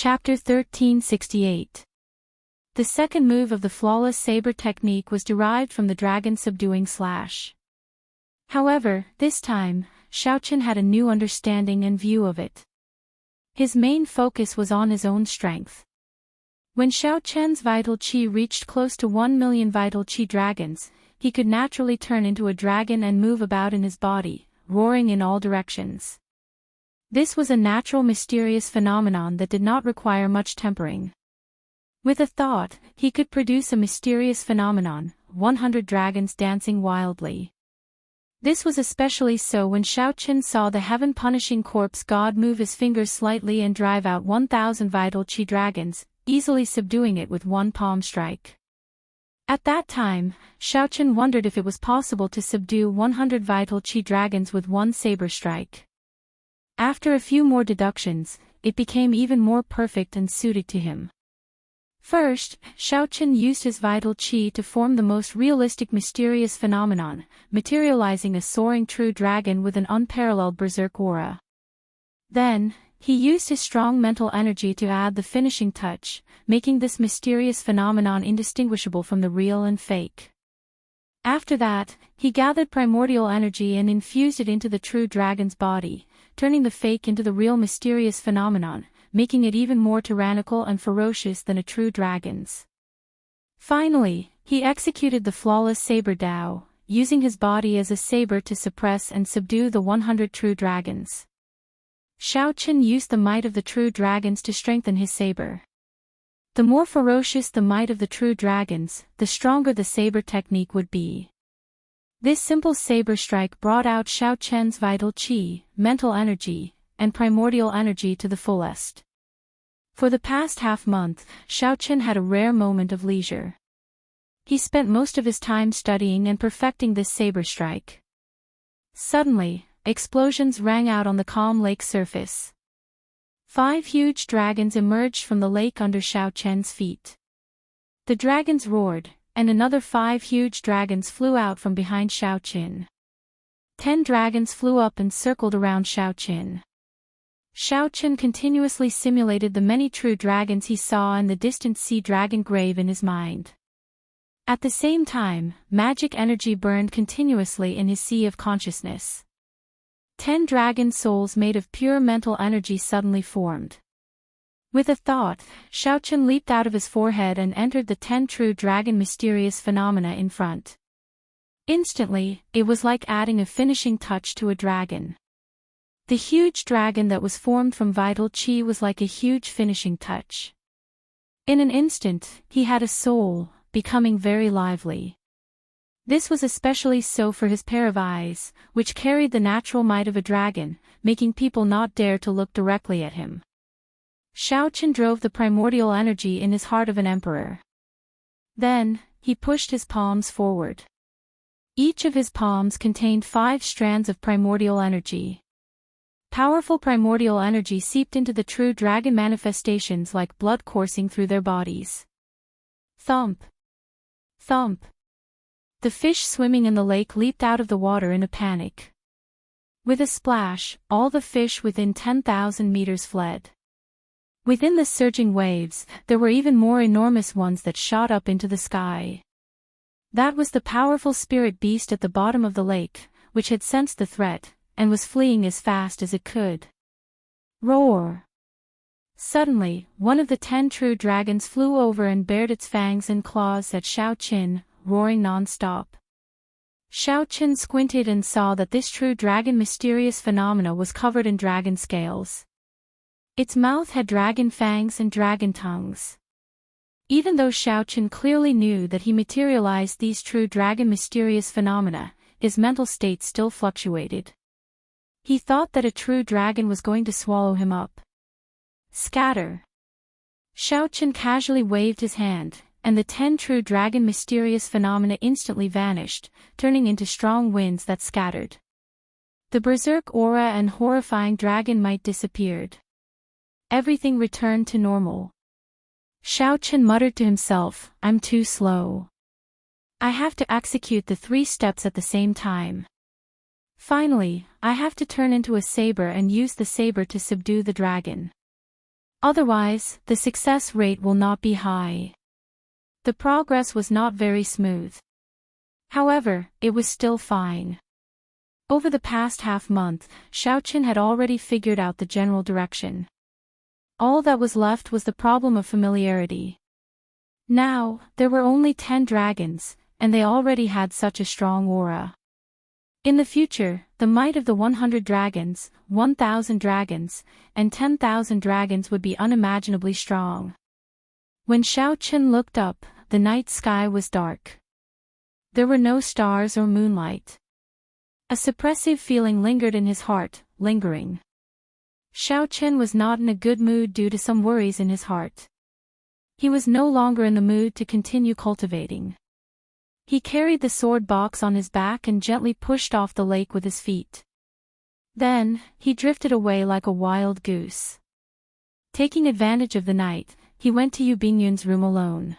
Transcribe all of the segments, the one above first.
Chapter 1368. The second move of the flawless saber technique was derived from the dragon subduing slash. However, this time, Xiaochen had a new understanding and view of it. His main focus was on his own strength. When Xiaochen's vital qi reached close to 1 million vital qi dragons, he could naturally turn into a dragon and move about in his body, roaring in all directions. This was a natural mysterious phenomenon that did not require much tempering. With a thought, he could produce a mysterious phenomenon, 100 dragons dancing wildly. This was especially so when Xiaochen saw the heaven-punishing corpse god move his fingers slightly and drive out 1,000 vital qi dragons, easily subduing it with one palm strike. At that time, Xiaochen wondered if it was possible to subdue 100 vital qi dragons with one saber strike. After a few more deductions, it became even more perfect and suited to him. First, Xiaochen used his vital qi to form the most realistic mysterious phenomenon, materializing a soaring true dragon with an unparalleled berserk aura. Then, he used his strong mental energy to add the finishing touch, making this mysterious phenomenon indistinguishable from the real and fake. After that, he gathered primordial energy and infused it into the true dragon's body, turning the fake into the real mysterious phenomenon, making it even more tyrannical and ferocious than a true dragon's. Finally, he executed the flawless saber Dao, using his body as a saber to suppress and subdue the 100 true dragons. Xiaochen used the might of the true dragons to strengthen his saber. The more ferocious the might of the true dragons, the stronger the saber technique would be. This simple saber strike brought out Xiaochen's vital qi, mental energy, and primordial energy to the fullest. For the past half-month, Xiaochen had a rare moment of leisure. He spent most of his time studying and perfecting this saber strike. Suddenly, explosions rang out on the calm lake surface. 5 huge dragons emerged from the lake under Xiaochen's feet. The dragons roared, and another 5 huge dragons flew out from behind Xiaochen. 10 dragons flew up and circled around Xiaochen. Xiaochen continuously simulated the many true dragons he saw in the distant sea dragon grave in his mind. At the same time, magic energy burned continuously in his sea of consciousness. 10 dragon souls made of pure mental energy suddenly formed. With a thought, Xiaochen leaped out of his forehead and entered the 10 true dragon mysterious phenomena in front. Instantly, it was like adding a finishing touch to a dragon. The huge dragon that was formed from vital qi was like a huge finishing touch. In an instant, he had a soul, becoming very lively. This was especially so for his pair of eyes, which carried the natural might of a dragon, making people not dare to look directly at him. Xiaochen drove the primordial energy in his heart of an emperor. Then, he pushed his palms forward. Each of his palms contained 5 strands of primordial energy. Powerful primordial energy seeped into the true dragon manifestations like blood coursing through their bodies. Thump! Thump! The fish swimming in the lake leaped out of the water in a panic. With a splash, all the fish within 10,000 meters fled. Within the surging waves, there were even more enormous ones that shot up into the sky. That was the powerful spirit beast at the bottom of the lake, which had sensed the threat, and was fleeing as fast as it could. Roar! Suddenly, one of the 10 true dragons flew over and bared its fangs and claws at Xiaochen, roaring non-stop. Xiaochen squinted and saw that this true dragon mysterious phenomena was covered in dragon scales. Its mouth had dragon fangs and dragon tongues. Even though Xiaochen clearly knew that he materialized these true dragon mysterious phenomena, his mental state still fluctuated. He thought that a true dragon was going to swallow him up. Scatter! Xiaochen casually waved his hand, and the 10 true dragon mysterious phenomena instantly vanished, turning into strong winds that scattered. The berserk aura and horrifying dragon might disappeared. Everything returned to normal. Xiaochen muttered to himself, "I'm too slow. I have to execute the 3 steps at the same time. Finally, I have to turn into a saber and use the saber to subdue the dragon." Otherwise, the success rate will not be high. The progress was not very smooth. However, it was still fine. Over the past half-month, Xiaoqin had already figured out the general direction. All that was left was the problem of familiarity. Now, there were only 10 dragons, and they already had such a strong aura. In the future, the might of the 100 dragons, 1,000 dragons, and 10,000 dragons would be unimaginably strong. When Xiaoqin looked up, the night sky was dark. There were no stars or moonlight. A suppressive feeling lingered in his heart, lingering. Xiaoqin was not in a good mood due to some worries in his heart. He was no longer in the mood to continue cultivating. He carried the sword box on his back and gently pushed off the lake with his feet. Then, he drifted away like a wild goose. Taking advantage of the night, he went to Yu Bingyun's room alone.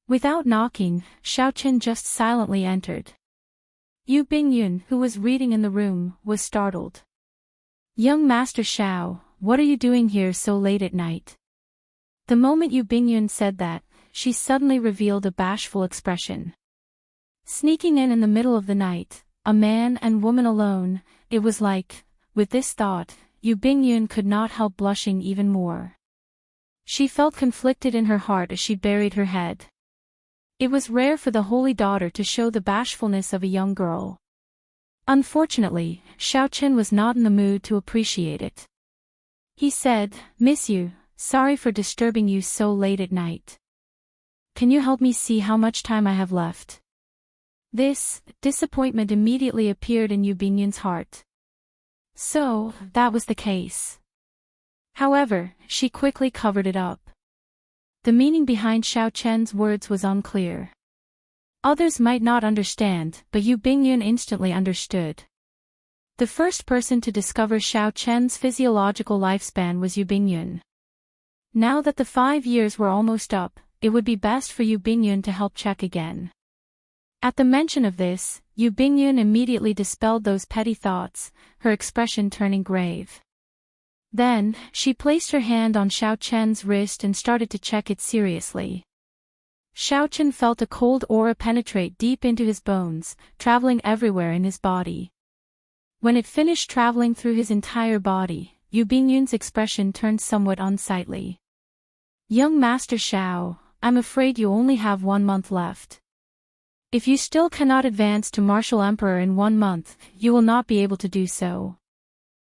Without knocking, Xiaoqin just silently entered. Yu Bingyun, who was reading in the room, was startled. "Young Master Xiao, what are you doing here so late at night?" The moment Yu Bingyun said that, she suddenly revealed a bashful expression. Sneaking in the middle of the night, a man and woman alone, it was like, with this thought, Yu Bingyun could not help blushing even more. She felt conflicted in her heart as she buried her head. It was rare for the holy daughter to show the bashfulness of a young girl. Unfortunately, Xiaoqin was not in the mood to appreciate it. He said, "Miss Yu, sorry for disturbing you so late at night. Can you help me see how much time I have left?" This disappointment immediately appeared in Yu Bingyun's heart. So, that was the case. However, she quickly covered it up. The meaning behind Xiaoqian's words was unclear. Others might not understand, but Yu Bingyun instantly understood. The first person to discover Xiaoqian's physiological lifespan was Yu Bingyun. Now that the 5 years were almost up, it would be best for Yu Bingyun to help check again. At the mention of this, Yu Bingyun immediately dispelled those petty thoughts, her expression turning grave. Then, she placed her hand on Xiaoqian's wrist and started to check it seriously. Xiaoqian felt a cold aura penetrate deep into his bones, traveling everywhere in his body. When it finished traveling through his entire body, Yu Bingyun's expression turned somewhat unsightly. "Young Master Xiao, I'm afraid you only have 1 month left. If you still cannot advance to Martial Emperor in 1 month, you will not be able to do so.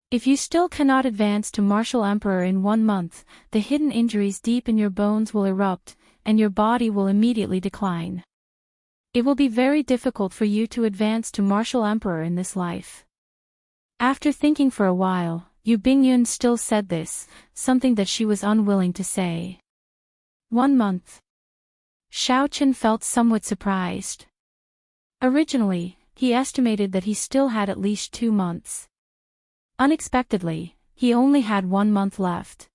If you still cannot advance to Martial Emperor in 1 month, the hidden injuries deep in your bones will erupt, and your body will immediately decline. It will be very difficult for you to advance to Martial Emperor in this life." After thinking for a while, Yu Bingyun still said this, something that she was unwilling to say. 1 month. Xiaoqian felt somewhat surprised. Originally, he estimated that he still had at least 2 months. Unexpectedly, he only had 1 month left.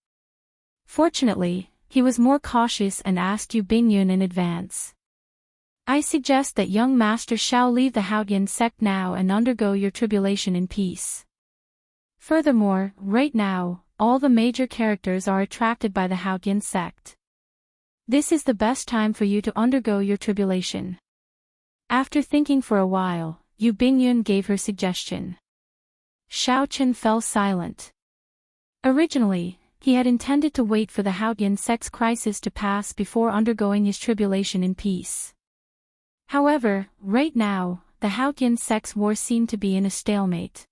Fortunately, he was more cautious and asked Yu Bingyun in advance. "I suggest that young Master Xiao leave the Haotian sect now and undergo your tribulation in peace. Furthermore, right now, all the major characters are attracted by the Haotian sect. This is the best time for you to undergo your tribulation." After thinking for a while, Yu Bingyun gave her suggestion. Xiaoqian fell silent. Originally, he had intended to wait for the Haotian sect's crisis to pass before undergoing his tribulation in peace. However, right now, the Haotian sect's war seemed to be in a stalemate.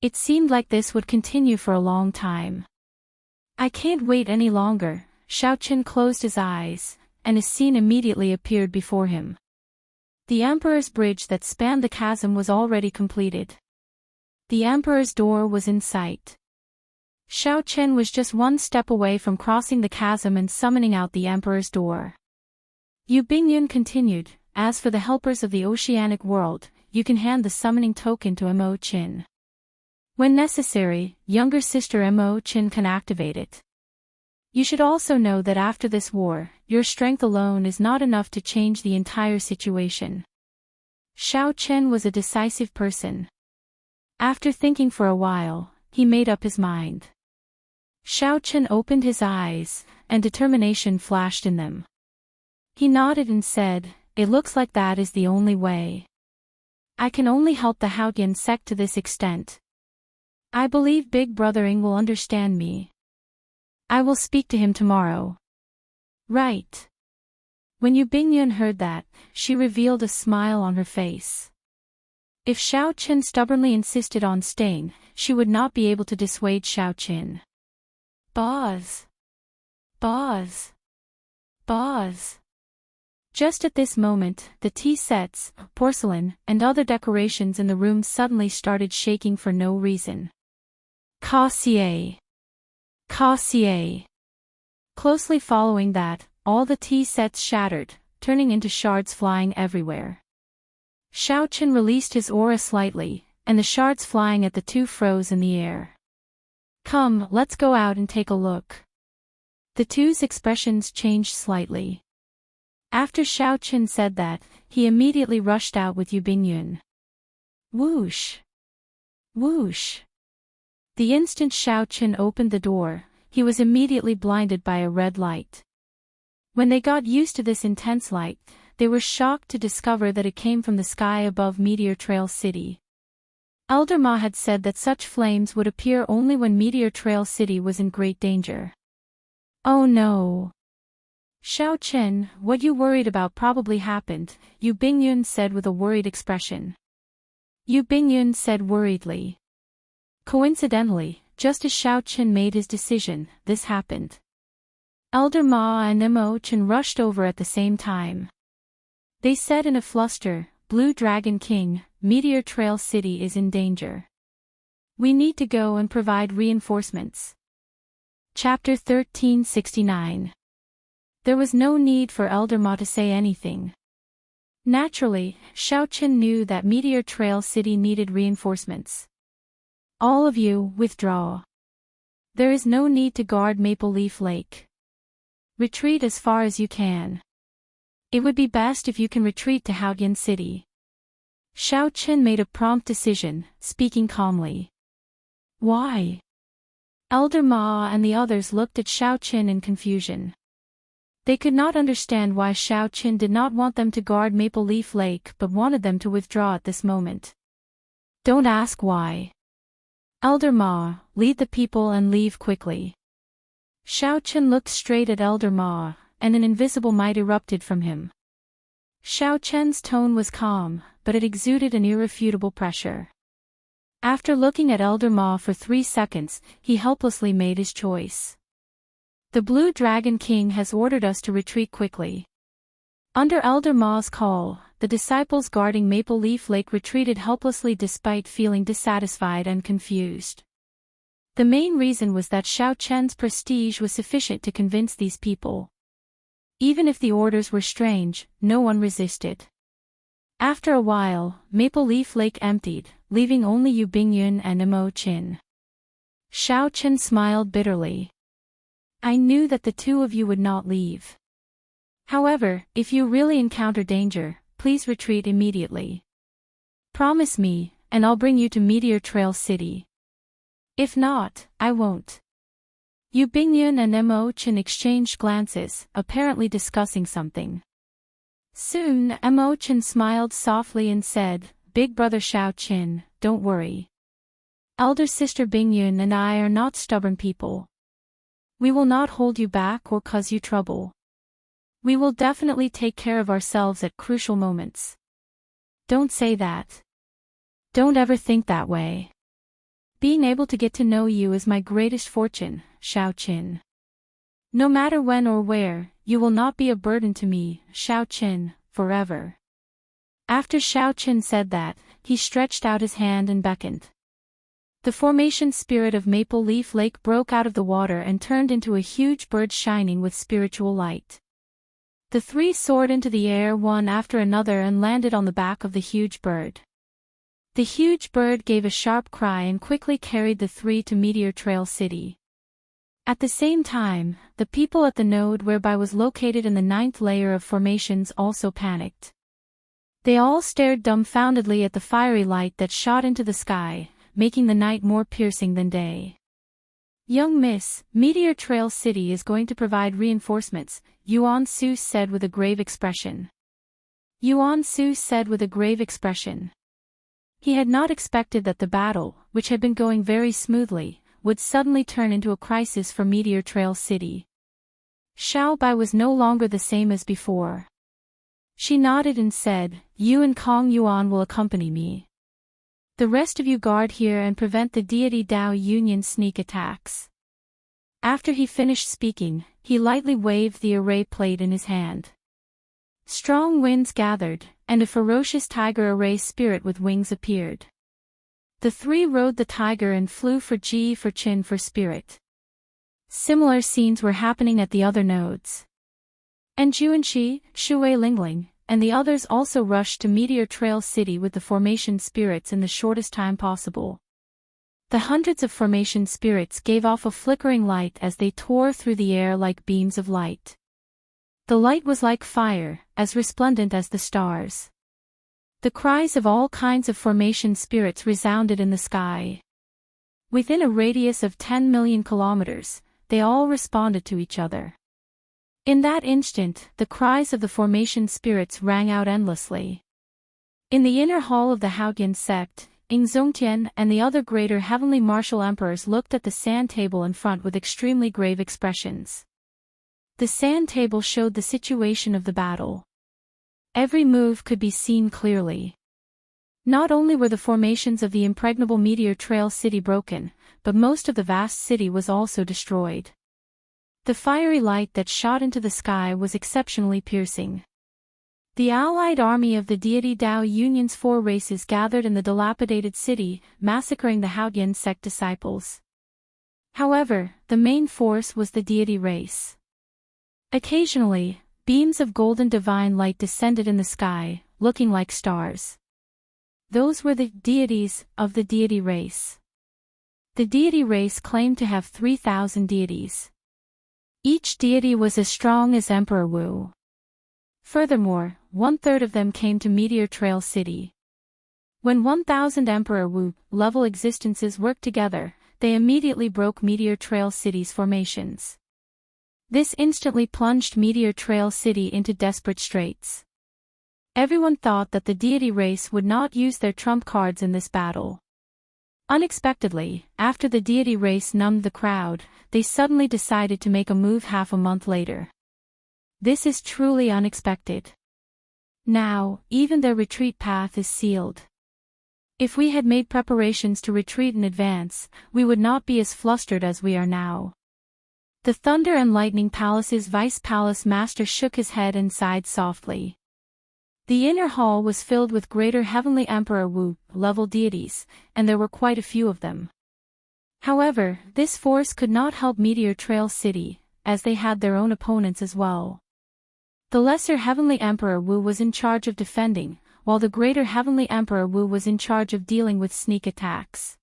It seemed like this would continue for a long time. "I can't wait any longer." Xiaoqian closed his eyes, and a scene immediately appeared before him. The Emperor's bridge that spanned the chasm was already completed. The Emperor's door was in sight. Xiaoqian was just 1 step away from crossing the chasm and summoning out the Emperor's door. Yu Bingyun continued, "As for the helpers of the oceanic world, you can hand the summoning token to Mo Qin. When necessary, younger sister Mo Qin can activate it. You should also know that after this war, your strength alone is not enough to change the entire situation." Xiaoqian was a decisive person. After thinking for a while, he made up his mind. Xiaochen opened his eyes, and determination flashed in them. He nodded and said, "It looks like that is the only way. I can only help the Haotian sect to this extent. I believe Big Brother Ing will understand me. I will speak to him tomorrow." Right. When Yu Bingyun heard that, she revealed a smile on her face. If Xiaochen stubbornly insisted on staying, she would not be able to dissuade Xiaochen. Boz. Boz. Boz. Just at this moment, the tea sets, porcelain, and other decorations in the room suddenly started shaking for no reason. Cassier. Cassier. Closely following that, all the tea sets shattered, turning into shards flying everywhere. Xiaochen released his aura slightly, and the shards flying at the two froze in the air. "Come, let's go out and take a look." The two's expressions changed slightly. After Xiaochen said that, he immediately rushed out with Yu Bingyun. Whoosh! Whoosh! The instant Xiaochen opened the door, he was immediately blinded by a red light. When they got used to this intense light, they were shocked to discover that it came from the sky above Meteor Trail City. Elder Ma had said that such flames would appear only when Meteor Trail City was in great danger. "Oh no! Xiaochen, what you worried about probably happened," Yu Bingyun said with a worried expression. Yu Bingyun said worriedly. Coincidentally, just as Xiaochen made his decision, this happened. Elder Ma and Imochen rushed over at the same time. They said in a fluster, "Blue Dragon King, Meteor Trail City is in danger. We need to go and provide reinforcements." Chapter 1369. There was no need for Elder Ma to say anything. Naturally, Xiaochen knew that Meteor Trail City needed reinforcements. "All of you, withdraw. There is no need to guard Maple Leaf Lake. Retreat as far as you can. It would be best if you can retreat to Haotian City." Xiaochen made a prompt decision, speaking calmly. "Why?" Elder Ma and the others looked at Xiaochen in confusion. They could not understand why Xiaochen did not want them to guard Maple Leaf Lake but wanted them to withdraw at this moment. "Don't ask why. Elder Ma, lead the people and leave quickly." Xiaochen looked straight at Elder Ma, and an invisible might erupted from him. Xiaochen's tone was calm, but it exuded an irrefutable pressure. After looking at Elder Ma for 3 seconds, he helplessly made his choice. "The Blue Dragon King has ordered us to retreat quickly." Under Elder Ma's call, the disciples guarding Maple Leaf Lake retreated helplessly despite feeling dissatisfied and confused. The main reason was that Xiaochen's prestige was sufficient to convince these people. Even if the orders were strange, no one resisted. After a while, Maple Leaf Lake emptied, leaving only Yu Bingyun and Imochen. Xiaochen smiled bitterly. "I knew that the two of you would not leave. However, if you really encounter danger, please retreat immediately. Promise me, and I'll bring you to Meteor Trail City. If not, I won't." Yu Bingyun and Imochen exchanged glances, apparently discussing something. Soon, Imochen smiled softly and said, "Big brother Xiaochen, don't worry. Elder sister Bingyun and I are not stubborn people. We will not hold you back or cause you trouble. We will definitely take care of ourselves at crucial moments." "Don't say that. Don't ever think that way. Being able to get to know you is my greatest fortune, Xiaochen. No matter when or where, you will not be a burden to me, Xiaochen, forever." After Xiaochen said that, he stretched out his hand and beckoned. The formation spirit of Maple Leaf Lake broke out of the water and turned into a huge bird shining with spiritual light. The three soared into the air one after another and landed on the back of the huge bird. The huge bird gave a sharp cry and quickly carried the three to Meteor Trail City. At the same time, the people at the node whereby was located in the 9th layer of formations also panicked. They all stared dumbfoundedly at the fiery light that shot into the sky, making the night more piercing than day. Young miss, Meteor Trail City is going to provide reinforcements, Yuan Su said with a grave expression. Yuan Su said with a grave expression. He had not expected that the battle, which had been going very smoothly, would suddenly turn into a crisis for Meteor Trail City. Xiao Bai was no longer the same as before. She nodded and said, "You and Kong Yuan will accompany me. The rest of you guard here and prevent the deity Dao Union sneak attacks." After he finished speaking, he lightly waved the array plate in his hand. Strong winds gathered, and a ferocious tiger array spirit with wings appeared. The three rode the tiger and flew for Ji for Qin for spirit. Similar scenes were happening at the other nodes. And Juanxi, Shui Lingling, and the others also rushed to Meteor Trail City with the formation spirits in the shortest time possible. The hundreds of formation spirits gave off a flickering light as they tore through the air like beams of light. The light was like fire, as resplendent as the stars. The cries of all kinds of formation spirits resounded in the sky. Within a radius of 10 million kilometers, they all responded to each other. In that instant, the cries of the formation spirits rang out endlessly. In the inner hall of the Haoyan sect, Ing Zongtian and the other greater heavenly martial emperors looked at the sand table in front with extremely grave expressions. The sand table showed the situation of the battle. Every move could be seen clearly. Not only were the formations of the impregnable Meteor Trail City broken, but most of the vast city was also destroyed. The fiery light that shot into the sky was exceptionally piercing. The allied army of the deity Dao Union's 4 races gathered in the dilapidated city, massacring the Haoyan sect disciples. However, the main force was the deity race. Occasionally, beams of golden divine light descended in the sky, looking like stars. Those were the deities of the deity race. The deity race claimed to have 3,000 deities. Each deity was as strong as Emperor Wu. Furthermore, 1/3 of them came to Meteor Trail City. When 1,000 Emperor Wu-level existences worked together, they immediately broke Meteor Trail City's formations. This instantly plunged Meteor Trail City into desperate straits. Everyone thought that the deity race would not use their trump cards in this battle. Unexpectedly, after the deity race numbed the crowd, they suddenly decided to make a move half a month later. This is truly unexpected. Now, even their retreat path is sealed. If we had made preparations to retreat in advance, we would not be as flustered as we are now. The Thunder and Lightning Palace's Vice Palace Master shook his head and sighed softly. The inner hall was filled with greater heavenly Emperor Wu-level deities, and there were quite a few of them. However, this force could not help Meteor Trail City, as they had their own opponents as well. The lesser heavenly Emperor Wu was in charge of defending, while the greater heavenly Emperor Wu was in charge of dealing with sneak attacks.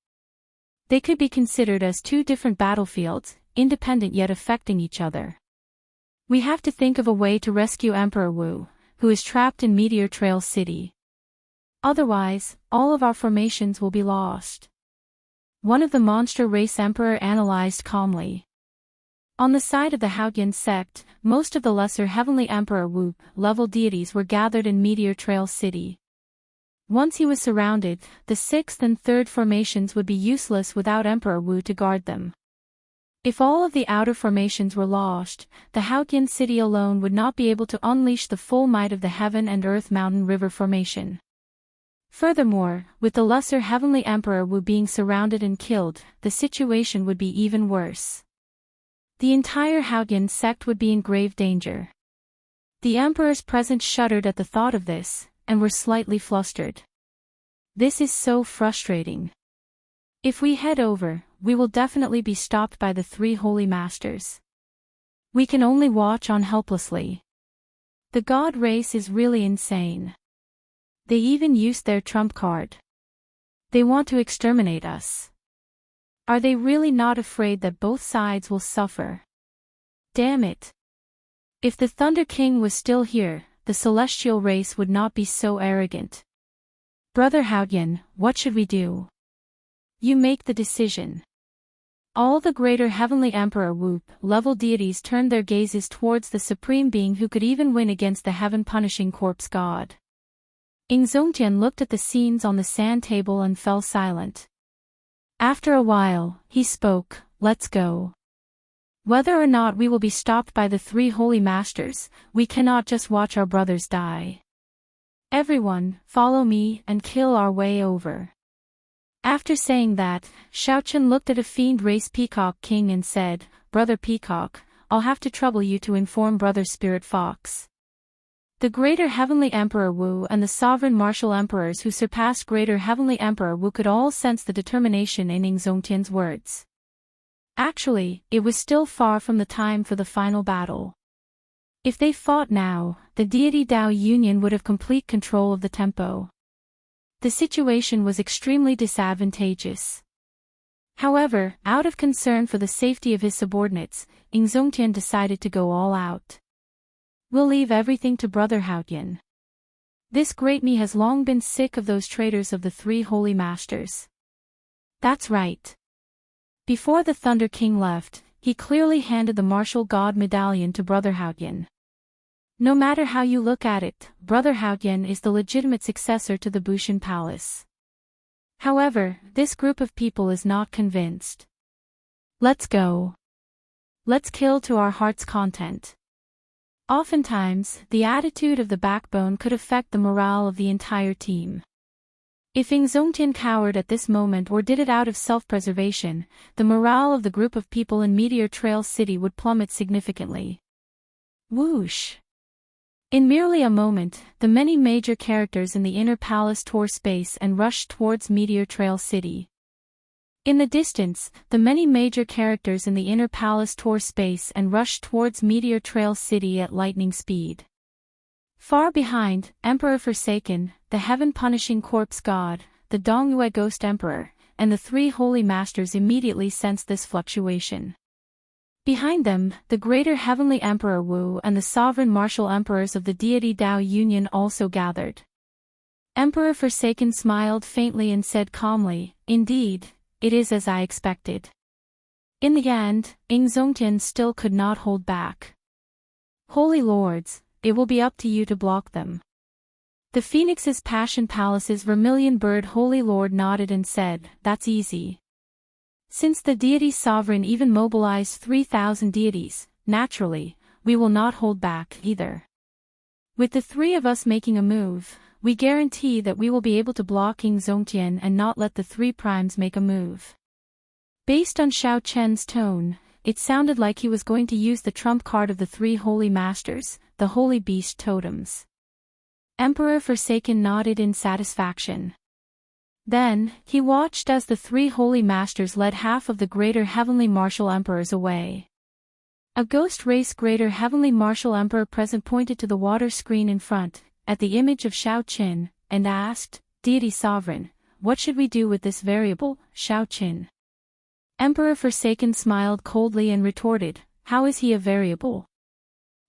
They could be considered as 2 different battlefields, independent yet affecting each other. We have to think of a way to rescue Emperor Wu, who is trapped in Meteor Trail City. Otherwise, all of our formations will be lost. One of the monster race emperor analyzed calmly. On the side of the Haoyan sect, most of the lesser heavenly Emperor Wu-level deities were gathered in Meteor Trail City. Once he was surrounded, the 6th and 3rd formations would be useless without Emperor Wu to guard them. If all of the outer formations were lost, the Haoyan City alone would not be able to unleash the full might of the Heaven and Earth Mountain River formation. Furthermore, with the lesser heavenly Emperor Wu being surrounded and killed, the situation would be even worse. The entire Haoyan sect would be in grave danger. The emperors present shuddered at the thought of this, and were slightly flustered. This is so frustrating. If we head over, we will definitely be stopped by the 3 holy masters. We can only watch on helplessly. The god race is really insane. They even used their trump card. They want to exterminate us. Are they really not afraid that both sides will suffer? Damn it. If the Thunder King was still here, the celestial race would not be so arrogant. Brother Haoyan, what should we do? You make the decision. All the greater heavenly emperor level deities turned their gazes towards the supreme being who could even win against the heaven-punishing corpse god. Enchanting looked at the scenes on the sand table and fell silent. After a while, he spoke, "Let's go. Whether or not we will be stopped by the three holy masters, we cannot just watch our brothers die. Everyone, follow me and kill our way over." After saying that, Shao-Chen looked at a fiend race Peacock King and said, "Brother Peacock, I'll have to trouble you to inform Brother Spirit Fox. The Greater Heavenly Emperor Wu and the Sovereign Martial Emperors who surpassed Greater Heavenly Emperor Wu could all sense the determination in Enchanting's words. Actually, it was still far from the time for the final battle. If they fought now, the deity Dao Union would have complete control of the tempo. The situation was extremely disadvantageous. However, out of concern for the safety of his subordinates, Enchanting decided to go all out. "We'll leave everything to Brother Haotian. This great me has long been sick of those traitors of the three holy masters." That's right. Before the Thunder King left, he clearly handed the martial god medallion to Brother Haotian. No matter how you look at it, Brother Haotian is the legitimate successor to the Bushan Palace. However, this group of people is not convinced. "Let's go. Let's kill to our heart's content." Oftentimes, the attitude of the backbone could affect the morale of the entire team. If Enchanting cowered at this moment or did it out of self-preservation, the morale of the group of people in Meteor Trail City would plummet significantly. Whoosh! In merely a moment, the many major characters in the inner palace tore space and rushed towards Meteor Trail City. In the distance, the many major characters in the inner palace tore space and rushed towards Meteor Trail City at lightning speed. Far behind, Emperor Forsaken, the heaven-punishing corpse god, the Dongyue Ghost Emperor, and the three holy masters immediately sensed this fluctuation. Behind them, the Greater Heavenly Emperor Wu and the Sovereign Martial Emperors of the deity Dao Union also gathered. Emperor Forsaken smiled faintly and said calmly, "Indeed, it is as I expected." In the end, Enchanting still could not hold back. "Holy lords, it will be up to you to block them." The Phoenix's Passion Palace's Vermilion Bird Holy Lord nodded and said, "That's easy. Since the deity sovereign even mobilized 3,000 deities, naturally, we will not hold back either. With the three of us making a move, we guarantee that we will be able to block Enchanting and not let the three primes make a move." Based on Xiao Chen's tone, it sounded like he was going to use the trump card of the three holy masters, the holy beast totems. Emperor Forsaken nodded in satisfaction. Then, he watched as the three holy masters led half of the Greater Heavenly Martial Emperors away. A ghost race Greater Heavenly Martial Emperor present pointed to the water screen in front, at the image of Xiao Qin, and asked, "Deity Sovereign, what should we do with this variable, Xiao Qin?" Emperor Forsaken smiled coldly and retorted, "How is he a variable?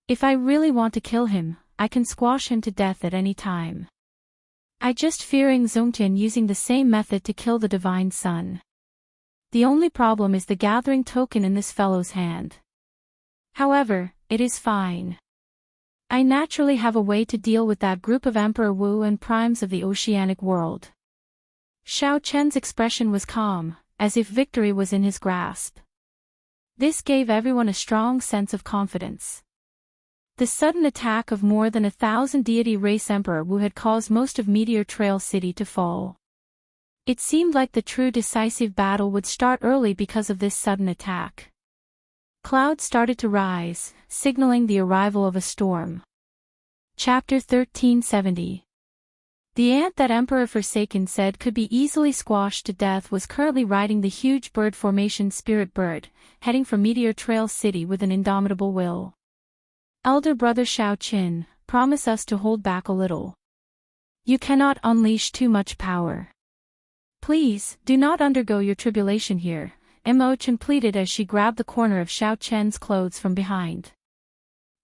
If I really want to kill him, I can squash him to death at any time. I just fear Enchanting using the same method to kill the Divine Sun. The only problem is the gathering token in this fellow's hand. However, it is fine. I naturally have a way to deal with that group of Emperor Wu and primes of the oceanic world." Xiao Chen's expression was calm, as if victory was in his grasp. This gave everyone a strong sense of confidence. The sudden attack of more than 1,000 deity race Emperor Wu had caused most of Meteor Trail City to fall. It seemed like the true decisive battle would start early because of this sudden attack. Clouds started to rise, signaling the arrival of a storm. Chapter 1370. The ant that Emperor Forsaken said could be easily squashed to death was currently riding the huge bird formation Spirit Bird, heading for Meteor Trail City with an indomitable will. "Elder Brother Xiao Qin, promise us to hold back a little. You cannot unleash too much power. Please, do not undergo your tribulation here," Imochen pleaded as she grabbed the corner of Xiao Chen's clothes from behind.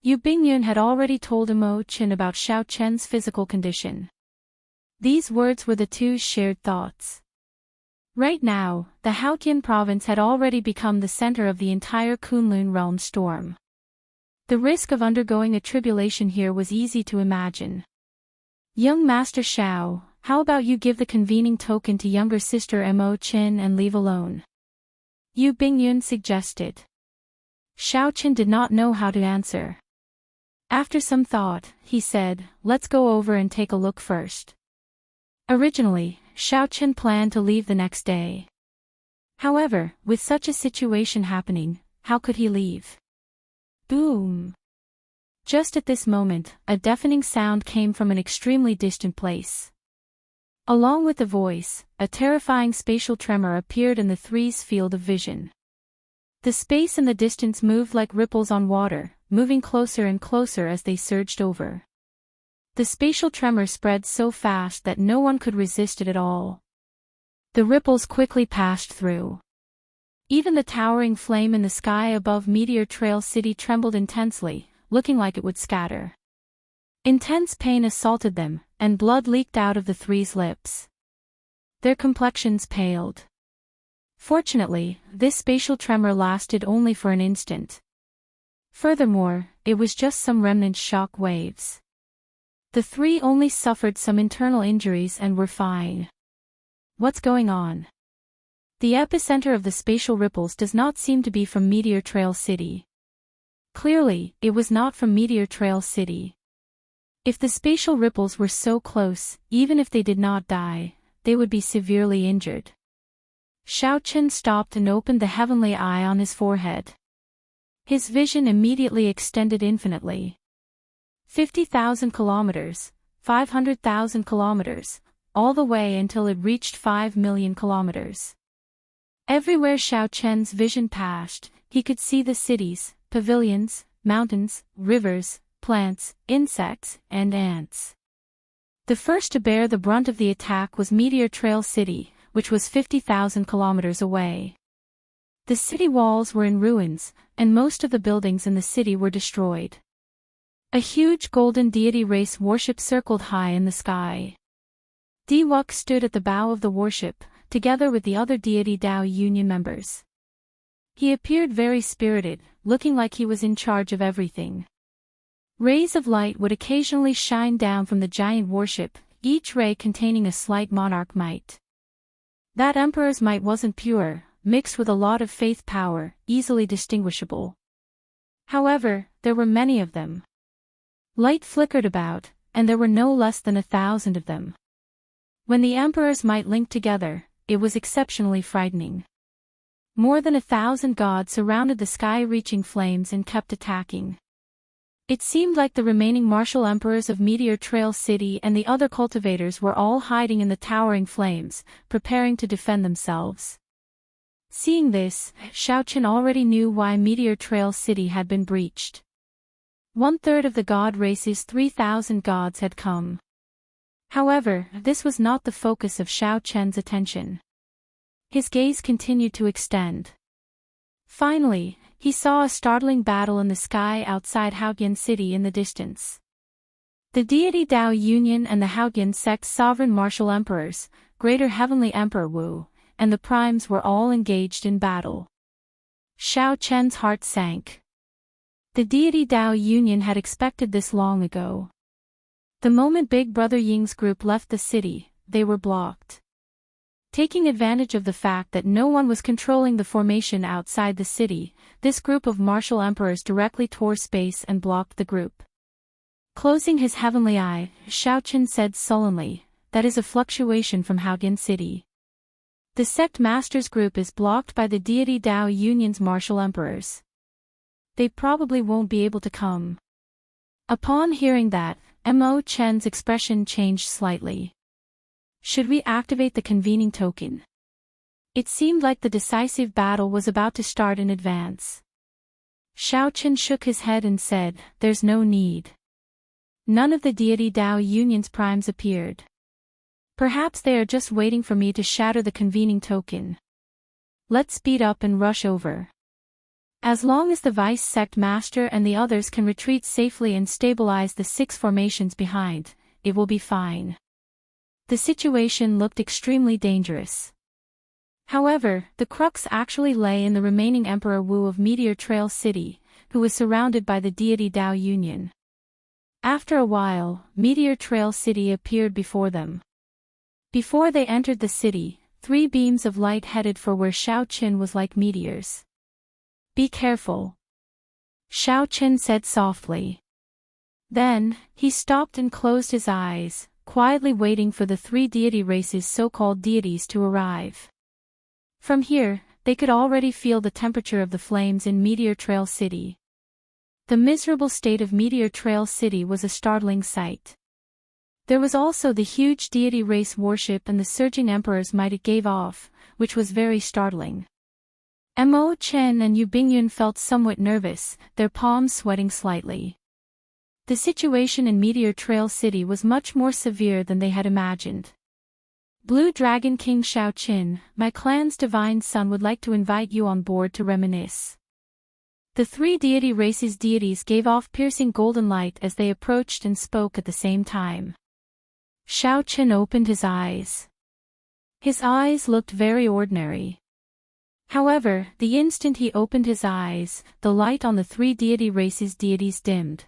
Yu Bingyun had already told Imochen about Xiao Chen's physical condition. These words were the two's shared thoughts. Right now, the Hautian province had already become the center of the entire Kunlun realm storm. The risk of undergoing a tribulation here was easy to imagine. Young Master Xiao, how about you give the convening token to younger sister Mo Qin and leave alone? Yu Bingyun suggested. Xiao Qin did not know how to answer. After some thought, he said, let's go over and take a look first. Originally, Xiao Qin planned to leave the next day. However, with such a situation happening, how could he leave? Boom! Just at this moment, a deafening sound came from an extremely distant place. Along with the voice, a terrifying spatial tremor appeared in the three's field of vision. The space in the distance moved like ripples on water, moving closer and closer as they surged over. The spatial tremor spread so fast that no one could resist it at all. The ripples quickly passed through. Even the towering flame in the sky above Meteor Trail City trembled intensely, looking like it would scatter. Intense pain assaulted them, and blood leaked out of the three's lips. Their complexions paled. Fortunately, this spatial tremor lasted only for an instant. Furthermore, it was just some remnant shock waves. The three only suffered some internal injuries and were fine. What's going on? The epicenter of the spatial ripples does not seem to be from Meteor Trail City. Clearly, it was not from Meteor Trail City. If the spatial ripples were so close, even if they did not die, they would be severely injured. Xiao Qin stopped and opened the heavenly eye on his forehead. His vision immediately extended infinitely. 50,000 kilometers, 500,000 kilometers, all the way until it reached 5 million kilometers. Everywhere Xiao Qian's vision passed, he could see the cities, pavilions, mountains, rivers, plants, insects, and ants. The first to bear the brunt of the attack was Meteor Trail City, which was 50,000 kilometers away. The city walls were in ruins, and most of the buildings in the city were destroyed. A huge golden deity race warship circled high in the sky. Diwuk stood at the bow of the warship, together with the other deity Dao Union members. He appeared very spirited, looking like he was in charge of everything. Rays of light would occasionally shine down from the giant warship, each ray containing a slight monarch might. That emperor's might wasn't pure, mixed with a lot of faith power, easily distinguishable. However, there were many of them. Light flickered about, and there were no less than 1,000 of them. When the emperor's might linked together, it was exceptionally frightening. More than 1,000 gods surrounded the sky-reaching flames and kept attacking. It seemed like the remaining martial emperors of Meteor Trail City and the other cultivators were all hiding in the towering flames, preparing to defend themselves. Seeing this, Xiao Qin already knew why Meteor Trail City had been breached. 1/3 of the god race's 3,000 gods had come. However, this was not the focus of Xiao Qian's attention. His gaze continued to extend. Finally, he saw a startling battle in the sky outside Haotian City in the distance. The deity Dao Union and the Haotian sect's sovereign martial emperors, Greater Heavenly Emperor Wu, and the primes were all engaged in battle. Xiao Qian's heart sank. The deity Dao Union had expected this long ago. The moment Big Brother Ying's group left the city, they were blocked. Taking advantage of the fact that no one was controlling the formation outside the city, this group of martial emperors directly tore space and blocked the group. Closing his heavenly eye, Xiao Qin said sullenly, "That is a fluctuation from Haotian City. The sect master's group is blocked by the deity Dao Union's martial emperors. They probably won't be able to come." Upon hearing that, Mo Chen's expression changed slightly. Should we activate the convening token? It seemed like the decisive battle was about to start in advance. Xiao Qin shook his head and said, "There's no need." None of the deity Dao Union's primes appeared. Perhaps they are just waiting for me to shatter the convening token. Let's speed up and rush over. As long as the Vice Sect Master and the others can retreat safely and stabilize the 6 formations behind, it will be fine. The situation looked extremely dangerous. However, the crux actually lay in the remaining Emperor Wu of Meteor Trail City, who was surrounded by the deity Dao Union. After a while, Meteor Trail City appeared before them. Before they entered the city, 3 beams of light headed for where Xiaoqin was like meteors. "Be careful," Xiaoqin said softly. Then, he stopped and closed his eyes, quietly waiting for the 3 deity races' so-called deities to arrive. From here, they could already feel the temperature of the flames in Meteor Trail City. The miserable state of Meteor Trail City was a startling sight. There was also the huge deity race worship and the surging emperor's might it gave off, which was very startling. Mo Chen and Yu Bingyun felt somewhat nervous, their palms sweating slightly. The situation in Meteor Trail City was much more severe than they had imagined. "Blue Dragon King Xiaoqin, my clan's divine son would like to invite you on board to reminisce." The 3 deity races' deities gave off piercing golden light as they approached and spoke at the same time. Xiaoqin opened his eyes. His eyes looked very ordinary. However, the instant he opened his eyes, the light on the 3 deity races' deities dimmed.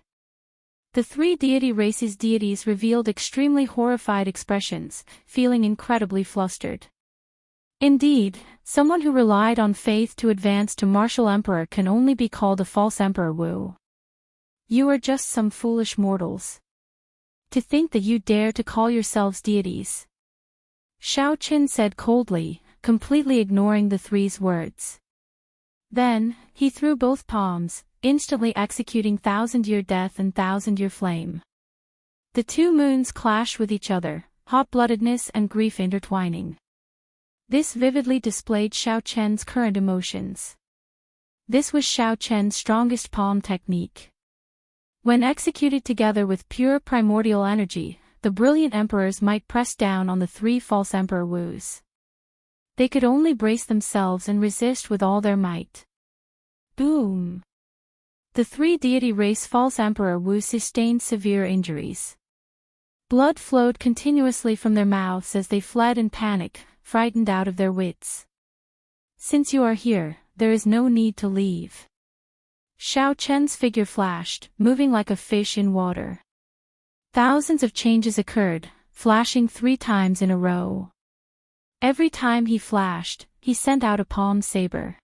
The 3 deity races' deities revealed extremely horrified expressions, feeling incredibly flustered. Indeed, someone who relied on faith to advance to martial emperor can only be called a false Emperor Wu. You are just some foolish mortals. To think that you dare to call yourselves deities. Xiaoqin said coldly, completely ignoring the 3's words. Then, he threw both palms, instantly executing 1,000-year death and 1,000-year flame. The 2 moons clashed with each other, hot-bloodedness and grief intertwining. This vividly displayed Xiaoqian's current emotions. This was Xiaoqian's strongest palm technique. When executed together with pure primordial energy, the brilliant emperors might press down on the 3 false Emperor Wus. They could only brace themselves and resist with all their might. Boom! The 3 deity race false Emperor Wu sustained severe injuries. Blood flowed continuously from their mouths as they fled in panic, frightened out of their wits. "Since you are here, there is no need to leave." Xiaoqian's figure flashed, moving like a fish in water. Thousands of changes occurred, flashing 3 times in a row. Every time he flashed, he sent out a palm saber.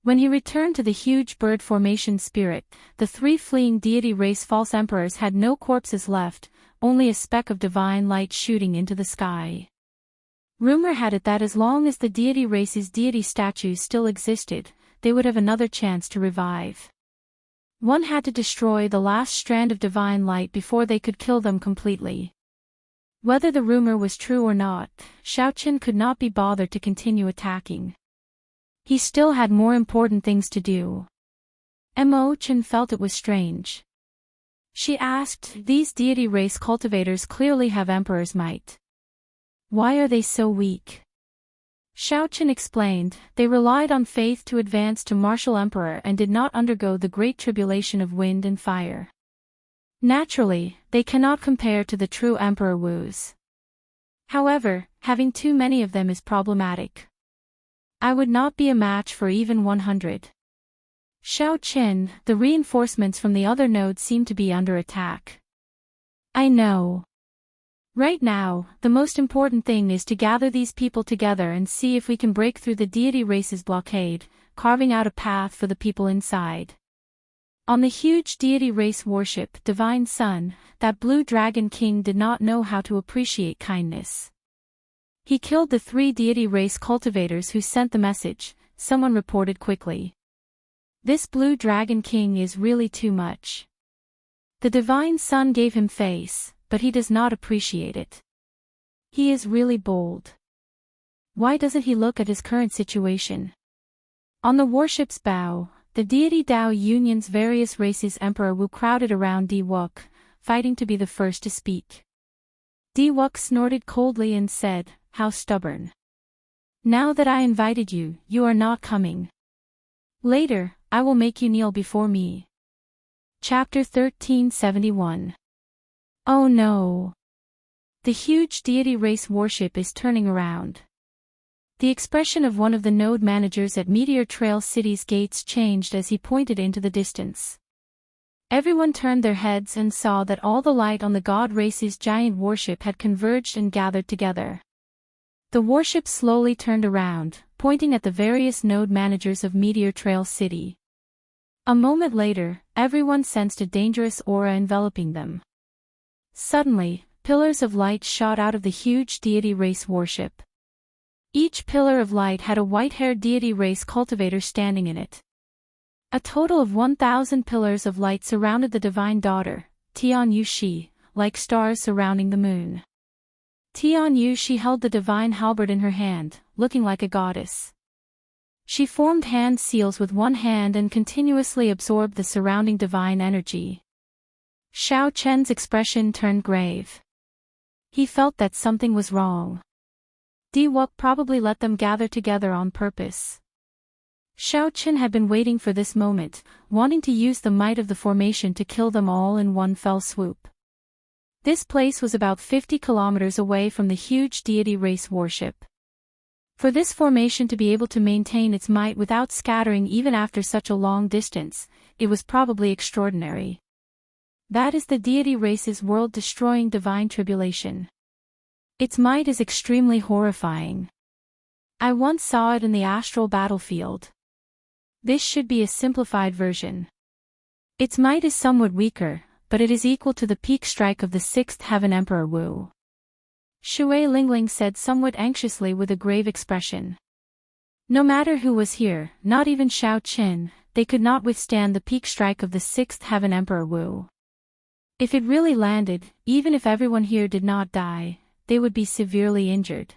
When he returned to the huge bird formation spirit, the 3 fleeing deity race false emperors had no corpses left, only a speck of divine light shooting into the sky. Rumor had it that as long as the deity race's deity statues still existed, they would have another chance to revive. One had to destroy the last strand of divine light before they could kill them completely. Whether the rumor was true or not, Xiaoqin could not be bothered to continue attacking. He still had more important things to do. Mo Chen felt it was strange. She asked, "These deity race cultivators clearly have emperor's might. Why are they so weak?" Xiaoqin explained, they relied on faith to advance to martial emperor and did not undergo the great tribulation of wind and fire. Naturally, they cannot compare to the true Emperor Wus. However, having too many of them is problematic. I would not be a match for even 100. Xiaoqin, the reinforcements from the other nodes seem to be under attack. I know. Right now, the most important thing is to gather these people together and see if we can break through the deity race's blockade, carving out a path for the people inside. On the huge deity race worship, Divine Sun, that blue dragon king did not know how to appreciate kindness. He killed the 3 deity race cultivators who sent the message, someone reported quickly. This blue dragon king is really too much. The Divine Sun gave him face, but he does not appreciate it. He is really bold. Why doesn't he look at his current situation? On the warship's bow, the deity Dao Union's various races Emperor Wu crowded around Di Wuk, fighting to be the first to speak. Di Wuk snorted coldly and said, "How stubborn. Now that I invited you, you are not coming. Later, I will make you kneel before me." Chapter 1371. Oh no! The huge deity race worship is turning around. The expression of one of the node managers at Meteor Trail City's gates changed as he pointed into the distance. Everyone turned their heads and saw that all the light on the god race's giant warship had converged and gathered together. The warship slowly turned around, pointing at the various node managers of Meteor Trail City. A moment later, everyone sensed a dangerous aura enveloping them. Suddenly, pillars of light shot out of the huge deity race warship. Each pillar of light had a white-haired deity race cultivator standing in it. A total of 1,000 pillars of light surrounded the divine daughter, Tian Yushi, like stars surrounding the moon. Tian Yushi held the divine halberd in her hand, looking like a goddess. She formed hand seals with one hand and continuously absorbed the surrounding divine energy. Xiao Chen's expression turned grave. He felt that something was wrong. Diwok probably let them gather together on purpose. Xiao Chen had been waiting for this moment, wanting to use the might of the formation to kill them all in one fell swoop. This place was about 50 kilometers away from the huge deity race warship. For this formation to be able to maintain its might without scattering even after such a long distance, it was probably extraordinary. That is the deity race's world-destroying divine tribulation. Its might is extremely horrifying. I once saw it in the astral battlefield. This should be a simplified version. Its might is somewhat weaker, but it is equal to the peak strike of the sixth heaven Emperor Wu. Shui Lingling said somewhat anxiously with a grave expression. No matter who was here, not even Xiao Qin, they could not withstand the peak strike of the sixth heaven Emperor Wu. If it really landed, even if everyone here did not die, they would be severely injured.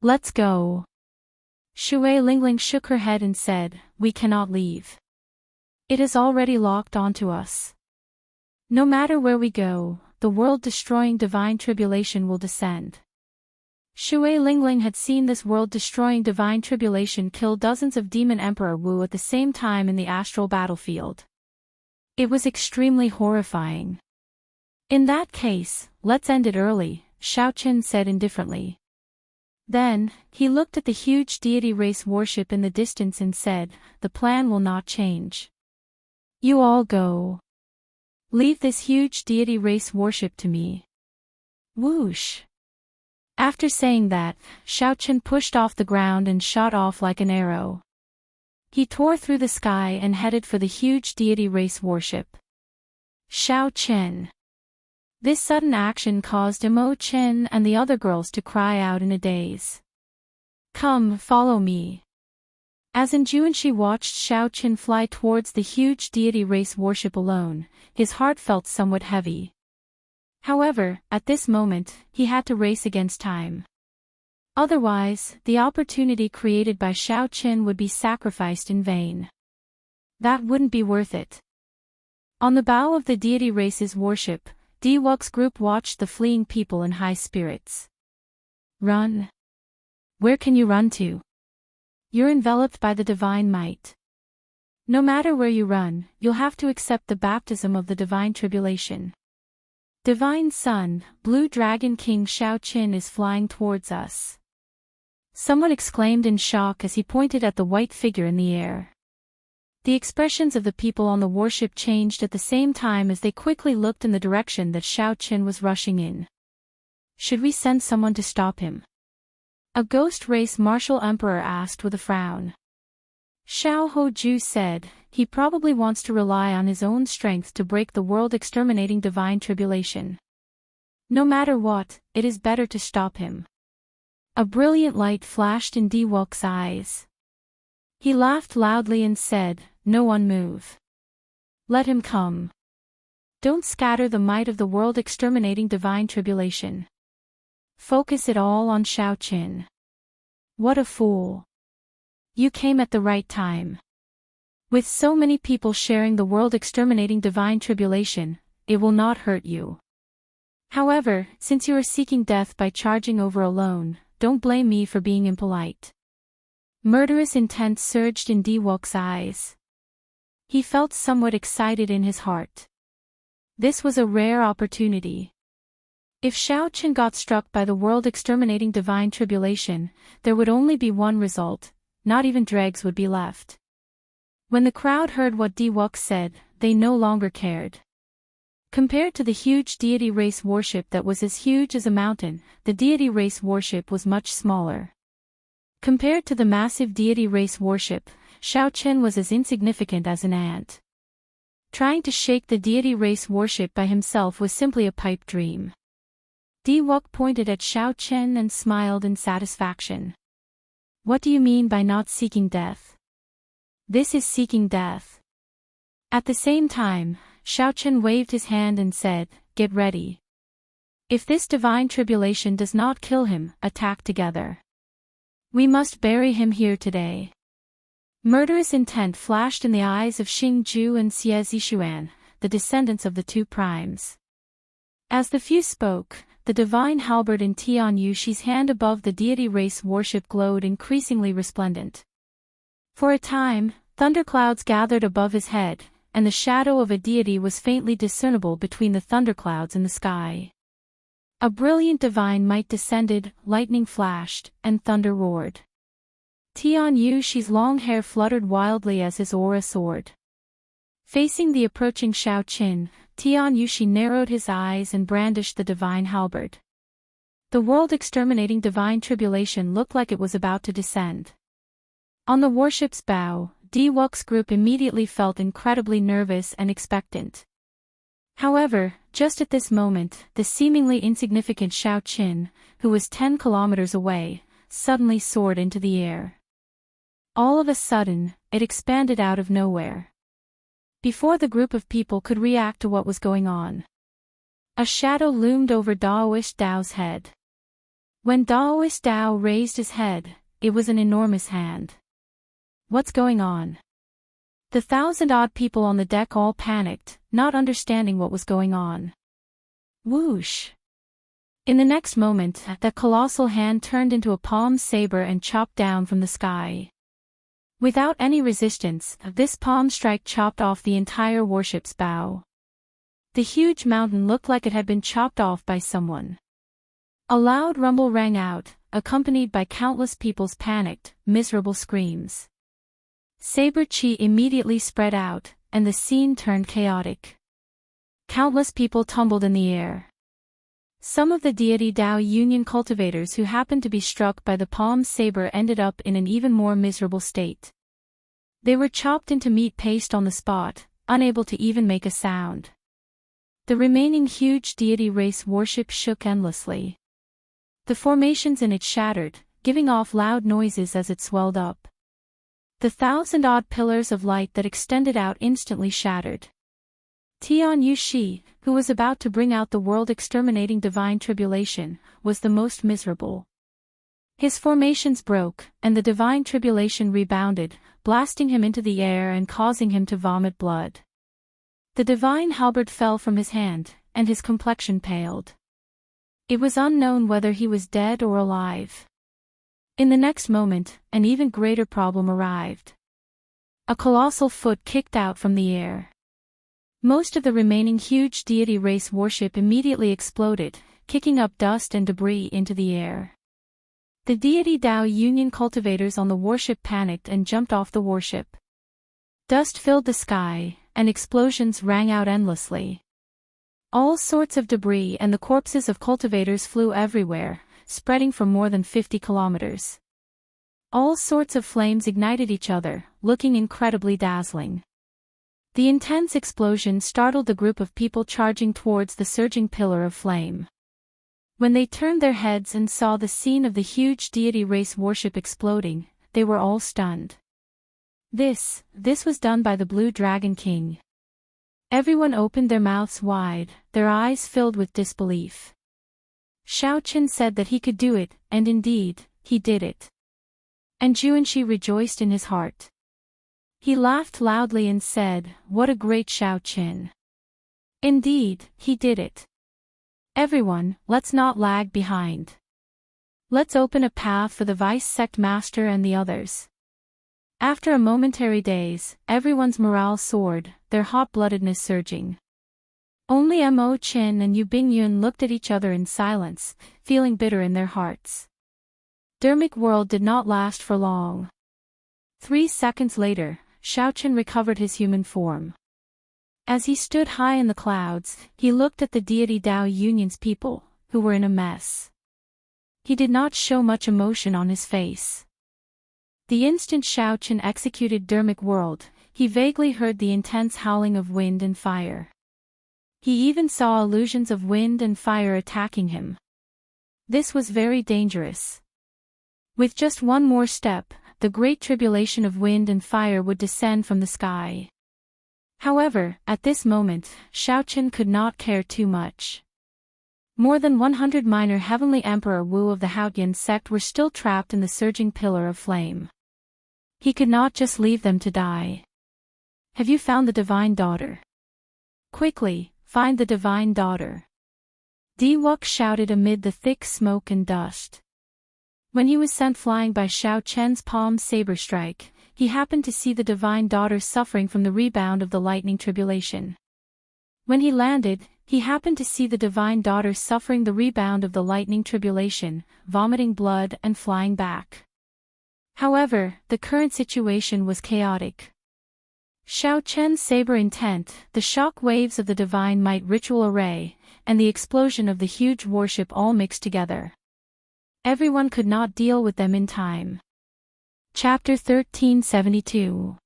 Let's go. Shui Lingling shook her head and said, we cannot leave. It has already locked onto us. No matter where we go, the world-destroying divine tribulation will descend. Shui Lingling had seen this world-destroying divine tribulation kill dozens of Demon Emperor Wu at the same time in the astral battlefield. It was extremely horrifying. In that case, let's end it early, Xiao Chen said indifferently. Then, he looked at the huge deity race warship in the distance and said, the plan will not change. You all go. Leave this huge deity race warship to me. Whoosh. After saying that, Xiao Chen pushed off the ground and shot off like an arrow. He tore through the sky and headed for the huge deity race warship. Xiao Chen. This sudden action caused Imo Chen and the other girls to cry out in a daze. Come, follow me. As Enjuanshi watched Xiao Chen fly towards the huge deity race warship alone, his heart felt somewhat heavy. However, at this moment, he had to race against time. Otherwise, the opportunity created by Xiao Chen would be sacrificed in vain. That wouldn't be worth it. On the bow of the deity race's warship, Diwok's group watched the fleeing people in high spirits. Run. Where can you run to? You're enveloped by the divine might. No matter where you run, you'll have to accept the baptism of the divine tribulation. Divine Sun, Blue Dragon King Xiao Qin is flying towards us. Someone exclaimed in shock as he pointed at the white figure in the air. The expressions of the people on the warship changed at the same time as they quickly looked in the direction that Xiao Qin was rushing in. Should we send someone to stop him? A ghost race martial emperor asked with a frown. Xiao Hoju said, he probably wants to rely on his own strength to break the world-exterminating divine tribulation. No matter what, it is better to stop him. A brilliant light flashed in Diwok's eyes. He laughed loudly and said, no one move. Let him come. Don't scatter the might of the world-exterminating divine tribulation. Focus it all on Xiao Qin. What a fool. You came at the right time. With so many people sharing the world-exterminating divine tribulation, it will not hurt you. However, since you are seeking death by charging over alone, don't blame me for being impolite. Murderous intent surged in Diwok's eyes. He felt somewhat excited in his heart. This was a rare opportunity. If Xiaoqin got struck by the world-exterminating divine tribulation, there would only be one result, not even dregs would be left. When the crowd heard what Diwok said, they no longer cared. Compared to the huge deity race worship that was as huge as a mountain, the deity race worship was much smaller. Compared to the massive deity race worship, Xiaoqin was as insignificant as an ant. Trying to shake the deity race worship by himself was simply a pipe dream. Diwok pointed at Xiaoqin and smiled in satisfaction. What do you mean by not seeking death? This is seeking death. At the same time, Xiaoqin waved his hand and said, "Get ready. If this divine tribulation does not kill him, attack together. We must bury him here today." Murderous intent flashed in the eyes of Xing Ju and Xie Zishuan, the descendants of the two primes. As the few spoke, the divine halberd in Tian Yushi's hand above the deity race worship glowed increasingly resplendent. For a time, thunderclouds gathered above his head, and the shadow of a deity was faintly discernible between the thunderclouds in the sky. A brilliant divine might descended, lightning flashed, and thunder roared. Tian Yushi's long hair fluttered wildly as his aura soared. Facing the approaching Xiaoqin, Tian Yushi narrowed his eyes and brandished the divine halberd. The world-exterminating divine tribulation looked like it was about to descend. On the warship's bow, Diwok's group immediately felt incredibly nervous and expectant. However, just at this moment, the seemingly insignificant Xiaoqin, who was 10 kilometers away, suddenly soared into the air. All of a sudden, it expanded out of nowhere. Before the group of people could react to what was going on, a shadow loomed over Daoist Dao's head. When Daoist Dao raised his head, it was an enormous hand. What's going on? The 1,000-odd people on the deck all panicked, not understanding what was going on. Whoosh! In the next moment, that colossal hand turned into a palm saber and chopped down from the sky. Without any resistance, this palm strike chopped off the entire warship's bow. The huge mountain looked like it had been chopped off by someone. A loud rumble rang out, accompanied by countless people's panicked, miserable screams. Saber chi immediately spread out, and the scene turned chaotic. Countless people tumbled in the air. Some of the deity Dao Union cultivators who happened to be struck by the palm saber ended up in an even more miserable state. They were chopped into meat paste on the spot, unable to even make a sound. The remaining huge deity race worship shook endlessly. The formations in it shattered, giving off loud noises as it swelled up. The 1,000-odd pillars of light that extended out instantly shattered. Tian Yushi, who was about to bring out the world-exterminating divine tribulation, was the most miserable. His formations broke, and the divine tribulation rebounded, blasting him into the air and causing him to vomit blood. The divine halberd fell from his hand, and his complexion paled. It was unknown whether he was dead or alive. In the next moment, an even greater problem arrived. A colossal foot kicked out from the air. Most of the remaining huge deity race worship immediately exploded, kicking up dust and debris into the air. The deity Dao Union cultivators on the warship panicked and jumped off the warship. Dust filled the sky, and explosions rang out endlessly. All sorts of debris and the corpses of cultivators flew everywhere, spreading for more than 50 kilometers. All sorts of flames ignited each other, looking incredibly dazzling. The intense explosion startled the group of people charging towards the surging pillar of flame. When they turned their heads and saw the scene of the huge deity race worship exploding, they were all stunned. This was done by the Blue Dragon King. Everyone opened their mouths wide, their eyes filled with disbelief. Xiaoqin said that he could do it, and indeed, he did it. And Juanxi rejoiced in his heart. He laughed loudly and said, "What a great Xiaoqin! Indeed, he did it. Everyone, let's not lag behind. Let's open a path for the Vice Sect Master and the others." After a momentary daze, everyone's morale soared, their hot-bloodedness surging. Only Mo Chin and Yu Bingyun looked at each other in silence, feeling bitter in their hearts. Dermic World did not last for long. 3 seconds later, Xiaochen recovered his human form. As he stood high in the clouds, he looked at the deity Dao Union's people, who were in a mess. He did not show much emotion on his face. The instant Xiaochen executed Dermic World, he vaguely heard the intense howling of wind and fire. He even saw illusions of wind and fire attacking him. This was very dangerous. With just one more step, the great tribulation of wind and fire would descend from the sky. However, at this moment, Xiaochen could not care too much. More than 100 minor Heavenly Emperor Wu of the Haoyan sect were still trapped in the surging pillar of flame. He could not just leave them to die. Have you found the Divine Daughter? Quickly, find the Divine Daughter. Diwuk shouted amid the thick smoke and dust. When he was sent flying by Xiao Chen's palm saber strike, he happened to see the Divine Daughter suffering from the rebound of the lightning tribulation. When he landed, he happened to see the Divine Daughter suffering the rebound of the lightning tribulation, vomiting blood and flying back. However, the current situation was chaotic. Xiao Chen's saber intent, the shock waves of the Divine Might ritual array, and the explosion of the huge warship all mixed together. Everyone could not deal with them in time. Chapter 1372.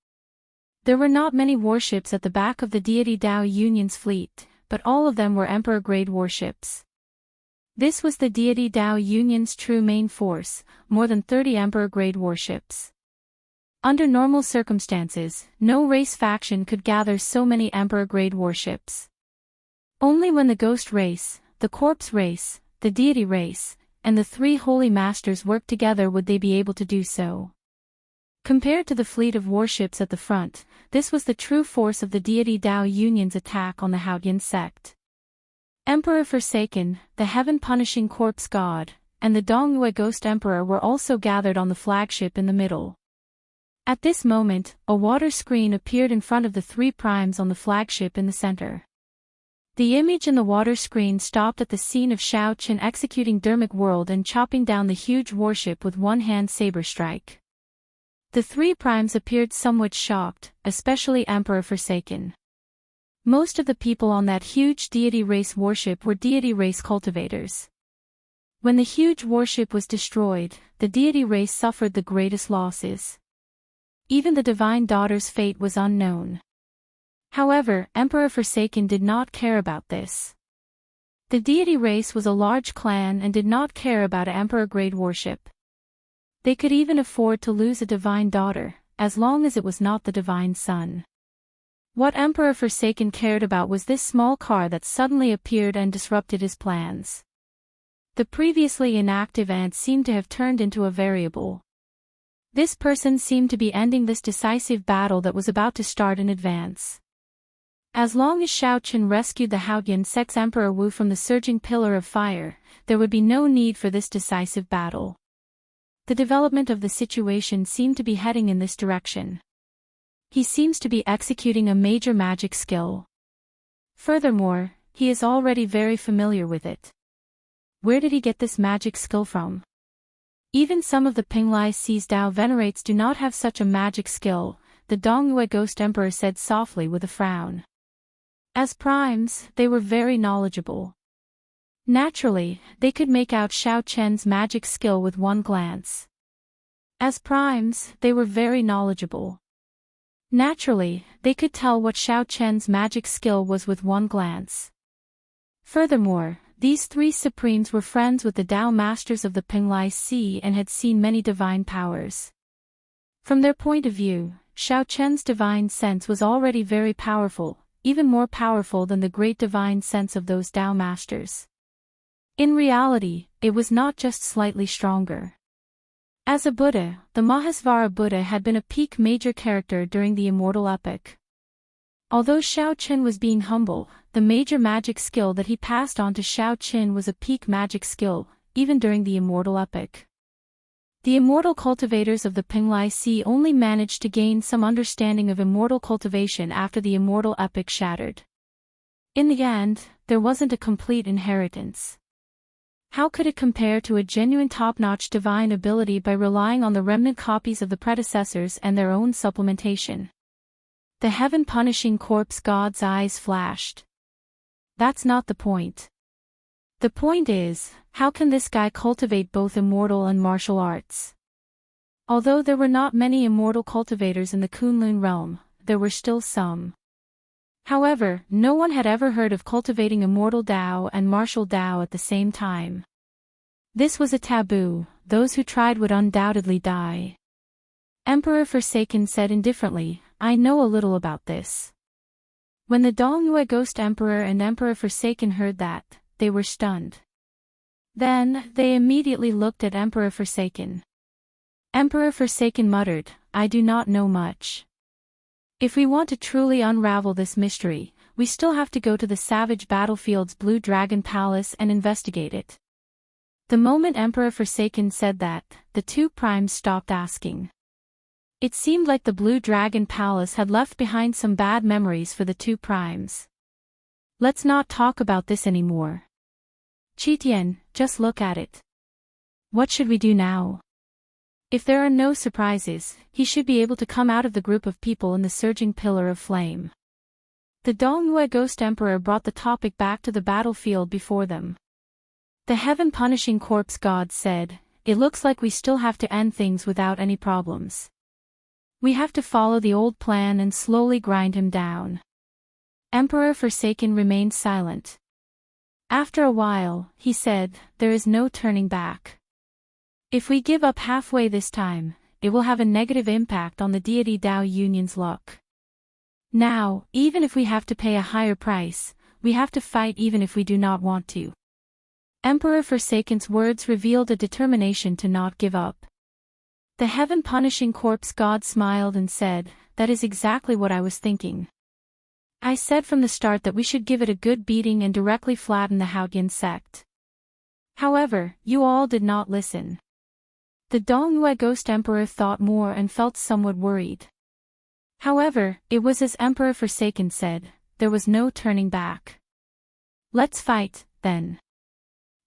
There were not many warships at the back of the deity Dao Union's fleet, but all of them were Emperor-grade warships. This was the deity Dao Union's true main force, more than 30 Emperor-grade warships. Under normal circumstances, no race faction could gather so many Emperor-grade warships. Only when the Ghost race, the Corpse race, the Deity race, and the 3 Holy Masters worked together would they be able to do so. Compared to the fleet of warships at the front, this was the true force of the deity Dao Union's attack on the Haoyan sect. Emperor Forsaken, the heaven-punishing corpse god, and the Dongyue Ghost Emperor were also gathered on the flagship in the middle. At this moment, a water screen appeared in front of the 3 primes on the flagship in the center. The image in the water screen stopped at the scene of Xiao Chen executing Dermic World and chopping down the huge warship with one-hand saber strike. The 3 primes appeared somewhat shocked, especially Emperor Forsaken. Most of the people on that huge deity race warship were deity race cultivators. When the huge warship was destroyed, the deity race suffered the greatest losses. Even the Divine Daughter's fate was unknown. However, Emperor Forsaken did not care about this. The deity race was a large clan and did not care about an Emperor-grade warship. They could even afford to lose a Divine Daughter, as long as it was not the Divine Son. What Emperor Forsaken cared about was this small car that suddenly appeared and disrupted his plans. The previously inactive ant seemed to have turned into a variable. This person seemed to be ending this decisive battle that was about to start in advance. As long as Xiao Chen rescued the Haoyan sect's Emperor Wu from the surging pillar of fire, there would be no need for this decisive battle. The development of the situation seemed to be heading in this direction. He seems to be executing a major magic skill. Furthermore, he is already very familiar with it. Where did he get this magic skill from? Even some of the Pinglai Sea's Dao venerates do not have such a magic skill, the Dongyue Ghost Emperor said softly with a frown. As primes, they were very knowledgeable. Naturally, they could make out Xiao Chen's magic skill with one glance. As primes, they were very knowledgeable. Naturally, they could tell what Xiao Chen's magic skill was with one glance. Furthermore, these 3 supremes were friends with the Dao Masters of the Pinglai Sea and had seen many divine powers. From their point of view, Xiao Chen's divine sense was already very powerful, even more powerful than the great divine sense of those Dao Masters. In reality, it was not just slightly stronger. As a Buddha, the Mahasvara Buddha had been a peak major character during the Immortal epoch. Although Xiao Chen was being humble, the major magic skill that he passed on to Xiao Chen was a peak magic skill, even during the Immortal epoch. The immortal cultivators of the Pinglai Sea only managed to gain some understanding of immortal cultivation after the Immortal epoch shattered. In the end, there wasn't a complete inheritance. How could it compare to a genuine top-notch divine ability by relying on the remnant copies of the predecessors and their own supplementation? The heaven-punishing corpse god's eyes flashed. That's not the point. The point is, how can this guy cultivate both immortal and martial arts? Although there were not many immortal cultivators in the Kunlun realm, there were still some. However, no one had ever heard of cultivating immortal Dao and martial Dao at the same time. This was a taboo. Those who tried would undoubtedly die. Emperor Forsaken said indifferently, "I know a little about this." When the Dongyue Ghost Emperor and Emperor Forsaken heard that, they were stunned. Then, they immediately looked at Emperor Forsaken. Emperor Forsaken muttered, "I do not know much. If we want to truly unravel this mystery, we still have to go to the Savage Battlefield's Blue Dragon Palace and investigate it." The moment Emperor Forsaken said that, the two primes stopped asking. It seemed like the Blue Dragon Palace had left behind some bad memories for the two primes. "Let's not talk about this anymore. Qitian, just look at it. What should we do now?" If there are no surprises, he should be able to come out of the group of people in the surging pillar of flame. The Dongyue Ghost Emperor brought the topic back to the battlefield before them. The heaven-punishing corpse god said, "It looks like we still have to end things without any problems. We have to follow the old plan and slowly grind him down." Emperor Forsaken remained silent. After a while, he said, "There is no turning back. If we give up halfway this time, it will have a negative impact on the deity Dao Union's luck. Now, even if we have to pay a higher price, we have to fight even if we do not want to." Emperor Forsaken's words revealed a determination to not give up. The heaven-punishing corpse god smiled and said, "That is exactly what I was thinking. I said from the start that we should give it a good beating and directly flatten the Haotian sect. However, you all did not listen." The Dongyue Ghost Emperor thought more and felt somewhat worried. However, it was as Emperor Forsaken said, there was no turning back. "Let's fight, then.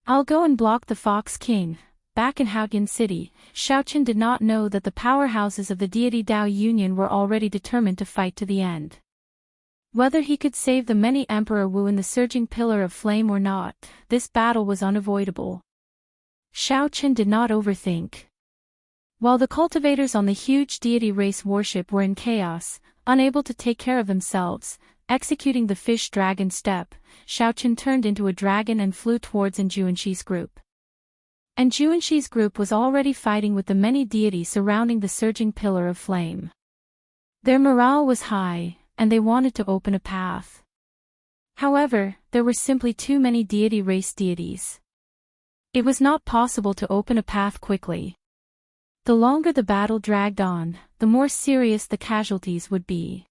I'll go and block the Fox King." Back in Haotian City, Xiaoqin did not know that the powerhouses of the deity Dao Union were already determined to fight to the end. Whether he could save the many Emperor Wu in the surging pillar of flame or not, this battle was unavoidable. Xiaoqin did not overthink. While the cultivators on the huge deity race warship were in chaos, unable to take care of themselves, executing the fish dragon step, Xiaoqin turned into a dragon and flew towards Enjuanshi's group. Enjuanshi's group was already fighting with the many deities surrounding the surging pillar of flame. Their morale was high, and they wanted to open a path. However, there were simply too many deity race deities. It was not possible to open a path quickly. The longer the battle dragged on, the more serious the casualties would be.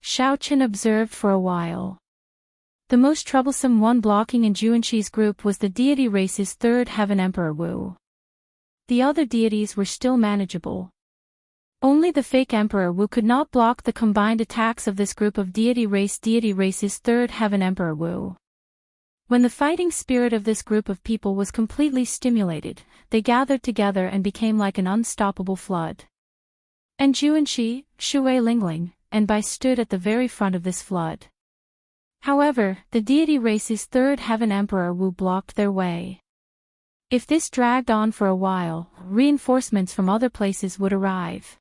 Xiaoqin observed for a while. The most troublesome one blocking Enjuanshi's group was the deity race's third heaven Emperor Wu. The other deities were still manageable. Only the fake Emperor Wu could not block the combined attacks of this group of deity race's third heaven Emperor Wu. When the fighting spirit of this group of people was completely stimulated, they gathered together and became like an unstoppable flood. Enjuanshi, Shui Lingling, and Bai stood at the very front of this flood. However, the deity race's third heaven Emperor Wu blocked their way. If this dragged on for a while, reinforcements from other places would arrive.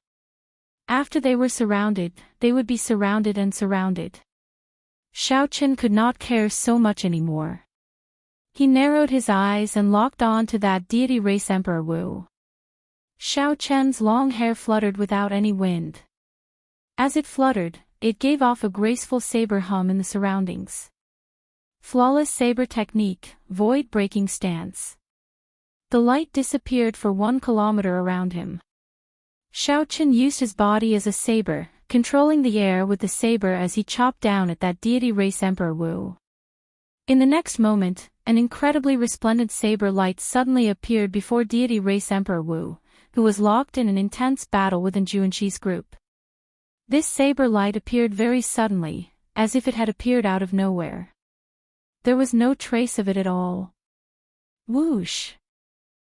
After they were surrounded, they would be surrounded and surrounded. Xiaoqin could not care so much anymore. He narrowed his eyes and locked on to that deity race Emperor Wu. Xiaoqian's long hair fluttered without any wind. As it fluttered, it gave off a graceful saber hum in the surroundings. Flawless saber technique, void-breaking stance. The light disappeared for 1 kilometer around him. Xiaoqin used his body as a saber, controlling the air with the saber as he chopped down at that deity race Emperor Wu. In the next moment, an incredibly resplendent saber light suddenly appeared before deity race Emperor Wu, who was locked in an intense battle with Enjuanshi's group. This saber light appeared very suddenly, as if it had appeared out of nowhere. There was no trace of it at all. Whoosh!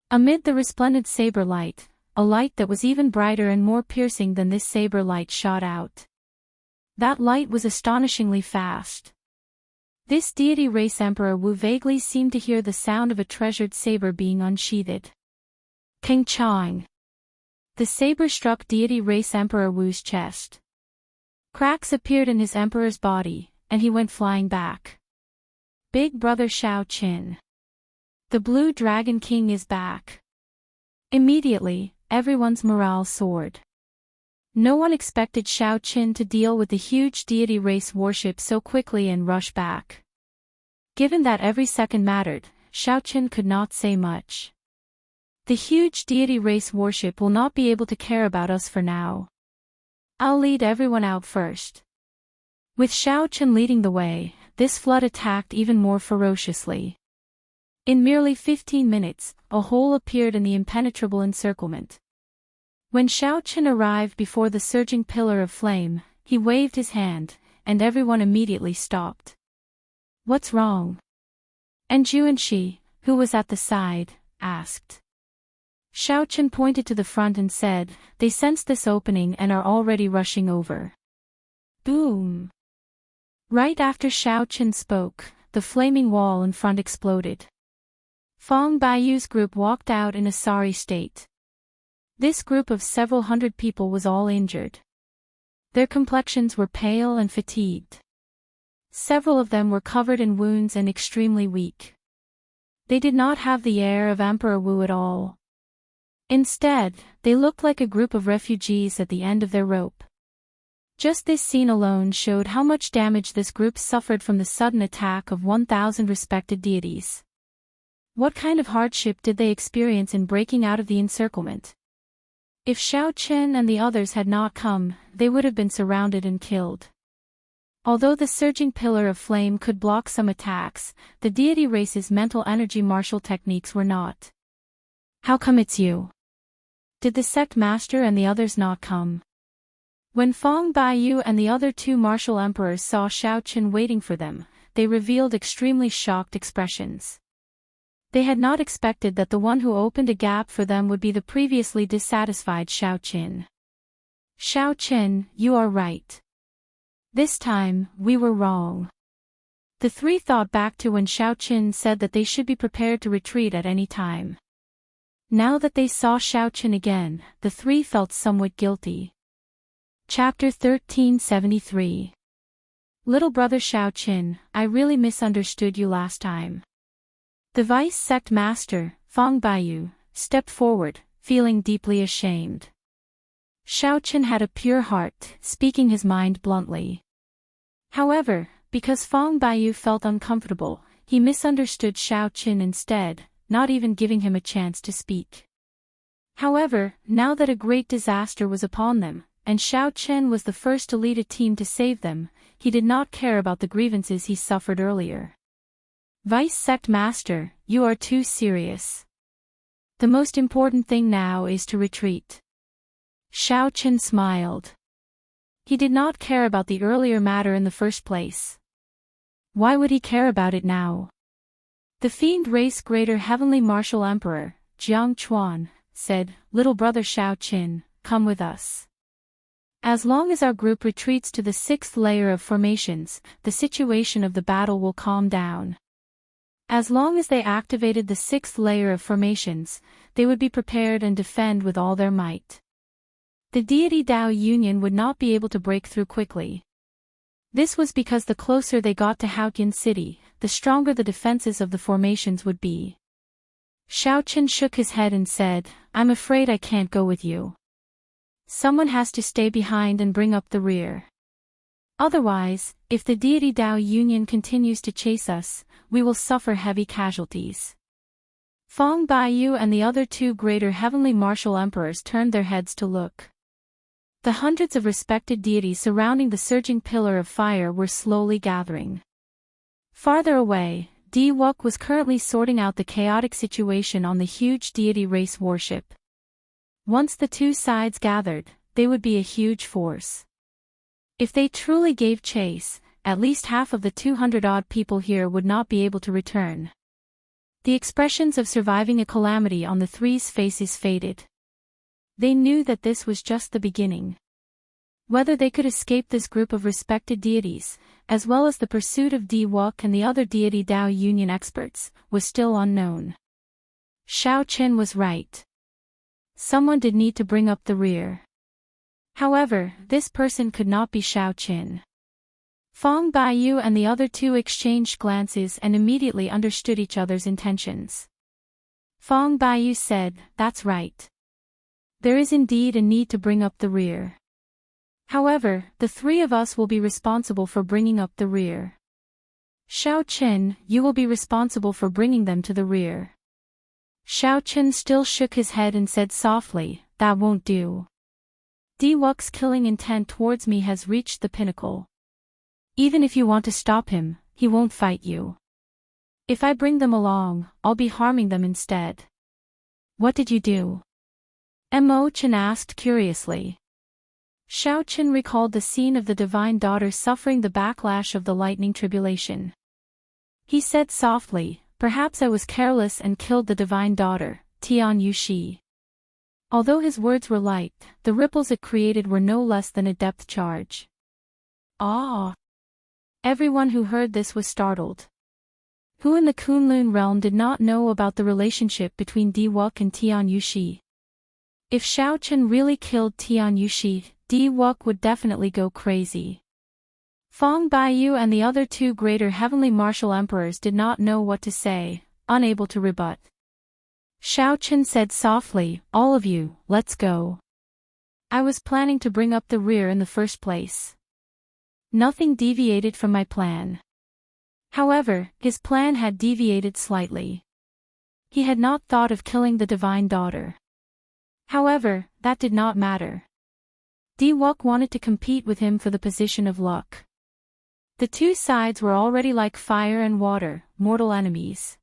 Amid the resplendent saber light, a light that was even brighter and more piercing than this saber light shot out. That light was astonishingly fast. This deity race Emperor Wu vaguely seemed to hear the sound of a treasured saber being unsheathed. King Chang. The saber struck deity race Emperor Wu's chest. Cracks appeared in his emperor's body, and he went flying back. Big brother Shao Qin. The Blue Dragon King is back. Immediately, everyone's morale soared. No one expected Shao Qin to deal with the huge deity race warship so quickly and rush back. Given that every second mattered, Shao Qin could not say much. The huge deity race warship will not be able to care about us for now. I'll lead everyone out first. With Shao Qin leading the way, this flood attacked even more ferociously. In merely 15 minutes, a hole appeared in the impenetrable encirclement. When Shao Qin arrived before the surging pillar of flame, he waved his hand, and everyone immediately stopped. What's wrong? And Juanshi, who was at the side, asked. Shao Qin pointed to the front and said, they sensed this opening and are already rushing over. Boom! Right after Shao Qin spoke, the flaming wall in front exploded. Fong Baiyu's group walked out in a sorry state. This group of several hundred people was all injured. Their complexions were pale and fatigued. Several of them were covered in wounds and extremely weak. They did not have the air of Emperor Wu at all. Instead, they looked like a group of refugees at the end of their rope. Just this scene alone showed how much damage this group suffered from the sudden attack of 1,000 respected deities. What kind of hardship did they experience in breaking out of the encirclement? If Shao Qin and the others had not come, they would have been surrounded and killed. Although the surging pillar of flame could block some attacks, the deity race's mental energy martial techniques were not. How come it's you? Did the sect master and the others not come? When Fong Baiyu and the other two martial emperors saw Shao Qin waiting for them, they revealed extremely shocked expressions. They had not expected that the one who opened a gap for them would be the previously dissatisfied Shao Qin. Shao Qin, you are right. This time, we were wrong. The three thought back to when Shao Qin said that they should be prepared to retreat at any time. Now that they saw Shao Qin again, the three felt somewhat guilty. Chapter 1373. Little brother Shao Qin, I really misunderstood you last time. The vice sect master, Fong Baiyu, stepped forward, feeling deeply ashamed. Shao Qin had a pure heart, speaking his mind bluntly. However, because Fong Baiyu felt uncomfortable, he misunderstood Shao Qin instead, not even giving him a chance to speak. However, now that a great disaster was upon them, and Shao Qin was the first to lead a team to save them, he did not care about the grievances he suffered earlier. Vice Sect Master, you are too serious. The most important thing now is to retreat. Shao Qin smiled. He did not care about the earlier matter in the first place. Why would he care about it now? The Fiend Race Greater Heavenly Martial Emperor, Jiang Chuan, said, Little brother Shao Qin, come with us. As long as our group retreats to the 6th layer of formations, the situation of the battle will calm down. As long as they activated the 6th layer of formations, they would be prepared and defend with all their might. The deity Dao Union would not be able to break through quickly. This was because the closer they got to Haotian City, the stronger the defenses of the formations would be. Shao Qin shook his head and said, I'm afraid I can't go with you. Someone has to stay behind and bring up the rear. Otherwise, if the deity Dao Union continues to chase us, we will suffer heavy casualties. Fong Baiyu and the other two greater heavenly martial emperors turned their heads to look. The hundreds of respected deities surrounding the surging pillar of fire were slowly gathering. Farther away, Di Wuk was currently sorting out the chaotic situation on the huge deity race warship. Once the two sides gathered, they would be a huge force. If they truly gave chase, at least half of the 200-odd people here would not be able to return. The expressions of surviving a calamity on the three's faces faded. They knew that this was just the beginning. Whether they could escape this group of respected deities, as well as the pursuit of Di-Wuk and the other deity Dao Union experts, was still unknown. Xiao Qin was right. Someone did need to bring up the rear. However, this person could not be Xiao Qin. Feng Baiyu and the other two exchanged glances and immediately understood each other's intentions. Feng Baiyu said, "That's right. There is indeed a need to bring up the rear. However, the three of us will be responsible for bringing up the rear. Xiao Qin, you will be responsible for bringing them to the rear." Xiao Qin still shook his head and said softly, "That won't do. Di-Wuk's killing intent towards me has reached the pinnacle. Even if you want to stop him, he won't fight you. If I bring them along, I'll be harming them instead." "What did you do?" Mo Chen asked curiously. Xiao Qin recalled the scene of the Divine Daughter suffering the backlash of the lightning tribulation. He said softly, "Perhaps I was careless and killed the Divine Daughter, Tian Yuxi." Although his words were light, the ripples it created were no less than a depth charge. Ah! Everyone who heard this was startled. Who in the Kunlun realm did not know about the relationship between Di-Wuk and Tian Yuxi? If Xiao Qin really killed Tian Yuxi, Di-Wuk would definitely go crazy. Feng Baiyu and the other two greater heavenly martial emperors did not know what to say, unable to rebut. Xiao Qin said softly, "All of you, let's go. I was planning to bring up the rear in the first place. Nothing deviated from my plan." However, his plan had deviated slightly. He had not thought of killing the Divine Daughter. However, that did not matter. Di-Wuk wanted to compete with him for the position of luck. The two sides were already like fire and water, mortal enemies.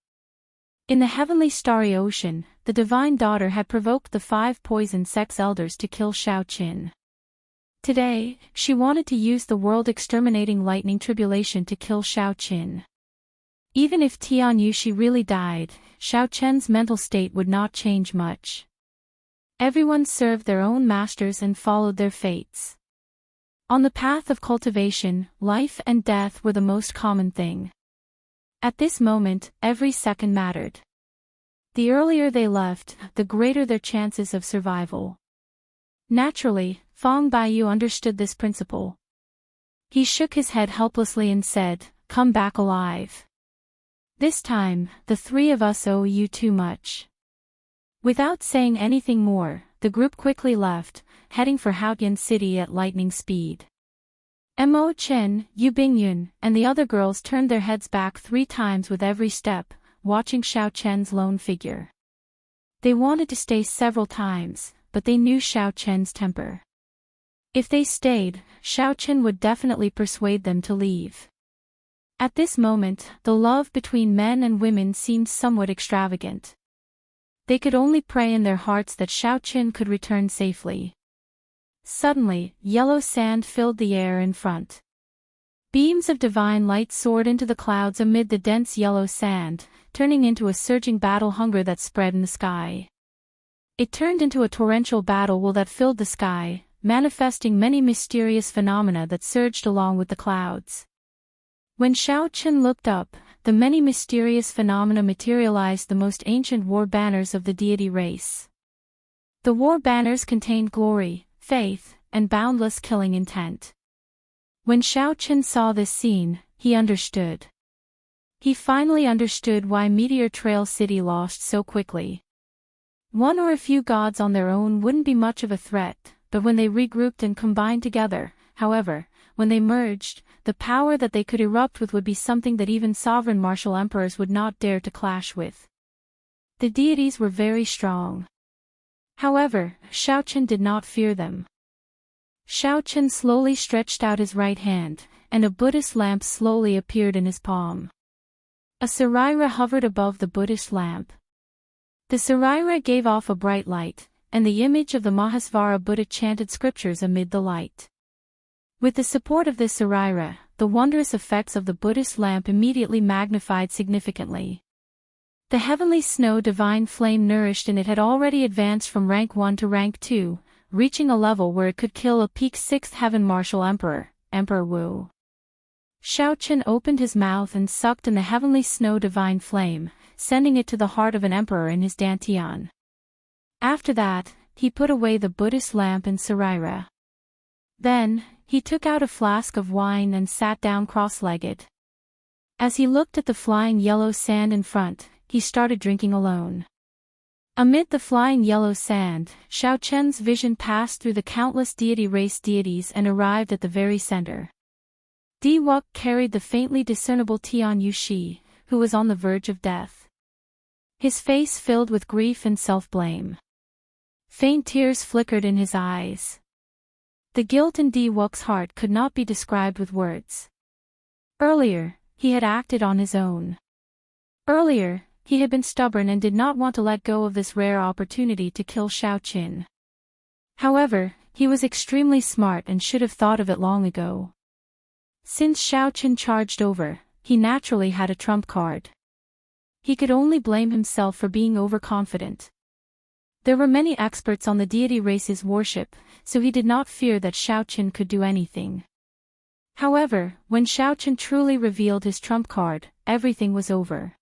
In the heavenly starry ocean, the Divine Daughter had provoked the 5 poison sex elders to kill Xiao Qin. Today, she wanted to use the world-exterminating lightning tribulation to kill Xiao Qin. Even if Tian Yuxi really died, Xiao Qin's mental state would not change much. Everyone served their own masters and followed their fates. On the path of cultivation, life and death were the most common thing. At this moment, every second mattered. The earlier they left, the greater their chances of survival. Naturally, Feng Baiyu understood this principle. He shook his head helplessly and said, "Come back alive. This time, the three of us owe you too much." Without saying anything more, the group quickly left, heading for Haotian City at lightning speed. Mo Chen, Yu Bingyun, and the other girls turned their heads back 3 times with every step, watching Xiao Chen's lone figure. They wanted to stay several times, but they knew Xiao Chen's temper. If they stayed, Xiao Chen would definitely persuade them to leave. At this moment, the love between men and women seemed somewhat extravagant. They could only pray in their hearts that Xiao Qin could return safely. Suddenly, yellow sand filled the air in front. Beams of divine light soared into the clouds amid the dense yellow sand, turning into a surging battle hunger that spread in the sky. It turned into a torrential battle will that filled the sky, manifesting many mysterious phenomena that surged along with the clouds. When Xiao Qin looked up, the many mysterious phenomena materialized the most ancient war banners of the deity race. The war banners contained glory, faith, and boundless killing intent. When Xiao Qin saw this scene, he understood. He finally understood why Meteor Trail City lost so quickly. One or a few gods on their own wouldn't be much of a threat, but when they regrouped and combined together, however, when they merged, the power that they could erupt with would be something that even sovereign martial emperors would not dare to clash with. The deities were very strong. However, Xiao Qin did not fear them. Xiao Qin slowly stretched out his right hand, and a Buddhist lamp slowly appeared in his palm. A Saraira hovered above the Buddhist lamp. The Saraira gave off a bright light, and the image of the Mahasvara Buddha chanted scriptures amid the light. With the support of this Saraira, the wondrous effects of the Buddhist lamp immediately magnified significantly. The heavenly snow divine flame nourished in it had already advanced from rank 1 to rank 2, reaching a level where it could kill a peak 6th heaven martial emperor, Emperor Wu. Xiaochen opened his mouth and sucked in the heavenly snow divine flame, sending it to the heart of an emperor in his dantian. After that, he put away the Buddhist lamp and saraira. Then, he took out a flask of wine and sat down cross-legged. As he looked at the flying yellow sand in front, he started drinking alone. Amid the flying yellow sand, Xiaochen's vision passed through the countless deity race deities and arrived at the very center. Di Wuk carried the faintly discernible Tian Yushi, who was on the verge of death. His face filled with grief and self-blame. Faint tears flickered in his eyes. The guilt in Di Wuk's heart could not be described with words. Earlier, he had acted on his own. Earlier, he had been stubborn and did not want to let go of this rare opportunity to kill Xiaochen. However, he was extremely smart and should have thought of it long ago. Since Xiaochen charged over, he naturally had a trump card. He could only blame himself for being overconfident. There were many experts on the deity race's worship, so he did not fear that Xiaochen could do anything. However, when Xiaochen truly revealed his trump card, everything was over.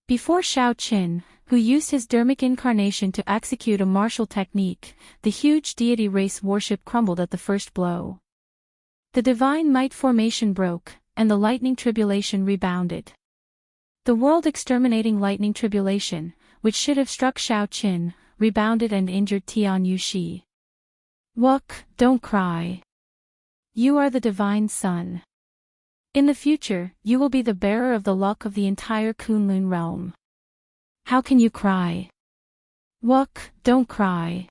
Before Xiaochen, who used his dermic incarnation to execute a martial technique, the huge deity race worship crumbled at the first blow. The divine might formation broke, and the lightning tribulation rebounded. The world-exterminating lightning tribulation, which should have struck Xiaochen, rebounded and injured Tian Yushi. Wuk, don't cry. You are the divine son. In the future, you will be the bearer of the luck of the entire Kunlun realm. How can you cry? Wuk, don't cry.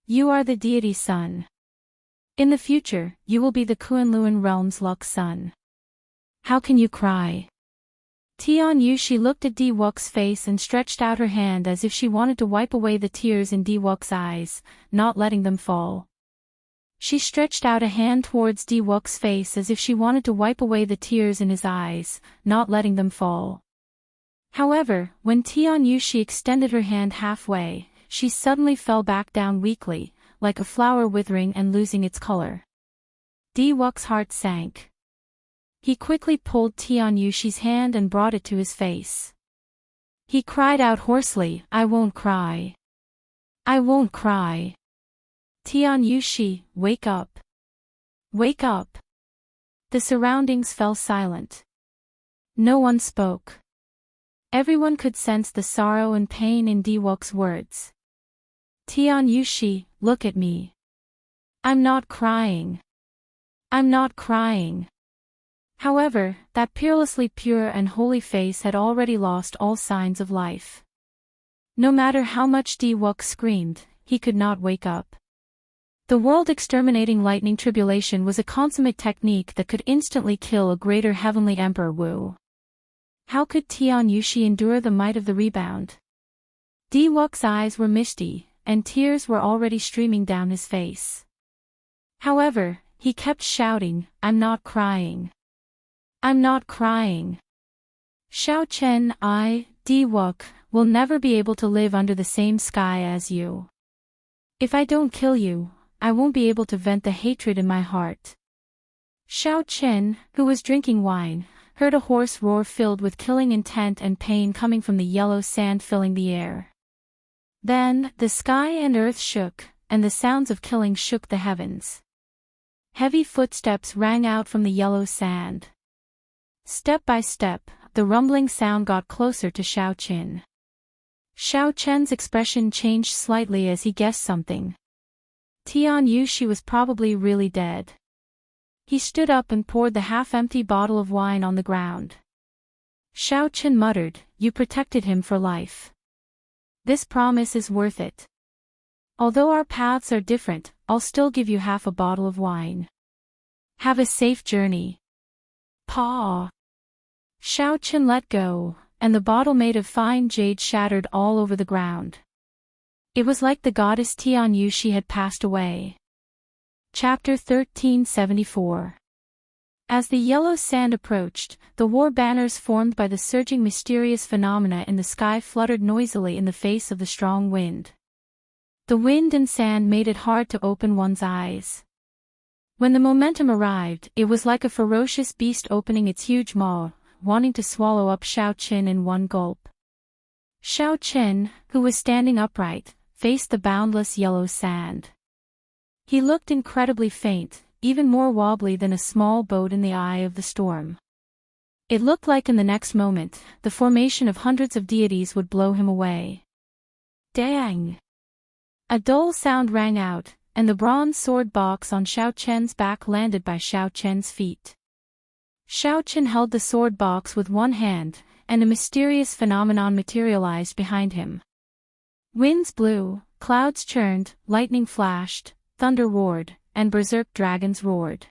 You are the deity son. In the future, you will be the Kunlun realm's luck son. How can you cry? Tian Yushi looked at Di Wuk's face and stretched out her hand as if she wanted to wipe away the tears in Di Wuk's eyes, not letting them fall. She stretched out a hand towards Di Wuk's face as if she wanted to wipe away the tears in his eyes, not letting them fall. However, when Tian Yushi extended her hand halfway, she suddenly fell back down weakly, like a flower withering and losing its color. Di Wuk's heart sank. He quickly pulled Tian Yushi's hand and brought it to his face. He cried out hoarsely, "I won't cry. I won't cry. Tian Yushi, wake up. Wake up." The surroundings fell silent. No one spoke. Everyone could sense the sorrow and pain in Di Wuk's words. Tian Yushi, look at me. I'm not crying. I'm not crying. However, that peerlessly pure and holy face had already lost all signs of life. No matter how much Di Wuk screamed, he could not wake up. The world-exterminating lightning tribulation was a consummate technique that could instantly kill a greater heavenly Emperor Wu. How could Tian Yushi endure the might of the rebound? Di Wuk's eyes were misty, and tears were already streaming down his face. However, he kept shouting, "I'm not crying. I'm not crying. Xiaochen, Di Wuk, will never be able to live under the same sky as you. If I don't kill you, I won't be able to vent the hatred in my heart." Xiaochen, who was drinking wine, heard a hoarse roar filled with killing intent and pain coming from the yellow sand filling the air. Then, the sky and earth shook, and the sounds of killing shook the heavens. Heavy footsteps rang out from the yellow sand. Step by step, the rumbling sound got closer to Xiaochen. Xiaochen's expression changed slightly as he guessed something. Tian Yushi was probably really dead. He stood up and poured the half-empty bottle of wine on the ground. Xiaochen muttered, "You protected him for life. This promise is worth it. Although our paths are different, I'll still give you half a bottle of wine. Have a safe journey." Paw. Xiaochen let go, and the bottle made of fine jade shattered all over the ground. It was like the goddess Tian Yushi had passed away. Chapter 1374. As the yellow sand approached, the war banners formed by the surging mysterious phenomena in the sky fluttered noisily in the face of the strong wind. The wind and sand made it hard to open one's eyes. When the momentum arrived, it was like a ferocious beast opening its huge maw, wanting to swallow up Xiao Qin in one gulp. Xiao Qin, who was standing upright, faced the boundless yellow sand. He looked incredibly faint, even more wobbly than a small boat in the eye of the storm. It looked like in the next moment, the formation of hundreds of deities would blow him away. Dang! A dull sound rang out, and the bronze sword box on Xiao Qian's back landed by Xiao Qian's feet. Xiao Qian held the sword box with one hand, and a mysterious phenomenon materialized behind him. Winds blew, clouds churned, lightning flashed, thunder roared, and berserk dragons roared.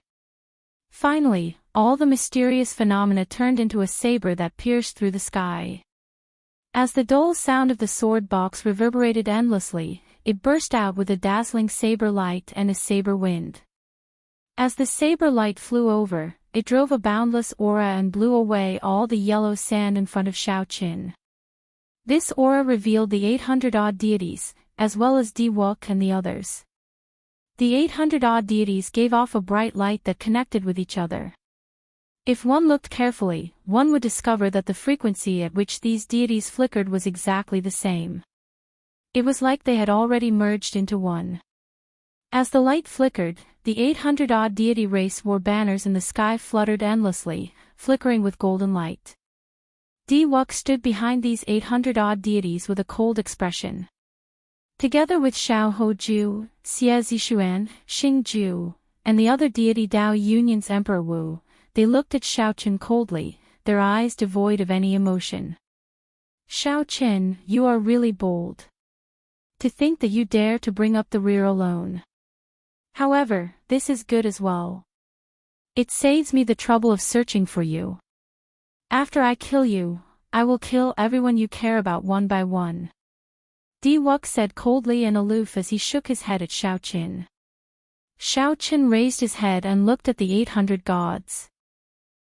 Finally, all the mysterious phenomena turned into a saber that pierced through the sky. As the dull sound of the sword box reverberated endlessly, it burst out with a dazzling saber light and a saber wind. As the saber light flew over, it drove a boundless aura and blew away all the yellow sand in front of Xiao Qin. This aura revealed the 800-odd deities, as well as Diwok and the others. The 800-odd deities gave off a bright light that connected with each other. If one looked carefully, one would discover that the frequency at which these deities flickered was exactly the same. It was like they had already merged into one. As the light flickered, the 800-odd deity race war banners in the sky fluttered endlessly, flickering with golden light. Diwok stood behind these 800-odd deities with a cold expression. Together with Xiao Hoju, Xie Zixuan, Xing Ju, and the other deity Dao Union's Emperor Wu, they looked at Xiao Qin coldly, their eyes devoid of any emotion. Xiao Qin, you are really bold. To think that you dare to bring up the rear alone. However, this is good as well. It saves me the trouble of searching for you. After I kill you, I will kill everyone you care about one by one. Diwok said coldly and aloof as he shook his head at Xiao Qin. Xiao Qin raised his head and looked at the 800 gods.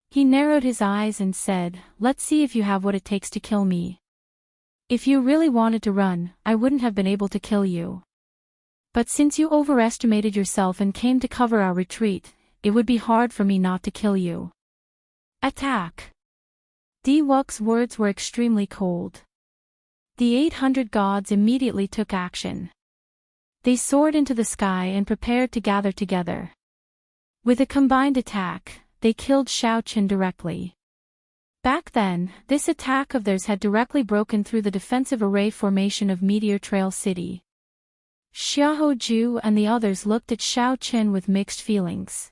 He narrowed his eyes and said, "Let's see if you have what it takes to kill me. If you really wanted to run, I wouldn't have been able to kill you. But since you overestimated yourself and came to cover our retreat, it would be hard for me not to kill you. Attack!" Diwok's words were extremely cold. The 800 gods immediately took action. They soared into the sky and prepared to gather together. With a combined attack, they killed Xiao Qin directly. Back then, this attack of theirs had directly broken through the defensive array formation of Meteor Trail City. Xiao Ju and the others looked at Xiao Qin with mixed feelings.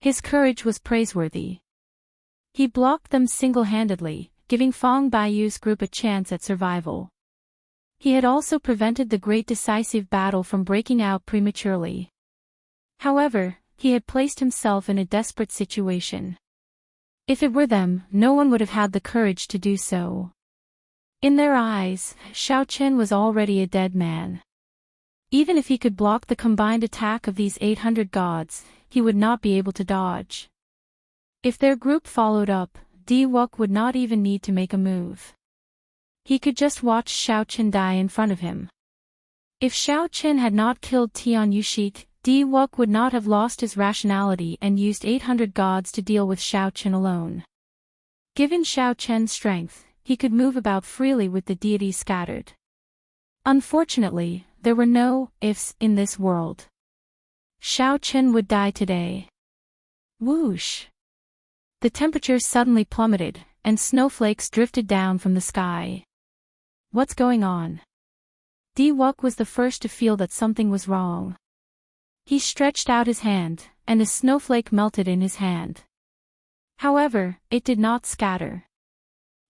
His courage was praiseworthy. He blocked them single-handedly, giving Fang Baiyu's group a chance at survival. He had also prevented the great decisive battle from breaking out prematurely. However, he had placed himself in a desperate situation. If it were them, no one would have had the courage to do so. In their eyes, Xiao Qin was already a dead man. Even if he could block the combined attack of these 800 gods, he would not be able to dodge. If their group followed up, Diwok would not even need to make a move. He could just watch Xiao Qin die in front of him. If Xiao Qin had not killed Tian Yushik, Diwok would not have lost his rationality and used 800 gods to deal with Xiao Qin alone. Given Xiao Qin's strength, he could move about freely with the deities scattered. Unfortunately, there were no ifs in this world. Xiao Qin would die today. Whoosh! The temperature suddenly plummeted, and snowflakes drifted down from the sky. What's going on? Diwok was the first to feel that something was wrong. He stretched out his hand, and a snowflake melted in his hand. However, it did not scatter.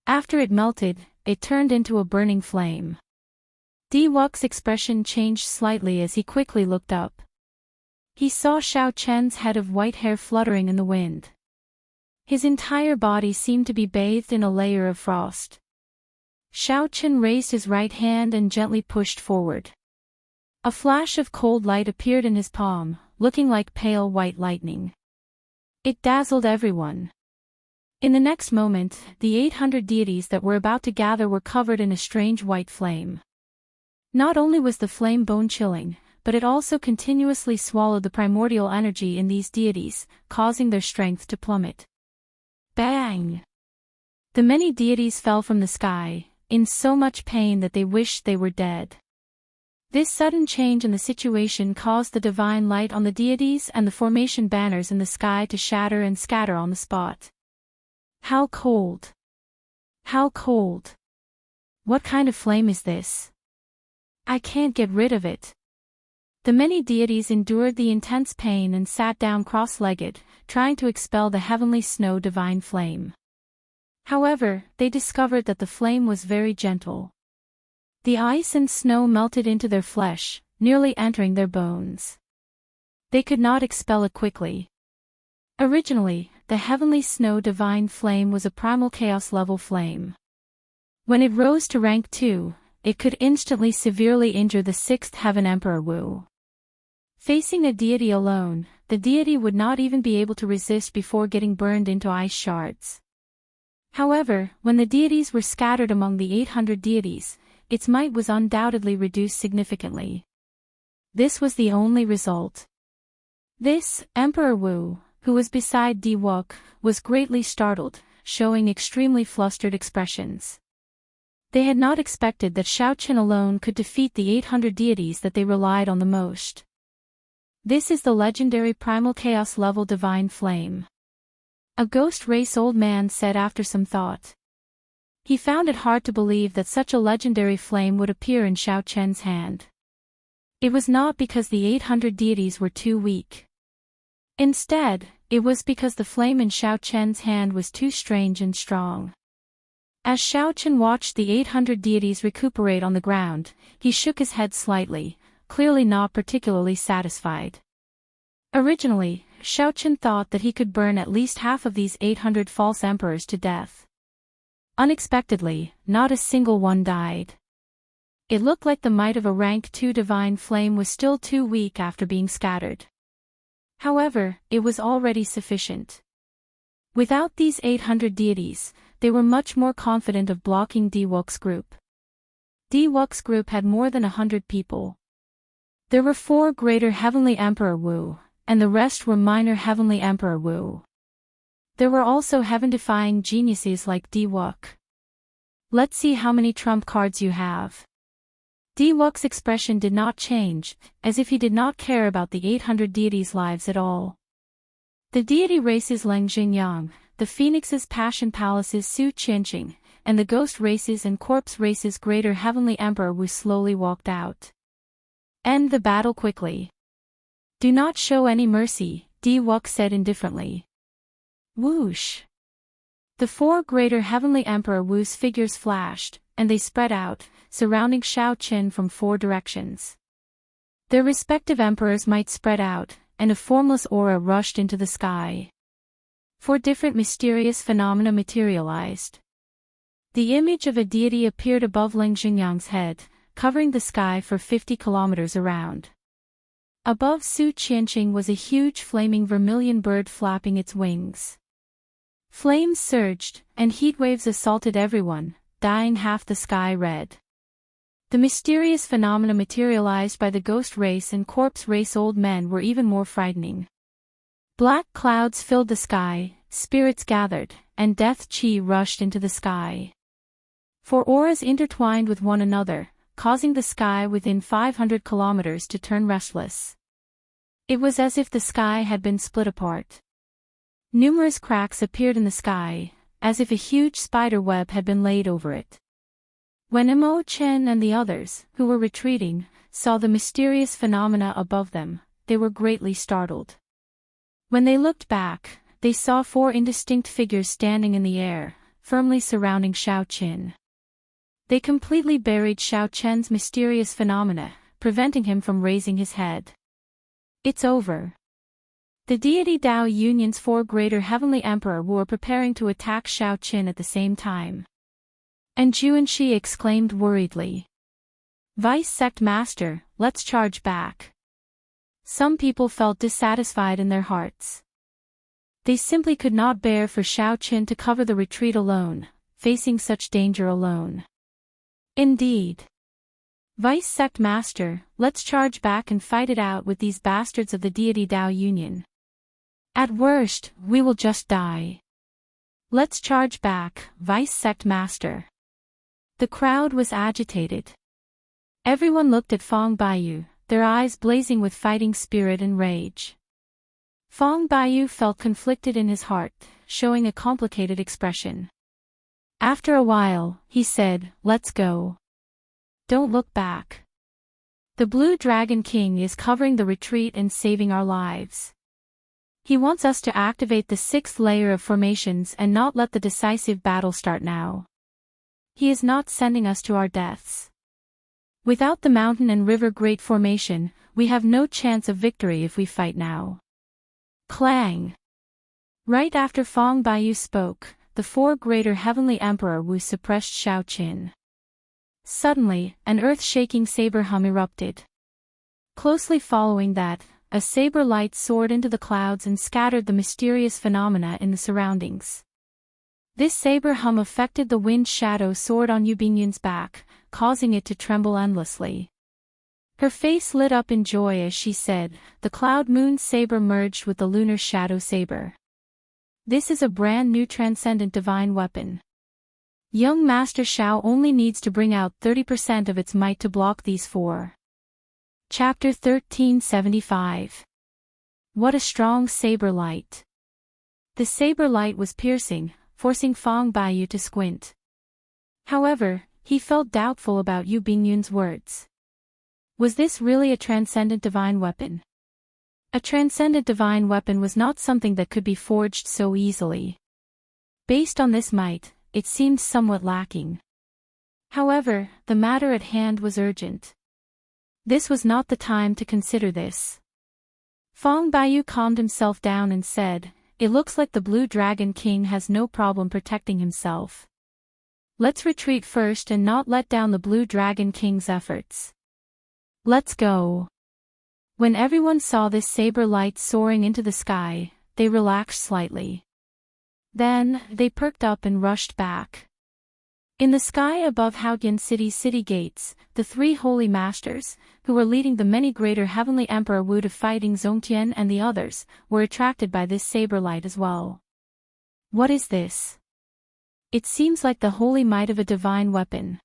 After it melted, it turned into a burning flame. Diwok's expression changed slightly as he quickly looked up. He saw Xiao Qin's head of white hair fluttering in the wind. His entire body seemed to be bathed in a layer of frost. Xiao Qin raised his right hand and gently pushed forward. A flash of cold light appeared in his palm, looking like pale white lightning. It dazzled everyone. In the next moment, the 800 deities that were about to gather were covered in a strange white flame. Not only was the flame bone-chilling, but it also continuously swallowed the primordial energy in these deities, causing their strength to plummet. Bang! The many deities fell from the sky, in so much pain that they wished they were dead. This sudden change in the situation caused the divine light on the deities and the formation banners in the sky to shatter and scatter on the spot. How cold! How cold! What kind of flame is this? I can't get rid of it. The many deities endured the intense pain and sat down cross-legged, trying to expel the heavenly snow divine flame. However, they discovered that the flame was very gentle. The ice and snow melted into their flesh, nearly entering their bones. They could not expel it quickly. Originally, the heavenly snow divine flame was a primal chaos level flame. When it rose to rank 2, it could instantly severely injure the 6th heaven Emperor Wu. Facing a deity alone, the deity would not even be able to resist before getting burned into ice shards. However, when the deities were scattered among the 800 deities, its might was undoubtedly reduced significantly. This was the only result. This, Emperor Wu, who was beside Diwook, was greatly startled, showing extremely flustered expressions. They had not expected that Xiaoqin alone could defeat the 800 deities that they relied on the most. This is the legendary primal chaos level divine flame. A ghost race old man said after some thought. He found it hard to believe that such a legendary flame would appear in Xiaoqian's hand. It was not because the 800 deities were too weak. Instead, it was because the flame in Xiaoqian's hand was too strange and strong. As Xiaoqian watched the 800 deities recuperate on the ground, he shook his head slightly, clearly not particularly satisfied. Originally, Xiaoqian thought that he could burn at least half of these 800 false emperors to death. Unexpectedly, not a single one died. It looked like the might of a rank 2 divine flame was still too weak after being scattered. However, it was already sufficient. Without these 800 deities, they were much more confident of blocking Diwook's group. Diwook's group had more than 100 people. There were 4 greater heavenly Emperor Wu, and the rest were minor heavenly Emperor Wu. There were also heaven-defying geniuses like Diwook. Let's see how many trump cards you have. Diwook's expression did not change, as if he did not care about the 800 deities' lives at all. The deity races Leng Xingyang, the phoenix's passion palaces Su Qianqing, and the ghost races and corpse races greater heavenly Emperor Wu slowly walked out. End the battle quickly. Do not show any mercy, Diwook said indifferently. Whoosh! The 4 greater heavenly Emperor Wu's figures flashed, and they spread out, surrounding Xiaoqin from 4 directions. Their respective emperors might spread out, and a formless aura rushed into the sky. 4 different mysterious phenomena materialized. The image of a deity appeared above Leng Xingyang's head, covering the sky for 50 kilometers around. Above Su Qianqing was a huge flaming vermilion bird flapping its wings. Flames surged, and heatwaves assaulted everyone, dyeing half the sky red. The mysterious phenomena materialized by the ghost race and corpse race old men were even more frightening. Black clouds filled the sky, spirits gathered, and death chi rushed into the sky. 4 auras intertwined with one another, causing the sky within 500 kilometers to turn restless. It was as if the sky had been split apart. Numerous cracks appeared in the sky, as if a huge spider web had been laid over it. When Imo Chen and the others, who were retreating, saw the mysterious phenomena above them, they were greatly startled. When they looked back, they saw 4 indistinct figures standing in the air, firmly surrounding Xiaoqin. They completely buried Xiaoqian's mysterious phenomena, preventing him from raising his head. It's over. The deity Dao Union's 4 greater heavenly emperor were preparing to attack Xiaoqin at the same time. And Juanxi exclaimed worriedly. Vice Sect Master, let's charge back. Some people felt dissatisfied in their hearts. They simply could not bear for Xiaoqin to cover the retreat alone, facing such danger alone. Indeed. Vice Sect Master, let's charge back and fight it out with these bastards of the deity Dao Union. At worst, we will just die. Let's charge back, Vice Sect Master. The crowd was agitated. Everyone looked at Fong Baiyu, their eyes blazing with fighting spirit and rage. Fong Baiyu felt conflicted in his heart, showing a complicated expression. After a while, he said, "Let's go. Don't look back. The Blue Dragon King is covering the retreat and saving our lives. He wants us to activate the 6th layer of formations and not let the decisive battle start now. He is not sending us to our deaths. Without the mountain and river great formation, we have no chance of victory if we fight now." Clang! Right after Fong Baiyu spoke, the 4 greater heavenly emperor Wu suppressed Xiaoqin. Suddenly, an earth-shaking saber hum erupted. Closely following that, a saber light soared into the clouds and scattered the mysterious phenomena in the surroundings. This saber hum affected the wind shadow sword on Yu Bingyun's back, causing it to tremble endlessly. Her face lit up in joy as she said, "The Cloud Moon Saber merged with the Lunar Shadow Saber. This is a brand new transcendent divine weapon. Young Master Xiao only needs to bring out 30% of its might to block these 4. Chapter 1375. What a strong saber light. The saber light was piercing, forcing Fong Baiyu to squint. However, he felt doubtful about Yu Bingyun's words. Was this really a transcendent divine weapon? A transcendent divine weapon was not something that could be forged so easily. Based on this might, it seemed somewhat lacking. However, the matter at hand was urgent. This was not the time to consider this. Fong Baiyu calmed himself down and said, "It looks like the Blue Dragon King has no problem protecting himself. Let's retreat first and not let down the Blue Dragon King's efforts. Let's go." When everyone saw this saber light soaring into the sky, they relaxed slightly. Then, they perked up and rushed back. In the sky above Haotian City's city gates, the 3 holy masters, who were leading the many greater heavenly emperor Wu to fighting Zongtian and the others, were attracted by this saber light as well. What is this? It seems like the holy might of a divine weapon.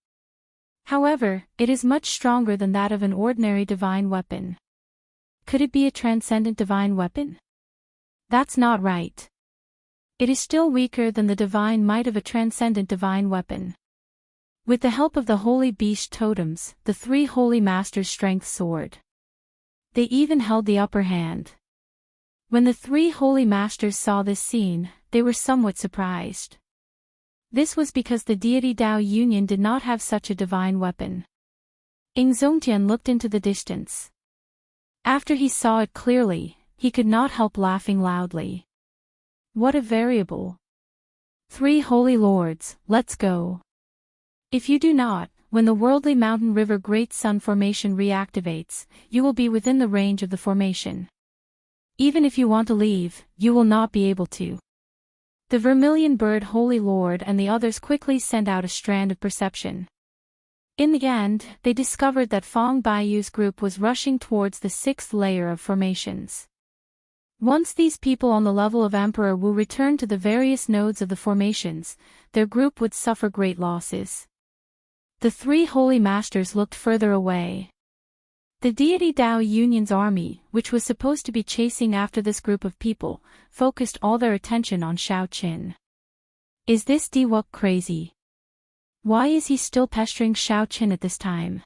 However, it is much stronger than that of an ordinary divine weapon. Could it be a transcendent divine weapon? That's not right. It is still weaker than the divine might of a transcendent divine weapon. With the help of the holy beast totems, the 3 holy masters' strength soared. They even held the upper hand. When the 3 holy masters saw this scene, they were somewhat surprised. This was because the deity Dao Union did not have such a divine weapon. Ing Zongtian looked into the distance. After he saw it clearly, he could not help laughing loudly. What a variable. 3 holy lords, let's go. If you do not, when the worldly mountain river Great Sun formation reactivates, you will be within the range of the formation. Even if you want to leave, you will not be able to. The Vermilion Bird Holy Lord and the others quickly sent out a strand of perception. In the end, they discovered that Fong Baiyu's group was rushing towards the 6th layer of formations. Once these people on the level of Emperor Wu returned to the various nodes of the formations, their group would suffer great losses. The 3 holy masters looked further away. The deity Dao Union's army, which was supposed to be chasing after this group of people, focused all their attention on Xiaoqin. Is this Diwuk crazy? Why is he still pestering Xiaoqin at this time?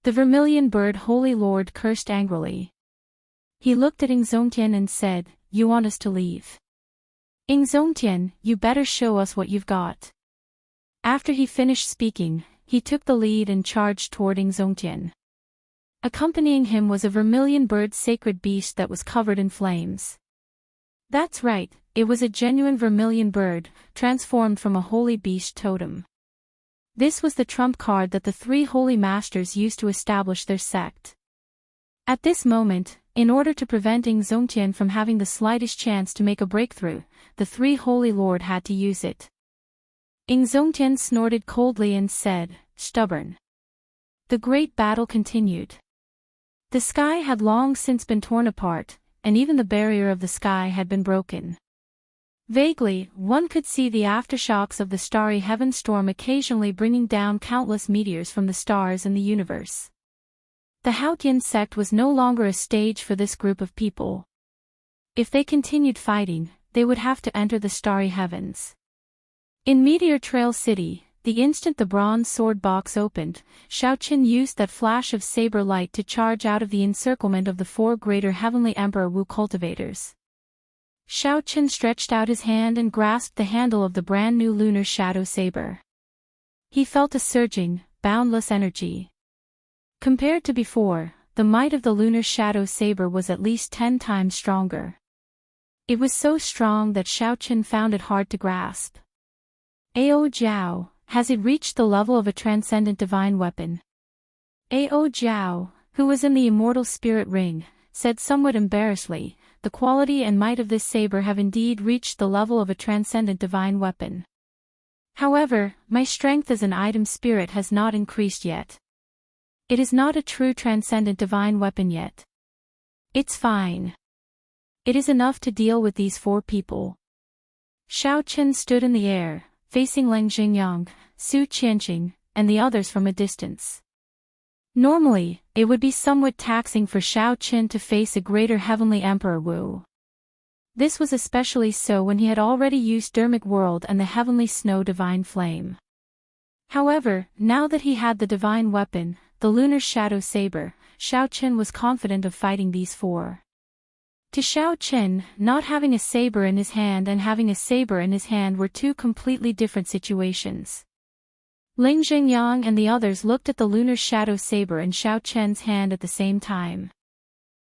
The Vermilion Bird Holy Lord cursed angrily. He looked at Ing Zongtian and said, "You want us to leave? Ing Zongtian, you better show us what you've got." After he finished speaking, he took the lead and charged toward Ing Zongtian. Accompanying him was a vermilion bird sacred beast that was covered in flames. That's right, it was a genuine vermilion bird, transformed from a holy beast totem. This was the trump card that the 3 holy masters used to establish their sect. At this moment, in order to prevent Enchanting from having the slightest chance to make a breakthrough, the three Holy Lord had to use it. Enchanting snorted coldly and said, "Stubborn." The great battle continued. The sky had long since been torn apart, and even the barrier of the sky had been broken. Vaguely, one could see the aftershocks of the starry heaven storm occasionally bringing down countless meteors from the stars in the universe. The Haotian sect was no longer a stage for this group of people. If they continued fighting, they would have to enter the starry heavens. In Meteor Trail City, the instant the bronze sword box opened, Xiaoqin used that flash of saber light to charge out of the encirclement of the four greater heavenly Emperor Wu cultivators. Xiaoqin stretched out his hand and grasped the handle of the brand new lunar shadow saber. He felt a surging, boundless energy. Compared to before, the might of the lunar shadow saber was at least 10 times stronger. It was so strong that Xiaoqin found it hard to grasp. Ao Jiao, has it reached the level of a transcendent divine weapon? Ao Jiao, who was in the Immortal Spirit Ring, said somewhat embarrassedly, "The quality and might of this saber have indeed reached the level of a transcendent divine weapon. However, my strength as an item spirit has not increased yet. It is not a true transcendent divine weapon yet. It's fine. It is enough to deal with these four people." Xiaoqin stood in the air, facing Leng Xingyang, Su Qianqing, and the others from a distance. Normally, it would be somewhat taxing for Xiaoqin to face a greater heavenly Emperor Wu. This was especially so when he had already used Dermic World and the Heavenly Snow Divine Flame. However, now that he had the divine weapon, the Lunar Shadow Saber, Xiaoqin was confident of fighting these four. To Xiaoqin, not having a saber in his hand and having a saber in his hand were two completely different situations. Ling Xingyang and the others looked at the lunar shadow saber in Xiaoqin's hand at the same time.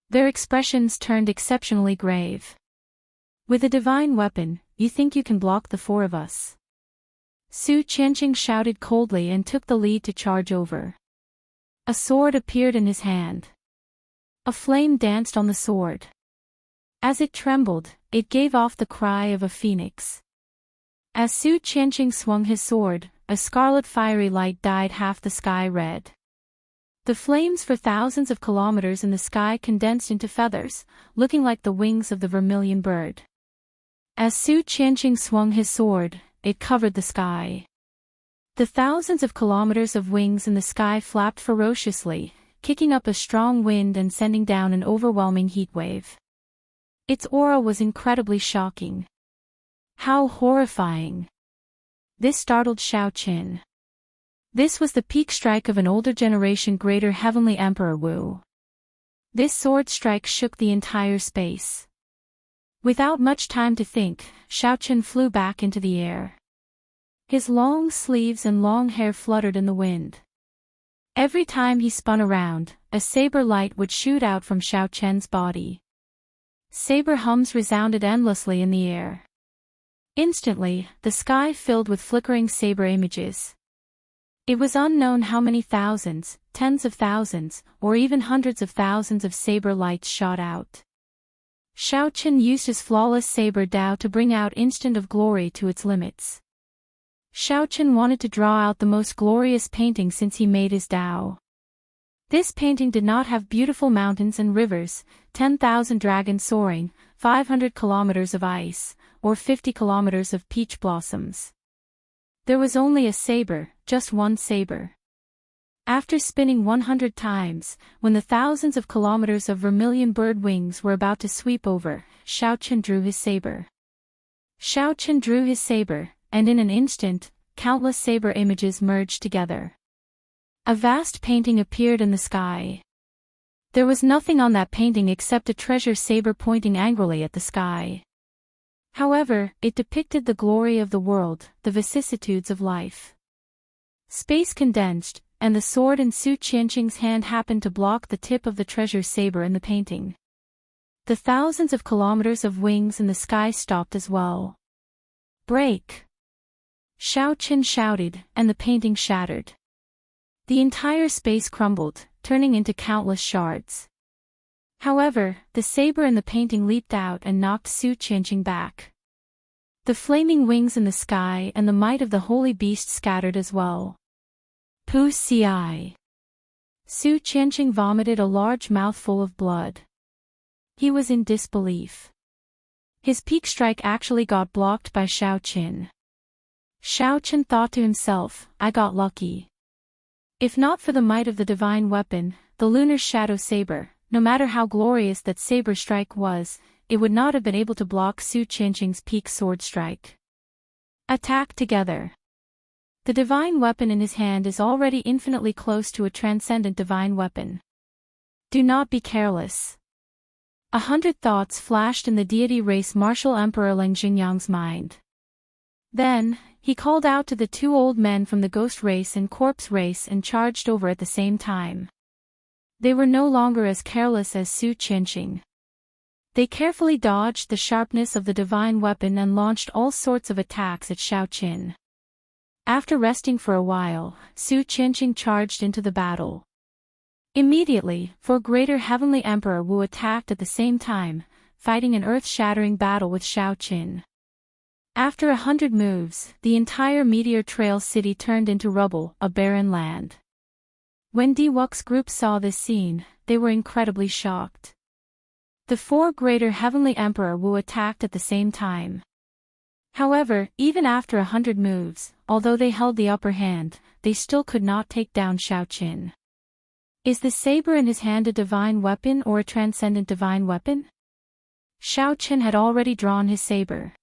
Their expressions turned exceptionally grave. "With a divine weapon, you think you can block the four of us?" Su Qianqing shouted coldly and took the lead to charge over. A sword appeared in his hand. A flame danced on the sword. As it trembled, it gave off the cry of a phoenix. As Su Qianqing swung his sword, a scarlet fiery light dyed half the sky red. The flames for thousands of kilometers in the sky condensed into feathers, looking like the wings of the vermilion bird. As Su Qianqing swung his sword, it covered the sky. The thousands of kilometers of wings in the sky flapped ferociously, kicking up a strong wind and sending down an overwhelming heat wave. Its aura was incredibly shocking. How horrifying! This startled Xiaoqin. This was the peak strike of an older generation greater heavenly Emperor Wu. This sword strike shook the entire space. Without much time to think, Xiaoqin flew back into the air. His long sleeves and long hair fluttered in the wind. Every time he spun around, a saber light would shoot out from Xiaoqin's body. Saber hums resounded endlessly in the air. Instantly, the sky filled with flickering saber images. It was unknown how many thousands, tens of thousands, or even hundreds of thousands of saber lights shot out. Xiaoqin used his flawless saber Dao to bring out instant of glory to its limits. Xiaoqin wanted to draw out the most glorious painting since he made his Dao. This painting did not have beautiful mountains and rivers, 10,000 dragons soaring, 500 kilometers of ice, or 50 kilometers of peach blossoms. There was only a saber, just one saber. After spinning 100 times, when the thousands of kilometers of vermilion bird wings were about to sweep over, Xiaoqin drew his saber. Xiaoqin drew his saber, and in an instant, countless saber images merged together. A vast painting appeared in the sky. There was nothing on that painting except a treasure saber pointing angrily at the sky. However, it depicted the glory of the world, the vicissitudes of life. Space condensed, and the sword in Su Qianqing's hand happened to block the tip of the treasure saber in the painting. The thousands of kilometers of wings in the sky stopped as well. "Break!" Xiaoqin shouted, and the painting shattered. The entire space crumbled, turning into countless shards. However, the saber in the painting leaped out and knocked Su Qianqing back. The flaming wings in the sky and the might of the holy beast scattered as well. Pu Ci. Su Qianqing vomited a large mouthful of blood. He was in disbelief. His peak strike actually got blocked by Xiaoqin. Xiaoqin thought to himself, I got lucky. If not for the might of the divine weapon, the lunar shadow saber, no matter how glorious that saber strike was, it would not have been able to block Su Qianqing's peak sword strike. Attack together. The divine weapon in his hand is already infinitely close to a transcendent divine weapon. Do not be careless. 100 thoughts flashed in the deity race martial Emperor Leng Xingyang's mind. Then, he called out to the two old men from the ghost race and corpse race and charged over at the same time. They were no longer as careless as Su Qianqing. They carefully dodged the sharpness of the divine weapon and launched all sorts of attacks at Xiaoqin. After resting for a while, Su Qianqing charged into the battle. Immediately, four greater heavenly Emperor Wu attacked at the same time, fighting an earth-shattering battle with Xiaoqin. After 100 moves, the entire Meteor Trail city turned into rubble, a barren land. When Diwok's group saw this scene, they were incredibly shocked. The four greater heavenly Emperor Wu attacked at the same time. However, even after 100 moves, although they held the upper hand, they still could not take down Xiaoqin. Is the saber in his hand a divine weapon or a transcendent divine weapon? Xiaoqin had already drawn his saber.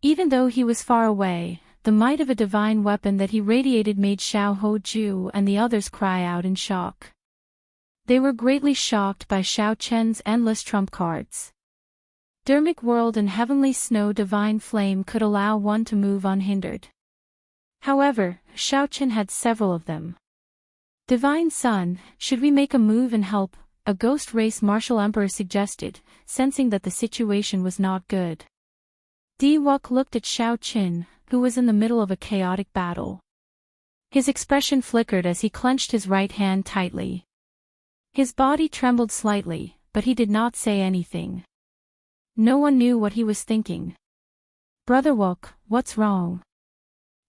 Even though he was far away, the might of a divine weapon that he radiated made Xiao Hoju and the others cry out in shock. They were greatly shocked by Xiaoqin's endless trump cards. Dermic World and Heavenly Snow Divine Flame could allow one to move unhindered. However, Xiaoqin had several of them. Divine Sun, should we make a move and help? A ghost race martial emperor suggested, sensing that the situation was not good. Diwok looked at Xiaoqin, who was in the middle of a chaotic battle. His expression flickered as he clenched his right hand tightly. His body trembled slightly, but he did not say anything. No one knew what he was thinking. Brother Wok, what's wrong?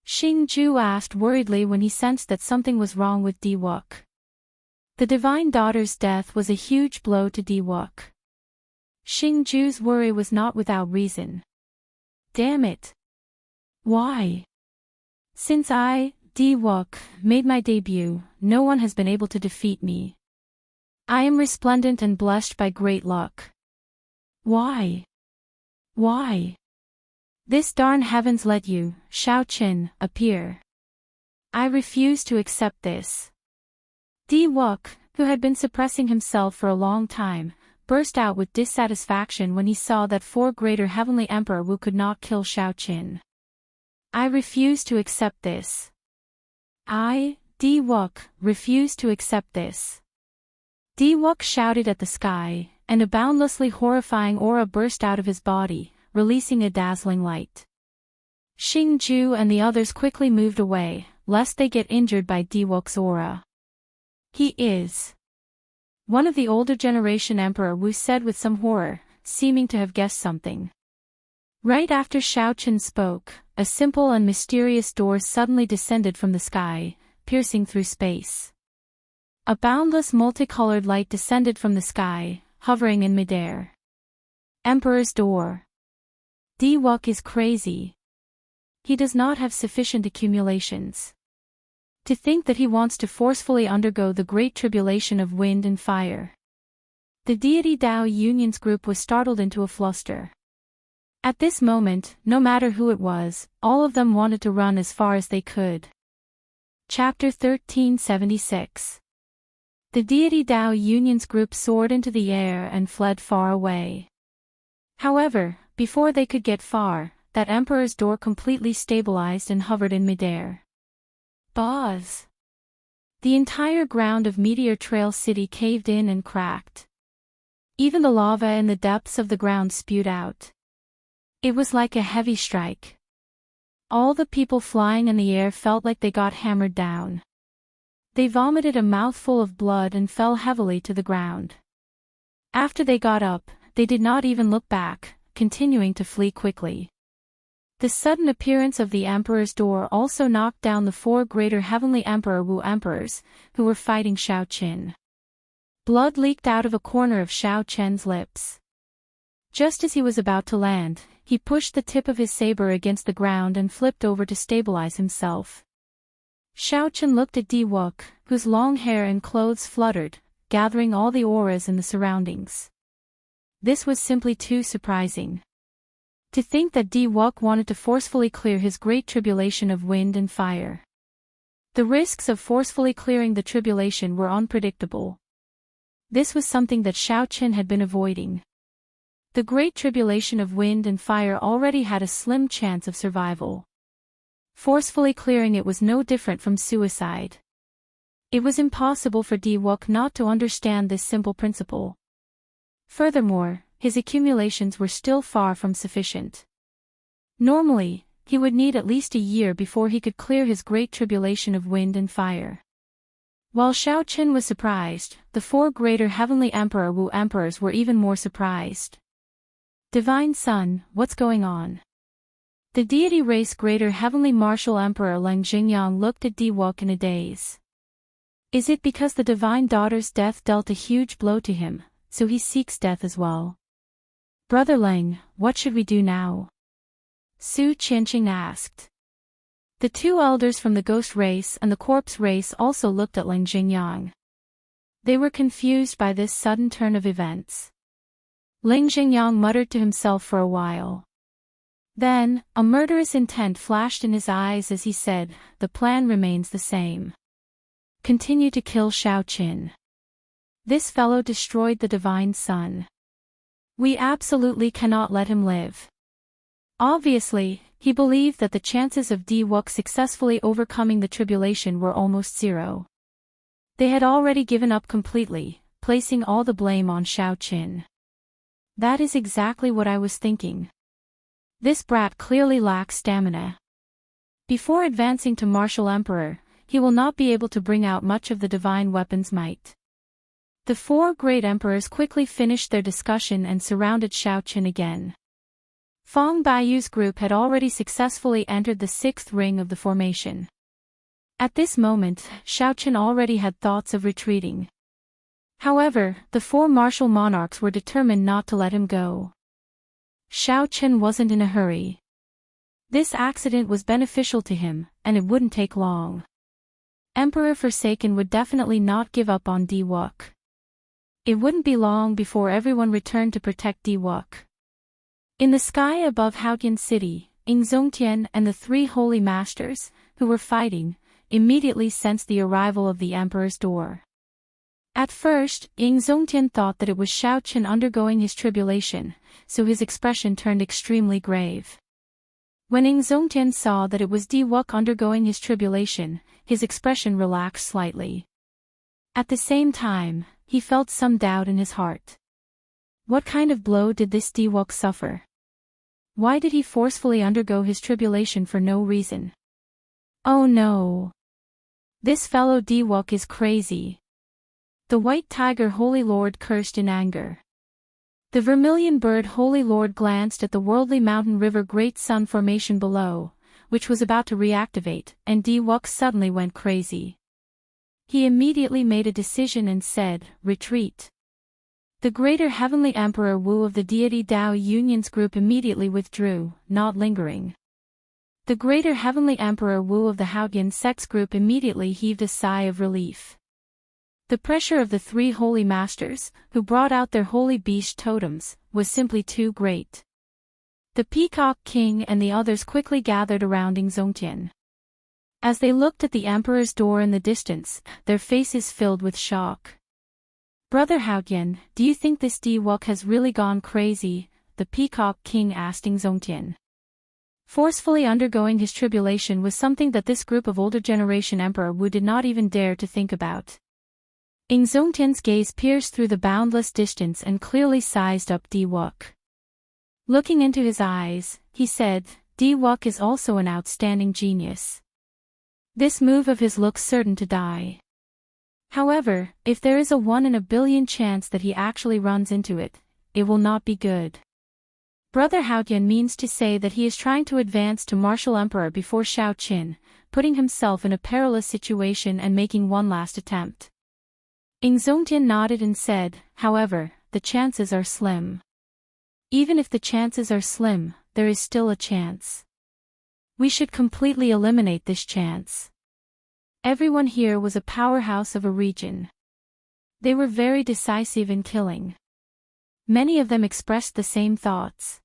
Xingju asked worriedly when he sensed that something was wrong with Diwok. The divine daughter's death was a huge blow to Diwok. Xingju's worry was not without reason. Damn it. Why? Since I, Diwok, made my debut, no one has been able to defeat me. I am resplendent and blessed by great luck. Why? Why? This darn heavens let you, Xiaoqin, appear. I refuse to accept this. Diwok, who had been suppressing himself for a long time, burst out with dissatisfaction when he saw that four greater heavenly Emperor Wu could not kill Xiaoqin. I refuse to accept this. I, Diwok, refuse to accept this. Diwok shouted at the sky, and a boundlessly horrifying aura burst out of his body, releasing a dazzling light. Xingju and the others quickly moved away, lest they get injured by Diwok's aura. He is one of the older generation Emperor Wu said with some horror, seeming to have guessed something. Right after Xiaoqin spoke, a simple and mysterious door suddenly descended from the sky, piercing through space. A boundless multicolored light descended from the sky, hovering in midair. Emperor's Door. Diwok is crazy. He does not have sufficient accumulations. To think that he wants to forcefully undergo the great tribulation of wind and fire. The deity Dao Union's group was startled into a fluster. At this moment, no matter who it was, all of them wanted to run as far as they could. Chapter 1376. The deity Dao Union's group soared into the air and fled far away. However, before they could get far, that Emperor's Door completely stabilized and hovered in midair. Buzz! The entire ground of Meteor Trail City caved in and cracked. Even the lava in the depths of the ground spewed out. It was like a heavy strike. All the people flying in the air felt like they got hammered down. They vomited a mouthful of blood and fell heavily to the ground. After they got up, they did not even look back, continuing to flee quickly. The sudden appearance of the Emperor's door also knocked down the 4 greater Heavenly Emperor Wu Emperors, who were fighting Xiao Qin. Blood leaked out of a corner of Xiao Qian's lips. Just as he was about to land, he pushed the tip of his saber against the ground and flipped over to stabilize himself. Xiao Qian looked at Di Wook, whose long hair and clothes fluttered, gathering all the auras in the surroundings. This was simply too surprising. To think that Di Wook wanted to forcefully clear his great tribulation of wind and fire. The risks of forcefully clearing the tribulation were unpredictable. This was something that Xiao Qian had been avoiding. The great tribulation of wind and fire already had a slim chance of survival. Forcefully clearing it was no different from suicide. It was impossible for Di Wook not to understand this simple principle. Furthermore, his accumulations were still far from sufficient. Normally, he would need at least a year before he could clear his great tribulation of wind and fire. While Xiao Qian was surprised, the 4 greater Heavenly Emperor Wu Emperors were even more surprised. Divine Son, what's going on? The deity race greater Heavenly Martial Emperor Leng Xingyang looked at Di Wook in a daze. Is it because the Divine Daughter's death dealt a huge blow to him, so he seeks death as well? Brother Leng, what should we do now? Su Qianqing asked. The 2 elders from the ghost race and the corpse race also looked at Leng Xingyang. They were confused by this sudden turn of events. Leng Xingyang muttered to himself for a while. Then, a murderous intent flashed in his eyes as he said, "The plan remains the same. Continue to kill Xiao Qin. This fellow destroyed the Divine Son. We absolutely cannot let him live." Obviously, he believed that the chances of Di Wook successfully overcoming the tribulation were almost 0. They had already given up completely, placing all the blame on Xiao Qin. That is exactly what I was thinking. This brat clearly lacks stamina. Before advancing to Martial Emperor, he will not be able to bring out much of the divine weapon's might. The 4 great emperors quickly finished their discussion and surrounded Xiao Qin again. Fang Baiyu's group had already successfully entered the 6th ring of the formation. At this moment, Xiao Qin already had thoughts of retreating. However, the 4 martial monarchs were determined not to let him go. Xiao Qin wasn't in a hurry. This accident was beneficial to him, and it wouldn't take long. Emperor Forsaken would definitely not give up on Di Wook. It wouldn't be long before everyone returned to protect Di Wook. In the sky above Haotian City, Yingzongtian and the 3 holy masters, who were fighting, immediately sensed the arrival of the Emperor's door. At first, Yingzongtian thought that it was Xiao Qin undergoing his tribulation, so his expression turned extremely grave. When Yingzongtian saw that it was Di Wook undergoing his tribulation, his expression relaxed slightly. At the same time, he felt some doubt in his heart. What kind of blow did this Di Wook suffer? Why did he forcefully undergo his tribulation for no reason? Oh no! This fellow Di Wook is crazy. The White Tiger Holy Lord cursed in anger. The Vermilion Bird Holy Lord glanced at the worldly mountain river Great Sun formation below, which was about to reactivate, and Di Wook suddenly went crazy. He immediately made a decision and said, "Retreat." The greater Heavenly Emperor Wu of the deity Dao Union's group immediately withdrew, not lingering. The greater Heavenly Emperor Wu of the Haotian sect's group immediately heaved a sigh of relief. The pressure of the 3 holy masters, who brought out their holy beast totems, was simply too great. The Peacock King and the others quickly gathered around Yingzongtian. As they looked at the Emperor's door in the distance, their faces filled with shock. "Brother Haotian, do you think this Di Wook has really gone crazy?" the Peacock King asked Yingzongtian. Forcefully undergoing his tribulation was something that this group of older generation Emperor Wu did not even dare to think about. Yingzongtian's gaze pierced through the boundless distance and clearly sized up Di Wook. Looking into his eyes, he said, "Di Wook is also an outstanding genius. This move of his looks certain to die. However, if there is a 1 in a billion chance that he actually runs into it, it will not be good. Brother Haotian means to say that he is trying to advance to martial emperor before Xiao Qin, putting himself in a perilous situation and making one last attempt. Ingzongtian nodded and said, however, the chances are slim. Even if the chances are slim, there is still a chance. We should completely eliminate this chance. Everyone here was a powerhouse of a region. They were very decisive in killing. Many of them expressed the same thoughts.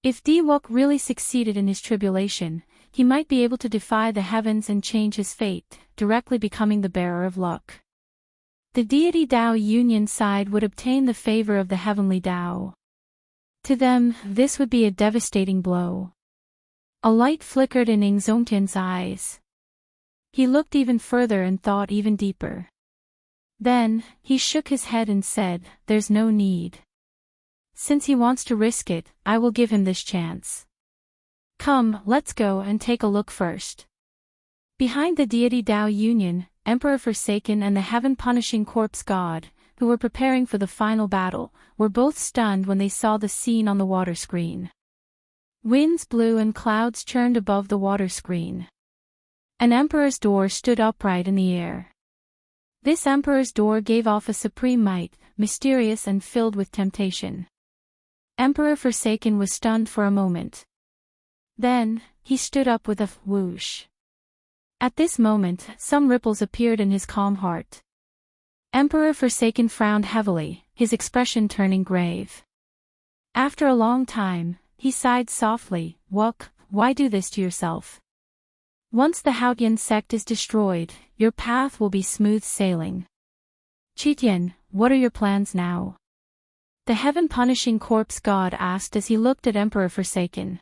If Diwok really succeeded in his tribulation, he might be able to defy the heavens and change his fate, directly becoming the bearer of luck. The deity Tao Union side would obtain the favor of the heavenly Tao. To them, this would be a devastating blow. A light flickered in Ingzongtian's eyes. He looked even further and thought even deeper. Then, he shook his head and said, there's no need. Since he wants to risk it, I will give him this chance. Come, let's go and take a look first. Behind the deity Tao Union, Emperor Forsaken and the heaven-punishing corpse god, who were preparing for the final battle, were both stunned when they saw the scene on the water screen. Winds blew and clouds churned above the water screen. An emperor's door stood upright in the air. This emperor's door gave off a supreme might, mysterious and filled with temptation. Emperor Forsaken was stunned for a moment. Then, he stood up with a whoosh. At this moment, some ripples appeared in his calm heart. Emperor Forsaken frowned heavily, his expression turning grave. After a long time, he sighed softly, Wuk, why do this to yourself? Once the Haotian sect is destroyed, your path will be smooth sailing. Qitian, what are your plans now? The heaven-punishing corpse god asked as he looked at Emperor Forsaken.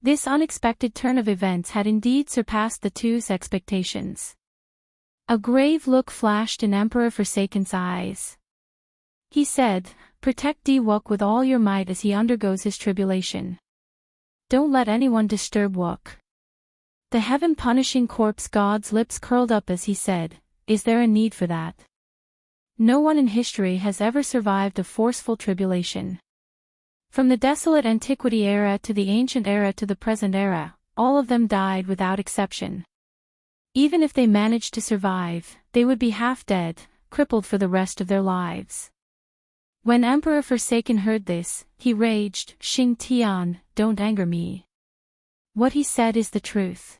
This unexpected turn of events had indeed surpassed the two's expectations. A grave look flashed in Emperor Forsaken's eyes. He said, protect Diwok with all your might as he undergoes his tribulation. Don't let anyone disturb Wuk. The heaven-punishing corpse god's lips curled up as he said, is there a need for that? No one in history has ever survived a forceful tribulation. From the desolate antiquity era to the ancient era to the present era, all of them died without exception. Even if they managed to survive, they would be half dead, crippled for the rest of their lives. When Emperor Forsaken heard this, he raged, Xing Tian, don't anger me. What he said is the truth.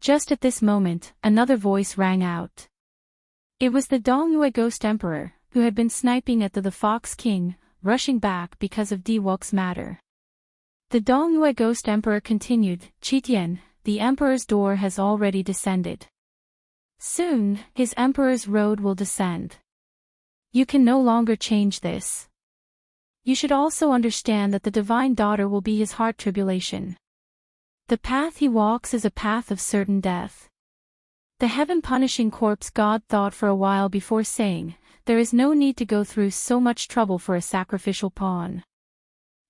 Just at this moment, another voice rang out. It was the Dongyue Ghost Emperor, who had been sniping at the Fox King, rushing back because of Diwok's matter. The Dongyue Ghost Emperor continued, Qitian, the Emperor's door has already descended. Soon, his Emperor's road will descend. You can no longer change this. You should also understand that the Divine Daughter will be his heart tribulation. The path he walks is a path of certain death. The heaven-punishing corpse god thought for a while before saying, there is no need to go through so much trouble for a sacrificial pawn.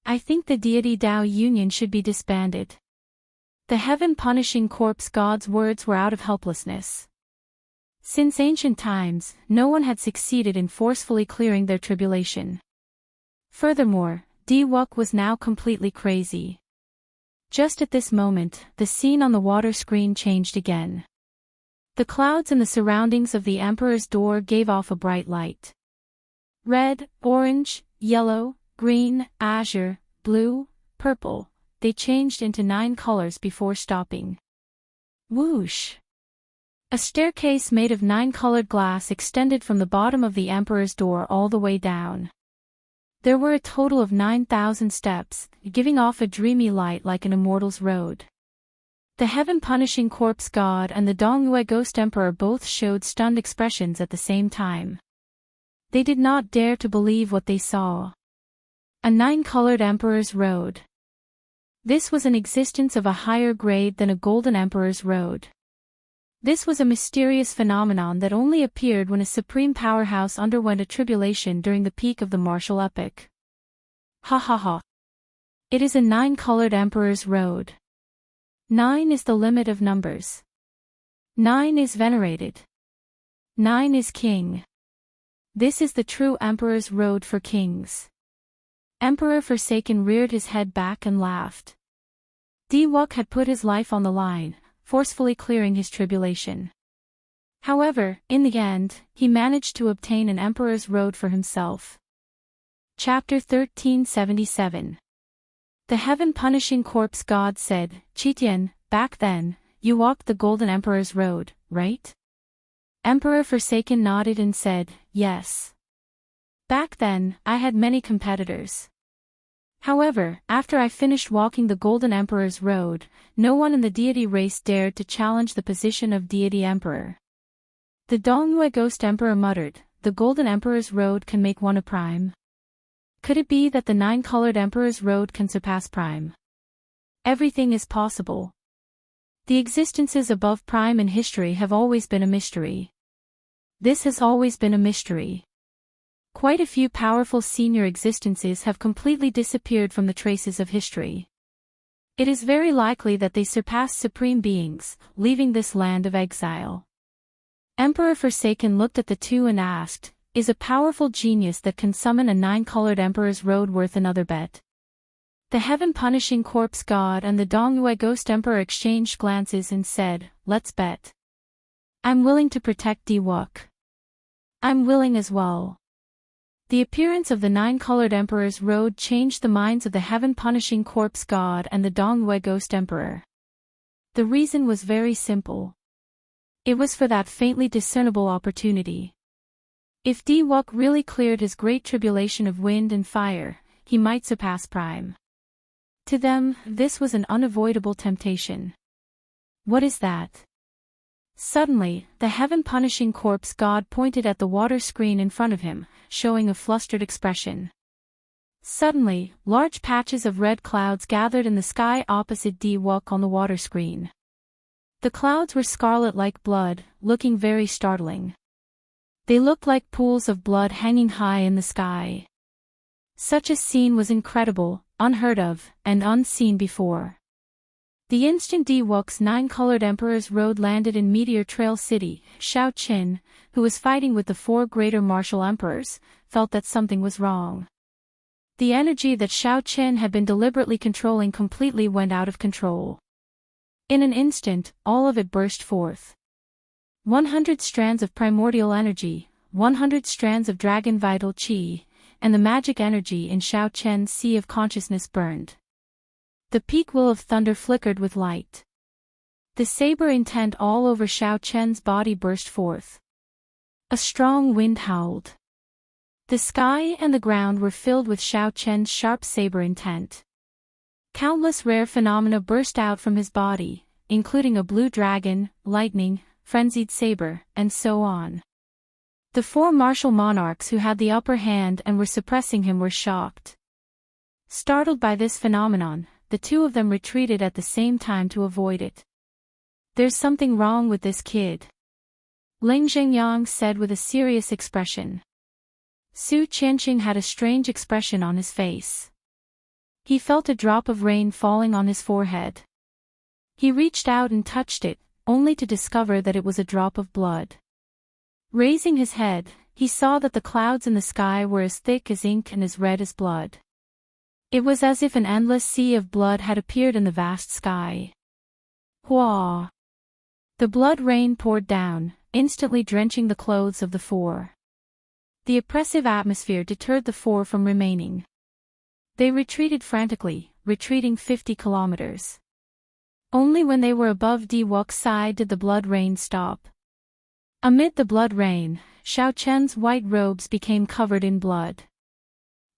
I think the deity Tao Union should be disbanded. The heaven-punishing corpse god's words were out of helplessness. Since ancient times, no one had succeeded in forcefully clearing their tribulation. Furthermore, Diwok was now completely crazy. Just at this moment, the scene on the water screen changed again. The clouds in the surroundings of the Emperor's door gave off a bright light. Red, orange, yellow, green, azure, blue, purple, they changed into 9 colors before stopping. Whoosh! A staircase made of 9-colored glass extended from the bottom of the Emperor's door all the way down. There were a total of 9,000 steps, giving off a dreamy light like an immortal's road. The heaven-punishing corpse god and the Dongyue Ghost Emperor both showed stunned expressions at the same time. They did not dare to believe what they saw. A 9-colored Emperor's Road. This was an existence of a higher grade than a Golden Emperor's Road. This was a mysterious phenomenon that only appeared when a supreme powerhouse underwent a tribulation during the peak of the martial epoch. Ha ha ha. It is a 9-colored Emperor's Road. 9 is the limit of numbers. 9 is venerated. 9 is king. This is the true Emperor's road for kings. Emperor Forsaken reared his head back and laughed. Diwok had put his life on the line, forcefully clearing his tribulation. However, in the end, he managed to obtain an Emperor's road for himself. Chapter 1377. The heaven-punishing corpse god said, Chitian, back then, you walked the Golden Emperor's road, right? Emperor Forsaken nodded and said, yes. Back then, I had many competitors. However, after I finished walking the Golden Emperor's road, no one in the deity race dared to challenge the position of deity emperor. The Dongyue Ghost Emperor muttered, the Golden Emperor's road can make one a prime. Could it be that the 9-colored Emperor's road can surpass prime? Everything is possible. The existences above prime in history have always been a mystery. This has always been a mystery. Quite a few powerful senior existences have completely disappeared from the traces of history. It is very likely that they surpassed supreme beings, leaving this land of exile. Emperor Forsaken looked at the two and asked, is a powerful genius that can summon a 9-colored Emperor's road worth another bet? The heaven-punishing corpse god and the Dongyue Ghost Emperor exchanged glances and said, let's bet. I'm willing to protect Diwok. I'm willing as well. The appearance of the 9-colored Emperor's road changed the minds of the heaven-punishing corpse god and the Dongyue Ghost Emperor. The reason was very simple. It was for that faintly discernible opportunity. If Diwok really cleared his great tribulation of wind and fire, he might surpass prime. To them, this was an unavoidable temptation. What is that? Suddenly, the heaven-punishing corpse god pointed at the water screen in front of him, showing a flustered expression. Suddenly, large patches of red clouds gathered in the sky opposite Diwok on the water screen. The clouds were scarlet like blood, looking very startling. They looked like pools of blood hanging high in the sky. Such a scene was incredible, unheard of, and unseen before. The instant Diwok's 9-colored Emperor's road landed in Meteor Trail City, Shao Qin, who was fighting with the 4 greater martial emperors, felt that something was wrong. The energy that Shao Qin had been deliberately controlling completely went out of control. In an instant, all of it burst forth. 100 strands of primordial energy, 100 strands of dragon vital qi, and the magic energy in Shao Chen's sea of consciousness burned. The peak will of thunder flickered with light. The saber intent all over Shao Chen's body burst forth. A strong wind howled. The sky and the ground were filled with Shao Chen's sharp saber intent. Countless rare phenomena burst out from his body, including a blue dragon, lightning, frenzied saber, and so on. The 4 martial monarchs who had the upper hand and were suppressing him were shocked. Startled by this phenomenon, the 2 of them retreated at the same time to avoid it. There's something wrong with this kid, Ling Zhengyang said with a serious expression. Su Qianqing had a strange expression on his face. He felt a drop of rain falling on his forehead. He reached out and touched it, only to discover that it was a drop of blood. Raising his head, he saw that the clouds in the sky were as thick as ink and as red as blood. It was as if an endless sea of blood had appeared in the vast sky. Hua! The blood rain poured down, instantly drenching the clothes of the 4. The oppressive atmosphere deterred the 4 from remaining. They retreated frantically, retreating 50 kilometers. Only when they were above Diwok's side did the blood rain stop. Amid the blood rain, Shao Chen's white robes became covered in blood.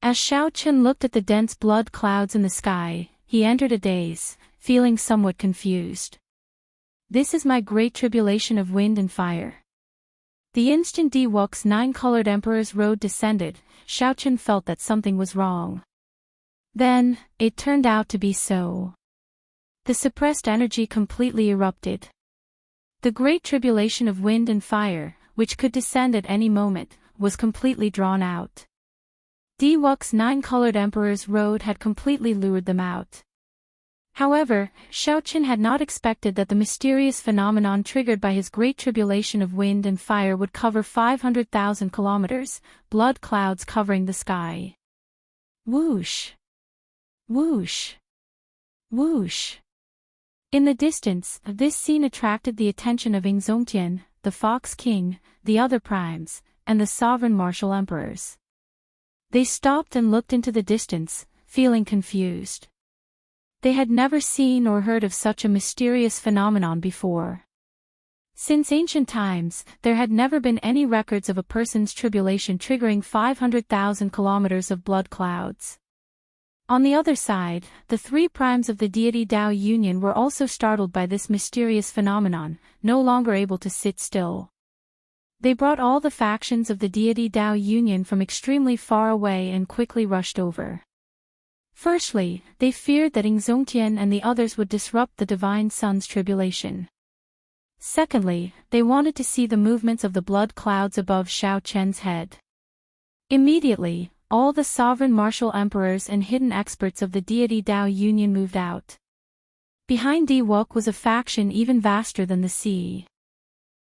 As Shao Chen looked at the dense blood clouds in the sky, he entered a daze, feeling somewhat confused. This is my great tribulation of wind and fire. The instant Diwok's 9-colored Emperor's road descended, Shao Chen felt that something was wrong. Then, it turned out to be so. The suppressed energy completely erupted. The great tribulation of wind and fire, which could descend at any moment, was completely drawn out. Diwok's 9-colored Emperor's road had completely lured them out. However, Xiaoqin had not expected that the mysterious phenomenon triggered by his great tribulation of wind and fire would cover 500,000 kilometers, blood clouds covering the sky. Whoosh! Whoosh! Whoosh! In the distance, this scene attracted the attention of Enchanting, the Fox King, the other primes, and the sovereign martial emperors. They stopped and looked into the distance, feeling confused. They had never seen or heard of such a mysterious phenomenon before. Since ancient times, there had never been any records of a person's tribulation triggering 500,000 kilometers of blood clouds. On the other side, the three primes of the deity Dao Union were also startled by this mysterious phenomenon, no longer able to sit still. They brought all the factions of the deity Dao Union from extremely far away and quickly rushed over. Firstly, they feared that Enchanting and the others would disrupt the Divine Sun's tribulation. Secondly, they wanted to see the movements of the blood clouds above Xiaoqian's head. Immediately, all the sovereign martial emperors and hidden experts of the deity Dao Union moved out. Behind Diwok was a faction even vaster than the sea.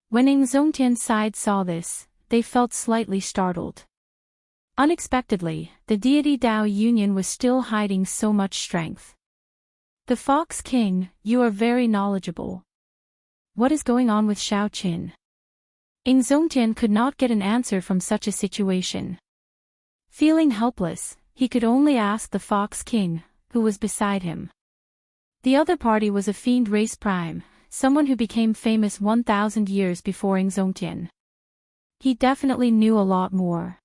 When Enchanting's side saw this, they felt slightly startled. Unexpectedly, the deity Dao Union was still hiding so much strength. The Fox King, you are very knowledgeable. What is going on with Xiaoqin? Enchanting could not get an answer from such a situation. Feeling helpless, he could only ask the Fox King, who was beside him. The other party was a fiend race prime, someone who became famous 1,000 years before Enchanting. He definitely knew a lot more.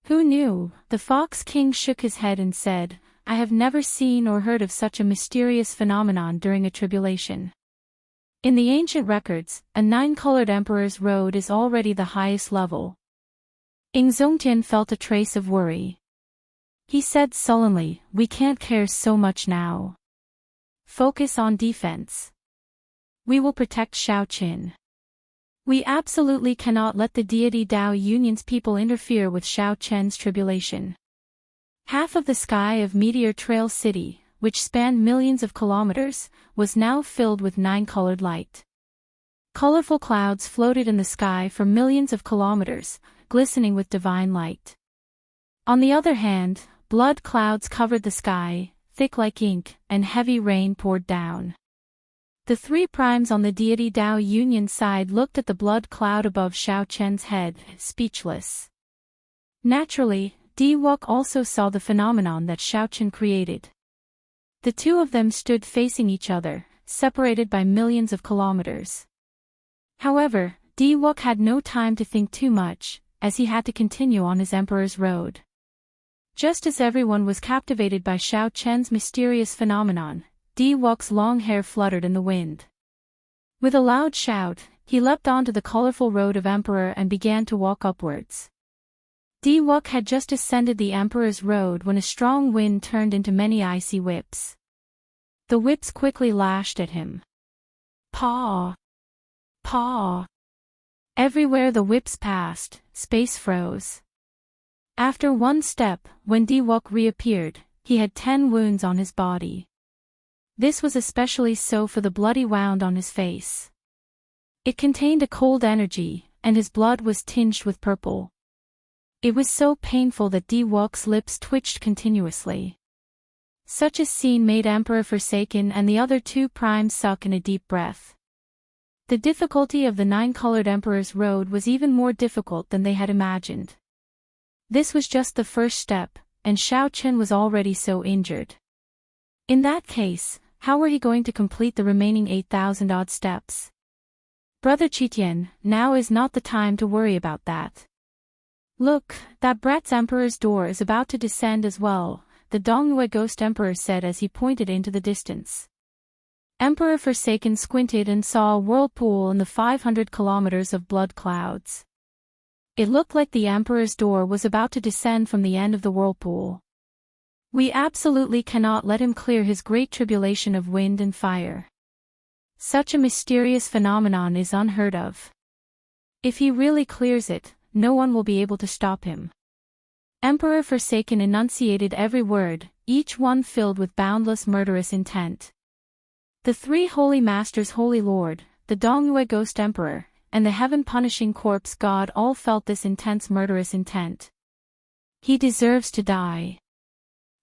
Who knew? The Fox King shook his head and said, I have never seen or heard of such a mysterious phenomenon during a tribulation. In the ancient records, a 9-colored emperor's road is already the highest level. Enchanting felt a trace of worry. He said sullenly, we can't care so much now. Focus on defense. We will protect Xiaoqin. We absolutely cannot let the deity Dao Union's people interfere with Xiaoqian's tribulation. Half of the sky of Meteor Trail City, which spanned millions of kilometers, was now filled with 9-colored light. Colorful clouds floated in the sky for millions of kilometers, glistening with divine light. On the other hand, blood clouds covered the sky, thick like ink, and heavy rain poured down. The three primes on the deity Dao Union side looked at the blood cloud above Xiaoqian's head, speechless. Naturally, Diwok also saw the phenomenon that Xiaoqian created. The two of them stood facing each other, separated by millions of kilometers. However, Diwok had no time to think too much, as he had to continue on his emperor's road. Just as everyone was captivated by Xiaoqian's mysterious phenomenon, Diwok's long hair fluttered in the wind. With a loud shout, he leapt onto the colorful road of Emperor and began to walk upwards. Diwok had just ascended the Emperor's road when a strong wind turned into many icy whips. The whips quickly lashed at him. Paw! Paw! Everywhere the whips passed, space froze. After one step, when Diwok reappeared, he had 10 wounds on his body. This was especially so for the bloody wound on his face. It contained a cold energy, and his blood was tinged with purple. It was so painful that Diwok's lips twitched continuously. Such a scene made Emperor Forsaken and the other two primes suck in a deep breath. The difficulty of the 9-colored Emperor's road was even more difficult than they had imagined. This was just the first step, and Xiaoqian was already so injured. In that case, how were he going to complete the remaining 8,000-odd steps? Brother Qitian, now is not the time to worry about that. Look, that brat's Emperor's door is about to descend as well, the Dongyue Ghost Emperor said as he pointed into the distance. Emperor Forsaken squinted and saw a whirlpool in the 500 kilometers of blood clouds. It looked like the Emperor's door was about to descend from the end of the whirlpool. We absolutely cannot let him clear his great tribulation of wind and fire. Such a mysterious phenomenon is unheard of. If he really clears it, no one will be able to stop him. Emperor Forsaken enunciated every word, each one filled with boundless murderous intent. The three holy masters, Holy Lord, the Dongyue Ghost Emperor, and the heaven-punishing corpse god all felt this intense murderous intent. He deserves to die.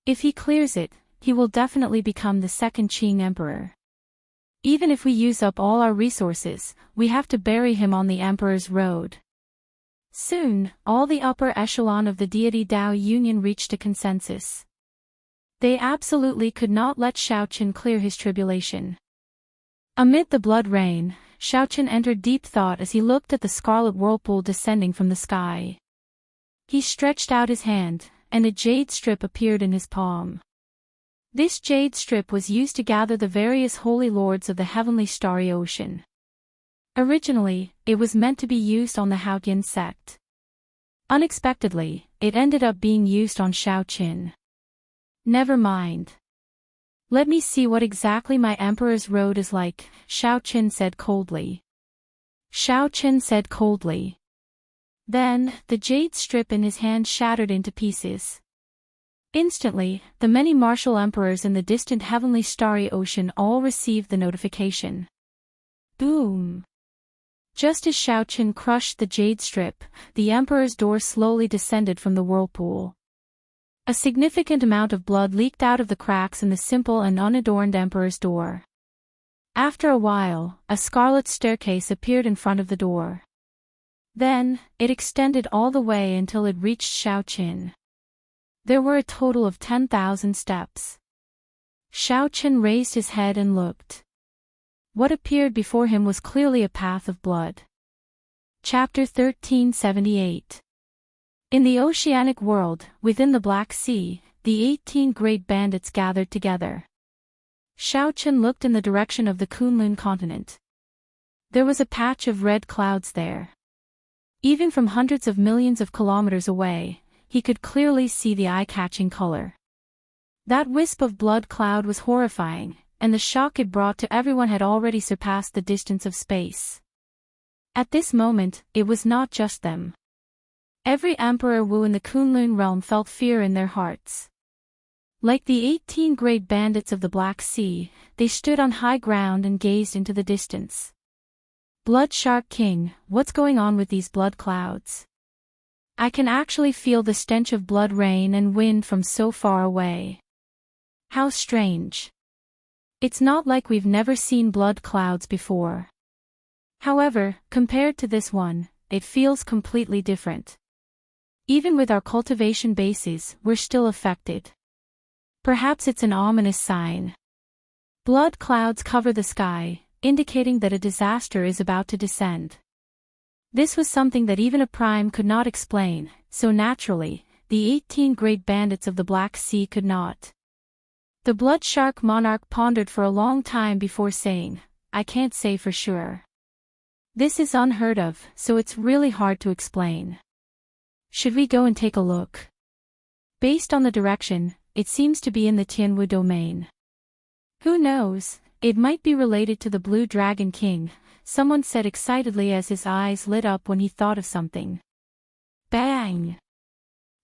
If he clears it, he will definitely become the second Qing Emperor. Even if we use up all our resources, we have to bury him on the Emperor's road. Soon, all the upper echelon of the deity Dao Union reached a consensus. They absolutely could not let Shaoqun clear his tribulation. Amid the blood rain, Shaoqun entered deep thought as he looked at the scarlet whirlpool descending from the sky. He stretched out his hand, and a jade strip appeared in his palm. This jade strip was used to gather the various holy lords of the heavenly starry ocean. Originally, it was meant to be used on the Haotian sect. Unexpectedly, it ended up being used on Shaoqun. Never mind. Let me see what exactly my Emperor's road is like, Shaoqun said coldly. Then, the jade strip in his hand shattered into pieces. Instantly, the many martial emperors in the distant heavenly starry ocean all received the notification. Boom! Just as Shaoqun crushed the jade strip, the Emperor's door slowly descended from the whirlpool. A significant amount of blood leaked out of the cracks in the simple and unadorned Emperor's door. After a while, a scarlet staircase appeared in front of the door. Then, it extended all the way until it reached Shaoqun. There were a total of 10,000 steps. Shaoqun raised his head and looked. What appeared before him was clearly a path of blood. Chapter 1378. In the oceanic world, within the Black Sea, the 18 great bandits gathered together. Shaoqun looked in the direction of the Kunlun continent. There was a patch of red clouds there. Even from hundreds of millions of kilometers away, he could clearly see the eye-catching color. That wisp of blood cloud was horrifying, and the shock it brought to everyone had already surpassed the distance of space. At this moment, it was not just them. Every Emperor Wu in the Kunlun realm felt fear in their hearts. Like the 18 great bandits of the Black Sea, they stood on high ground and gazed into the distance. Blood Shark King, what's going on with these blood clouds? I can actually feel the stench of blood rain and wind from so far away. How strange. It's not like we've never seen blood clouds before. However, compared to this one, it feels completely different. Even with our cultivation bases, we're still affected. Perhaps it's an ominous sign. Blood clouds cover the sky, indicating that a disaster is about to descend. This was something that even a prime could not explain, so naturally, the 18 great bandits of the Black Sea could not. The Blood Shark monarch pondered for a long time before saying, I can't say for sure. This is unheard of, so it's really hard to explain. Should we go and take a look? Based on the direction, it seems to be in the Tianwu domain. Who knows, it might be related to the Blue Dragon King, someone said excitedly as his eyes lit up when he thought of something. Bang!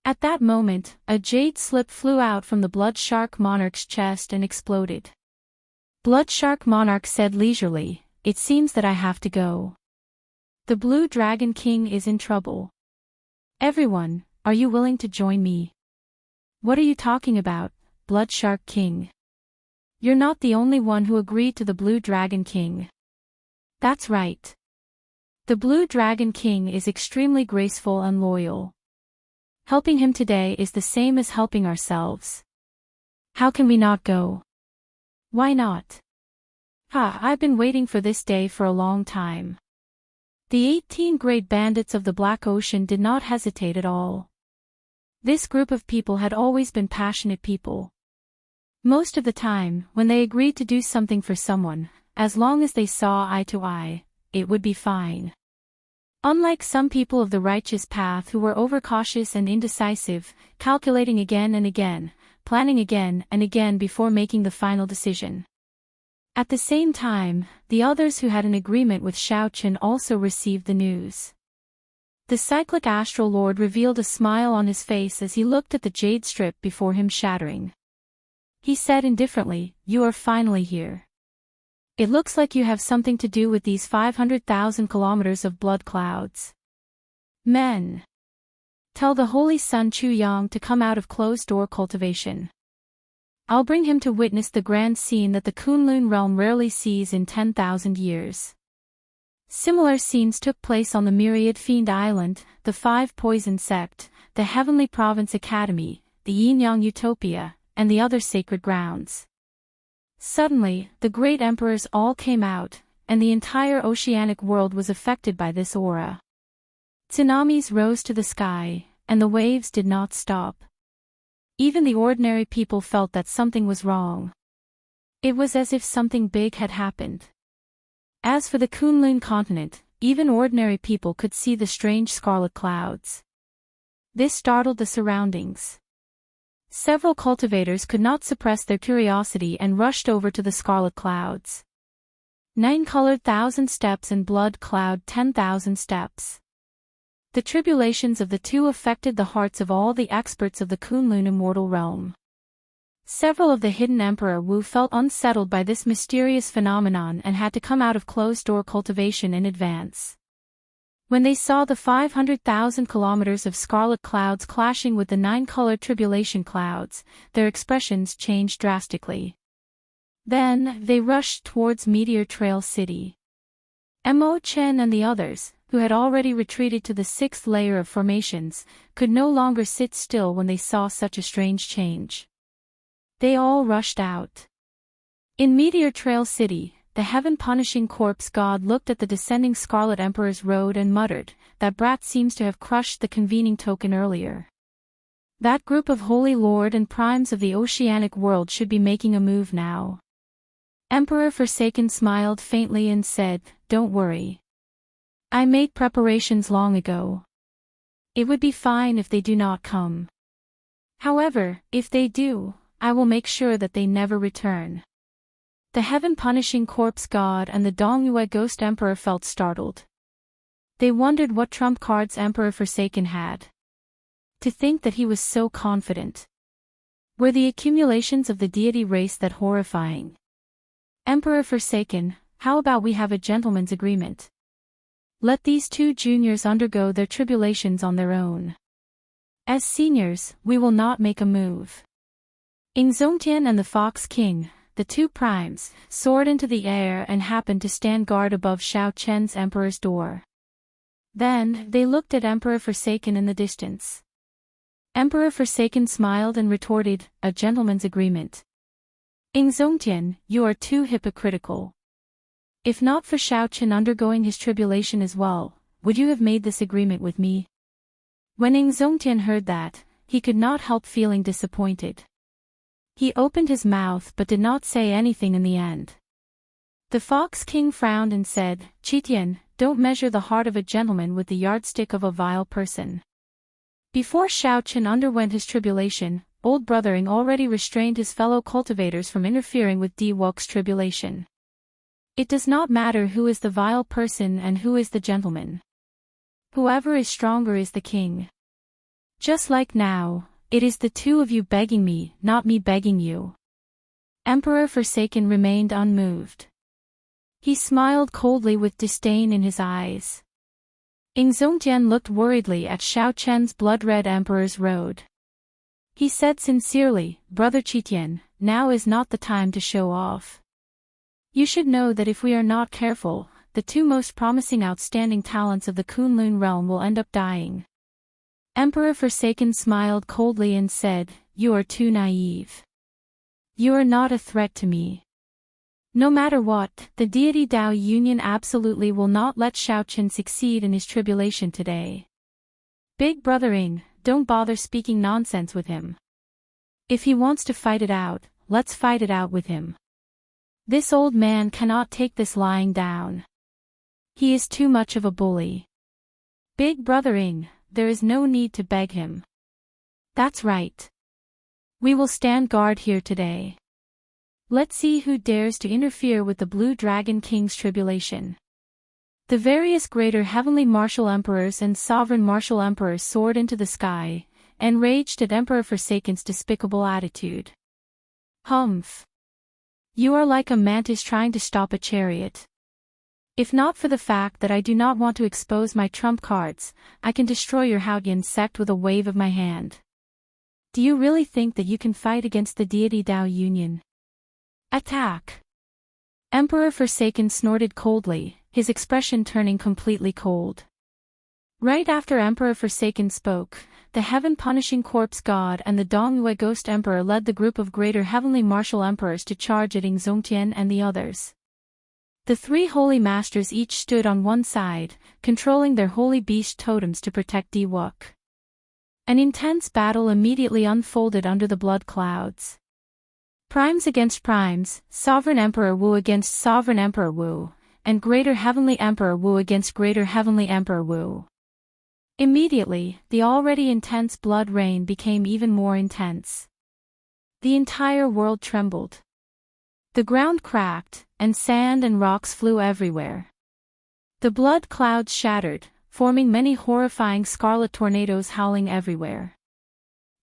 At that moment, a jade slip flew out from the Blood Shark Monarch's chest and exploded. Blood Shark Monarch said leisurely, it seems that I have to go. The Blue Dragon King is in trouble. Everyone, are you willing to join me? What are you talking about, Blood Shark King? You're not the only one who agreed to the Blue Dragon King. That's right. The Blue Dragon King is extremely graceful and loyal. Helping him today is the same as helping ourselves. How can we not go? Why not? I've been waiting for this day for a long time. The 18 great bandits of the Black Ocean did not hesitate at all. This group of people had always been passionate people. Most of the time, when they agreed to do something for someone, as long as they saw eye to eye, it would be fine. Unlike some people of the righteous path who were overcautious and indecisive, calculating again and again, planning again and again before making the final decision. At the same time, the others who had an agreement with Shaoqun also received the news. The cyclic astral lord revealed a smile on his face as he looked at the jade strip before him shattering. He said indifferently, "You are finally here. It looks like you have something to do with these 500,000 kilometers of blood clouds. Men. Tell the holy son Chu Yang to come out of closed-door cultivation. I'll bring him to witness the grand scene that the Kunlun realm rarely sees in 10,000 years." Similar scenes took place on the Myriad Fiend Island, the Five Poison Sect, the Heavenly Province Academy, the Yin-Yang Utopia, and the other sacred grounds. Suddenly, the great emperors all came out, and the entire oceanic world was affected by this aura. Tsunamis rose to the sky, and the waves did not stop. Even the ordinary people felt that something was wrong. It was as if something big had happened. As for the Kunlun continent, even ordinary people could see the strange scarlet clouds. This startled the surroundings. Several cultivators could not suppress their curiosity and rushed over to the scarlet clouds. 9-colored 1,000 steps and blood cloud 10,000 steps. The tribulations of the two affected the hearts of all the experts of the Kunlun immortal realm. Several of the hidden Emperor Wu felt unsettled by this mysterious phenomenon and had to come out of closed-door cultivation in advance. When they saw the 500,000 kilometers of scarlet clouds clashing with the 9-colored tribulation clouds, their expressions changed drastically. Then, they rushed towards Meteor Trail City. Mo Chen and the others, who had already retreated to the 6th layer of formations, could no longer sit still when they saw such a strange change. They all rushed out. In Meteor Trail City, the heaven-punishing corpse god looked at the descending Scarlet Emperor's road and muttered, "That brat seems to have crushed the convening token earlier. That group of holy lord and primes of the oceanic world should be making a move now." Emperor Forsaken smiled faintly and said, "Don't worry. I made preparations long ago. It would be fine if they do not come. However, if they do, I will make sure that they never return." The heaven-punishing corpse god and the Dongyue ghost emperor felt startled. They wondered what trump cards Emperor Forsaken had. To think that he was so confident. Were the accumulations of the deity race that horrifying? "Emperor Forsaken, how about we have a gentleman's agreement? Let these two juniors undergo their tribulations on their own. As seniors, we will not make a move." Ingzongtian and the Fox King, the two primes, soared into the air and happened to stand guard above Xiao Chen's emperor's door. Then, they looked at Emperor Forsaken in the distance. Emperor Forsaken smiled and retorted, "A gentleman's agreement. Ingzongtian, you are too hypocritical. If not for Xiao Chen undergoing his tribulation as well, would you have made this agreement with me?" When Ingzongtian heard that, he could not help feeling disappointed. He opened his mouth but did not say anything in the end. The Fox King frowned and said, "Qitian, don't measure the heart of a gentleman with the yardstick of a vile person." Before Xiao Chen underwent his tribulation, old Brothering already restrained his fellow cultivators from interfering with Di Wok's tribulation. It does not matter who is the vile person and who is the gentleman. Whoever is stronger is the king. Just like now, it is the two of you begging me, not me begging you. Emperor Forsaken remained unmoved. He smiled coldly with disdain in his eyes. Ingzongtian looked worriedly at Xiao Chen's blood-red emperor's road. He said sincerely, "Brother Qitian, now is not the time to show off. You should know that if we are not careful, the two most promising outstanding talents of the Kunlun realm will end up dying." Emperor Forsaken smiled coldly and said, "You are too naive. You are not a threat to me. No matter what, the deity Dao Union absolutely will not let Xiao Chen succeed in his tribulation today. Big Brothering, don't bother speaking nonsense with him. If he wants to fight it out, let's fight it out with him. This old man cannot take this lying down. He is too much of a bully. Big Brothering, there is no need to beg him. That's right. We will stand guard here today. Let's see who dares to interfere with the Blue Dragon King's tribulation." The various greater heavenly martial emperors and sovereign martial emperors soared into the sky, enraged at Emperor Forsaken's despicable attitude. Humph! You are like a mantis trying to stop a chariot. If not for the fact that I do not want to expose my trump cards, I can destroy your Haotian sect with a wave of my hand. Do you really think that you can fight against the deity Dao Union? Attack! Emperor Forsaken snorted coldly, his expression turning completely cold. Right after Emperor Forsaken spoke, the heaven-punishing corpse god and the Dongyue ghost emperor led the group of greater heavenly martial emperors to charge at Zongtian and the others. The three holy masters each stood on one side, controlling their holy beast totems to protect Diwook. An intense battle immediately unfolded under the blood clouds. Primes against primes, Sovereign Emperor Wu against Sovereign Emperor Wu, and Greater Heavenly Emperor Wu against Greater Heavenly Emperor Wu. Immediately, the already intense blood rain became even more intense. The entire world trembled. The ground cracked, and sand and rocks flew everywhere. The blood clouds shattered, forming many horrifying scarlet tornadoes howling everywhere.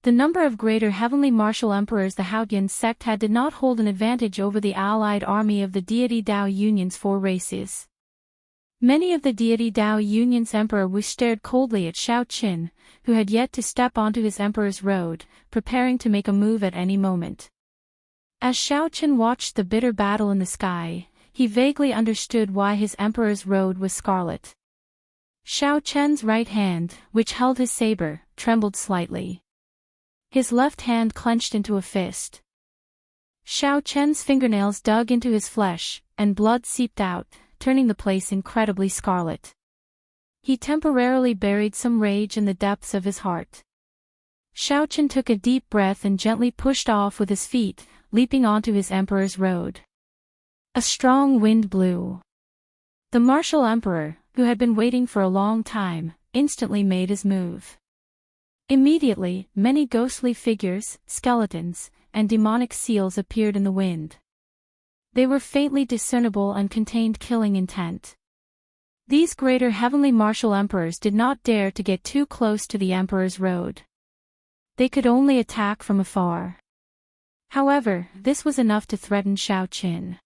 The number of greater heavenly martial emperors the Haotian sect had did not hold an advantage over the allied army of the deity Dao Union's four races. Many of the deity Dao Union's emperor Wu stared coldly at Shao Qin, who had yet to step onto his emperor's road, preparing to make a move at any moment. As Shao Qin watched the bitter battle in the sky, he vaguely understood why his emperor's road was scarlet. Shao Qin's right hand, which held his saber, trembled slightly. His left hand clenched into a fist. Shao Qin's fingernails dug into his flesh, and blood seeped out, turning the place incredibly scarlet. He temporarily buried some rage in the depths of his heart. Shao Qin took a deep breath and gently pushed off with his feet, leaping onto his emperor's road. A strong wind blew. The martial emperor, who had been waiting for a long time, instantly made his move. Immediately, many ghostly figures, skeletons, and demonic seals appeared in the wind. They were faintly discernible and contained killing intent. These greater heavenly martial emperors did not dare to get too close to the emperor's road. They could only attack from afar. However, this was enough to threaten Shao Qin.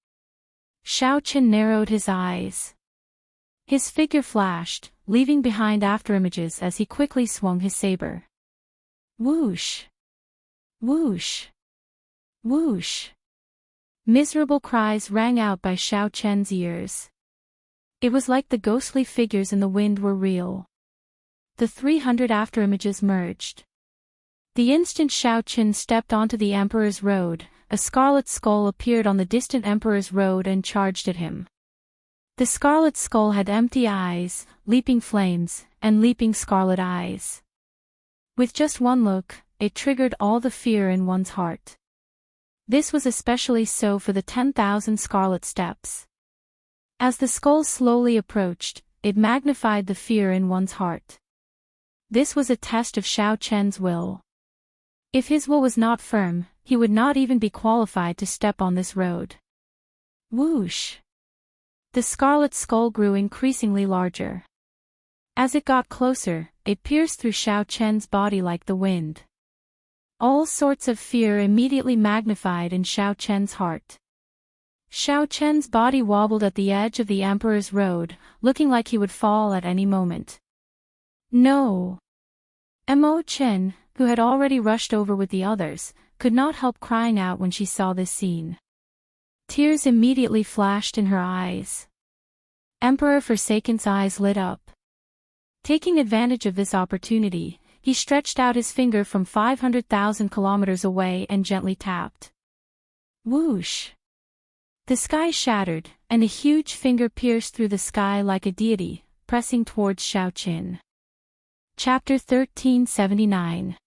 Shao Qin narrowed his eyes. His figure flashed, leaving behind afterimages as he quickly swung his saber. Whoosh! Whoosh! Whoosh! Miserable cries rang out by Shao Qin's ears. It was like the ghostly figures in the wind were real. The 300 afterimages merged. The instant Shao Qin stepped onto the Emperor's road, a scarlet skull appeared on the distant Emperor's road and charged at him. The scarlet skull had empty eyes, leaping flames, and leaping scarlet eyes. With just one look, it triggered all the fear in one's heart. This was especially so for the 10,000 scarlet steps. As the skull slowly approached, it magnified the fear in one's heart. This was a test of Shao Qin's will. If his will was not firm, he would not even be qualified to step on this road. Whoosh! The scarlet skull grew increasingly larger. As it got closer, it pierced through Shao Qin's body like the wind. All sorts of fear immediately magnified in Shao Qin's heart. Shao Qin's body wobbled at the edge of the Emperor's road, looking like he would fall at any moment. No! Mo Qin, who had already rushed over with the others, could not help crying out when she saw this scene. Tears immediately flashed in her eyes. Emperor Forsaken's eyes lit up. Taking advantage of this opportunity, he stretched out his finger from 500,000 kilometers away and gently tapped. Whoosh! The sky shattered, and a huge finger pierced through the sky like a deity, pressing towards Shao Qin. Chapter 1379.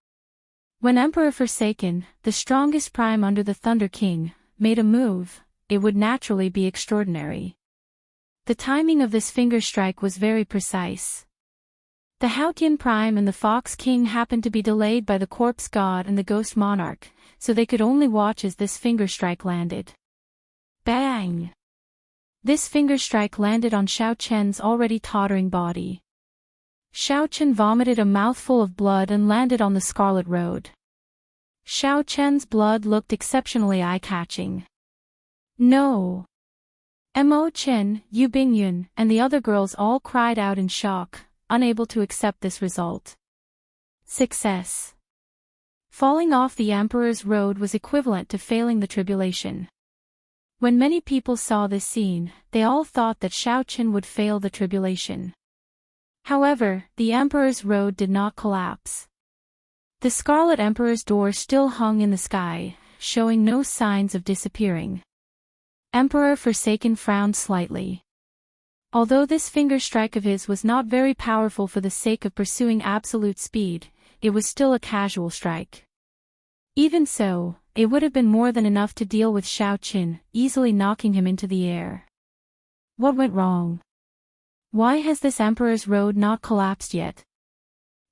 When Emperor Forsaken, the strongest prime under the Thunder King, made a move, it would naturally be extraordinary. The timing of this finger strike was very precise. The Haotian Prime and the Fox King happened to be delayed by the Corpse God and the Ghost Monarch, so they could only watch as this finger strike landed. Bang! This finger strike landed on Xiao Chen's already tottering body. Xiao Chen vomited a mouthful of blood and landed on the Scarlet Road. Xiao Chen's blood looked exceptionally eye-catching. No! Mo Chen, Yu Bingyun, and the other girls all cried out in shock, unable to accept this result. Success. Falling off the Emperor's Road was equivalent to failing the tribulation. When many people saw this scene, they all thought that Xiao Chen would fail the tribulation. However, the Emperor's Road did not collapse. The Scarlet Emperor's door still hung in the sky, showing no signs of disappearing. Emperor Forsaken frowned slightly. Although this finger strike of his was not very powerful for the sake of pursuing absolute speed, it was still a casual strike. Even so, it would have been more than enough to deal with Xiao Chen, easily knocking him into the air. What went wrong? Why has this Emperor's Road not collapsed yet?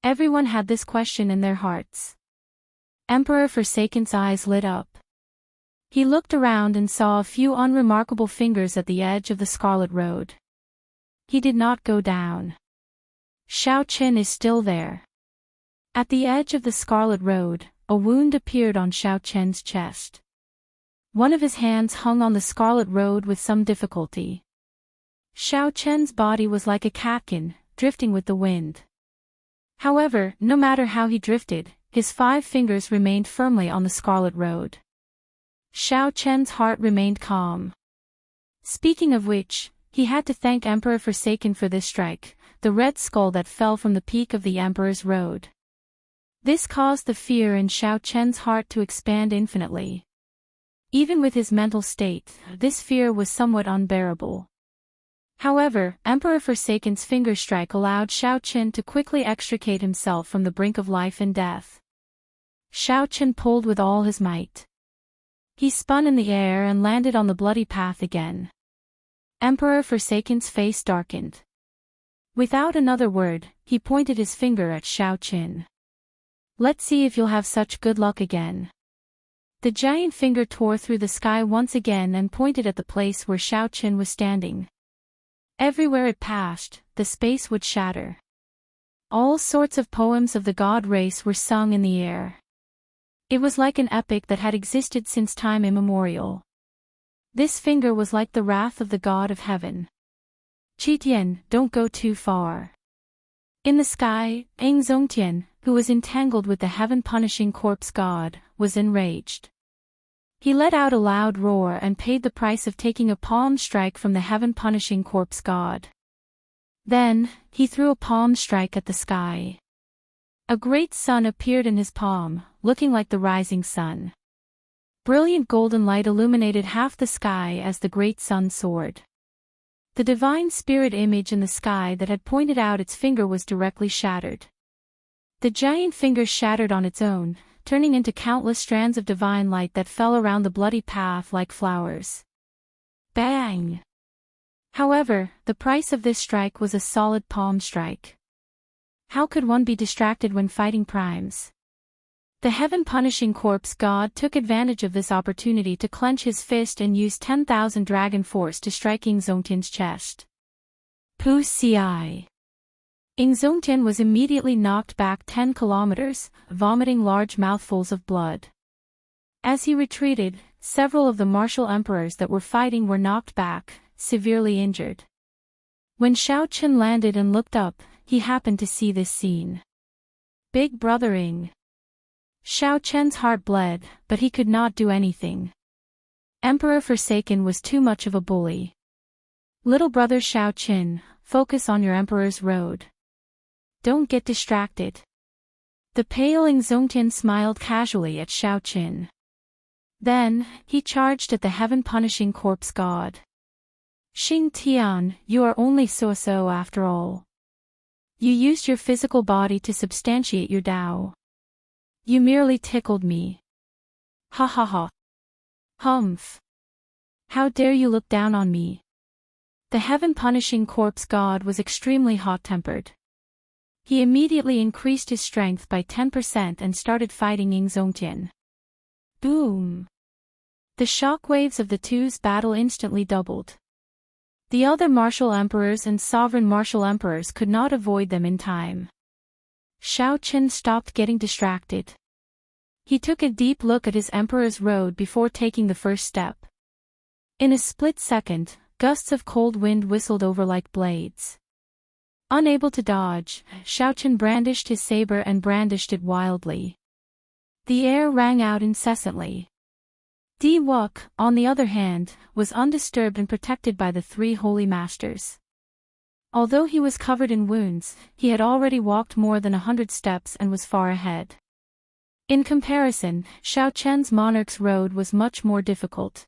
Everyone had this question in their hearts. Emperor Forsaken's eyes lit up. He looked around and saw a few unremarkable fingers at the edge of the Scarlet Road. He did not go down. Xiao Chen is still there. At the edge of the Scarlet Road, a wound appeared on Xiao Chen's chest. One of his hands hung on the Scarlet Road with some difficulty. Xiao Chen's body was like a catkin, drifting with the wind. However, no matter how he drifted, his 5 fingers remained firmly on the Scarlet Road. Xiao Chen's heart remained calm. Speaking of which, he had to thank Emperor Forsaken for this strike, the red skull that fell from the peak of the Emperor's Road. This caused the fear in Xiao Chen's heart to expand infinitely. Even with his mental state, this fear was somewhat unbearable. However, Emperor Forsaken's finger strike allowed Xiao Chen to quickly extricate himself from the brink of life and death. Xiao Chen pulled with all his might. He spun in the air and landed on the bloody path again. Emperor Forsaken's face darkened. Without another word, he pointed his finger at Xiao Chen. Let's see if you'll have such good luck again. The giant finger tore through the sky once again and pointed at the place where Xiao Chen was standing. Everywhere it passed, the space would shatter. All sorts of poems of the god race were sung in the air. It was like an epic that had existed since time immemorial. This finger was like the wrath of the god of heaven. Qitian, don't go too far. In the sky, Eng Zongtian, who was entangled with the heaven-punishing corpse god, was enraged. He let out a loud roar and paid the price of taking a palm strike from the heaven-punishing corpse god. Then, he threw a palm strike at the sky. A great sun appeared in his palm, looking like the rising sun. Brilliant golden light illuminated half the sky as the great sun soared. The divine spirit image in the sky that had pointed out its finger was directly shattered. The giant finger shattered on its own, turning into countless strands of divine light that fell around the bloody path like flowers. Bang! However, the price of this strike was a solid palm strike. How could one be distracted when fighting primes? The heaven-punishing corpse god took advantage of this opportunity to clench his fist and use 10,000 dragon force to strike Ing Zongtian's chest. Pu Ci. Ing Zongtian was immediately knocked back 10 kilometers, vomiting large mouthfuls of blood. As he retreated, several of the martial emperors that were fighting were knocked back, severely injured. When Xiao Chen landed and looked up, he happened to see this scene. Big brother Ing. Xiao Chen's heart bled, but he could not do anything. Emperor Forsaken was too much of a bully. Little brother Xiao Chen, focus on your Emperor's Road. Don't get distracted. The pale Ing Zongtian smiled casually at Xiao Chen. Then, he charged at the heaven-punishing corpse god. Xing Tian, you are only so-so after all. You used your physical body to substantiate your Tao. You merely tickled me. Ha ha ha. Humph. How dare you look down on me? The heaven-punishing corpse god was extremely hot-tempered. He immediately increased his strength by 10% and started fighting Ing Zongtian. Boom! The shockwaves of the two's battle instantly doubled. The other martial emperors and sovereign martial emperors could not avoid them in time. Xiao Qian stopped getting distracted. He took a deep look at his emperor's road before taking the first step. In a split second, gusts of cold wind whistled over like blades. Unable to dodge, Xiao Qian brandished his saber and brandished it wildly. The air rang out incessantly. Di Wuk, on the other hand, was undisturbed and protected by the three holy masters. Although he was covered in wounds, he had already walked more than 100 steps and was far ahead. In comparison, Xiao Qian's monarch's road was much more difficult.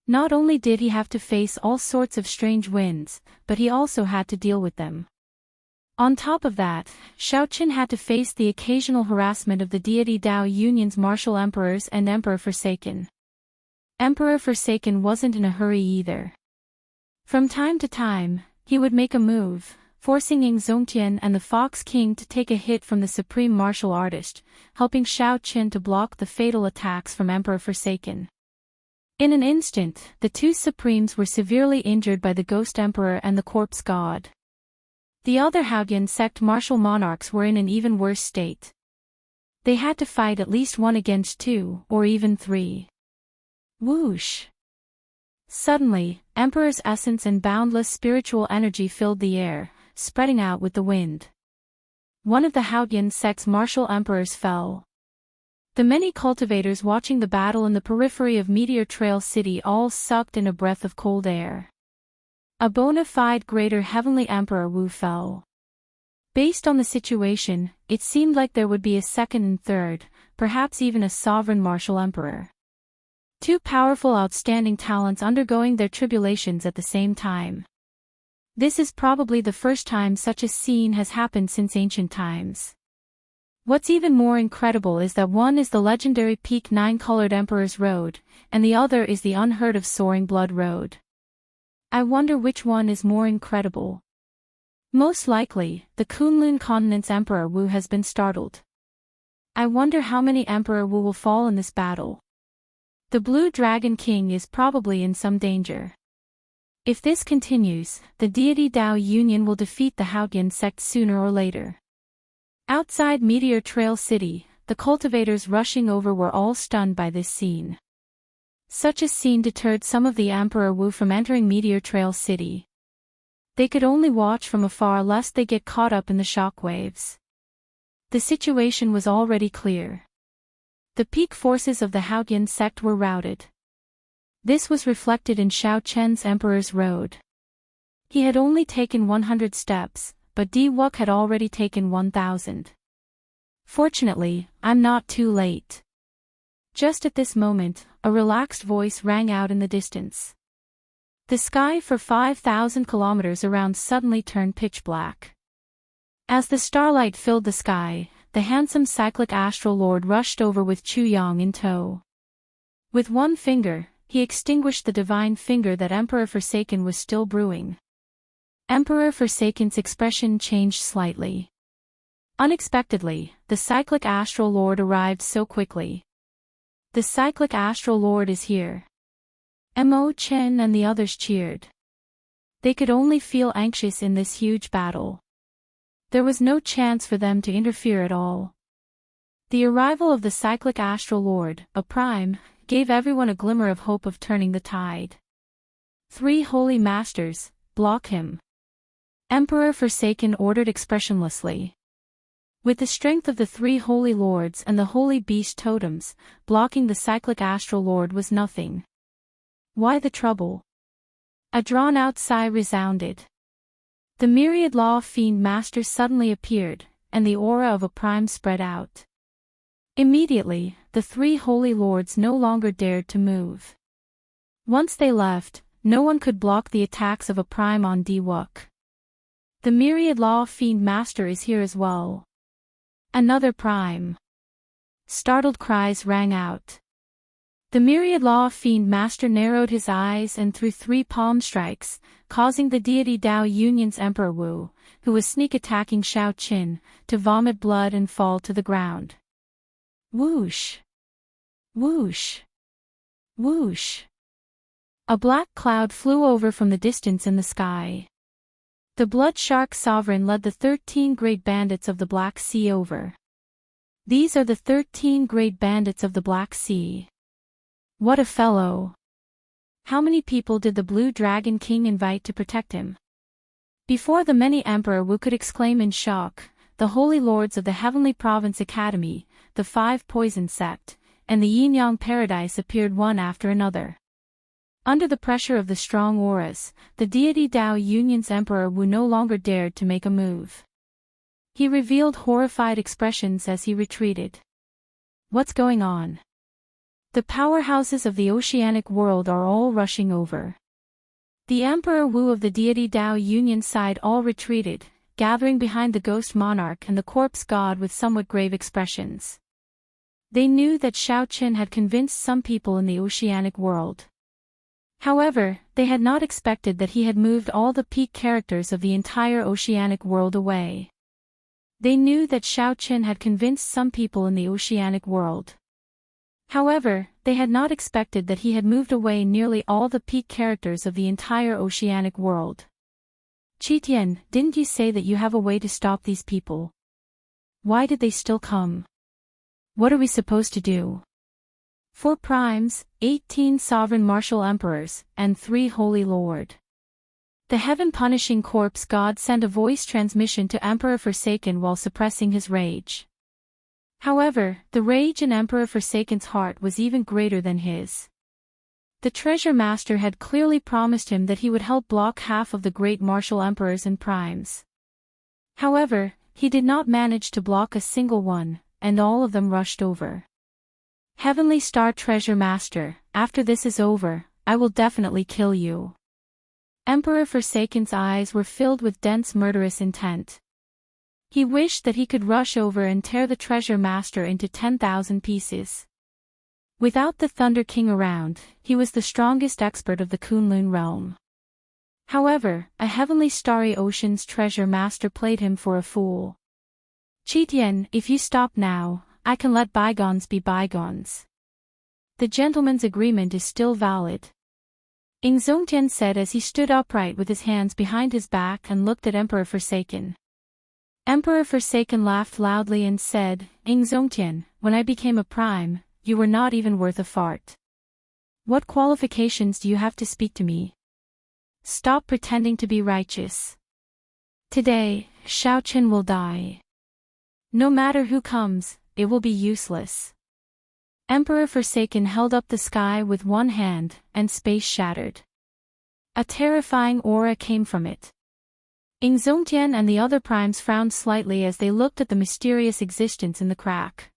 Not only did he have to face all sorts of strange winds, but he also had to deal with them. On top of that, Xiao Qian had to face the occasional harassment of the deity Dao Union's martial emperors and Emperor Forsaken. Emperor Forsaken wasn't in a hurry either. From time to time, he would make a move, forcing Ying Zongtian and the Fox King to take a hit from the supreme martial artist, helping Xiao Qian to block the fatal attacks from Emperor Forsaken. In an instant, the two supremes were severely injured by the Ghost Emperor and the Corpse God. The other Haodian sect martial monarchs were in an even worse state. They had to fight at least 1 against 2, or even 3. Whoosh! Suddenly, Emperor's essence and boundless spiritual energy filled the air, spreading out with the wind. One of the Haodian sect's martial emperors fell. The many cultivators watching the battle in the periphery of Meteor Trail City all sucked in a breath of cold air. A bona fide greater heavenly emperor Wu fell. Based on the situation, it seemed like there would be a second and third, perhaps even a sovereign martial emperor. Two powerful outstanding talents undergoing their tribulations at the same time. This is probably the first time such a scene has happened since ancient times. What's even more incredible is that one is the legendary Peak 9-colored Emperor's Road, and the other is the unheard-of Soaring Blood Road. I wonder which one is more incredible. Most likely, the Kunlun Continent's Emperor Wu has been startled. I wonder how many Emperor Wu will fall in this battle. The Blue Dragon King is probably in some danger. If this continues, the deity Dao Union will defeat the Haodian sect sooner or later. Outside Meteor Trail City, the cultivators rushing over were all stunned by this scene. Such a scene deterred some of the Emperor Wu from entering Meteor Trail City. They could only watch from afar lest they get caught up in the shockwaves. The situation was already clear. The peak forces of the Haodian sect were routed. This was reflected in Xiao Qian's Emperor's Road. He had only taken 100 steps, but Di Wuk had already taken 1,000. Fortunately, I'm not too late. Just at this moment, a relaxed voice rang out in the distance. The sky for 5,000 kilometers around suddenly turned pitch black. As the starlight filled the sky, the handsome cyclic astral lord rushed over with Chu Yang in tow. With one finger, he extinguished the divine finger that Emperor Forsaken was still brewing. Emperor Forsaken's expression changed slightly. Unexpectedly, the cyclic astral lord arrived so quickly. The cyclic astral lord is here. Mo Chen and the others cheered. They could only feel anxious in this huge battle. There was no chance for them to interfere at all. The arrival of the cyclic astral lord, a prime, gave everyone a glimmer of hope of turning the tide. 3 holy masters, block him. Emperor Forsaken ordered expressionlessly. With the strength of the 3 holy lords and the holy beast totems, blocking the cyclic astral lord was nothing. Why the trouble? A drawn-out sigh resounded. The myriad law fiend masters suddenly appeared, and the aura of a prime spread out. Immediately, the 3 holy lords no longer dared to move. Once they left, no one could block the attacks of a prime on Di Wuk. The myriad law fiend master is here as well. Another prime. Startled cries rang out. The myriad law fiend master narrowed his eyes and threw 3 palm strikes, causing the deity Dao Union's Emperor Wu, who was sneak attacking Xiao Qian, to vomit blood and fall to the ground. Whoosh! Whoosh! Whoosh! A black cloud flew over from the distance in the sky. The Blood Shark Sovereign led the 13 great bandits of the Black Sea over. These are the 13 great bandits of the Black Sea. What a fellow! How many people did the Blue Dragon King invite to protect him? Before the many Emperor Wu could exclaim in shock, the Holy Lords of the Heavenly Province Academy, the 5 Poison Sect, and the Yin-Yang Paradise appeared one after another. Under the pressure of the strong auras, the deity Dao Union's Emperor Wu no longer dared to make a move. He revealed horrified expressions as he retreated. What's going on? The powerhouses of the oceanic world are all rushing over. The Emperor Wu of the deity Dao Union side all retreated, gathering behind the ghost monarch and the corpse god with somewhat grave expressions. They knew that Shao Qin had convinced some people in the oceanic world. However, they had not expected that he had moved all the peak characters of the entire oceanic world away. They knew that Shao Qin had convinced some people in the oceanic world. However, they had not expected that he had moved away nearly all the peak characters of the entire oceanic world. Qitian, didn't you say that you have a way to stop these people? Why did they still come? What are we supposed to do? 4 primes, 18 sovereign martial emperors, and 3 holy lord. The heaven-punishing corpse god sent a voice transmission to Emperor Forsaken while suppressing his rage. However, the rage in Emperor Forsaken's heart was even greater than his. The treasure master had clearly promised him that he would help block half of the great martial emperors and primes. However, he did not manage to block a single one, and all of them rushed over. Heavenly Star Treasure Master, after this is over, I will definitely kill you. Emperor Forsaken's eyes were filled with dense murderous intent. He wished that he could rush over and tear the Treasure Master into 10,000 pieces. Without the Thunder King around, he was the strongest expert of the Kunlun realm. However, a heavenly starry ocean's Treasure Master played him for a fool. Qitian, if you stop now, I can let bygones be bygones. The gentleman's agreement is still valid. Zongtian said as he stood upright with his hands behind his back and looked at Emperor Forsaken. Emperor Forsaken laughed loudly and said, Zongtian, when I became a prime, you were not even worth a fart. What qualifications do you have to speak to me? Stop pretending to be righteous. Today, Shao Qin will die. No matter who comes, it will be useless. Emperor Forsaken held up the sky with one hand, and space shattered. A terrifying aura came from it. Zongtian and the other primes frowned slightly as they looked at the mysterious existence in the crack.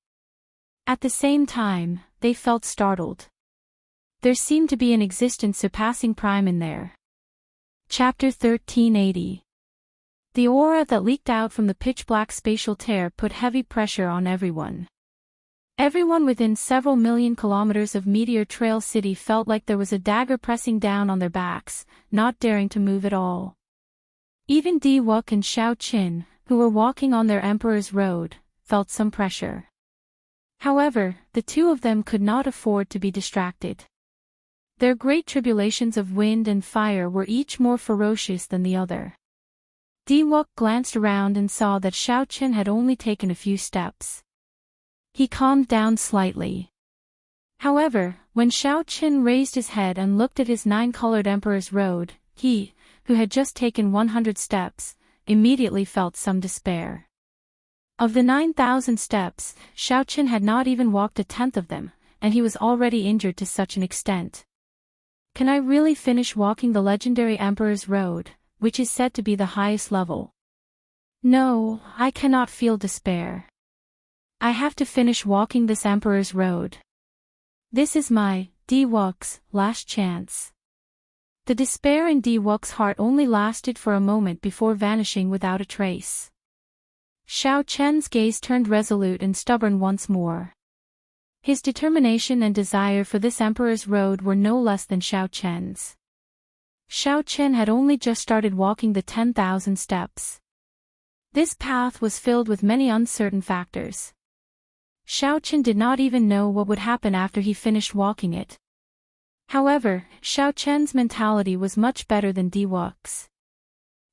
At the same time, they felt startled. There seemed to be an existence surpassing prime in there. Chapter 1380. The aura that leaked out from the pitch-black spatial tear put heavy pressure on everyone. Everyone within several million kilometers of Meteor Trail City felt like there was a dagger pressing down on their backs, not daring to move at all. Even Di Wuk and Shao Qin, who were walking on their Emperor's Road, felt some pressure. However, the two of them could not afford to be distracted. Their great tribulations of wind and fire were each more ferocious than the other. Di Wuk glanced around and saw that Shao Qin had only taken a few steps. He calmed down slightly. However, when Shao Qin raised his head and looked at his 9-colored Emperor's Road, he, who had just taken 100 steps, immediately felt some despair. Of the 9,000 steps, Shao Qin had not even walked a tenth of them, and he was already injured to such an extent. Can I really finish walking the legendary Emperor's Road, which is said to be the highest level? No, I cannot feel despair. I have to finish walking this Emperor's Road. This is my, Di Wuk's, last chance. The despair in Di Wuk's heart only lasted for a moment before vanishing without a trace. Shao Chen's gaze turned resolute and stubborn once more. His determination and desire for this Emperor's Road were no less than Shao Chen's. Shao Chen had only just started walking the 10,000 steps. This path was filled with many uncertain factors. Shao Chen did not even know what would happen after he finished walking it. However, Xiao Chen's mentality was much better than Diwuk's.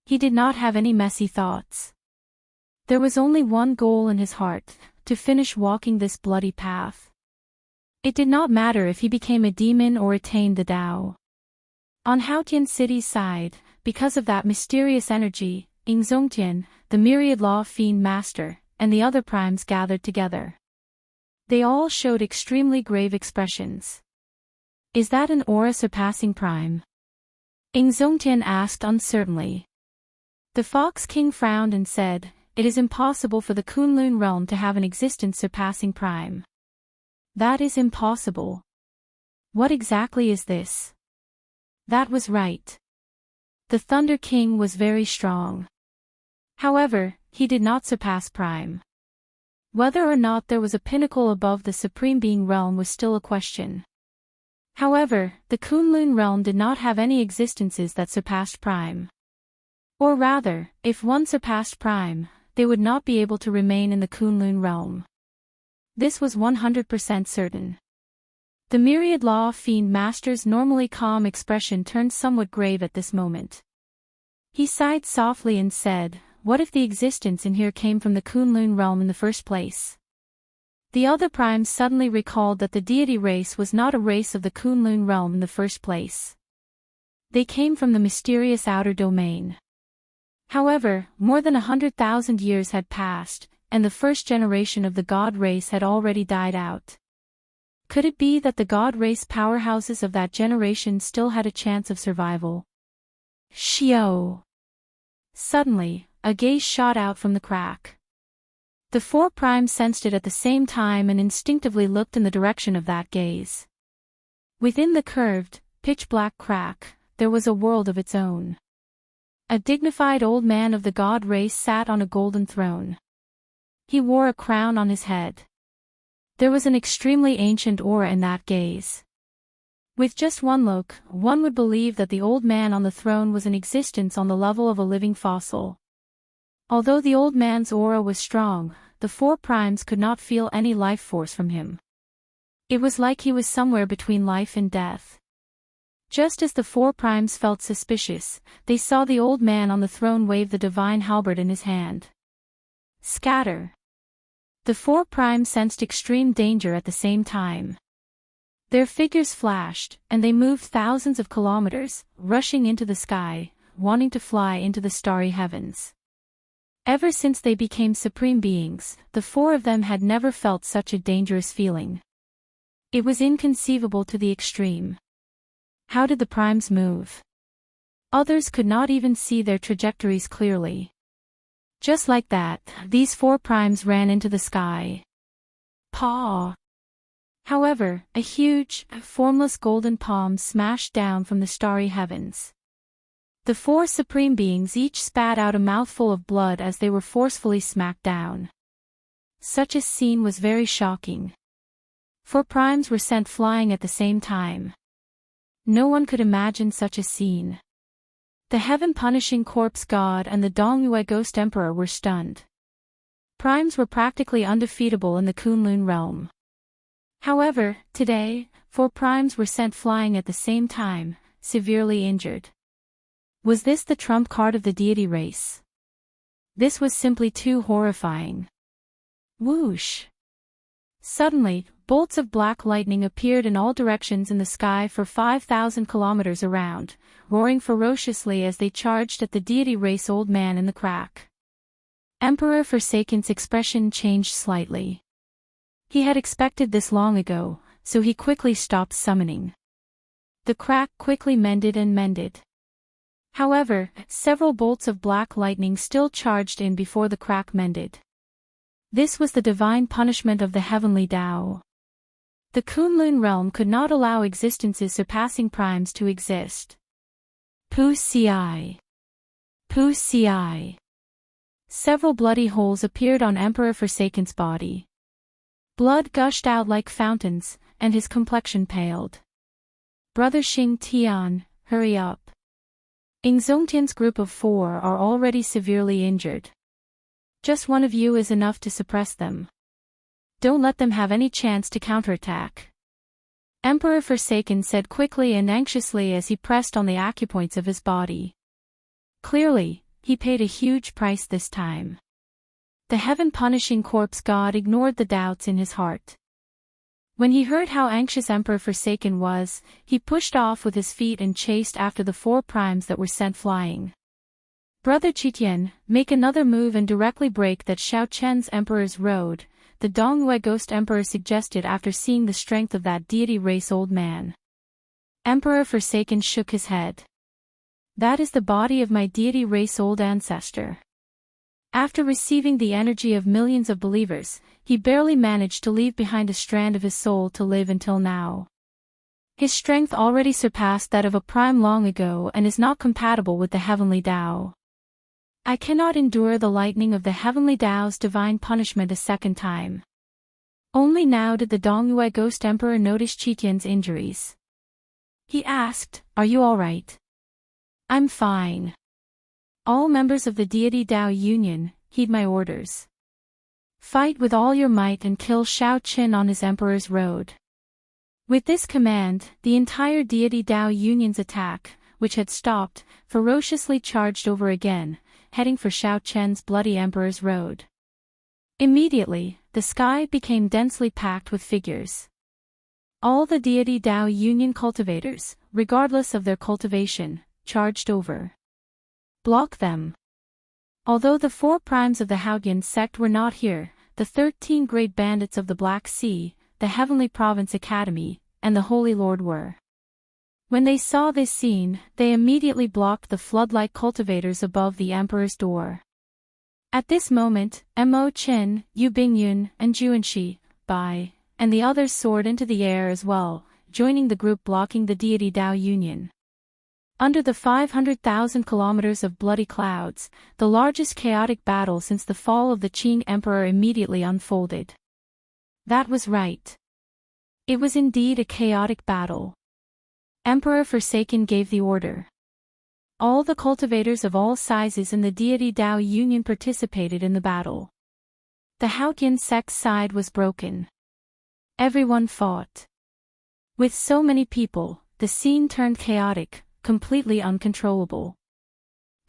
He did not have any messy thoughts. There was only one goal in his heart, to finish walking this bloody path. It did not matter if he became a demon or attained the Tao. On Haotian City's side, because of that mysterious energy, Ingzongtian, the myriad law fiend master, and the other primes gathered together. They all showed extremely grave expressions. Is that an aura surpassing prime? Ingzongtian asked uncertainly. The Fox King frowned and said, it is impossible for the Kunlun realm to have an existence surpassing prime. That is impossible. What exactly is this? That was right. The Thunder King was very strong. However, he did not surpass prime. Whether or not there was a pinnacle above the Supreme Being realm was still a question. However, the Kunlun realm did not have any existences that surpassed prime. Or rather, if one surpassed prime, they would not be able to remain in the Kunlun realm. This was 100% certain. The myriad law fiend master's normally calm expression turned somewhat grave at this moment. He sighed softly and said, what if the existence in here came from the Kunlun realm in the first place? The other primes suddenly recalled that the deity race was not a race of the Kunlun realm in the first place. They came from the mysterious outer domain. However, more than 100,000 years had passed, and the first generation of the god race had already died out. Could it be that the god race powerhouses of that generation still had a chance of survival? Xiao! Suddenly, a gaze shot out from the crack. The four primes sensed it at the same time and instinctively looked in the direction of that gaze. Within the curved, pitch-black crack, there was a world of its own. A dignified old man of the god race sat on a golden throne. He wore a crown on his head. There was an extremely ancient aura in that gaze. With just one look, one would believe that the old man on the throne was in existence on the level of a living fossil. Although the old man's aura was strong, the four primes could not feel any life force from him. It was like he was somewhere between life and death. Just as the four primes felt suspicious, they saw the old man on the throne wave the divine halberd in his hand. Scatter! The four primes sensed extreme danger at the same time. Their figures flashed, and they moved thousands of kilometers, rushing into the sky, wanting to fly into the starry heavens. Ever since they became supreme beings, the four of them had never felt such a dangerous feeling. It was inconceivable to the extreme. How did the primes move? Others could not even see their trajectories clearly. Just like that, these four primes ran into the sky. Paw! However, a huge, formless golden palm smashed down from the starry heavens. The four supreme beings each spat out a mouthful of blood as they were forcefully smacked down. Such a scene was very shocking. Four primes were sent flying at the same time. No one could imagine such a scene. The heaven-punishing corpse god and the Dongyue ghost emperor were stunned. Primes were practically undefeatable in the Kunlun realm. However, today, four primes were sent flying at the same time, severely injured. Was this the trump card of the deity race? This was simply too horrifying. Whoosh! Suddenly, bolts of black lightning appeared in all directions in the sky for 5,000 kilometers around, roaring ferociously as they charged at the deity race old man in the crack. Emperor Forsaken's expression changed slightly. He had expected this long ago, so he quickly stopped summoning. The crack quickly mended and mended. However, several bolts of black lightning still charged in before the crack mended. This was the divine punishment of the heavenly Tao. The Kunlun realm could not allow existences surpassing primes to exist. Pu Ci. Pu Ci. Several bloody holes appeared on Emperor Forsaken's body. Blood gushed out like fountains, and his complexion paled. Brother Xing Tian, hurry up. Ingzongtian's group of four are already severely injured. Just one of you is enough to suppress them. Don't let them have any chance to counterattack. Emperor Forsaken said quickly and anxiously as he pressed on the acupoints of his body. Clearly, he paid a huge price this time. The heaven-punishing corpse god ignored the doubts in his heart. When he heard how anxious Emperor Forsaken was, he pushed off with his feet and chased after the 4 primes that were sent flying. Brother Qitian, make another move and directly break that Xiao Chen's Emperor's Road, the Dongyue Ghost Emperor suggested after seeing the strength of that deity race old man. Emperor Forsaken shook his head. That is the body of my deity race old ancestor. After receiving the energy of millions of believers, he barely managed to leave behind a strand of his soul to live until now. His strength already surpassed that of a prime long ago and is not compatible with the heavenly Tao. I cannot endure the lightning of the heavenly Tao's divine punishment a second time. Only now did the Dongyue Ghost Emperor notice Qitian's injuries. He asked, "Are you all right?" "I'm fine. All members of the deity Tao Union, heed my orders. Fight with all your might and kill Xiao Qin on his Emperor's Road." With this command, the entire deity Tao Union's attack, which had stopped, ferociously charged over again, heading for Xiao Chen's bloody Emperor's Road. Immediately, the sky became densely packed with figures. All the deity Tao Union cultivators, regardless of their cultivation, charged over. Block them. Although the 4 primes of the Haoyan sect were not here, the 13 great bandits of the Black Sea, the Heavenly Province Academy, and the Holy Lord were. When they saw this scene, they immediately blocked the flood-like cultivators above the Emperor's door. At this moment, Mo Qin, Yu Bingyun, and Juanxi, Bai, and the others soared into the air as well, joining the group blocking the deity Tao Union. Under the 500,000 kilometers of bloody clouds, the largest chaotic battle since the fall of the Qing Emperor immediately unfolded. That was right. It was indeed a chaotic battle. Emperor Forsaken gave the order. All the cultivators of all sizes in the deity Tao Union participated in the battle. The Haoyan sect's side was broken. Everyone fought. With so many people, the scene turned chaotic, completely uncontrollable.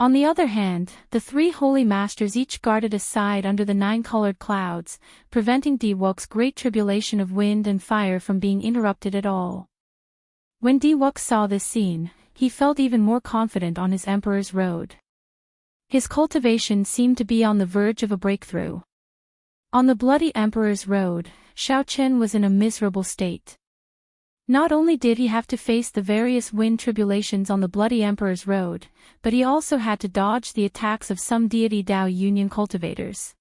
On the other hand, the 3 holy masters each guarded a side under the 9-colored clouds, preventing Diwok's great tribulation of wind and fire from being interrupted at all. When Diwok saw this scene, he felt even more confident on his Emperor's Road. His cultivation seemed to be on the verge of a breakthrough. On the bloody Emperor's Road, Xiao Chen was in a miserable state. Not only did he have to face the various wind tribulations on the bloody Emperor's Road, but he also had to dodge the attacks of some deity Tao Union cultivators.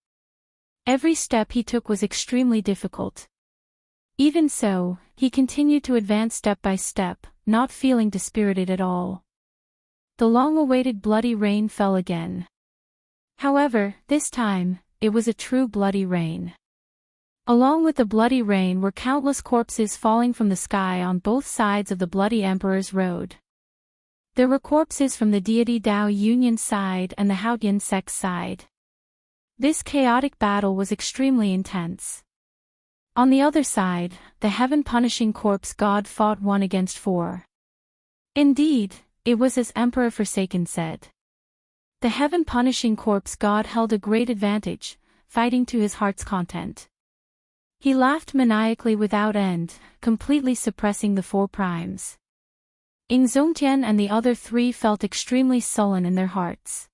Every step he took was extremely difficult. Even so, he continued to advance step by step, not feeling dispirited at all. The long-awaited bloody rain fell again. However, this time, it was a true bloody rain. Along with the bloody rain were countless corpses falling from the sky on both sides of the bloody Emperor's Road. There were corpses from the deity Tao Union side and the Haoyan sect side. This chaotic battle was extremely intense. On the other side, the heaven-punishing corpse god fought 1 against 4. Indeed, it was as Emperor Forsaken said. The heaven-punishing corpse god held a great advantage, fighting to his heart's content. He laughed maniacally without end, completely suppressing the 4 primes. Ing Zongtian and the other 3 felt extremely sullen in their hearts.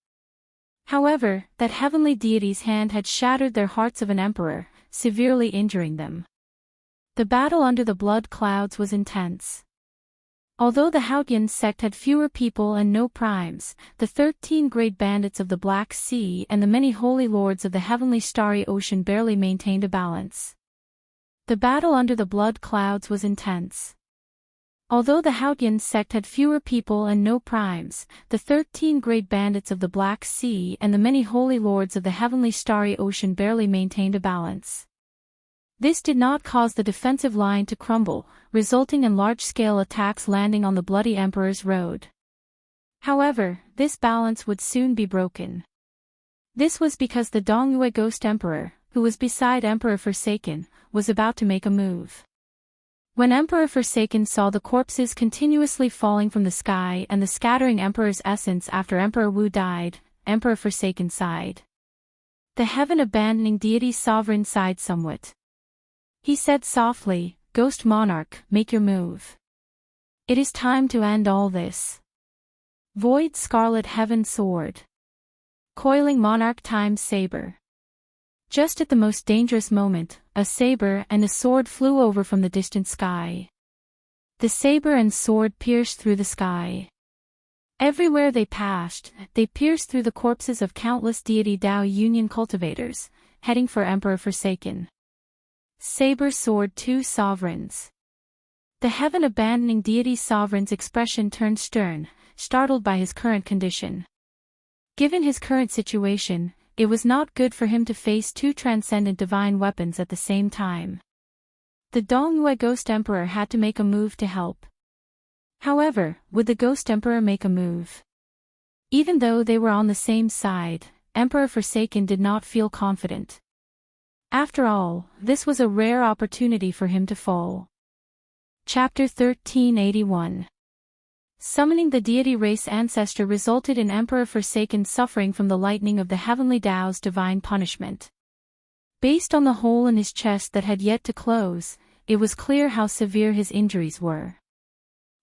However, that heavenly deity's hand had shattered their hearts of an emperor, severely injuring them. The battle under the blood clouds was intense. Although the Haoyan sect had fewer people and no primes, the 13 great bandits of the Black Sea and the many holy lords of the heavenly starry ocean barely maintained a balance. The battle under the blood clouds was intense. Although the Haoyan sect had fewer people and no primes, the 13 great bandits of the Black Sea and the many holy lords of the heavenly starry ocean barely maintained a balance. This did not cause the defensive line to crumble, resulting in large-scale attacks landing on the bloody Emperor's Road. However, this balance would soon be broken. This was because the Dongyue Ghost Emperor, who was beside Emperor Forsaken, was about to make a move. When Emperor Forsaken saw the corpses continuously falling from the sky and the scattering Emperor's essence after Emperor Wu died, Emperor Forsaken sighed. The heaven-abandoning deity's sovereign sighed somewhat. He said softly, "Ghost Monarch, make your move. It is time to end all this." Void Scarlet Heaven Sword. Coiling Monarch Time's Saber. Just at the most dangerous moment, a saber and a sword flew over from the distant sky. The saber and sword pierced through the sky. Everywhere they passed, they pierced through the corpses of countless deity Dao Union cultivators, heading for Emperor Forsaken. Saber Sword Two Sovereigns. The heaven-abandoning deity's sovereign's expression turned stern, startled by his current condition. Given his current situation, it was not good for him to face two transcendent divine weapons at the same time. The Dongyue Ghost Emperor had to make a move to help. However, would the Ghost Emperor make a move? Even though they were on the same side, Emperor Forsaken did not feel confident. After all, this was a rare opportunity for him to fall. Chapter 1381. Summoning the deity race ancestor resulted in Emperor Forsaken suffering from the lightning of the heavenly Tao's divine punishment. Based on the hole in his chest that had yet to close, it was clear how severe his injuries were.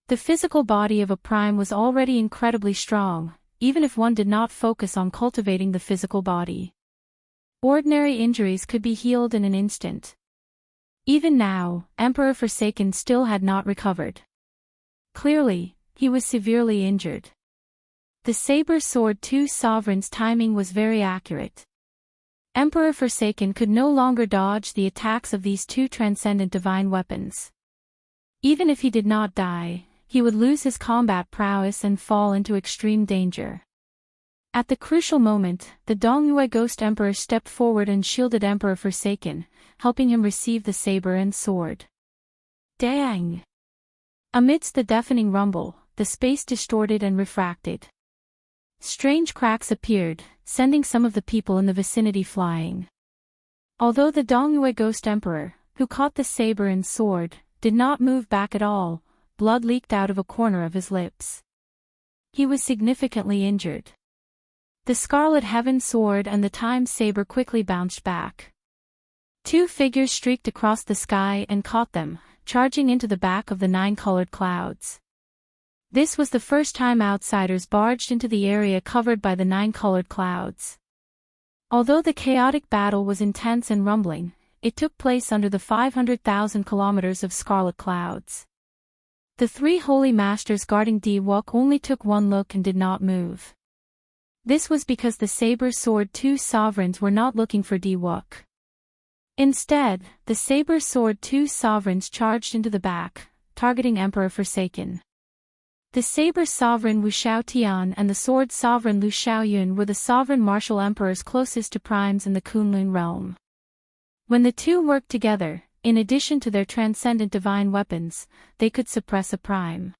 The physical body of a prime was already incredibly strong, even if one did not focus on cultivating the physical body. Ordinary injuries could be healed in an instant. Even now, Emperor Forsaken still had not recovered. Clearly, he was severely injured. The Saber Sword Two Sovereign's timing was very accurate. Emperor Forsaken could no longer dodge the attacks of these two transcendent divine weapons. Even if he did not die, he would lose his combat prowess and fall into extreme danger. At the crucial moment, the Dongyue Ghost Emperor stepped forward and shielded Emperor Forsaken, helping him receive the saber and sword. Dang! Amidst the deafening rumble, the space distorted and refracted. Strange cracks appeared, sending some of the people in the vicinity flying. Although the Dongyue Ghost Emperor, who caught the saber and sword, did not move back at all, blood leaked out of a corner of his lips. He was significantly injured. The Scarlet Heaven Sword and the Time Saber quickly bounced back. Two figures streaked across the sky and caught them, charging into the back of the nine-colored clouds. This was the first time outsiders barged into the area covered by the nine-colored clouds. Although the chaotic battle was intense and rumbling, it took place under the 500,000 kilometers of scarlet clouds. The three holy masters guarding Diwok only took one look and did not move. This was because the Saber Sword Two Sovereigns were not looking for Diwok. Instead, the Saber Sword Two Sovereigns charged into the back, targeting Emperor Forsaken. The Saber Sovereign Wu Xiaotian and the Sword Sovereign Lu Xiaoyun were the sovereign martial emperors closest to primes in the Kunlun realm. When the two worked together, in addition to their transcendent divine weapons, they could suppress a prime.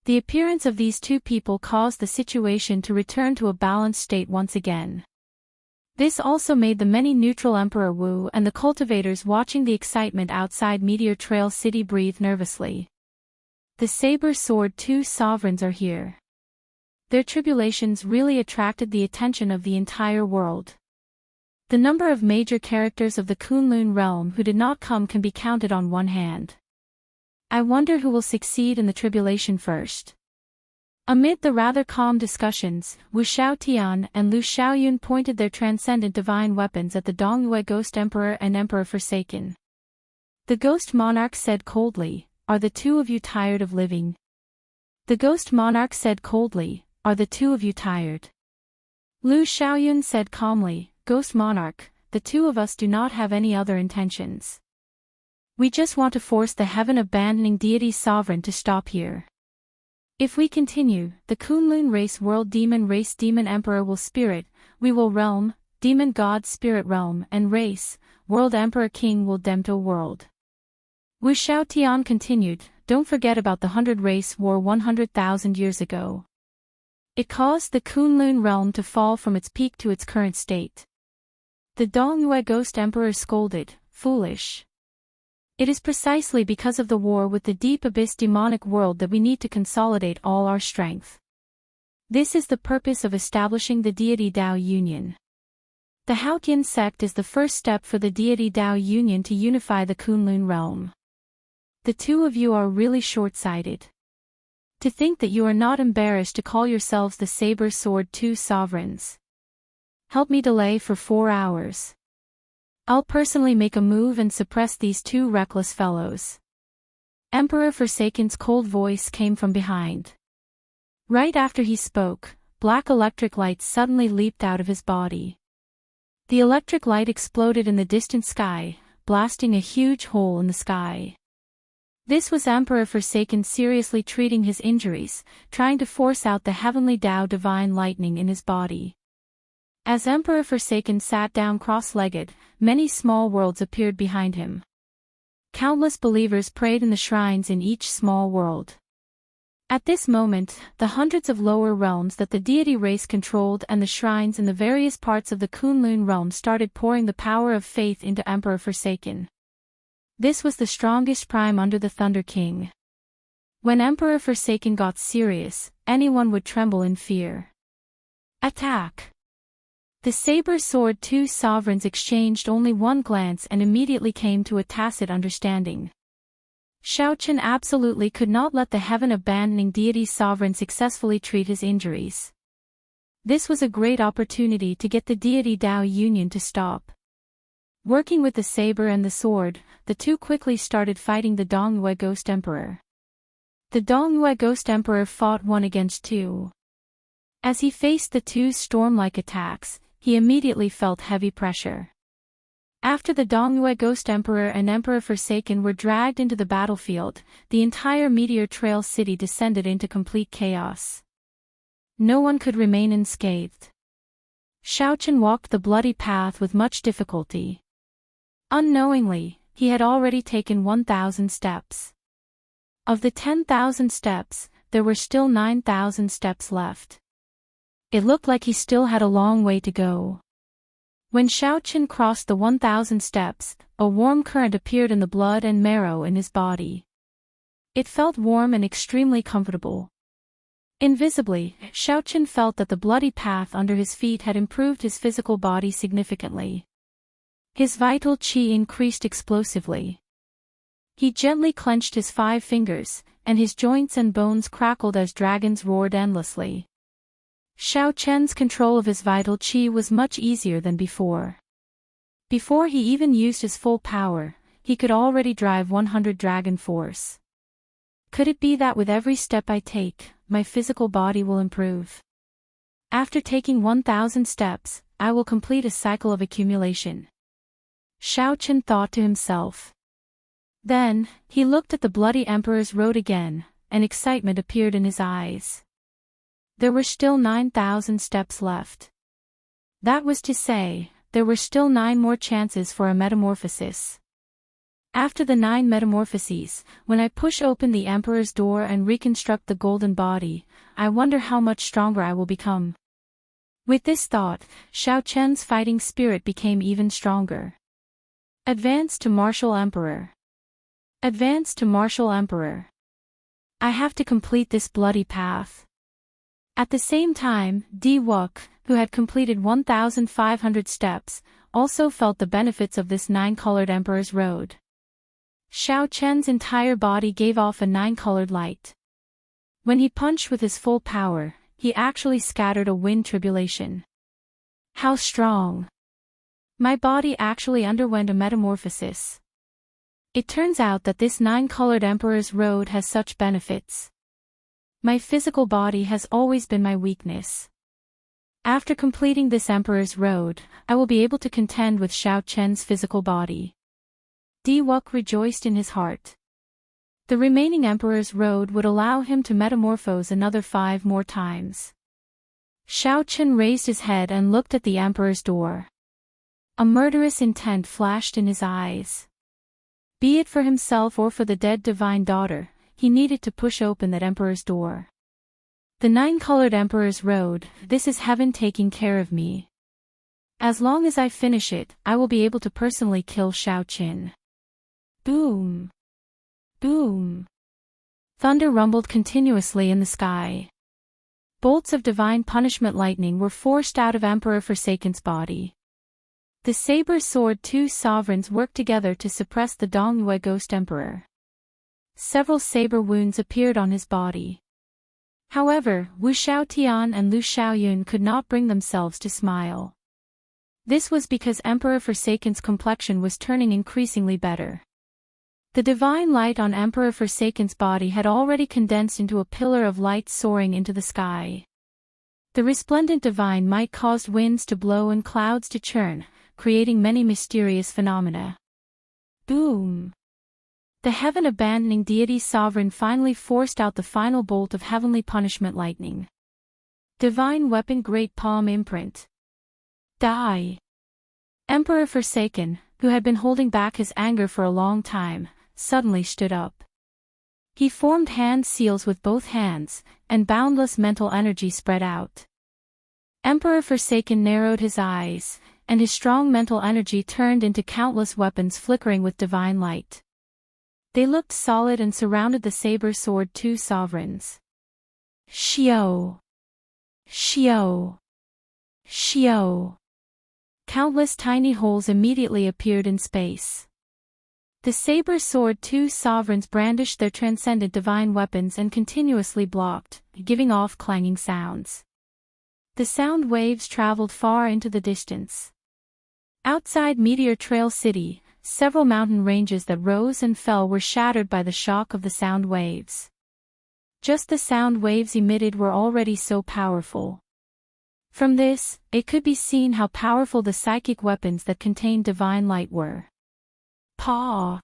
The appearance of these two people caused the situation to return to a balanced state once again. This also made the many neutral Emperor Wu and the cultivators watching the excitement outside Meteor Trail City breathe nervously. The Saber Sword Two Sovereigns are here. Their tribulations really attracted the attention of the entire world. The number of major characters of the Kunlun realm who did not come can be counted on one hand. I wonder who will succeed in the tribulation first. Amid the rather calm discussions, Wu Xiaotian and Lu Xiaoyun pointed their transcendent divine weapons at the Dongyue Ghost Emperor and Emperor Forsaken. The Ghost Monarch said coldly, "Are the two of you tired of living?" The Ghost Monarch said coldly, "Are the two of you tired?" Lu Xiaoyun said calmly, "Ghost Monarch, the two of us do not have any other intentions. We just want to force the heaven-abandoning deity sovereign to stop here. If we continue, the Kunlun race world demon emperor will spirit, we will realm, demon god spirit realm and race, world emperor king will demto world." Wu Xiaotian continued, "Don't forget about the 100 race war 100,000 years ago. It caused the Kunlun realm to fall from its peak to its current state." The Dongyue Ghost Emperor scolded, "Foolish. It is precisely because of the war with the deep abyss demonic world that we need to consolidate all our strength. This is the purpose of establishing the deity Dao union. The Haotian sect is the first step for the deity Dao union to unify the Kunlun realm. The two of you are really short-sighted. To think that you are not embarrassed to call yourselves the Saber Sword Two Sovereigns. Help me delay for 4 hours. I'll personally make a move and suppress these two reckless fellows. Emperor Forsaken's cold voice came from behind. Right after he spoke, black electric light suddenly leaped out of his body. The electric light exploded in the distant sky, blasting a huge hole in the sky. This was Emperor Forsaken seriously treating his injuries, trying to force out the heavenly Tao divine lightning in his body. As Emperor Forsaken sat down cross-legged, many small worlds appeared behind him. Countless believers prayed in the shrines in each small world. At this moment, the hundreds of lower realms that the deity race controlled and the shrines in the various parts of the Kunlun realm started pouring the power of faith into Emperor Forsaken. This was the strongest prime under the Thunder King. When Emperor Forsaken got serious, anyone would tremble in fear. Attack! The Saber Sword Two Sovereigns exchanged only one glance and immediately came to a tacit understanding. Shaochen absolutely could not let the heaven-abandoning deity sovereign successfully treat his injuries. This was a great opportunity to get the deity Dao union to stop. Working with the saber and the sword, the two quickly started fighting the Dongyue Ghost Emperor. The Dongyue Ghost Emperor fought 1 against 2. As he faced the two's storm-like attacks, he immediately felt heavy pressure. After the Dongyue Ghost Emperor and Emperor Forsaken were dragged into the battlefield, the entire Meteor Trail city descended into complete chaos. No one could remain unscathed. Shaochen walked the bloody path with much difficulty. Unknowingly, he had already taken 1,000 steps. Of the 10,000 steps, there were still 9,000 steps left. It looked like he still had a long way to go. When Shaochen crossed the 1,000 steps, a warm current appeared in the blood and marrow in his body. It felt warm and extremely comfortable. Invisibly, Shaochen felt that the bloody path under his feet had improved his physical body significantly. His vital qi increased explosively. He gently clenched his 5 fingers, and his joints and bones crackled as dragons roared endlessly. Shaochen's control of his vital qi was much easier than before. Before he even used his full power, he could already drive 100 dragon force. Could it be that with every step I take, my physical body will improve? After taking 1,000 steps, I will complete a cycle of accumulation. Shaochen thought to himself. Then, he looked at the bloody Emperor's road again, and excitement appeared in his eyes. There were still 9,000 steps left. That was to say, there were still 9 more chances for a metamorphosis. After the 9 metamorphoses, when I push open the Emperor's door and reconstruct the golden body, I wonder how much stronger I will become. With this thought, Shaochen's fighting spirit became even stronger. Advance to Martial Emperor. Advance to Martial Emperor. I have to complete this bloody path. At the same time, Di Wuk, who had completed 1,500 steps, also felt the benefits of this 9-colored Emperor's road. Shaochen's entire body gave off a 9-colored light. When he punched with his full power, he actually scattered a wind tribulation. How strong! My body actually underwent a metamorphosis. It turns out that this 9-colored Emperor's road has such benefits. My physical body has always been my weakness. After completing this Emperor's road, I will be able to contend with Shaochen's physical body. Di Wuk rejoiced in his heart. The remaining Emperor's road would allow him to metamorphose another 5 more times. Shaochen raised his head and looked at the Emperor's door. A murderous intent flashed in his eyes. Be it for himself or for the dead divine daughter, he needed to push open that Emperor's door. The 9-colored Emperor's road, this is heaven taking care of me. As long as I finish it, I will be able to personally kill Shaochen. Boom! Boom! Thunder rumbled continuously in the sky. Bolts of divine punishment lightning were forced out of Emperor Forsaken's body. The saber sword two sovereigns worked together to suppress the Dongyue Ghost Emperor. Several saber wounds appeared on his body. However, Wu Xiaotian and Lu Xiaoyun could not bring themselves to smile. This was because Emperor Forsaken's complexion was turning increasingly better. The divine light on Emperor Forsaken's body had already condensed into a pillar of light soaring into the sky. The resplendent divine might caused winds to blow and clouds to churn, creating many mysterious phenomena. Boom! The heaven-abandoning deity sovereign finally forced out the final bolt of heavenly punishment lightning. Divine weapon Great Palm Imprint. Die! Emperor Forsaken, who had been holding back his anger for a long time, suddenly stood up. He formed hand seals with both hands, and boundless mental energy spread out. Emperor Forsaken narrowed his eyes, and his strong mental energy turned into countless weapons flickering with divine light. They looked solid and surrounded the saber sword two sovereigns. Xiao! Xiao! Xiao! Countless tiny holes immediately appeared in space. The saber sword two sovereigns brandished their transcendent divine weapons and continuously blocked, giving off clanging sounds. The sound waves traveled far into the distance. Outside Meteor Trail City, several mountain ranges that rose and fell were shattered by the shock of the sound waves. Just the sound waves emitted were already so powerful. From this, it could be seen how powerful the psychic weapons that contained divine light were. Paw!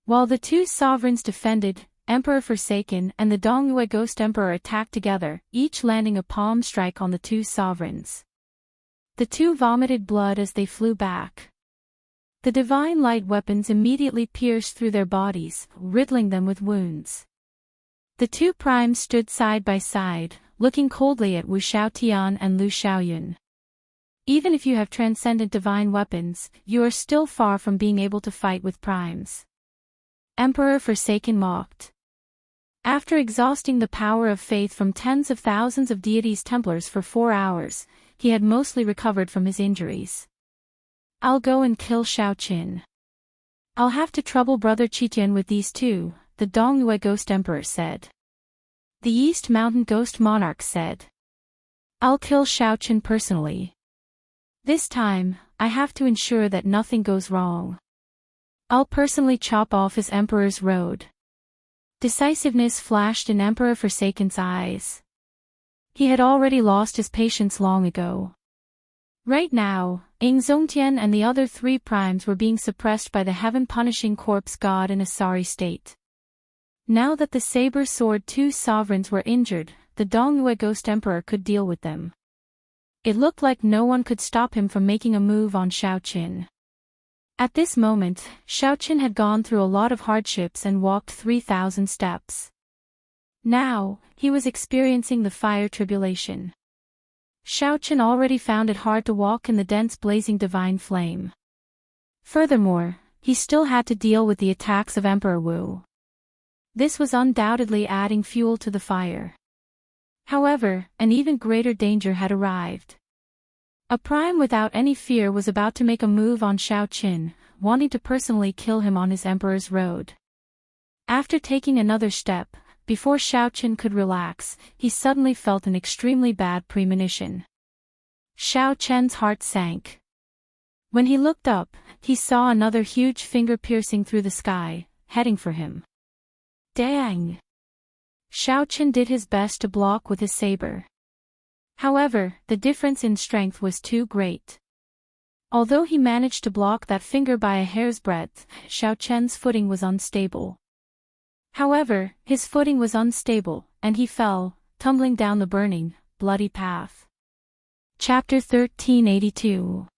While the two sovereigns defended, Emperor Forsaken and the Dongyue Ghost Emperor attacked together, each landing a palm strike on the two sovereigns. The two vomited blood as they flew back. The divine light weapons immediately pierced through their bodies, riddling them with wounds. The two primes stood side by side, looking coldly at Wu Xiaotian and Lu Xiaoyun. Even if you have transcendent divine weapons, you are still far from being able to fight with primes. Emperor Forsaken mocked. After exhausting the power of faith from tens of thousands of deities' Templars for 4 hours, he had mostly recovered from his injuries. I'll go and kill Xiaoqin. I'll have to trouble Brother Qitian with these two, the Dongyue Ghost Emperor said. The East Mountain Ghost Monarch said. I'll kill Xiaoqin personally. This time, I have to ensure that nothing goes wrong. I'll personally chop off his Emperor's road. Decisiveness flashed in Emperor Forsaken's eyes. He had already lost his patience long ago. Right now, Ing Zongtian and the other 3 primes were being suppressed by the heaven-punishing corpse god in a sorry state. Now that the saber sword 2 sovereigns were injured, the Dongyue Ghost Emperor could deal with them. It looked like no one could stop him from making a move on Xiaoqin. At this moment, Xiaoqin had gone through a lot of hardships and walked 3,000 steps. Now, he was experiencing the fire tribulation. Xiaoqin already found it hard to walk in the dense blazing divine flame. Furthermore, he still had to deal with the attacks of Emperor Wu. This was undoubtedly adding fuel to the fire. However, an even greater danger had arrived. A prime without any fear was about to make a move on Xiaoqin, wanting to personally kill him on his Emperor's road. After taking another step, before Xiaoqin could relax, he suddenly felt an extremely bad premonition. Xiaoqian's heart sank. When he looked up, he saw another huge finger piercing through the sky, heading for him. Dang! Xiaoqin did his best to block with his saber. However, the difference in strength was too great. Although he managed to block that finger by a hair's breadth, Xiaoqian's footing was unstable. However, his footing was unstable, and he fell, tumbling down the burning, bloody path. Chapter 1382.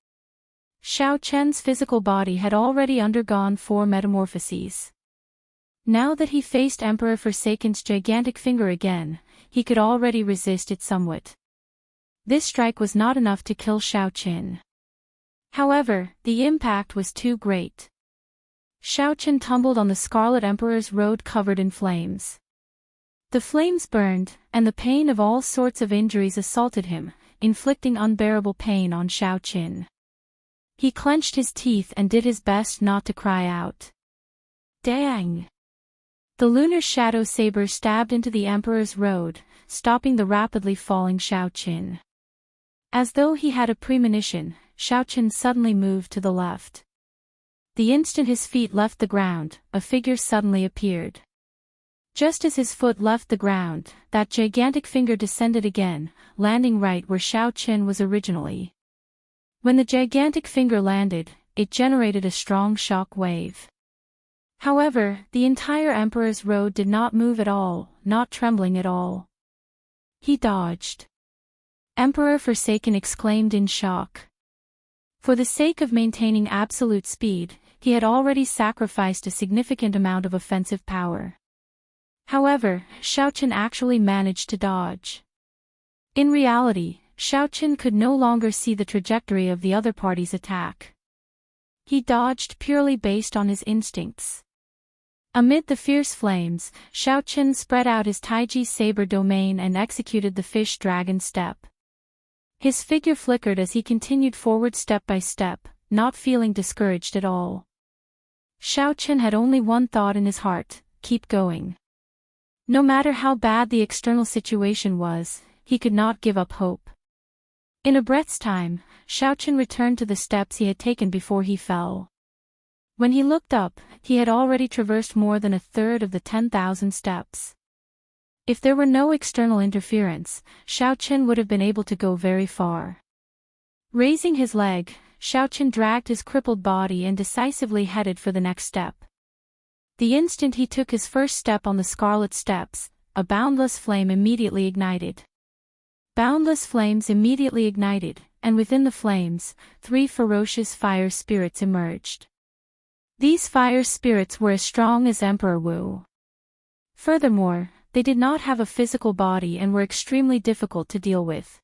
Xiaoqian's physical body had already undergone 4 metamorphoses. Now that he faced Emperor Forsaken's gigantic finger again, he could already resist it somewhat. This strike was not enough to kill Xiaoqin. However, the impact was too great. Xiaochen tumbled on the Scarlet Emperor's road covered in flames. The flames burned, and the pain of all sorts of injuries assaulted him, inflicting unbearable pain on Xiaochen. He clenched his teeth and did his best not to cry out. Dang! The lunar shadow saber stabbed into the Emperor's road, stopping the rapidly falling Xiaochen. As though he had a premonition, Xiaochen suddenly moved to the left. The instant his feet left the ground, a figure suddenly appeared. Just as his foot left the ground, that gigantic finger descended again, landing right where Xiaochen was originally. When the gigantic finger landed, it generated a strong shock wave. However, the entire Emperor's road did not move at all, not trembling at all. He dodged. Emperor Forsaken exclaimed in shock. For the sake of maintaining absolute speed, he had already sacrificed a significant amount of offensive power. However, Xiaochen actually managed to dodge. In reality, Xiaochen could no longer see the trajectory of the other party's attack. He dodged purely based on his instincts. Amid the fierce flames, Xiaochen spread out his Taiji saber domain and executed the fish dragon step. His figure flickered as he continued forward step by step, not feeling discouraged at all. Xiaochen had only one thought in his heart: keep going. No matter how bad the external situation was, he could not give up hope. In a breath's time, Xiaochen returned to the steps he had taken before he fell. When he looked up, he had already traversed more than a third of the 10,000 steps. If there were no external interference, Xiaochen would have been able to go very far. Raising his leg, Xiaochen dragged his crippled body and decisively headed for the next step. The instant he took his first step on the scarlet steps, a boundless flame immediately ignited. Boundless flames immediately ignited, and within the flames, 3 ferocious fire spirits emerged. These fire spirits were as strong as Emperor Wu. Furthermore, they did not have a physical body and were extremely difficult to deal with.